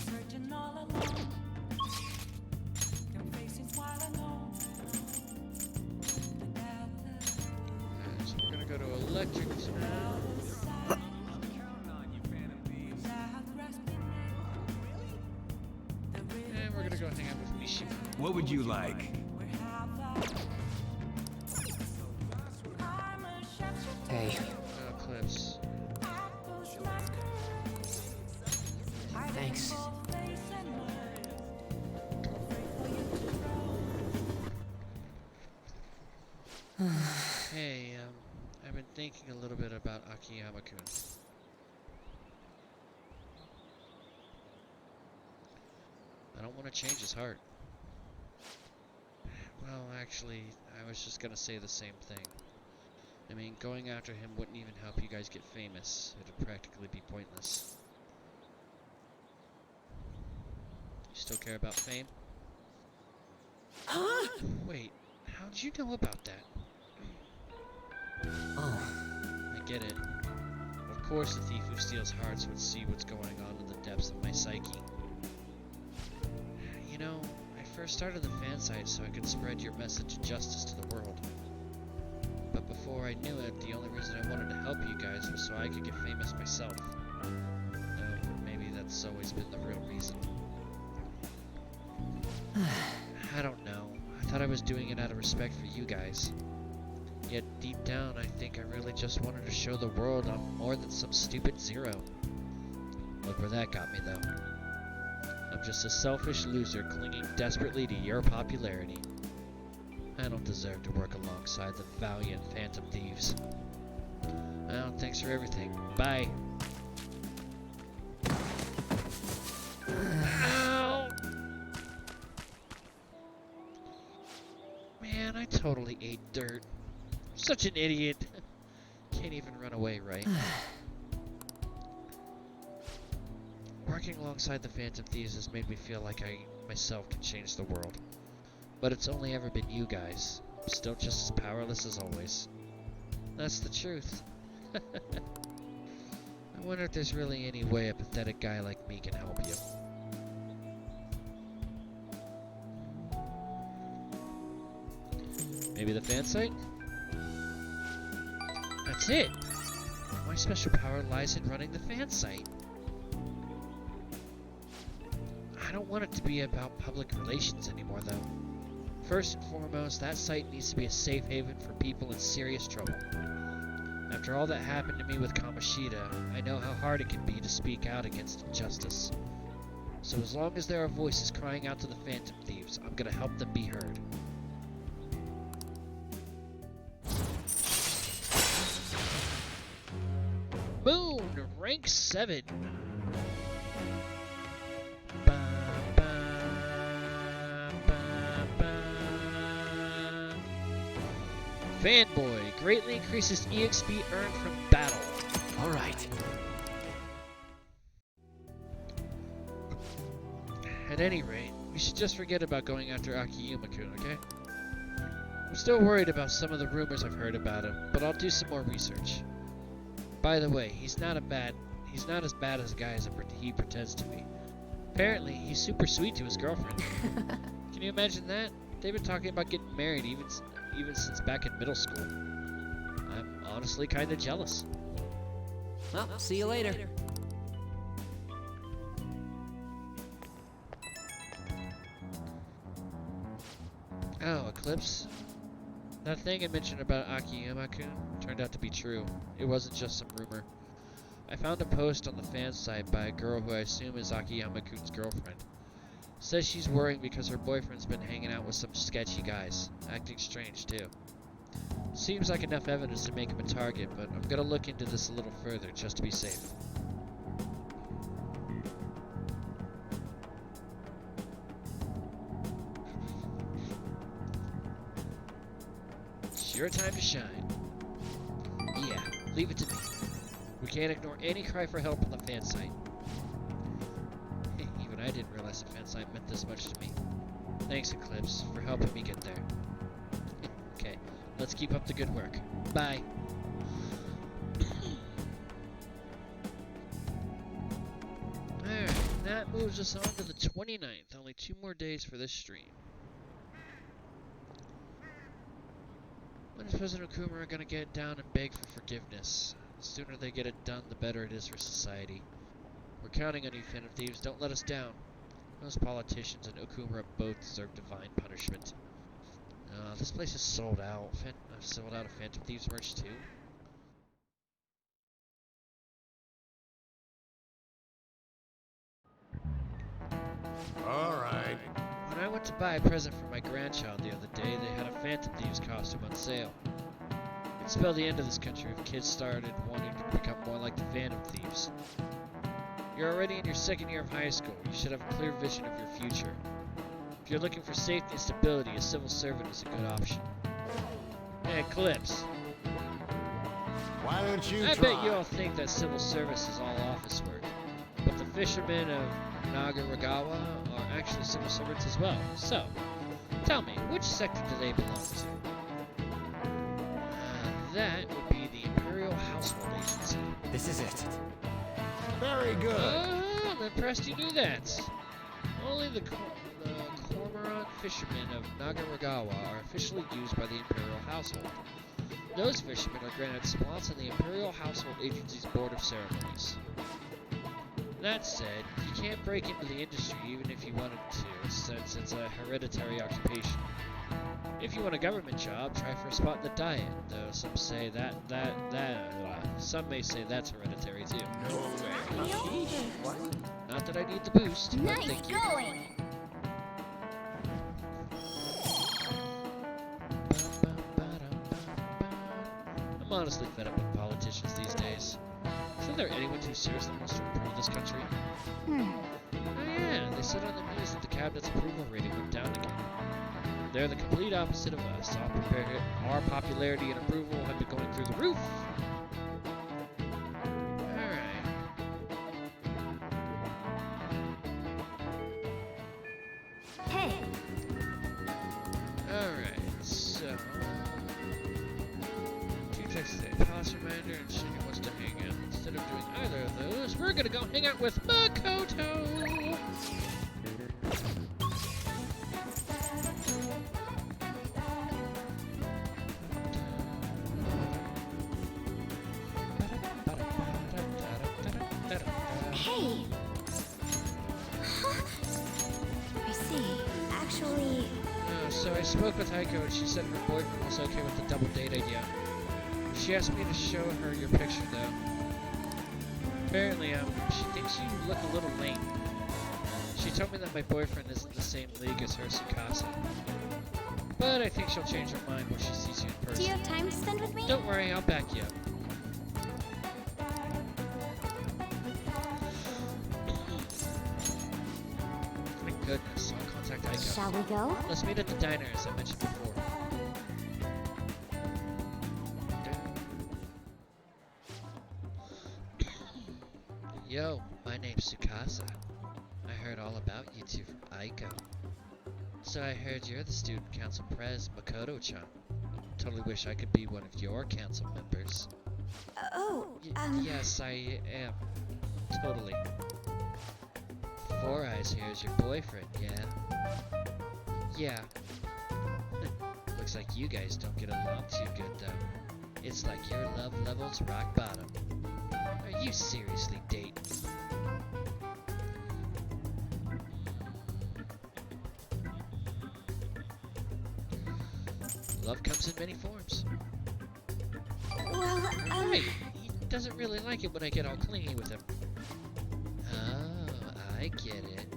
S5: Searching all alone. Confessing while alone.
S4: Alright, so we're gonna go to electric now. And we're gonna go hang out with Mishima.
S3: What would you like?
S11: Hey,
S4: Clips.
S11: thanks.
S4: Hey, I've been thinking a little bit about Akiyama-kun. I don't want to change his heart. Well, actually, I was just gonna say the same thing. I mean, going after him wouldn't even help you guys get famous. It'd practically be pointless. You still care about fame?
S10: Huh?
S4: Wait, how'd you know about that?
S3: Oh.
S4: I get it. Of course the thief who steals hearts would see what's going on in the depths of my psyche. You know, I first started the fan site so I could spread your message of justice to the world. But before I knew it, the only reason I wanted to help you guys was so I could get famous myself. No, maybe that's always been the real reason. I don't know. I thought I was doing it out of respect for you guys. Yet deep down, I think I really just wanted to show the world I'm more than some stupid zero. Look where that got me, though. I'm just a selfish loser clinging desperately to your popularity. I don't deserve to work alongside the valiant Phantom Thieves. Well, thanks for everything. Bye. Ow! Man, I totally ate dirt. Such an idiot. Can't even run away, right? Working alongside the Phantom Thieves has made me feel like I myself can change the world. But it's only ever been you guys. I'm still just as powerless as always. That's the truth. I wonder if there's really any way a pathetic guy like me can help you. Maybe the fan site? That's it! My special power lies in running the fan site. I don't want it to be about public relations anymore, though. First and foremost, that site needs to be a safe haven for people in serious trouble. After all that happened to me with Kamoshida, I know how hard it can be to speak out against injustice. So as long as there are voices crying out to the Phantom Thieves, I'm gonna help them be heard. Moon, rank 7. Fanboy greatly increases EXP earned from battle.
S3: Alright.
S4: At any rate, we should just forget about going after Akiyama-kun, okay? I'm still worried about some of the rumors I've heard about him, but I'll do some more research. By the way, he's not as bad as a guy as he pretends to be. Apparently, he's super sweet to his girlfriend. Can you imagine that? They've been talking about getting married even since back in middle school. I'm honestly kind of jealous.
S11: Well, see you later.
S4: Oh, Eclipse. That thing I mentioned about Akiyama-kun turned out to be true. It wasn't just some rumor. I found a post on the fan site by a girl who I assume is Akiyama-kun's girlfriend. Says she's worrying because her boyfriend's been hanging out with some sketchy guys, acting strange too. Seems like enough evidence to make him a target, but I'm gonna look into this a little further just to be safe. It's your time to shine. Yeah, leave it to me. We can't ignore any cry for help on the fan site. Even I didn't realize the fan site meant this much to me. Thanks, Eclipse, for helping me get there. Okay, let's keep up the good work. Bye. Alright, that moves us on to the 29th. Only 2 more days for this stream. When is President Okumura gonna get down and beg for forgiveness? The sooner they get it done, the better it is for society. We're counting on you, Phantom Thieves. Don't let us down. Those politicians and Okumura both deserve divine punishment. This place is sold out. I've sold out of Phantom Thieves merch too.
S9: Alright.
S4: When I went to buy a present for my grandchild the other day, they had a Phantom Thieves costume on sale. It'd spell the end of this country if kids started wanting to become more like the Phantom Thieves. You're already in your 2nd year of high school. You should have a clear vision of your future. If you're looking for safety and stability, a civil servant is a good option. Hey, Eclipse.
S9: Why don't you
S4: I
S9: try?
S4: bet you all think that civil service is all office work. But the fishermen of Nagaragawa are actually civil servants as well. So, tell me, which sector do they belong to? That would be the Imperial Household Agency.
S3: This is it.
S9: Very good.
S4: Oh, I'm impressed you knew that. Only the cormorant fishermen of Nagaragawa are officially used by the Imperial Household. Those fishermen are granted spots on the Imperial Household Agency's Board of Ceremonies. That said, you can't break into the industry even if you wanted to, since it's a hereditary occupation. If you want a government job, try for a spot in the Diet, though some say some may say that's hereditary too.
S9: No way.
S4: Not that I need the boost, but
S7: Nice
S4: thank you.
S7: going!
S4: I'm honestly fed up with politicians these days. Isn't there anyone who seriously wants to improve this country? Oh yeah, they said on the news that the cabinet's approval rating went down again. They're the complete opposite of us. Our popularity and approval have been going through the roof. Alright.
S7: Hey,
S4: Alright, so... 2 texts today. Palace reminder and Shinny wants to hang out. Instead of doing either of those, we're gonna go hang out with Makoto!
S8: Hey! I see. Actually,
S4: So I spoke with Heiko and she said her boyfriend was okay with the double date idea. She asked me to show her your picture, though. Apparently, she thinks you look a little lame. She told me that my boyfriend isn't the same league as her Tsukasa. But I think she'll change her mind when she sees you in person.
S8: Do you have time to spend with me?
S4: Don't worry, I'll back you up. My goodness, I'll contact Aiko.
S8: Shall we go?
S4: Let's meet at the diner, as I mentioned before. Yo, my name's Tsukasa. I heard all about you two from Aiko. So I heard you're the student council pres, Makoto-chan. Totally wish I could be one of your council members. Yes, I am. Totally. Four Eyes here is your boyfriend, yeah? Yeah. Looks like you guys don't get along too good, though. It's like your love level's rock bottom. Are you seriously dating? Love comes in many forms.
S8: Well,
S4: Right. He doesn't really like it when I get all clingy with him. Oh, I get it.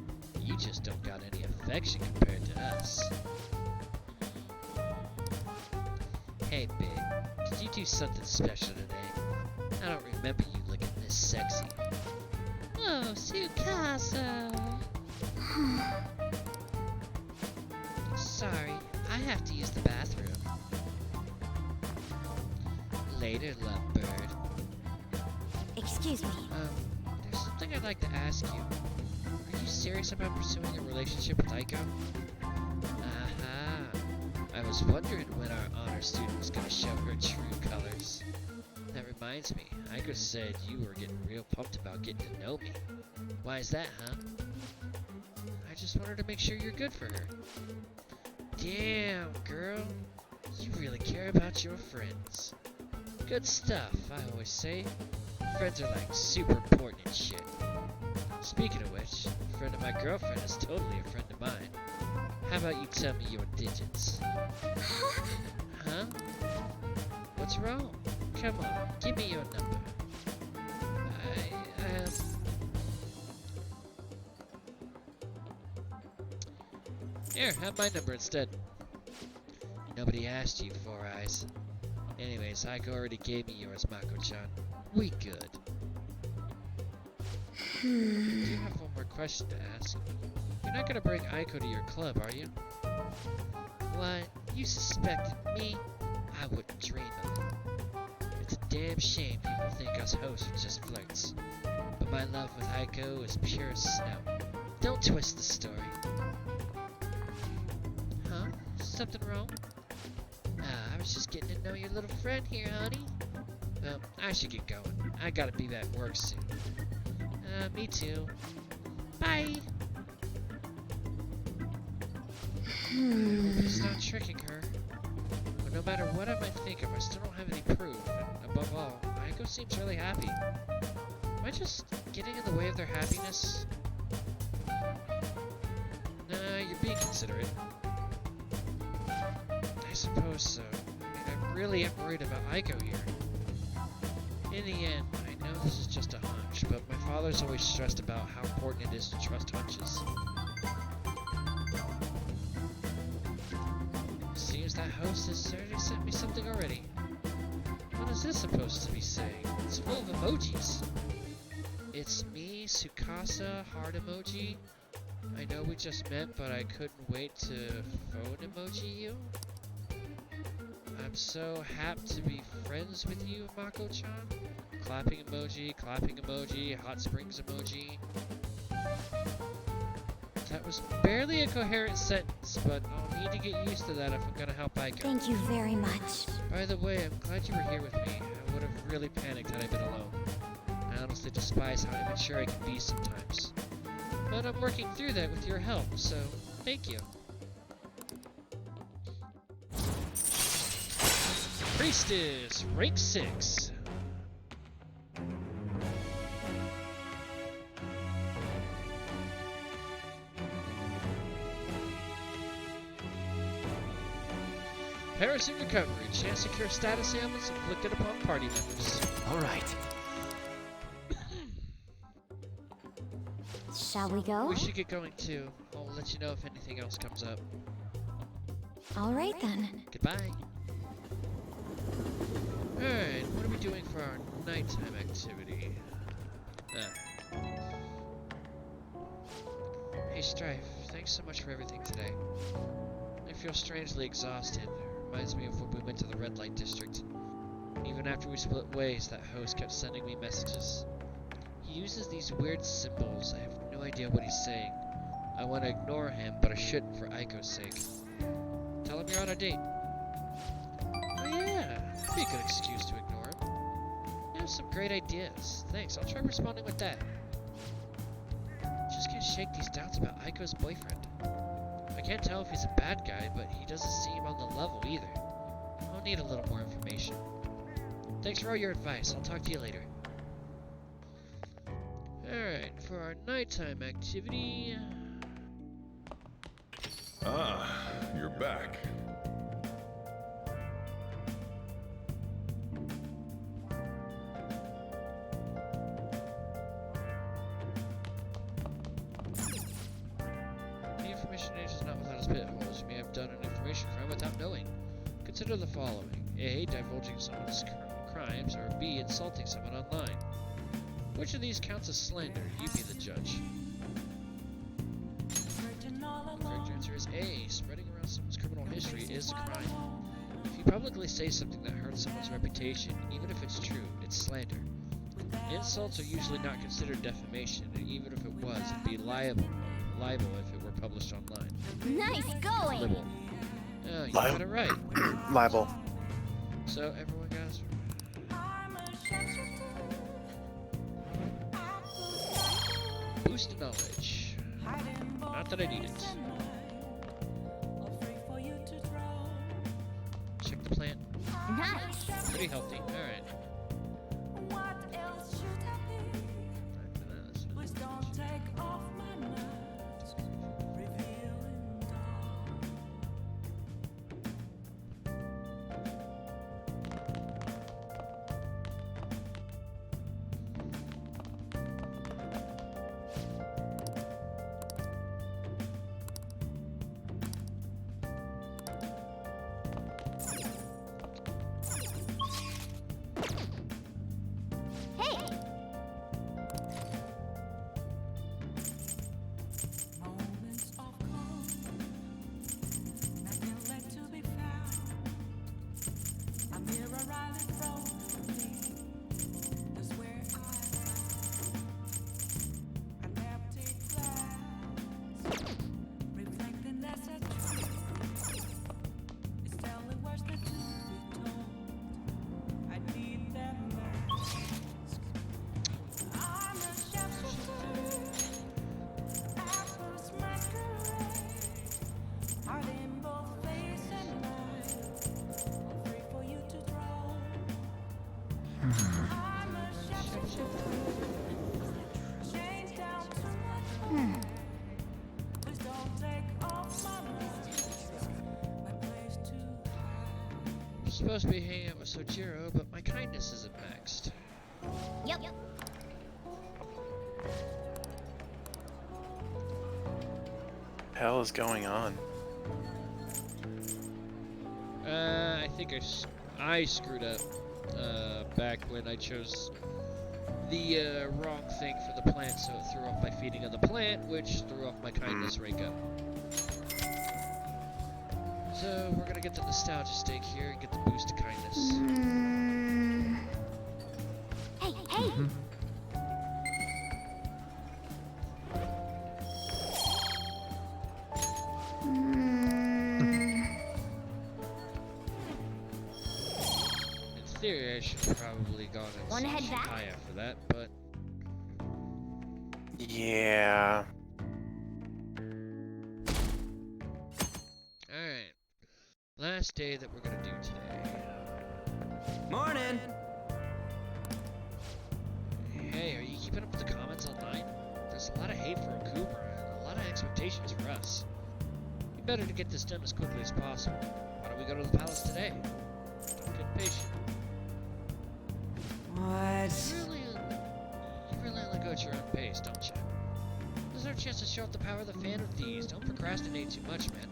S4: You just don't got any affection compared to us. Hey, babe. Did you do something special today? I don't remember you looking this sexy. Oh, Tsukasa. Sorry, I have to use the bathroom. Later, lovebird.
S8: Excuse me.
S4: There's something I'd like to ask you. Are you serious about pursuing a relationship with Aiko? Aha. I was wondering when our honor student was gonna show her true colors. That reminds me, Aiko said you were getting real pumped about getting to know me. Why is that, huh? I just wanted to make sure you're good for her. Damn, girl. You really care about your friends. Good stuff, I always say. Friends are like super important and shit. Speaking of which, a friend of my girlfriend is totally a friend of mine. How about you tell me your digits? Huh? What's wrong? Come on, give me your number. Here, have my number instead. Nobody asked you, Four Eyes. Anyways, Aiko already gave me yours, Mako-chan. We good. I do have one more question to ask. You're not gonna bring Aiko to your club, are you? What? You suspected me? I wouldn't dream of it. It's a damn shame people think us hosts are just flirts. But my love with Aiko is pure snow. Don't twist the story. Huh? Something wrong? I was just getting to know your little friend here, honey. Well, I should get going. I gotta be at work soon. Me too. Bye! I hope it's not tricking her. But no matter what I might think of, I still don't have any proof. And above all, Aiko seems really happy. Am I just getting in the way of their happiness? Nah, you're being considerate. I suppose so. I mean, I really am worried about Aiko here. In the end, I know this is just a hunch, but my father's always stressed about how important it is to trust hunches. Seems that host has certainly sent me something already. What is this supposed to be saying? It's full of emojis. It's me, Tsukasa, heart emoji. I know we just met, but I couldn't wait to phone emoji you. I'm so happy to be friends with you, Mako-chan. Clapping emoji, hot springs emoji. That was barely a coherent sentence, but I'll need to get used to that if I'm gonna help Aiko.
S8: Thank you very much.
S4: By the way, I'm glad you were here with me. I would have really panicked had I been alone. I honestly despise how immature I can be sometimes. But I'm working through that with your help, so thank you. Priestess, rank 6. Progress in recovery. Chance to cure status ailments inflicted upon party members.
S3: Alright.
S8: Shall we go?
S4: We should get going too. I'll let you know if anything else comes up.
S8: All right then.
S4: Goodbye. Alright, what are we doing for our nighttime activity? Hey Strife, thanks so much for everything today. I feel strangely exhausted. Reminds me of when we went to the red light district. Even after we split ways, that host kept sending me messages. He uses these weird symbols. I have no idea what he's saying. I want to ignore him, but I shouldn't for Aiko's sake. Tell him you're on a date. Oh yeah, that'd be a good excuse to ignore him. You have some great ideas. Thanks, I'll try responding with that. Just can't shake these doubts about Aiko's boyfriend. I can't tell if he's a bad guy, but he doesn't seem on the level either. I'll need a little more information. Thanks for all your advice. I'll talk to you later. Alright, for our nighttime activity...
S12: Ah, you're back.
S4: The information age is not without its pitfalls. You may have done an information crime without knowing. Consider the following. A. Divulging someone's crimes, or B. Insulting someone online. Which of these counts as slander? You be the judge. The correct answer is A. Spreading around someone's criminal history is a crime. If you publicly say something that hurts someone's reputation, even if it's true, it's slander. Insults are usually not considered defamation, and even if it was, it'd be liable if it were published online.
S7: Nice going!
S4: Libel. Oh, you got it right.
S1: Libel.
S4: So everyone got us. Boost knowledge. Not that I need it. Check the plant.
S7: Nice!
S4: Pretty healthy. Alright. I'm supposed to be hanging out with Sojiro, but my kindness isn't maxed.
S7: Yep.
S1: Hell is going on?
S4: I think I screwed up back when I chose the wrong thing for the plant, so it threw off my feeding of the plant, which threw off my kindness rate up. So we're gonna get the nostalgia stake here and get the boost to kindness.
S7: Hey, hey! In theory, I should probably gone and Wanna head
S4: seen
S7: back?
S4: Shikaya for that, but
S1: Yeah.
S4: alright. Last day that we're gonna do today.
S11: Morning!
S4: Hey, are you keeping up with the comments online? There's a lot of hate for Okubra and a lot of expectations for us. We better to get this done as quickly as possible. Why don't we go to the palace today. Don't get impatient.
S10: What?
S4: You really only go at your own pace, don't you? This is our chance to show off the power of the Phantom Thieves. Don't procrastinate too much, man.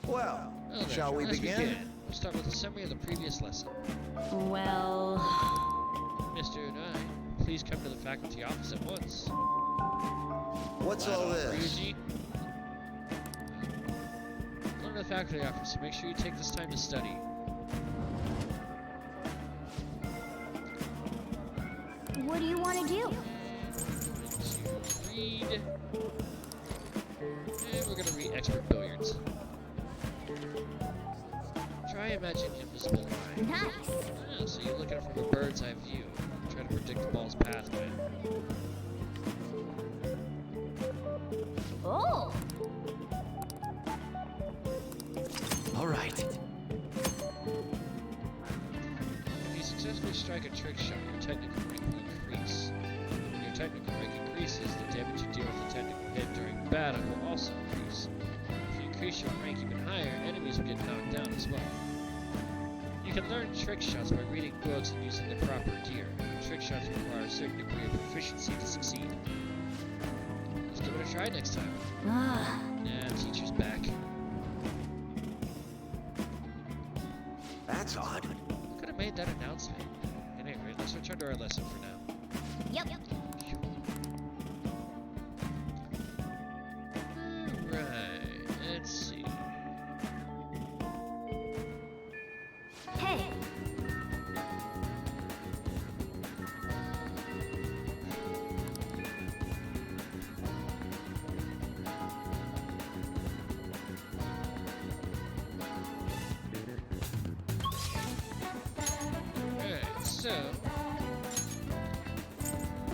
S9: Well,
S4: Well,
S9: shall we
S4: let's
S9: begin?
S4: We'll start with a summary of the previous lesson.
S8: Well...
S4: Mr. Unai, please come to the faculty office at once.
S9: What's all this?
S4: Ryuji. Come to the faculty office, so make sure you take this time to study.
S8: What do you want to do?
S4: Read. And we're gonna read expert billiards. Try imagining invisible line.
S8: Nice.
S4: Oh, so you look at it from a bird's eye view. Try to predict the ball's pathway.
S8: Oh!
S3: All right.
S4: If you successfully strike a trick shot, your technical rank will increase. When your technical rank increases, the damage you deal with a technical hit during battle will also increase. If you increase your rank even higher, enemies will get knocked down as well. You can learn trick shots by reading books and using the proper gear. Trick shots require a certain degree of proficiency to succeed. Let's give it a try next time.
S8: Ah.
S4: Nah, teacher's back.
S9: That's odd.
S4: Could have made that announcement. Anyway, let's return to our lesson for now.
S8: Yep.
S4: Alright, let's see.
S8: Hey.
S4: Alright, so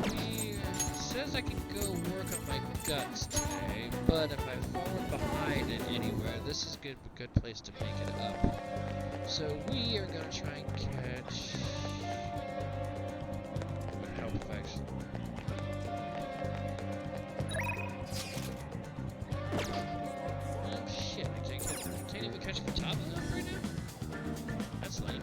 S4: it says I can go work on my guts today, but if I've fallen behind it anywhere, this is a good place to make it up. So we are gonna try and catch. Would help if I actually. Oh shit! I can't even catch Futaba right now. That's lame.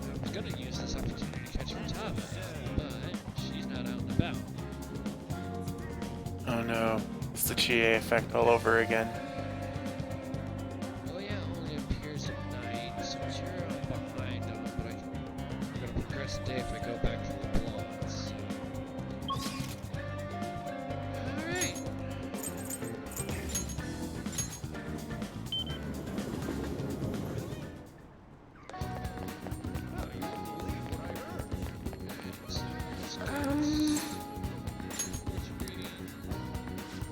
S4: I was gonna use this opportunity to catch Futaba, but she's not out and about.
S1: Oh no, it's the GA effect all over again.
S4: Oh yeah, it only appears at night, so you're behind them, but I'm gonna progress the day if I go back to the blondes. Alright.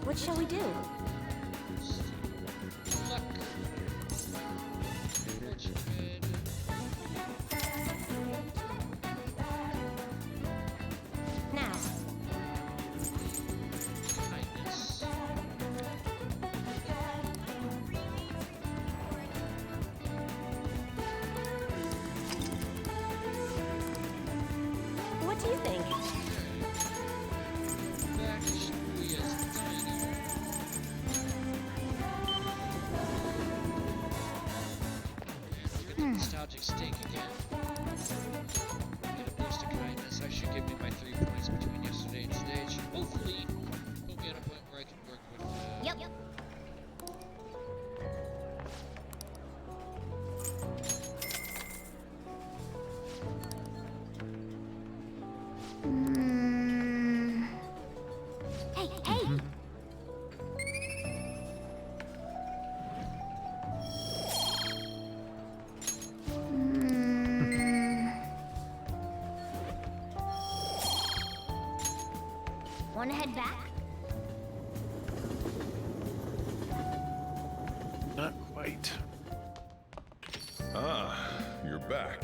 S8: What shall we do?
S4: Luck. Fortune red.
S8: Now.
S4: Kindness.
S8: What do you think?
S4: Back we as tiny. Nostalgic stink again. Get a boost of kindness. That should give me my 3 points between yesterday and today. It should hopefully go get a point where I can work with.
S8: Yep. Hey, hey! Want to head back?
S1: Not quite.
S12: Ah, you're back.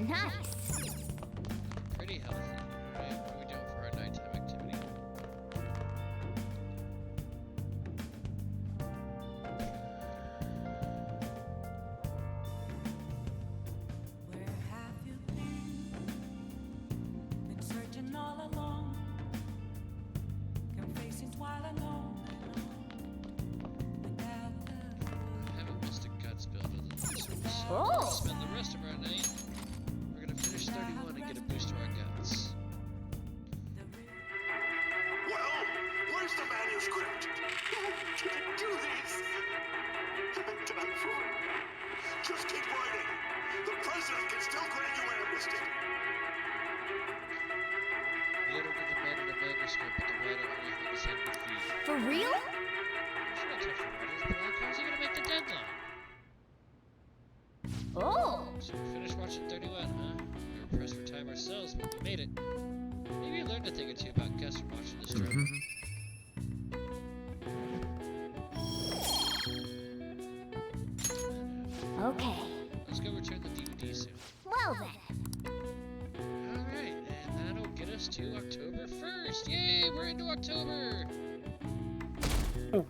S7: Nice.
S4: Pretty healthy. What are we doing for our nighttime activity? So we're gonna spend the rest of our night. We're gonna finish 31 and get a boost to our guts.
S18: Well, where's the manuscript? Who didn't do this? I'm done for. Just keep writing. The president can still grant you amnesty.
S4: The editor demanded a manuscript, but the writer only hung his head in defeat.
S8: For real?
S4: It's not tough for writers, but like, how's he gonna make the deadline?
S8: Oh!
S4: So we finished watching 31, huh? We were pressed for time ourselves, but we made it. Maybe you learned a thing or two about Gus from watching this drama.
S8: Okay.
S4: Let's go return the DVD soon.
S8: Well then.
S4: Alright, and that'll get us to October 1st. Yay, we're into October! What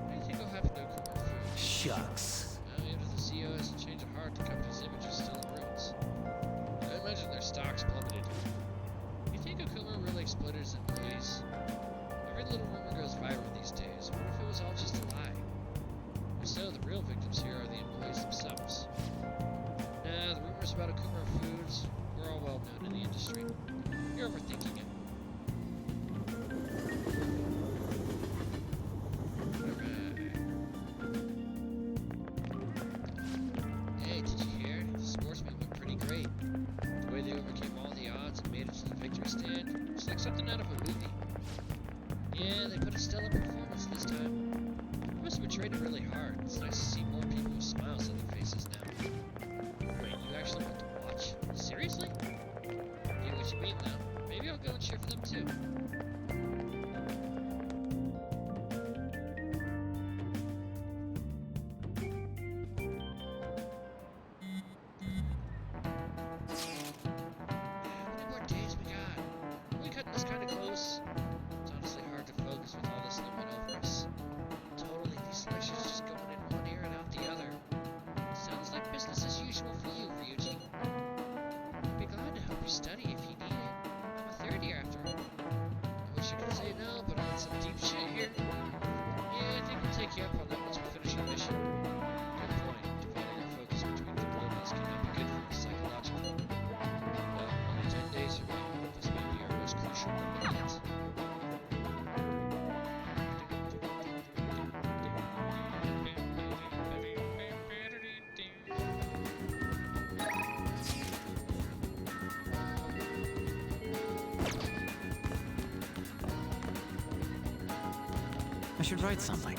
S4: do you think will happen to Okuma Foods?
S3: Shucks.
S4: Even if the CEO hasn't changed a heart, the company's image is still in ruins. I imagine their stocks plummeted. You think Okuma really exploited his employees? Every little rumor goes viral these days. What if it was all just a lie? If so, the real victims here are the employees themselves. Nah, the rumors about Okuma Foods were all well known in the industry. You're overthinking it. Hey, did you hear? The sportsmen went pretty great. The way they overcame all the odds and made it to the victory stand, it's like something out of a movie. Yeah, they put a stellar performance this time. They must have been training really hard. It's nice to see more people with smiles on their faces now. Wait, you actually want to watch? Seriously? I get what you mean, though. Maybe I'll go and cheer for them, too.
S3: I should write something.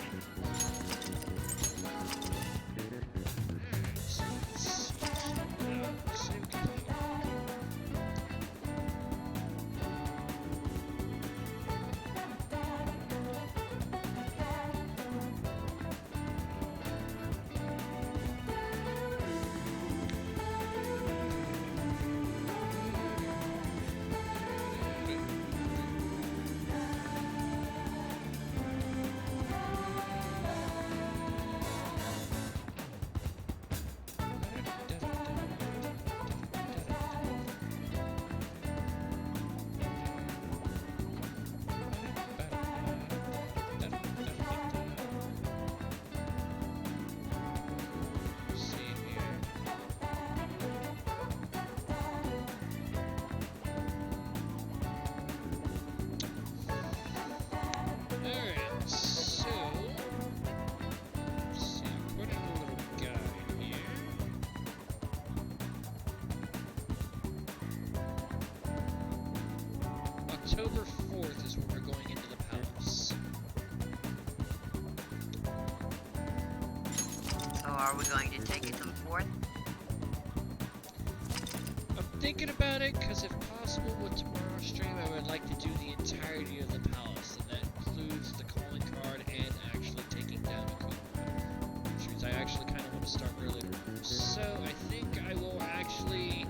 S3: October 4th is when we're going into the palace.
S2: So are we going to take it to the 4th?
S4: I'm thinking about it, because if possible with tomorrow's stream, I would like to do the entirety of the palace, and that includes the calling card and actually taking down Okuma. Which means I actually kind of want to start earlier. So I think I will actually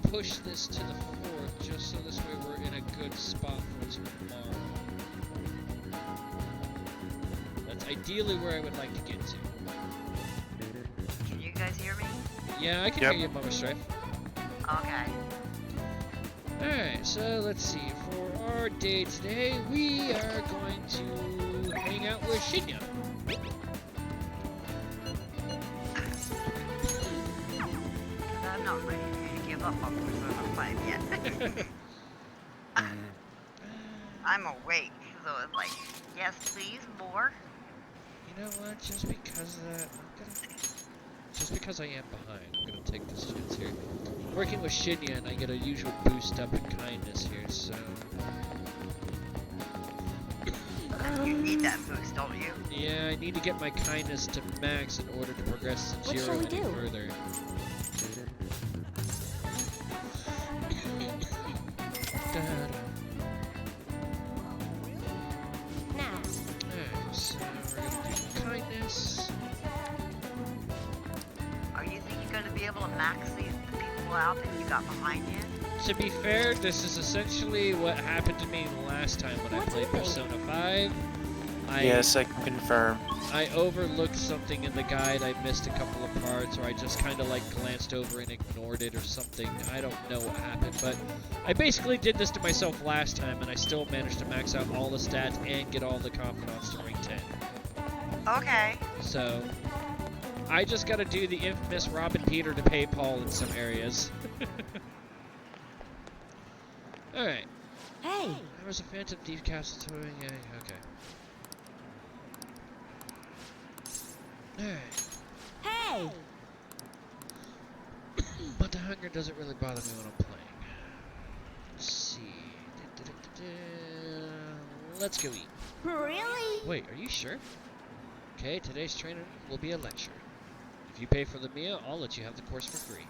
S4: push this to the 4th, just so this way we're in a good spot for tomorrow. That's ideally where I would like to get to.
S2: Can you guys hear me?
S4: Yeah, I can hear you, Mama Strife.
S2: Okay.
S4: Alright, so let's see. For our day today, we are going to hang out with Shinya.
S2: I'm not ready for you to give up on Persona 5 yet. I'm awake, so it's like, yes, please, more.
S4: You know what? Just because just because I am behind, I'm gonna take this chance here. Working with Shinya, and I get a usual boost up in kindness here, so.
S2: You need that boost, don't you?
S4: Yeah, I need to get my kindness to max in order to progress Zero any further.
S10: Now.
S4: Alright, so we're gonna do kindness.
S2: Are you think you're gonna be able to max the people out that you got behind you?
S4: To be fair, this is essentially what happened to me last time when I played Persona 5.
S1: Yes, I can confirm.
S4: I overlooked something in the guide, I missed a couple of parts, or I just kind of like glanced over and ignored it or something. I don't know what happened, but I basically did this to myself last time, and I still managed to max out all the stats and get all the confidants to rank 10.
S2: Okay.
S4: So, I just gotta do the infamous Robin Peter to pay Paul in some areas. Alright.
S10: Hey!
S4: There was a Phantom Thief castle towing, yeah, okay. Alright.
S10: Hey!
S4: But the hunger doesn't really bother me when I'm playing. Let's see. Let's go eat.
S10: Really?
S4: Wait, are you sure? Okay, today's training will be a lecture. If you pay for the meal, I'll let you have the course for free.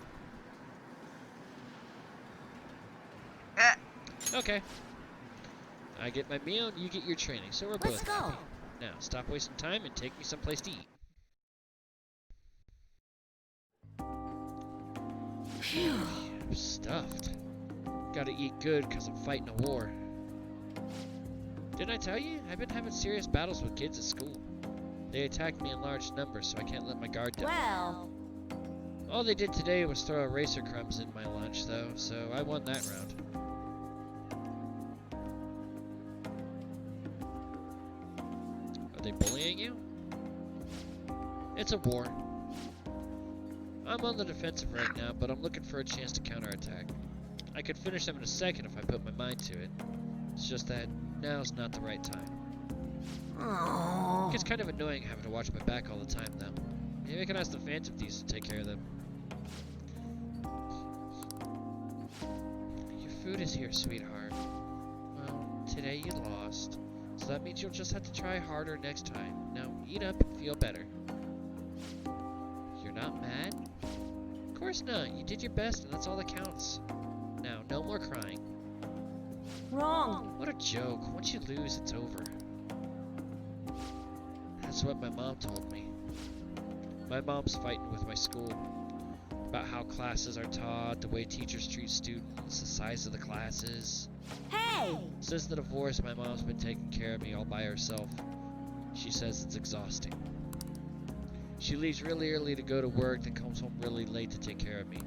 S4: Okay. I get my meal, you get your training, so we're both happy. Now, stop wasting time and take me someplace to eat. Phew. I'm stuffed. Gotta eat good because I'm fighting a war. Didn't I tell you? I've been having serious battles with kids at school. They attacked me in large numbers, so I can't let my guard down.
S10: Well...
S4: All they did today was throw eraser crumbs in my lunch, though, so I won that round. Are they bullying you? It's a war. I'm on the defensive right now, but I'm looking for a chance to counterattack. I could finish them in a second if I put my mind to it. It's just that now's not the right time.
S10: Aww.
S4: It gets kind of annoying having to watch my back all the time, though. Maybe I can ask the Phantom Thieves to take care of them. Your food is here, sweetheart. Well, today you lost, so that means you'll just have to try harder next time. Now, eat up and feel better. You're not mad? Of course not. You did your best, and that's all that counts. Now, no more crying.
S10: Wrong.
S4: What a joke. Once you lose, it's over. That's what my mom told me. My mom's fighting with my school about how classes are taught, the way teachers treat students, the size of the classes.
S10: Hey!
S4: Since the divorce, my mom's been taking care of me all by herself. She says it's exhausting. She leaves really early to go to work, then comes home really late to take care of me.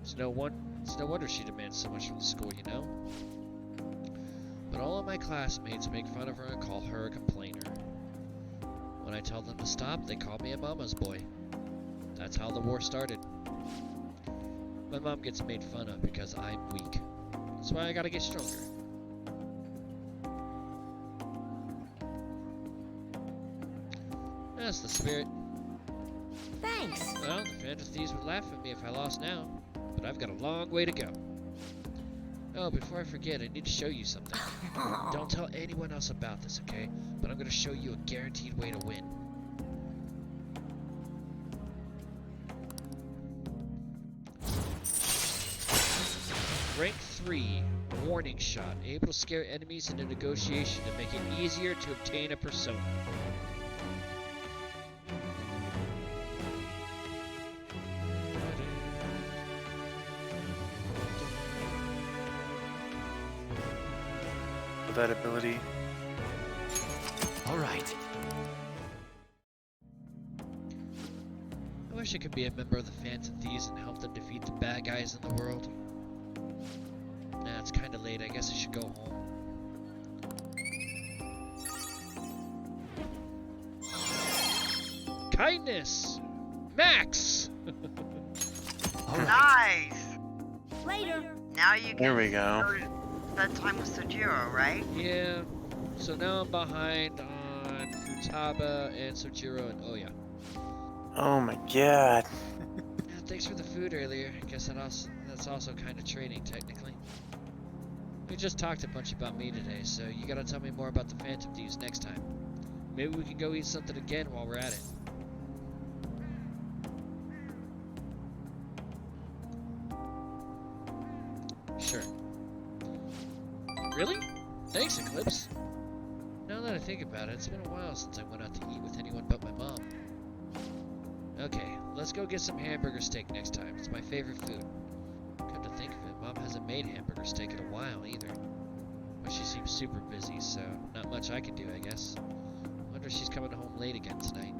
S4: It's no wonder she demands so much from the school, you know? But all of my classmates make fun of her and call her a complainer. When I tell them to stop, they call me a mama's boy. That's how the war started. My mom gets made fun of because I'm weak. That's why I gotta get stronger. That's the spirit.
S10: Thanks.
S4: Well, the Phantom Thieves would laugh at me if I lost now, but I've got a long way to go. Oh, before I forget, I need to show you something. Don't tell anyone else about this, okay? But I'm gonna show you a guaranteed way to win. Rank 3, Warning Shot. Able to scare enemies in a negotiation to make it easier to obtain a persona.
S1: That ability.
S3: All right.
S4: I wish I could be a member of the Phantom Thieves and help them defeat the bad guys in the world. Nah, it's kind of late. I guess I should go home. Kindness! Max!
S2: Nice!
S10: Later.
S2: Now you can
S1: There we go.
S2: spend time with Sojiro, right?
S4: Yeah. So now I'm behind on Futaba and Sojiro and Oya.
S1: Oh my god.
S4: Yeah, thanks for the food earlier. I guess that's also kind of trading, technically. We just talked a bunch about me today, so you gotta tell me more about the Phantom Thieves next time. Maybe we can go eat something again while we're at it. Sure. Really? Thanks, Eclipse. Now that I think about it, it's been a while since I went out to eat with anyone but my mom. Okay, let's go get some hamburger steak next time. It's my favorite food. Come to think of it, Mom hasn't made hamburger steak in a while either. But she seems super busy, so not much I can do, I guess. Wonder if she's coming home late again tonight.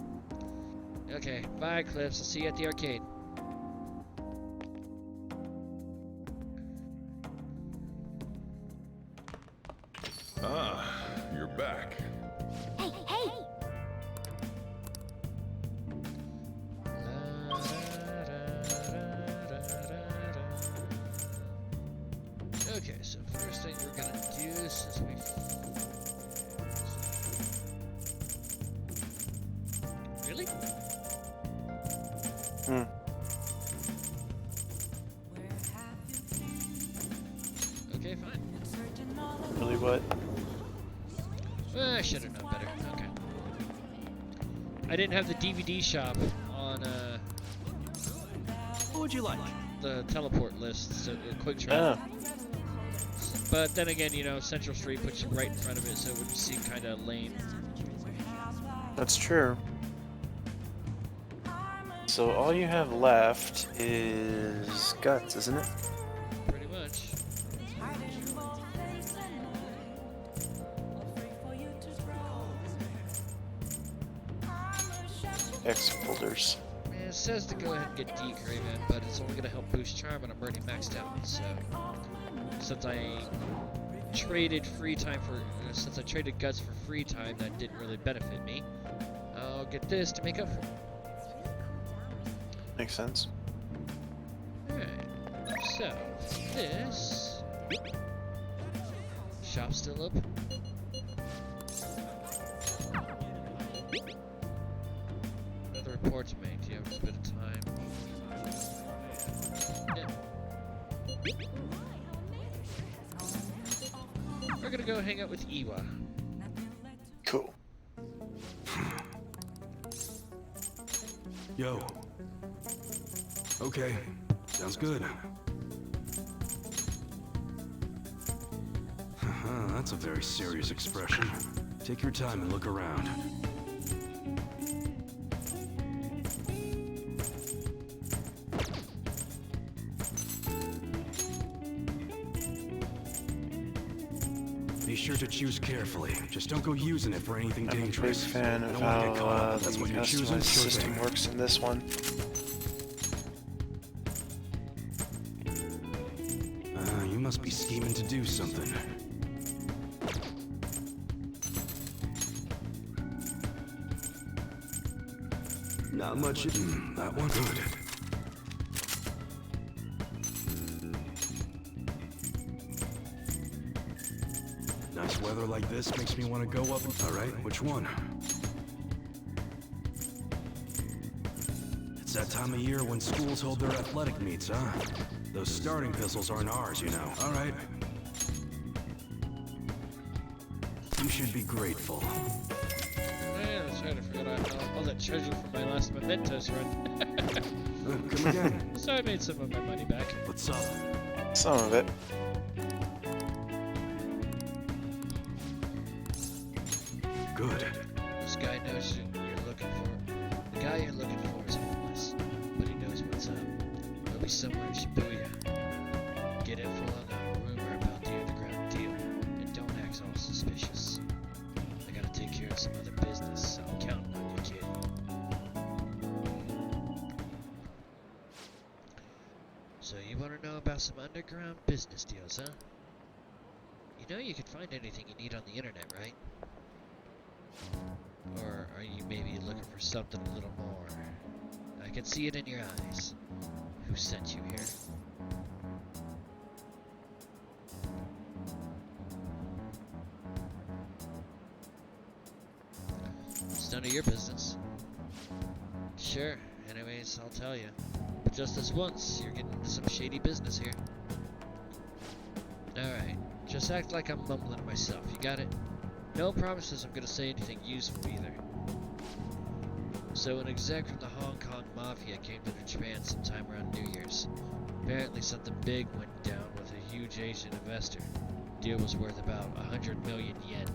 S4: Okay, bye, Eclipse. I'll see you at the arcade.
S12: Ah, you're back.
S7: Hey, hey!
S4: Okay, so first thing we're gonna do since we really? Okay, fine.
S1: Really what?
S4: I should have known better. Okay. I didn't have the DVD shop on
S3: What would you like?
S4: the teleport list, so quick travel. But then again, you know, Central Street puts you right in front of it, so it would seem kind of lame.
S1: That's true. So all you have left is guts, isn't it?
S4: Pretty much.
S1: X folders.
S4: It says to go ahead and get Degraven, but it's only going to help boost Charm, and I'm already maxed out. So, since I traded since I traded Guts for free time, that didn't really benefit me. I'll get this to make up for it.
S1: Makes sense.
S4: Alright, so, this... Shop still open? Another report to make. Do you have a bit of time? Yeah. We're gonna go hang out with Iwa.
S1: Cool.
S19: Yo. Okay, sounds good. That's a very serious expression. Take your time and look around. Be sure to choose carefully. Just don't go using it for anything
S1: I'm
S19: dangerous.
S1: a big fan
S19: I
S1: of
S19: don't want to get caught
S1: how
S19: up. That's
S1: the
S19: what you're choosing.
S1: customized
S19: Sure
S1: system
S19: thing.
S1: works in this one.
S19: You must be scheming to do something. Not much. That one good. Nice weather like this makes me want to go up. All right, which one? It's that time of year when schools hold their athletic meets, huh? Those starting pistols aren't ours, you know. All right. You should be grateful.
S4: Yeah, that's right. I forgot all that treasure from my last Mementos run.
S19: Come again.
S4: So I made some of my money back.
S19: What's up?
S1: Some of it.
S19: Good.
S4: This guy knows who you're looking for. The guy you're looking for is homeless, but he knows what's up. He'll be somewhere in Shibuya. Get info on the rumor about the underground deal, and don't act all suspicious. I gotta take care of some other business, so I'm counting on you, kid. So you wanna know about some underground business deals, huh?
S17: You know you can find anything you need on the internet, right? Or are you maybe looking for something a little more? I can see it in your eyes. Who sent you here? It's none of your business. Sure, anyways, I'll tell you. But just this once, you're getting into some shady business here. Alright, just act like I'm mumbling to myself, you got it? No promises I'm gonna say anything useful either. So an exec from the Hong Kong Mafia came to Japan sometime around New Year's. Apparently something big went down with a huge Asian investor. Deal was worth about 100 million yen.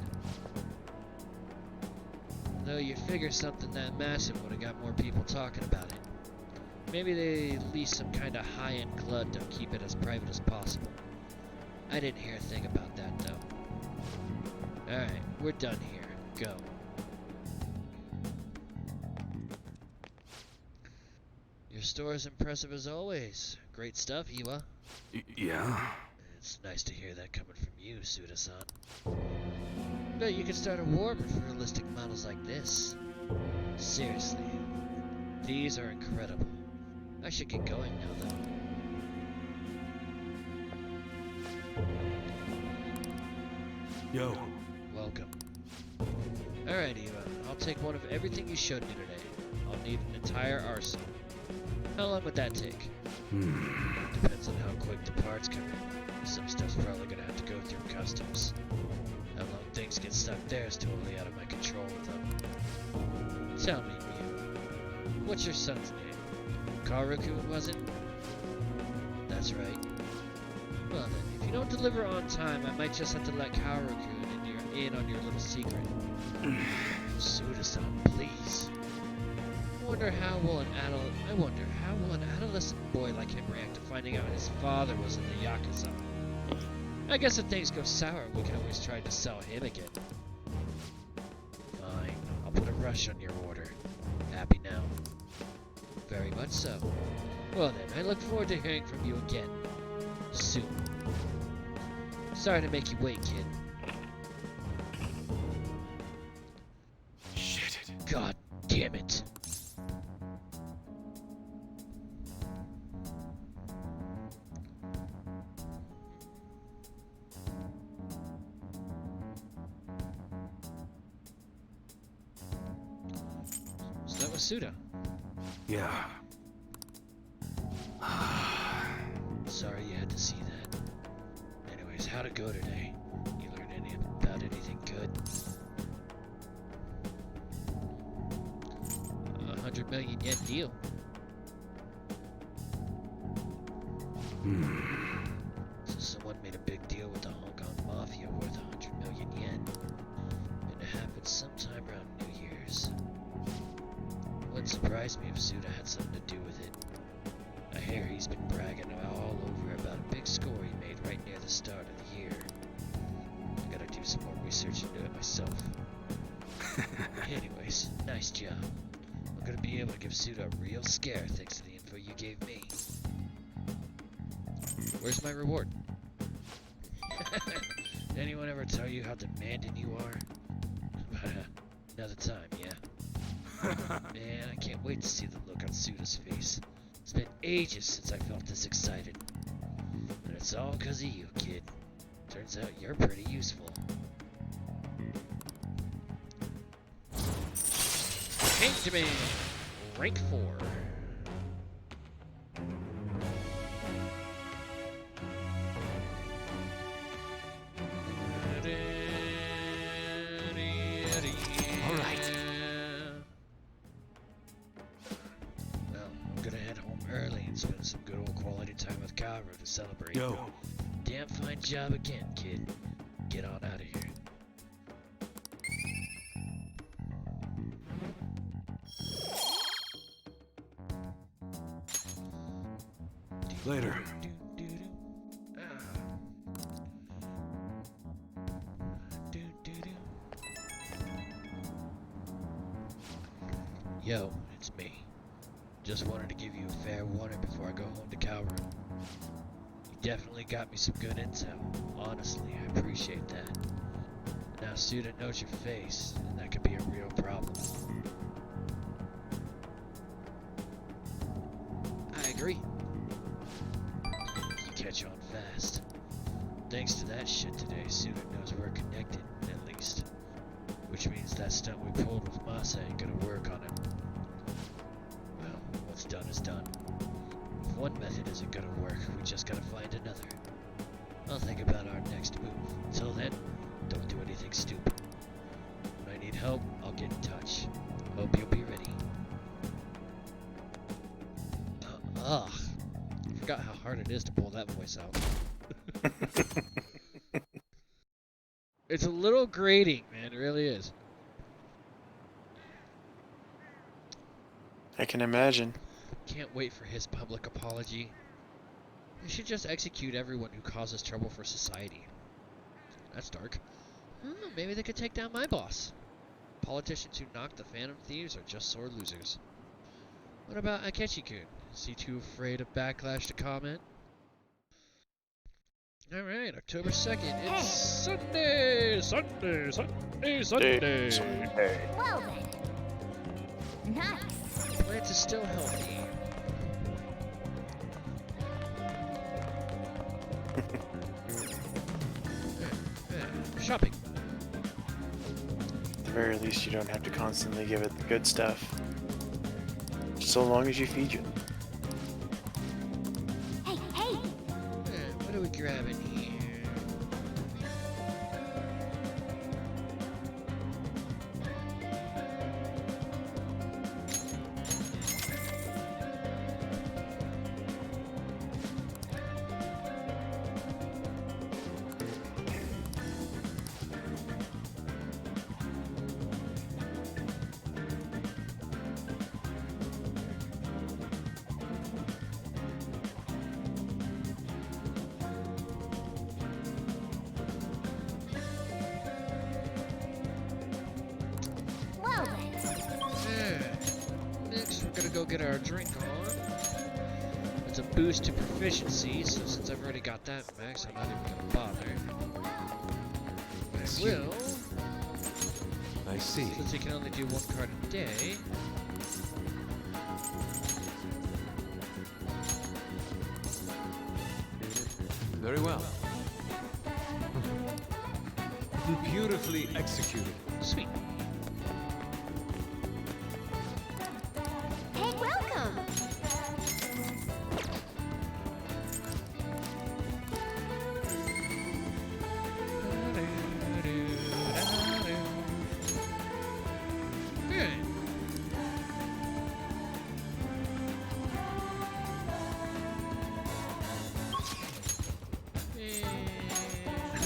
S17: Though you'd figure something that massive would have got more people talking about it. Maybe they leased some kind of high-end club to keep it as private as possible. I didn't hear a thing about that, though. Alright, we're done here. Go. Your store is impressive as always. Great stuff, Iwa.
S19: Yeah?
S17: It's nice to hear that coming from you, Suda-san. Bet you could start a war with realistic models like this. Seriously. These are incredible. I should get going now, though.
S19: Yo.
S17: Welcome. Alright, Eva. I'll take one of everything you showed me today. I'll need an entire arsenal. How long would that take? Depends on how quick the parts come in. Some stuff's probably gonna have to go through customs. How long things get stuck there is totally out of my control, though. Tell me, Mew. What's your son's name? Karuku, was it? That's right. Well then, if you don't deliver on time, I might just have to let Karuku in on your little secret. Suda-san, please. I wonder how will an adolescent boy like him react to finding out his father was in the Yakuza. I guess if things go sour, we can always try to sell him again. Fine, I'll put a rush on your order. Happy now? Very much so. Well then, I look forward to hearing from you again. Soon. Sorry to make you wait, kid.
S19: Shit.
S17: God damn it. So that was Suda.
S19: Yeah.
S17: Sorry you had to see that. Anyways, how'd it go today? You learned about anything good? 100 million yen deal. So someone made a big deal with the Hong Kong Mafia worth 100 million yen. And it happened sometime around New Year's. Wouldn't surprise me if Suda had something to do with it. I hear he's been bragging all over about a big score he made right near the start of the year. I gotta do some more research into it myself. Anyways, nice job. I'm gonna be able to give Suda a real scare thanks to the info you gave me. Where's my reward? Did anyone ever tell you how demanding you are? Another time, yeah. Man, I can't wait to see the look on Suda's face. It's been ages since I felt this excited. And it's all because of you, kid. Turns out you're pretty useful. Change me! Rank 4.
S3: Alright.
S17: Well, I'm gonna head home early and spend some good old quality time with Karu to celebrate.
S19: Yo.
S17: Damn fine job again, kid. Get on out of here.
S19: Later.
S17: Yo, it's me. Just wanted to give you a fair warning before I go home to Kaoru. You definitely got me some good intel.
S4: Honestly, I appreciate that. Now student knows your face, and that could be a real problem. I agree. You catch on fast. Thanks to that shit today, student knows we're connected, at least. Which means that stunt we pulled with Masa ain't gonna work on him. Well, what's done is done. If one method isn't gonna work, we just gotta find another. I'll think about our next move. Until then, don't do anything stupid. When I need help, I'll get in touch. Hope you'll be ready. Ugh. I forgot how hard it is to pull that voice out. It's a little grating, man. It really is.
S1: I can imagine.
S4: Can't wait for his public apology. They should just execute everyone who causes trouble for society. That's dark. Maybe they could take down my boss. Politicians who knock the Phantom Thieves are just sore losers. What about Akechi-kun? Is he too afraid of backlash to comment? Alright, October 2nd. It's Sunday! Sunday!
S7: Well then. Nice.
S4: The plant is still healthy. Shopping.
S1: At the very least, you don't have to constantly give it the good stuff. So long as you feed you.
S7: Hey!
S4: What are we grabbing here? Next, we're gonna go get our drink on. It's a boost to proficiency, so since I've already got that max, I'm not even gonna bother. I will.
S6: I see.
S4: Since you can only do one card a day.
S6: Very well. Beautifully executed.
S4: Sweet.
S7: Hey, welcome.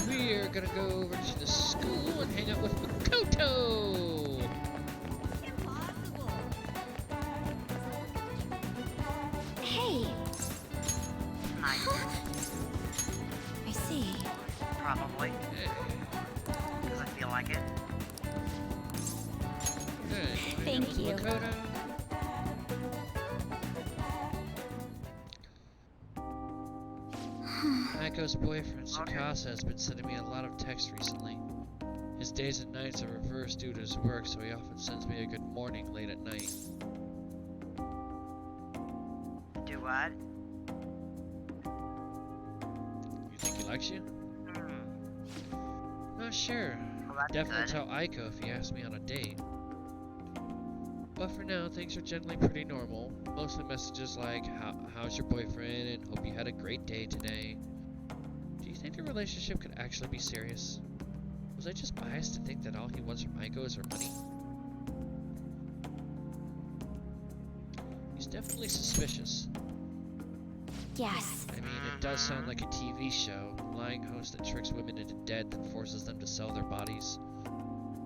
S4: We're gonna go over to the school and hang out with Makoto!
S7: Impossible. Hey.
S2: Nice.
S8: I see.
S2: Probably. Because I feel like it.
S8: Thank you.
S4: Makoto. Aiko's boyfriend, Tsukasa, has been sending me a lot of texts recently. His days and nights are reversed due to his work, so he often sends me a good morning late at night.
S2: Do what?
S4: You think he likes you? Not sure.
S2: Well, that's
S4: Definitely
S2: good.
S4: tell Aiko if he asks me on a date. But for now, things are generally pretty normal. Mostly messages like, how's your boyfriend, and hope you had a great day today. Do you think the relationship could actually be serious? Was I just biased to think that all he wants from Aiko is her money? He's definitely suspicious.
S8: Yes.
S4: I mean, it does sound like a TV show. Lying host that tricks women into debt then forces them to sell their bodies.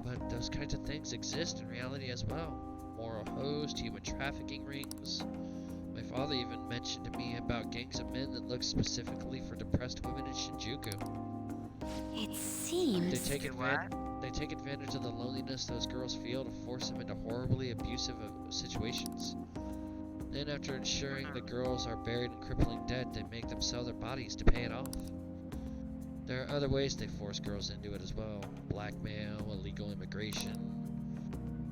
S4: But those kinds of things exist in reality as well. Moral host, human trafficking rings. My father even mentioned to me about gangs of men that look specifically for depressed women in Shinjuku.
S8: It seems...
S4: They take advantage of the loneliness those girls feel to force them into horribly abusive situations. Then after ensuring the girls are buried in crippling debt, they make them sell their bodies to pay it off. There are other ways they force girls into it as well. Blackmail, illegal immigration.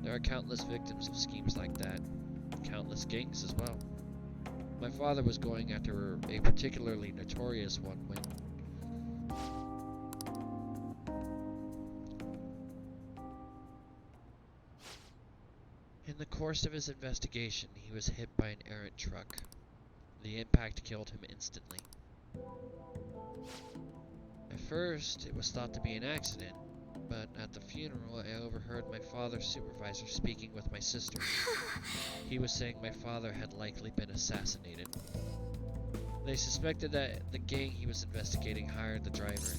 S4: There are countless victims of schemes like that. Countless gangs as well. My father was going after a particularly notorious one when... In the course of his investigation, he was hit by an errant truck. The impact killed him instantly. At first, it was thought to be an accident, but at the funeral, I overheard my father's supervisor speaking with my sister. He was saying my father had likely been assassinated. They suspected that the gang he was investigating hired the driver.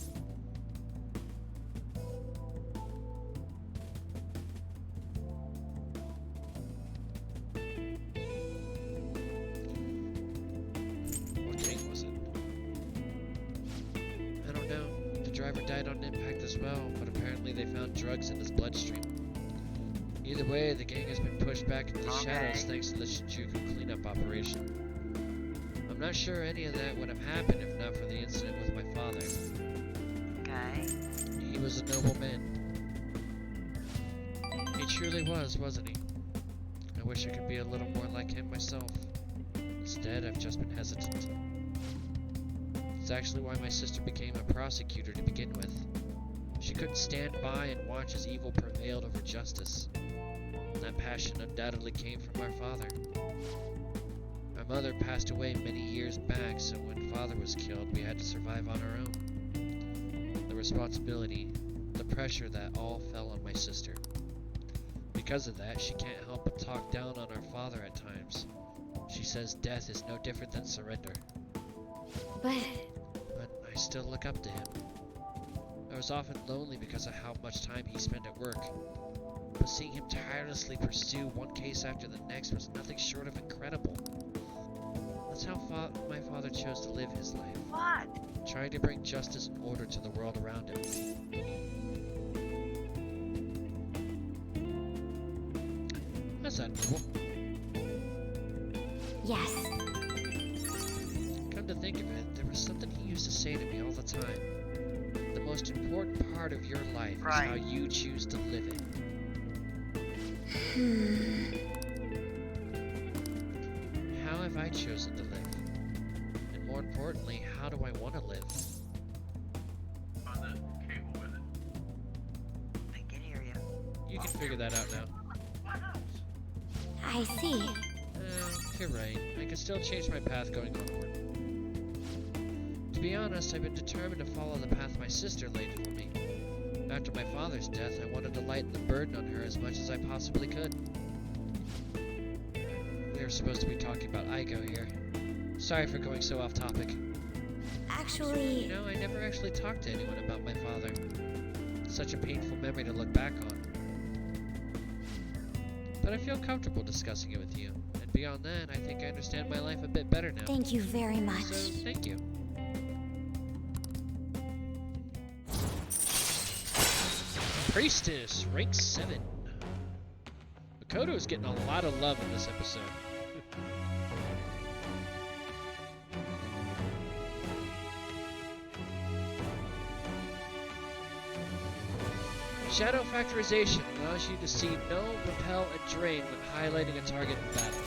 S4: What gang was it? I don't know. The driver died on impact as well, but apparently they found drugs in his bloodstream. Either way, the gang has been pushed back into the shadows thanks to the Shinjuku cleanup operation. I'm not sure any of that would have happened if not for the incident with my father.
S2: Okay.
S4: He was a noble man. He truly was, wasn't he? I wish I could be a little more like him myself. Instead, I've just been hesitant. It's actually why my sister became a prosecutor to begin with. She couldn't stand by and watch as evil prevailed over justice. That passion undoubtedly came from our father. My mother passed away many years back, so when father was killed, we had to survive on our own. The responsibility, the pressure, that all fell on my sister. Because of that, she can't help but talk down on our father at times. She says death is no different than surrender.
S8: But
S4: I still look up to him. I was often lonely because of how much time he spent at work. But seeing him tirelessly pursue one case after the next was nothing short of incredible. That's how my father chose to live his life.
S2: What?
S4: Trying to bring justice and order to the world around him. That's admirable.
S8: yes.
S4: Come to think of it, there was something he used to say to me all the time. The most important part of your life is how you choose to live it. How have I chosen to live? And more importantly, how do I want to live?
S18: On the cable with it.
S2: I can hear you.
S4: You can figure that out now.
S8: I see.
S4: You're right. I can still change my path going onward. To be honest, I've been determined to follow the path my sister laid for me. After my father's death, I wanted to lighten the burden on her as much as I possibly could. We were supposed to be talking about Aiko here. Sorry for going so off topic.
S8: Actually...
S4: You know, I never actually talked to anyone about my father. Such a painful memory to look back on. But I feel comfortable discussing it with you. And beyond that, I think I understand my life a bit better now.
S8: Thank you very much.
S4: So, thank you. Priestess, rank 7. Makoto is getting a lot of love in this episode. Shadow factorization allows you to see, know, repel, and drain when highlighting a target in battle.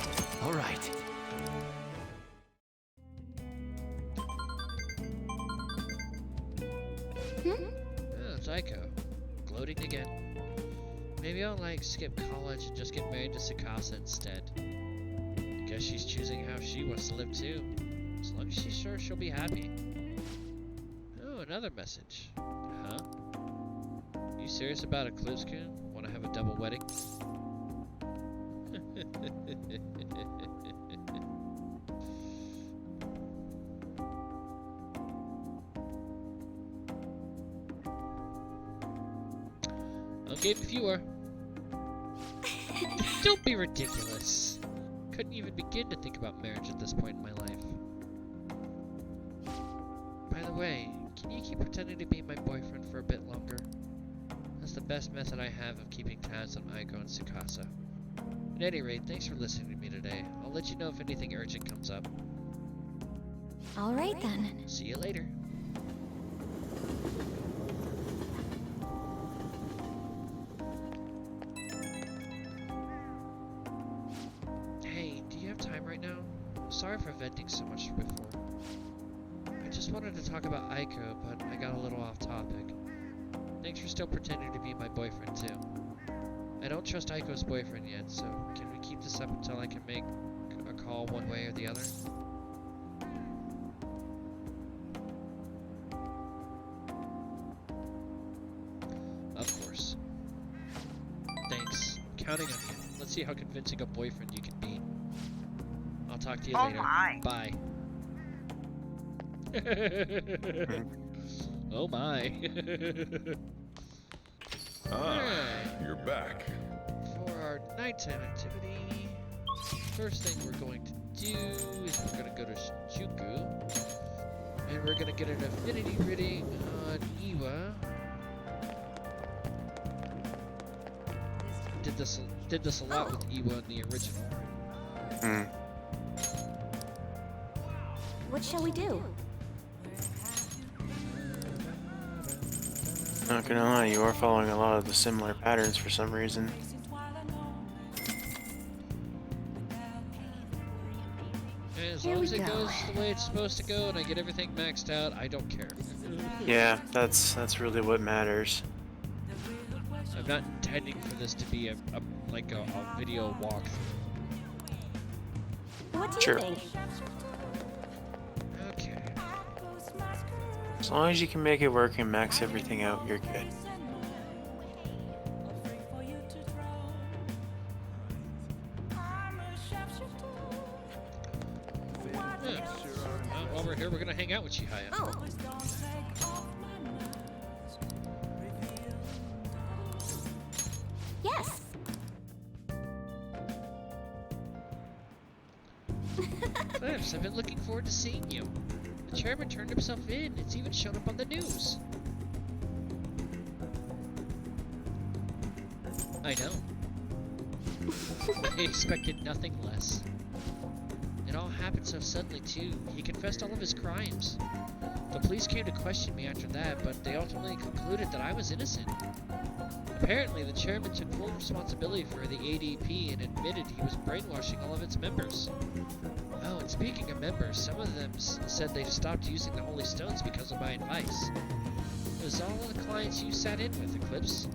S3: Alright.
S4: Oh, Aiko. Gloating again. Maybe I'll, skip college and just get married to Tsukasa instead. Guess she's choosing how she wants to live too. As long as she's sure she'll be happy. Oh, another message. Huh? You serious about Eclipse-kun? Want to have a double wedding? Okay, if you were. Don't be ridiculous. Couldn't even begin to think about marriage at this point in my life. By the way, can you keep pretending to be my boyfriend for a bit longer? That's the best method I have of keeping tabs on Aiko and Tsukasa. At any rate, thanks for listening to me today. I'll let you know if anything urgent comes up.
S8: Alright then.
S4: See you later.
S17: sorry for venting so much before. I just wanted to talk about Aiko, but I got a little off topic. Thanks for still pretending to be my boyfriend, too. I don't trust Aiko's boyfriend yet, so can we keep this up until I can make a call one way or the other? Of course. Thanks. I'm counting on you. Let's see how convincing a boyfriend you can be. I'll talk to you later.
S2: My.
S17: Bye. Oh my.
S12: You're back.
S17: For our nighttime activity, first thing we're going to do is we're going to go to Shinjuku, and we're going to get an affinity reading on Iwa. Did this a lot with Iwa in the original.
S8: What shall we do?
S1: Not gonna lie, you are following a lot of the similar patterns for some reason.
S17: As long as it goes the way it's supposed to go and I get everything maxed out, I don't care.
S1: Yeah, that's really what matters.
S17: I'm not intending for this to be a video walkthrough.
S8: What do you think?
S17: Okay.
S1: As long as you can make it work and max everything out, you're good.
S17: While we're here, we're gonna hang out with Chihaya.
S8: Yes.
S17: Cliffs, I've been looking forward to seeing you. The chairman turned himself in. It's even shown up on the news. I know. I expected nothing less. It all happened so suddenly, too. He confessed all of his crimes. The police came to question me after that, but they ultimately concluded that I was innocent. Apparently, the chairman took full responsibility for the ADP and admitted he was brainwashing all of its members. Oh, and speaking of members, some of them said they stopped using the Holy Stones because of my advice. It was all of the clients you sat in with, Eclipse.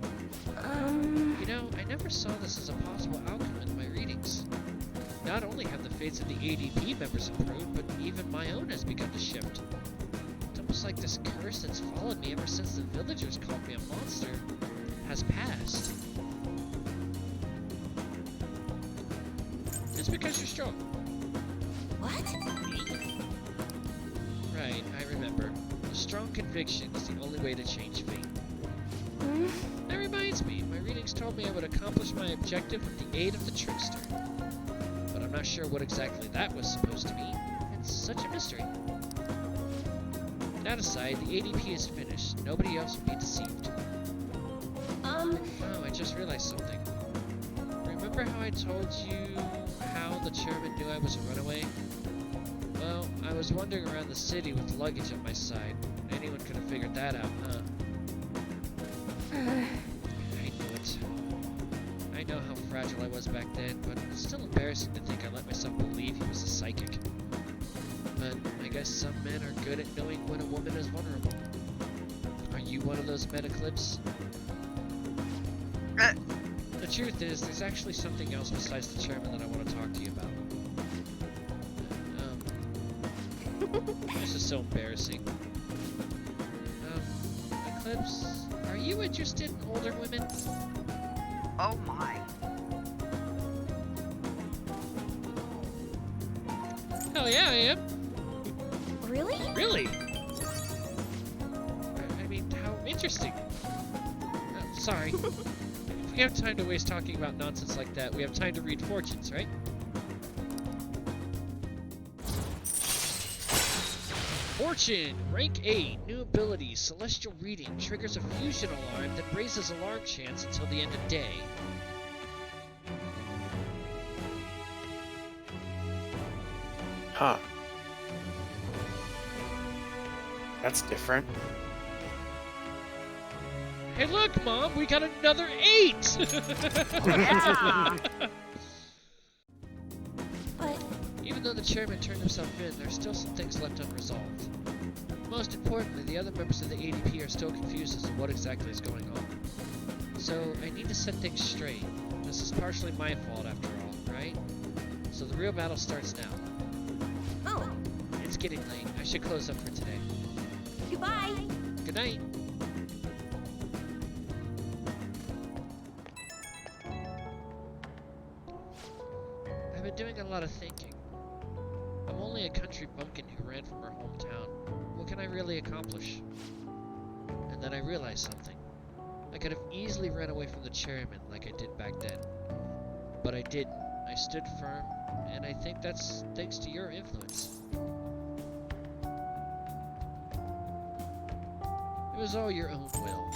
S17: You know, I never saw this as a possible outcome in my readings. Not only have the fates of the ADP members improved, but even my own has begun to shift. It's almost like this curse that's followed me ever since the villagers called me a monster has passed. It's because you're strong.
S8: What?
S17: Right, I remember. A strong conviction is the only way to change fate. That reminds me, my readings told me I would accomplish my objective with the aid of the trickster. But I'm not sure what exactly that was supposed to mean. It's such a mystery. That aside, the ADP is finished. Nobody else will be deceived. Oh, I just realized something. Remember how I told you how the chairman knew I was a runaway? Well, I was wandering around the city with luggage at my side. Anyone could have figured that out, huh? I knew it. I know how fragile I was back then, but it's still embarrassing to think I let myself believe he was a psychic. But I guess some men are good at knowing when a woman is vulnerable. Are you one of those men, Eclipse? The truth is, there's actually something else besides the chairman that I want to talk to you about. This is so embarrassing. Eclipse, are you interested in older women?
S2: Oh my.
S17: Hell yeah, I am.
S8: Really?
S17: Really? I mean, how interesting. Sorry. If we have time to waste talking about nonsense like that, we have time to read fortunes, right? Fortune! Rank 8. New ability. Celestial reading. Triggers a fusion alarm that raises alarm chance until the end of day.
S1: Huh. That's different.
S17: Hey look, Mom! We got another 8!
S8: But
S17: Even though the
S4: chairman turned himself in, there's still some things left unresolved. Most importantly, the other members of the ADP are still confused as to what exactly is going on. So, I need to set things straight. This is partially my fault after all, right? So the real battle starts now.
S10: Oh.
S4: It's getting late. I should close up for today.
S10: Goodbye.
S4: Good night. I've been doing a lot of thinking. I'm only a country bumpkin who ran from her hometown. What can I really accomplish? And then I realized something. I could have easily ran away from the chairman like I did back then. But I didn't. I stood firm, and I think that's thanks to your influence. It was all your own will.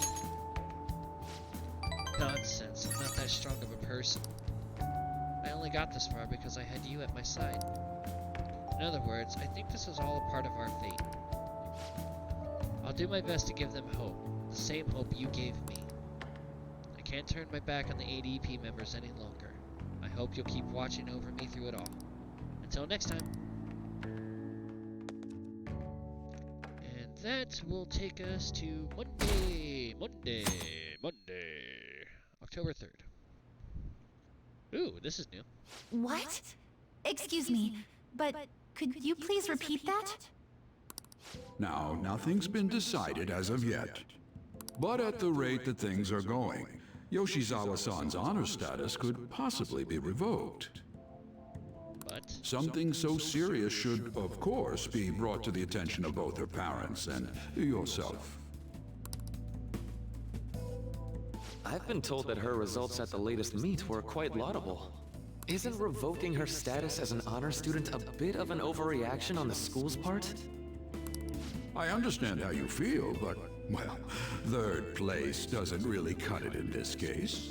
S4: Nonsense, I'm not that strong of a person. I only got this far because I had you at my side. In other words, I think this was all a part of our fate. I'll do my best to give them hope, the same hope you gave me. I can't turn my back on the ADP members any longer. I hope you'll keep watching over me through it all. Until next time. And that will take us to Monday, October 3rd. Ooh, this is new.
S7: What? Excuse me, but could you please repeat that?
S12: Now, nothing's been decided as of yet. But at the rate that things are going, Yoshizawa-san's honor status could possibly be revoked.
S4: But
S12: something so serious should, of course, be brought to the attention of both her parents and yourself.
S6: I've been told that her results at the latest meet were quite laudable. Isn't revoking her status as an honor student a bit of an overreaction on the school's part?
S12: I understand how you feel, but, well, third place doesn't really cut it in this case.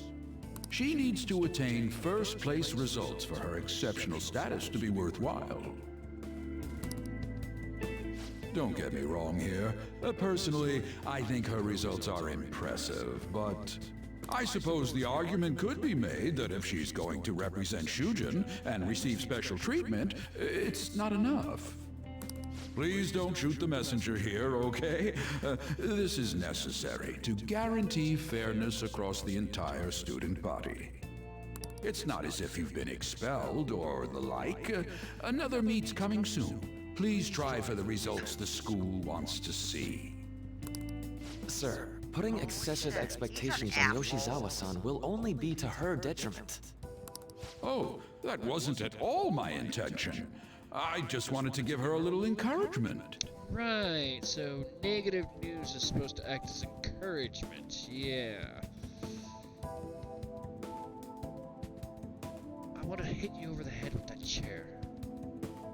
S12: She needs to attain first place results for her exceptional status to be worthwhile. Don't get me wrong here. Personally, I think her results are impressive, but I suppose the argument could be made that if she's going to represent Shujin and receive special treatment, it's not enough. Please don't shoot the messenger here, okay? This is necessary to guarantee fairness across the entire student body. It's not as if you've been expelled or the like. Another meet's coming soon. Please try for the results the school wants to see.
S6: Sir, putting excessive expectations on Yoshizawa-san will only be to her detriment.
S12: Oh, that wasn't at all my intention. I just wanted to give her a little encouragement.
S4: Right, so negative news is supposed to act as encouragement, yeah. I want to hit you over the head with that chair.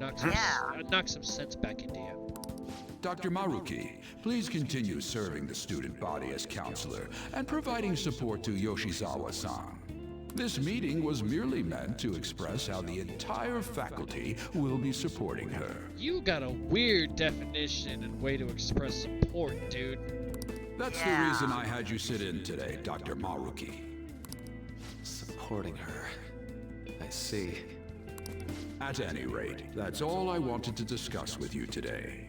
S4: Knock some sense back into you.
S12: Dr. Maruki, please continue serving the student body as counselor and providing support to Yoshizawa-san. This meeting was merely meant to express how the entire faculty will be supporting her.
S4: You got a weird definition and way to express support, dude.
S12: That's the reason I had you sit in today, Dr. Maruki.
S6: Supporting her. I see.
S12: At any rate, that's all I wanted to discuss with you today.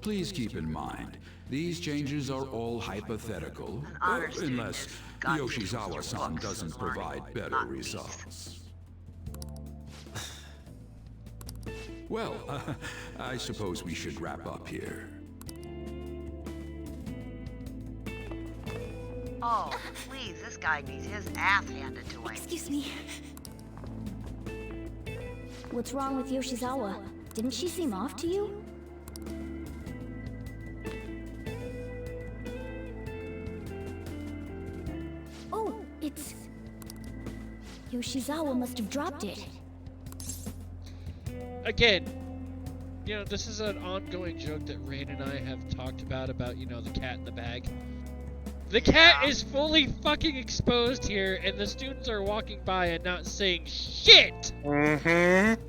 S12: Please keep in mind, these changes are all hypothetical, unless Yoshizawa-san doesn't provide better results. Well, I suppose we should wrap up here.
S2: Oh, please, this guy needs his ass handed to him.
S7: Excuse me.
S8: What's wrong with Yoshizawa? Didn't she seem off to you? Oh, it's... Yoshizawa must have dropped it.
S4: Again, you know, this is an ongoing joke that Rain and I have talked about, you know, the cat in the bag. The cat is fully fucking exposed here, and the students are walking by and not saying shit!
S1: Mm-hmm.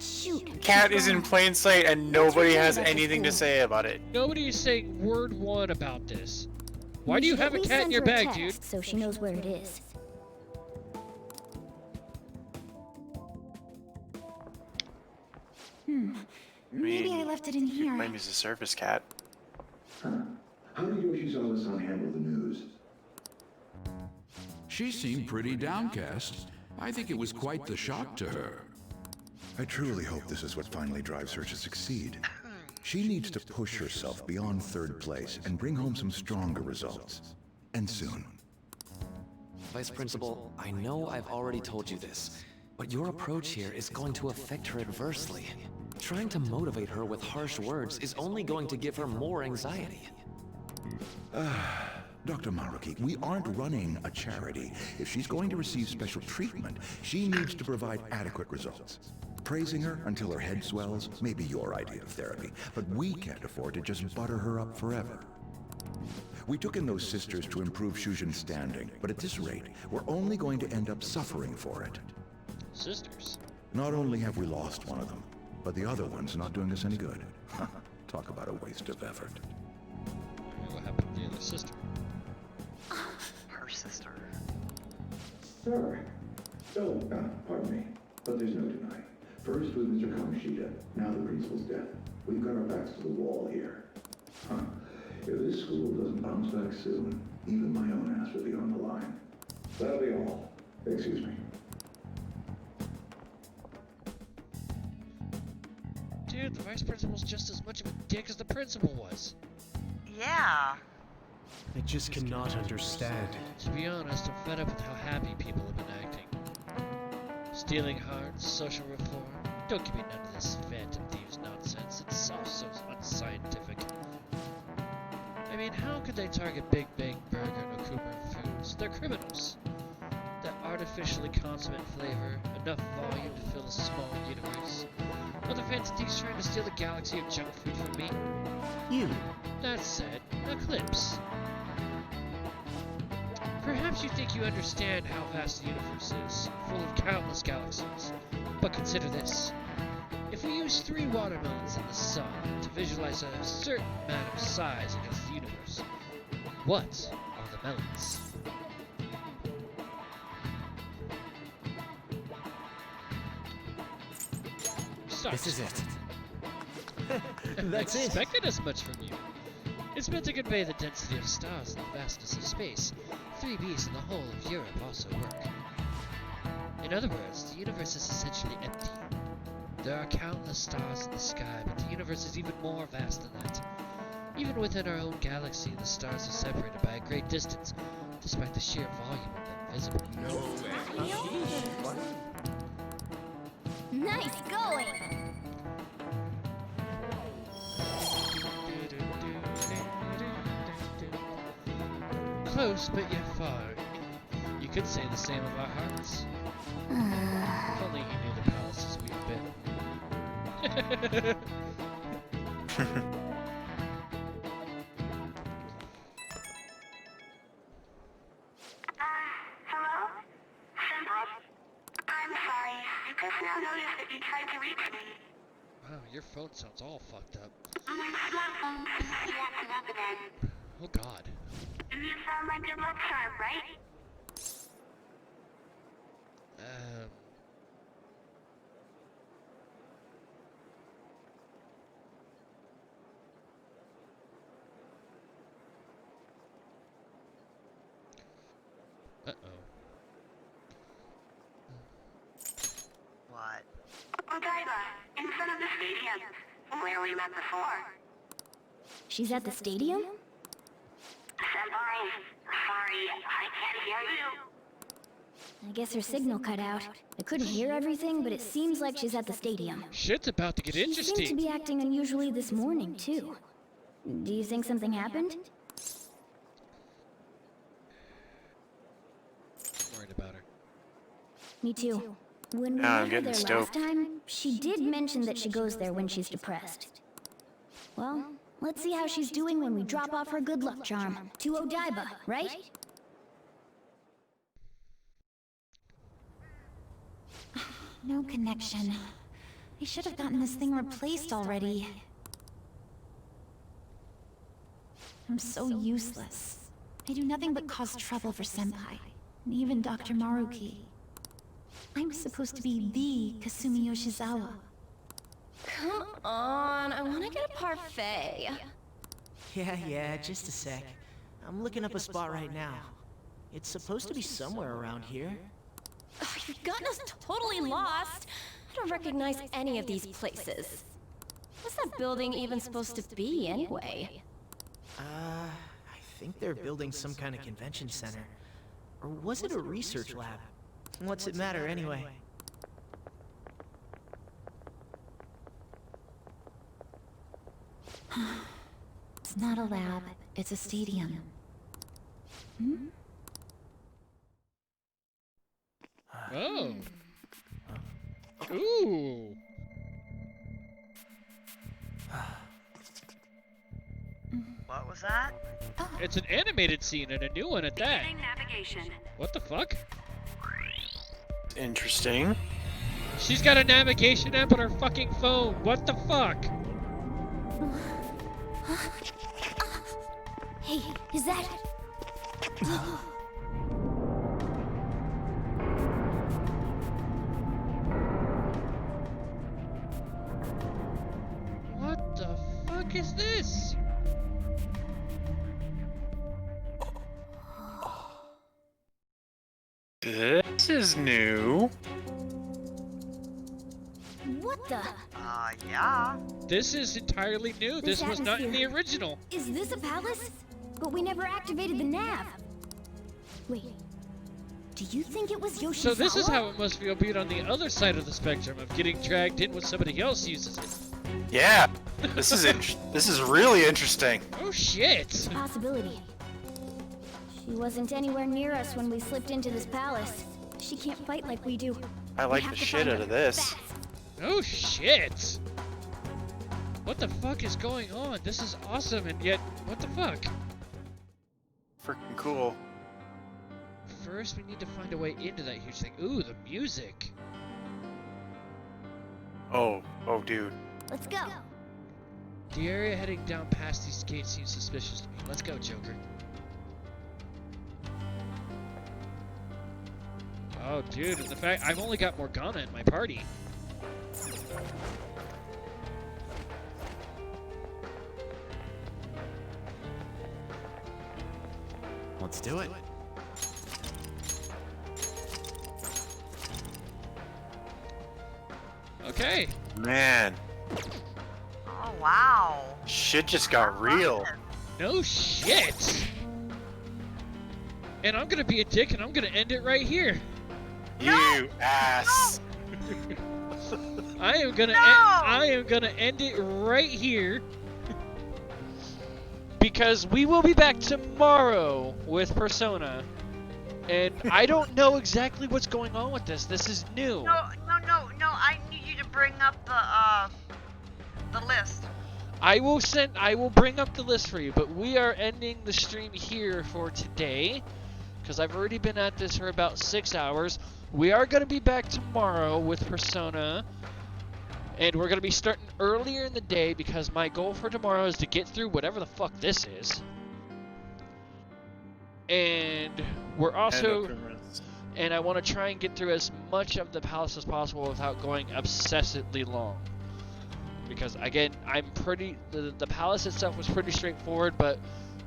S7: Shoot.
S1: Cat is in plain sight and nobody has anything to say about it.
S4: Nobody is saying word one about this. Why do you have a cat in your bag, dude?
S8: So she knows where it is.
S7: Maybe I left it in
S1: You
S7: here.
S1: might use a service cat.
S20: Huh. How did Yoshizawa-san handle the news?
S12: She seemed pretty downcast. I think it was quite the shock to her.
S21: I truly hope this is what finally drives her to succeed. She needs to push herself beyond third place and bring home some stronger results. And soon.
S6: Vice Principal, I know I've already told you this, but your approach here is going to affect her adversely. Trying to motivate her with harsh words is only going to give her more anxiety.
S21: Dr. Maruki, we aren't running a charity. If she's going to receive special treatment, she needs to provide adequate results. Praising her until her head swells may be your idea of therapy, but we can't afford to just butter her up forever. We took in those sisters to improve Shujin's standing, but at this rate, we're only going to end up suffering for it.
S4: Sisters?
S21: Not only have we lost one of them, but the other one's not doing us any good. Talk about a waste of effort.
S4: What happened to the other sister?
S2: Her sister.
S20: Sir. Oh, pardon me, but there's no denying. First with Mr. Kamoshida, now the principal's death. We've got our backs to the wall here. If this school doesn't bounce back soon, even my own ass will be on the line. That'll be all. Excuse me.
S4: Dude, the vice principal's just as much of a dick as the principal was.
S2: Yeah.
S22: I just cannot understand.
S4: To be honest, I'm fed up with how happy people have been acting. Stealing hearts, social reform. Don't give me none of this Phantom Thieves nonsense. It's all so unscientific. I mean, how could they target Big Bang Burger and Okuma Foods? They're criminals. That artificially consummate flavor, enough volume to fill a small universe. Are the Phantom Thieves trying to steal a galaxy of junk food from me?
S22: You.
S4: That said, Eclipse. Perhaps you think you understand how vast the universe is, full of countless galaxies. But consider this. If we use 3 watermelons in the sun to visualize a certain amount of size against the universe, what are the melons? Start.
S3: This is it.
S22: That's
S4: I
S22: it.
S4: expected as much from you. It's meant to convey the density of stars and the vastness of space. 3Bs in the whole of Europe also work. In other words, the universe is essentially empty. There are countless stars in the sky, but the universe is even more vast than that. Even within our own galaxy, the stars are separated by a great distance, despite the sheer volume of them visible.
S5: No way.
S7: Nice going!
S4: Close, but yet far. You could say the same of our hearts. If only he knew the palaces we've been.
S5: Hello? Simple. I'm sorry. I just now noticed that you tried to reach me.
S4: Wow, your phone sounds all fucked up.
S5: My smartphone seems to be acting up again.
S4: Oh god.
S5: You sound like your luck charm, right?
S4: Uh-oh.
S2: What?
S5: Odaiba, in front of the stadium, where we met before.
S8: She's at the stadium?
S5: Senpai, sorry, I can't hear you.
S8: I guess her signal cut out. I couldn't hear everything, but it seems like she's at the stadium.
S4: Shit's about to get
S8: She
S4: interesting.
S8: seemed to be acting unusually this morning, too. Do you think something happened?
S4: I'm worried about her.
S8: Me too. When we
S1: Nah, I'm
S8: met her
S1: getting
S8: there last
S1: stoked.
S8: time, she did mention that she goes there when she's depressed. Well, let's see how she's doing when we drop off her good luck charm to Odaiba, right?
S7: No connection. I should have gotten this thing replaced already. I'm so useless. I do nothing but cause trouble for Senpai, and even Dr. Maruki. I'm supposed to be the Kasumi Yoshizawa.
S8: Come on, I want to get a parfait.
S15: Yeah, just a sec. I'm looking up a spot right now. It's supposed to be somewhere around here.
S8: Oh, you've gotten us totally lost. I don't recognize any of these places. What's that building even supposed to be, anyway?
S15: I think they're building some kind of convention center. Or was it a research lab? What's it matter, anyway?
S8: It's not a lab, it's a stadium. Hmm?
S4: Oh. Ooh.
S2: What was that?
S4: It's an animated scene and a new one at that.
S5: Navigation.
S4: What the fuck?
S1: Interesting.
S4: She's got a navigation app on her fucking phone. What the fuck?
S8: Hey, is that...
S4: What the fuck is this?
S1: This is new.
S8: What the...
S2: Yeah.
S4: This is entirely new. This was not in the original.
S8: Is this a palace? But we never activated the nav. Wait, do you think it was Yoshizawa?
S4: So this is how it must feel being on the other side of the spectrum of getting dragged in when somebody else uses it.
S1: Yeah, this is this is really interesting.
S4: Oh shit!
S8: It's a possibility. She wasn't anywhere near us when we slipped into this palace. She can't fight like we do.
S1: I like the shit out of this.
S4: Oh shit! What the fuck is going on? This is awesome, and yet, what the fuck?
S1: Freaking cool.
S4: First, we need to find a way into that huge thing. Ooh, the music.
S1: Oh, dude.
S8: Let's go.
S4: The area heading down past these gates seems suspicious to me. Let's go, Joker. Oh, dude, and the fact I've only got Morgana in my party.
S6: Let's do it.
S4: Okay.
S1: Man.
S2: Oh, wow.
S1: Shit just got real.
S4: No shit. And I'm gonna be a dick and I'm gonna end it right here.
S1: You ass.
S4: I am gonna end it right here. Because we will be back tomorrow with Persona. And I don't know exactly what's going on with this. This is new.
S2: No. I need you to bring up the list.
S4: I will bring up the list for you, but we are ending the stream here for today. Because I've already been at this for about 6 hours. We are going to be back tomorrow with Persona. And we're going to be starting earlier in the day because my goal for tomorrow is to get through whatever the fuck this is. And we're also... And I want to try and get through as much of the palace as possible without going obsessively long. Because, again, the palace itself was pretty straightforward, but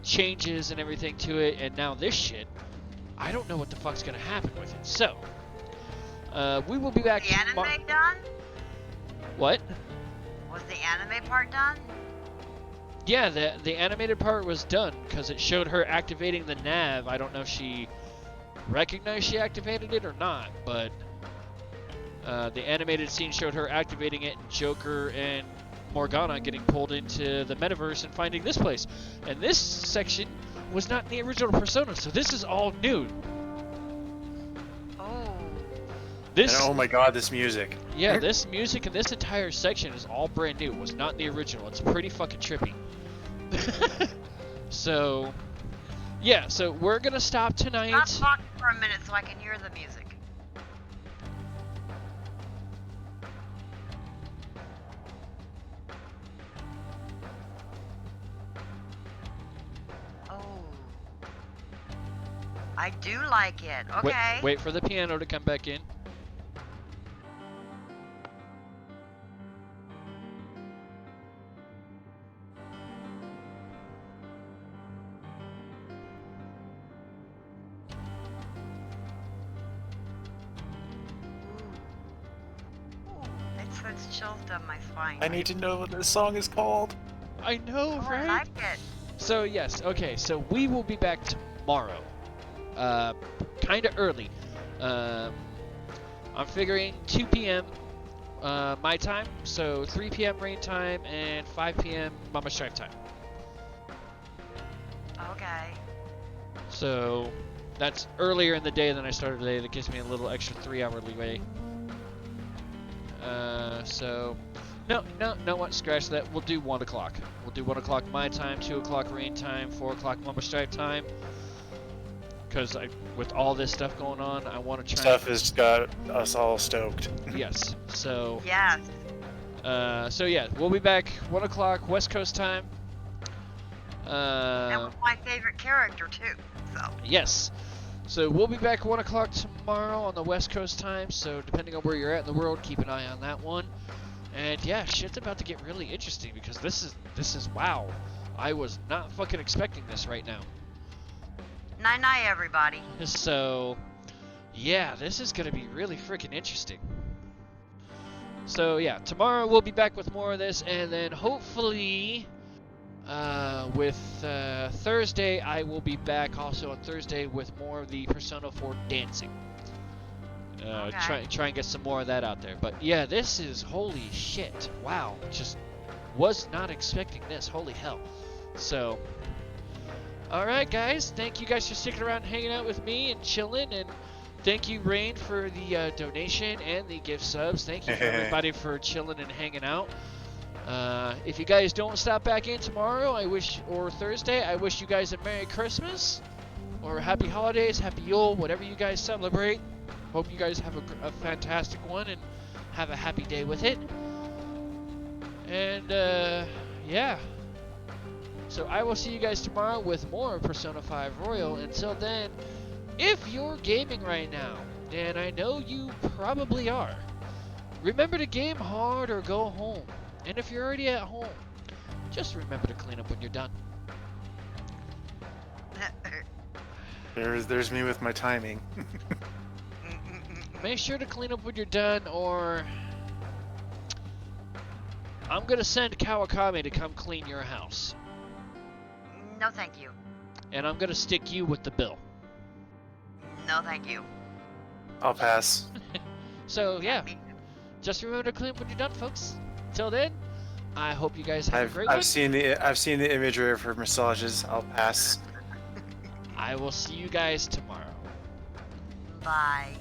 S4: changes and everything to it, and now this shit, I don't know what the fuck's going to happen with it. So, we will be back tomorrow.
S2: Was the anime done?
S4: What?
S2: Was the anime part done?
S4: Yeah, the animated part was done because it showed her activating the nav. I don't know if she recognized she activated it or not, but the animated scene showed her activating it, and Joker and Morgana getting pulled into the metaverse and finding this place. And this section was not in the original Persona, so this is all new.
S1: And oh my god, this music.
S4: Yeah, this music and this entire section is all brand new. It was not in the original. It's pretty fucking trippy. So, yeah, so we're gonna stop tonight.
S2: Stop talking for a minute so I can hear the music. Oh. I do like it. Okay.
S4: Wait for the piano to come back in.
S2: gets chills down my spine.
S1: I need to know what this song is called.
S4: I know,
S2: Oh,
S4: right?
S2: I like it.
S4: So yes, okay, so we will be back tomorrow. Kind of early. I'm figuring 2 p.m. My time, so 3 p.m. rain time and 5 p.m. Mama Strife time.
S2: Okay.
S4: So that's earlier in the day than I started today. That gives me a little extra 3-hour leeway. So no, what? Scratch that. We'll do 1 o'clock. We'll do 1 o'clock my time, 2 o'clock rain time, 4 o'clock Mama Strife time. Because with all this stuff going on, I want to try.
S1: Stuff has got us all stoked.
S4: Yes. So.
S2: Yes.
S4: So yeah, we'll be back 1 o'clock West Coast time.
S2: That was my favorite character too. So.
S4: Yes. So we'll be back 1 o'clock tomorrow on the West Coast time. So depending on where you're at in the world, keep an eye on that one. And yeah, shit's about to get really interesting because this is wow. I was not fucking expecting this right now.
S2: Night night, everybody.
S4: So yeah, this is gonna be really freaking interesting. So yeah, tomorrow we'll be back with more of this, and then hopefully with Thursday I will be back also on Thursday with more of the Persona 4 dancing. Try and get some more of that out there. But yeah, this is holy shit. Wow, just was not expecting this. Holy hell. So alright guys, thank you guys for sticking around and hanging out with me and chilling, and thank you Rain for the donation and the gift subs. Thank you for everybody for chilling and hanging out. If you guys don't stop back in tomorrow, or Thursday, I wish you guys a Merry Christmas, or Happy Holidays, Happy Yule, whatever you guys celebrate. Hope you guys have a fantastic one and have a happy day with it. And yeah. So I will see you guys tomorrow with more Persona 5 Royal. Until then, if you're gaming right now, and I know you probably are, remember to game hard or go home. And if you're already at home, just remember to clean up when you're done.
S1: There's me with my timing.
S4: Make sure to clean up when you're done, or I'm gonna send Kawakami to come clean your house.
S2: No, thank you.
S4: And I'm gonna stick you with the bill.
S2: No, thank you.
S1: I'll pass.
S4: So yeah, just remember to clean up when you're done, folks. Until then, I hope you guys have a great one.
S1: I've seen the imagery of her massages. I'll pass.
S4: I will see you guys tomorrow.
S2: Bye.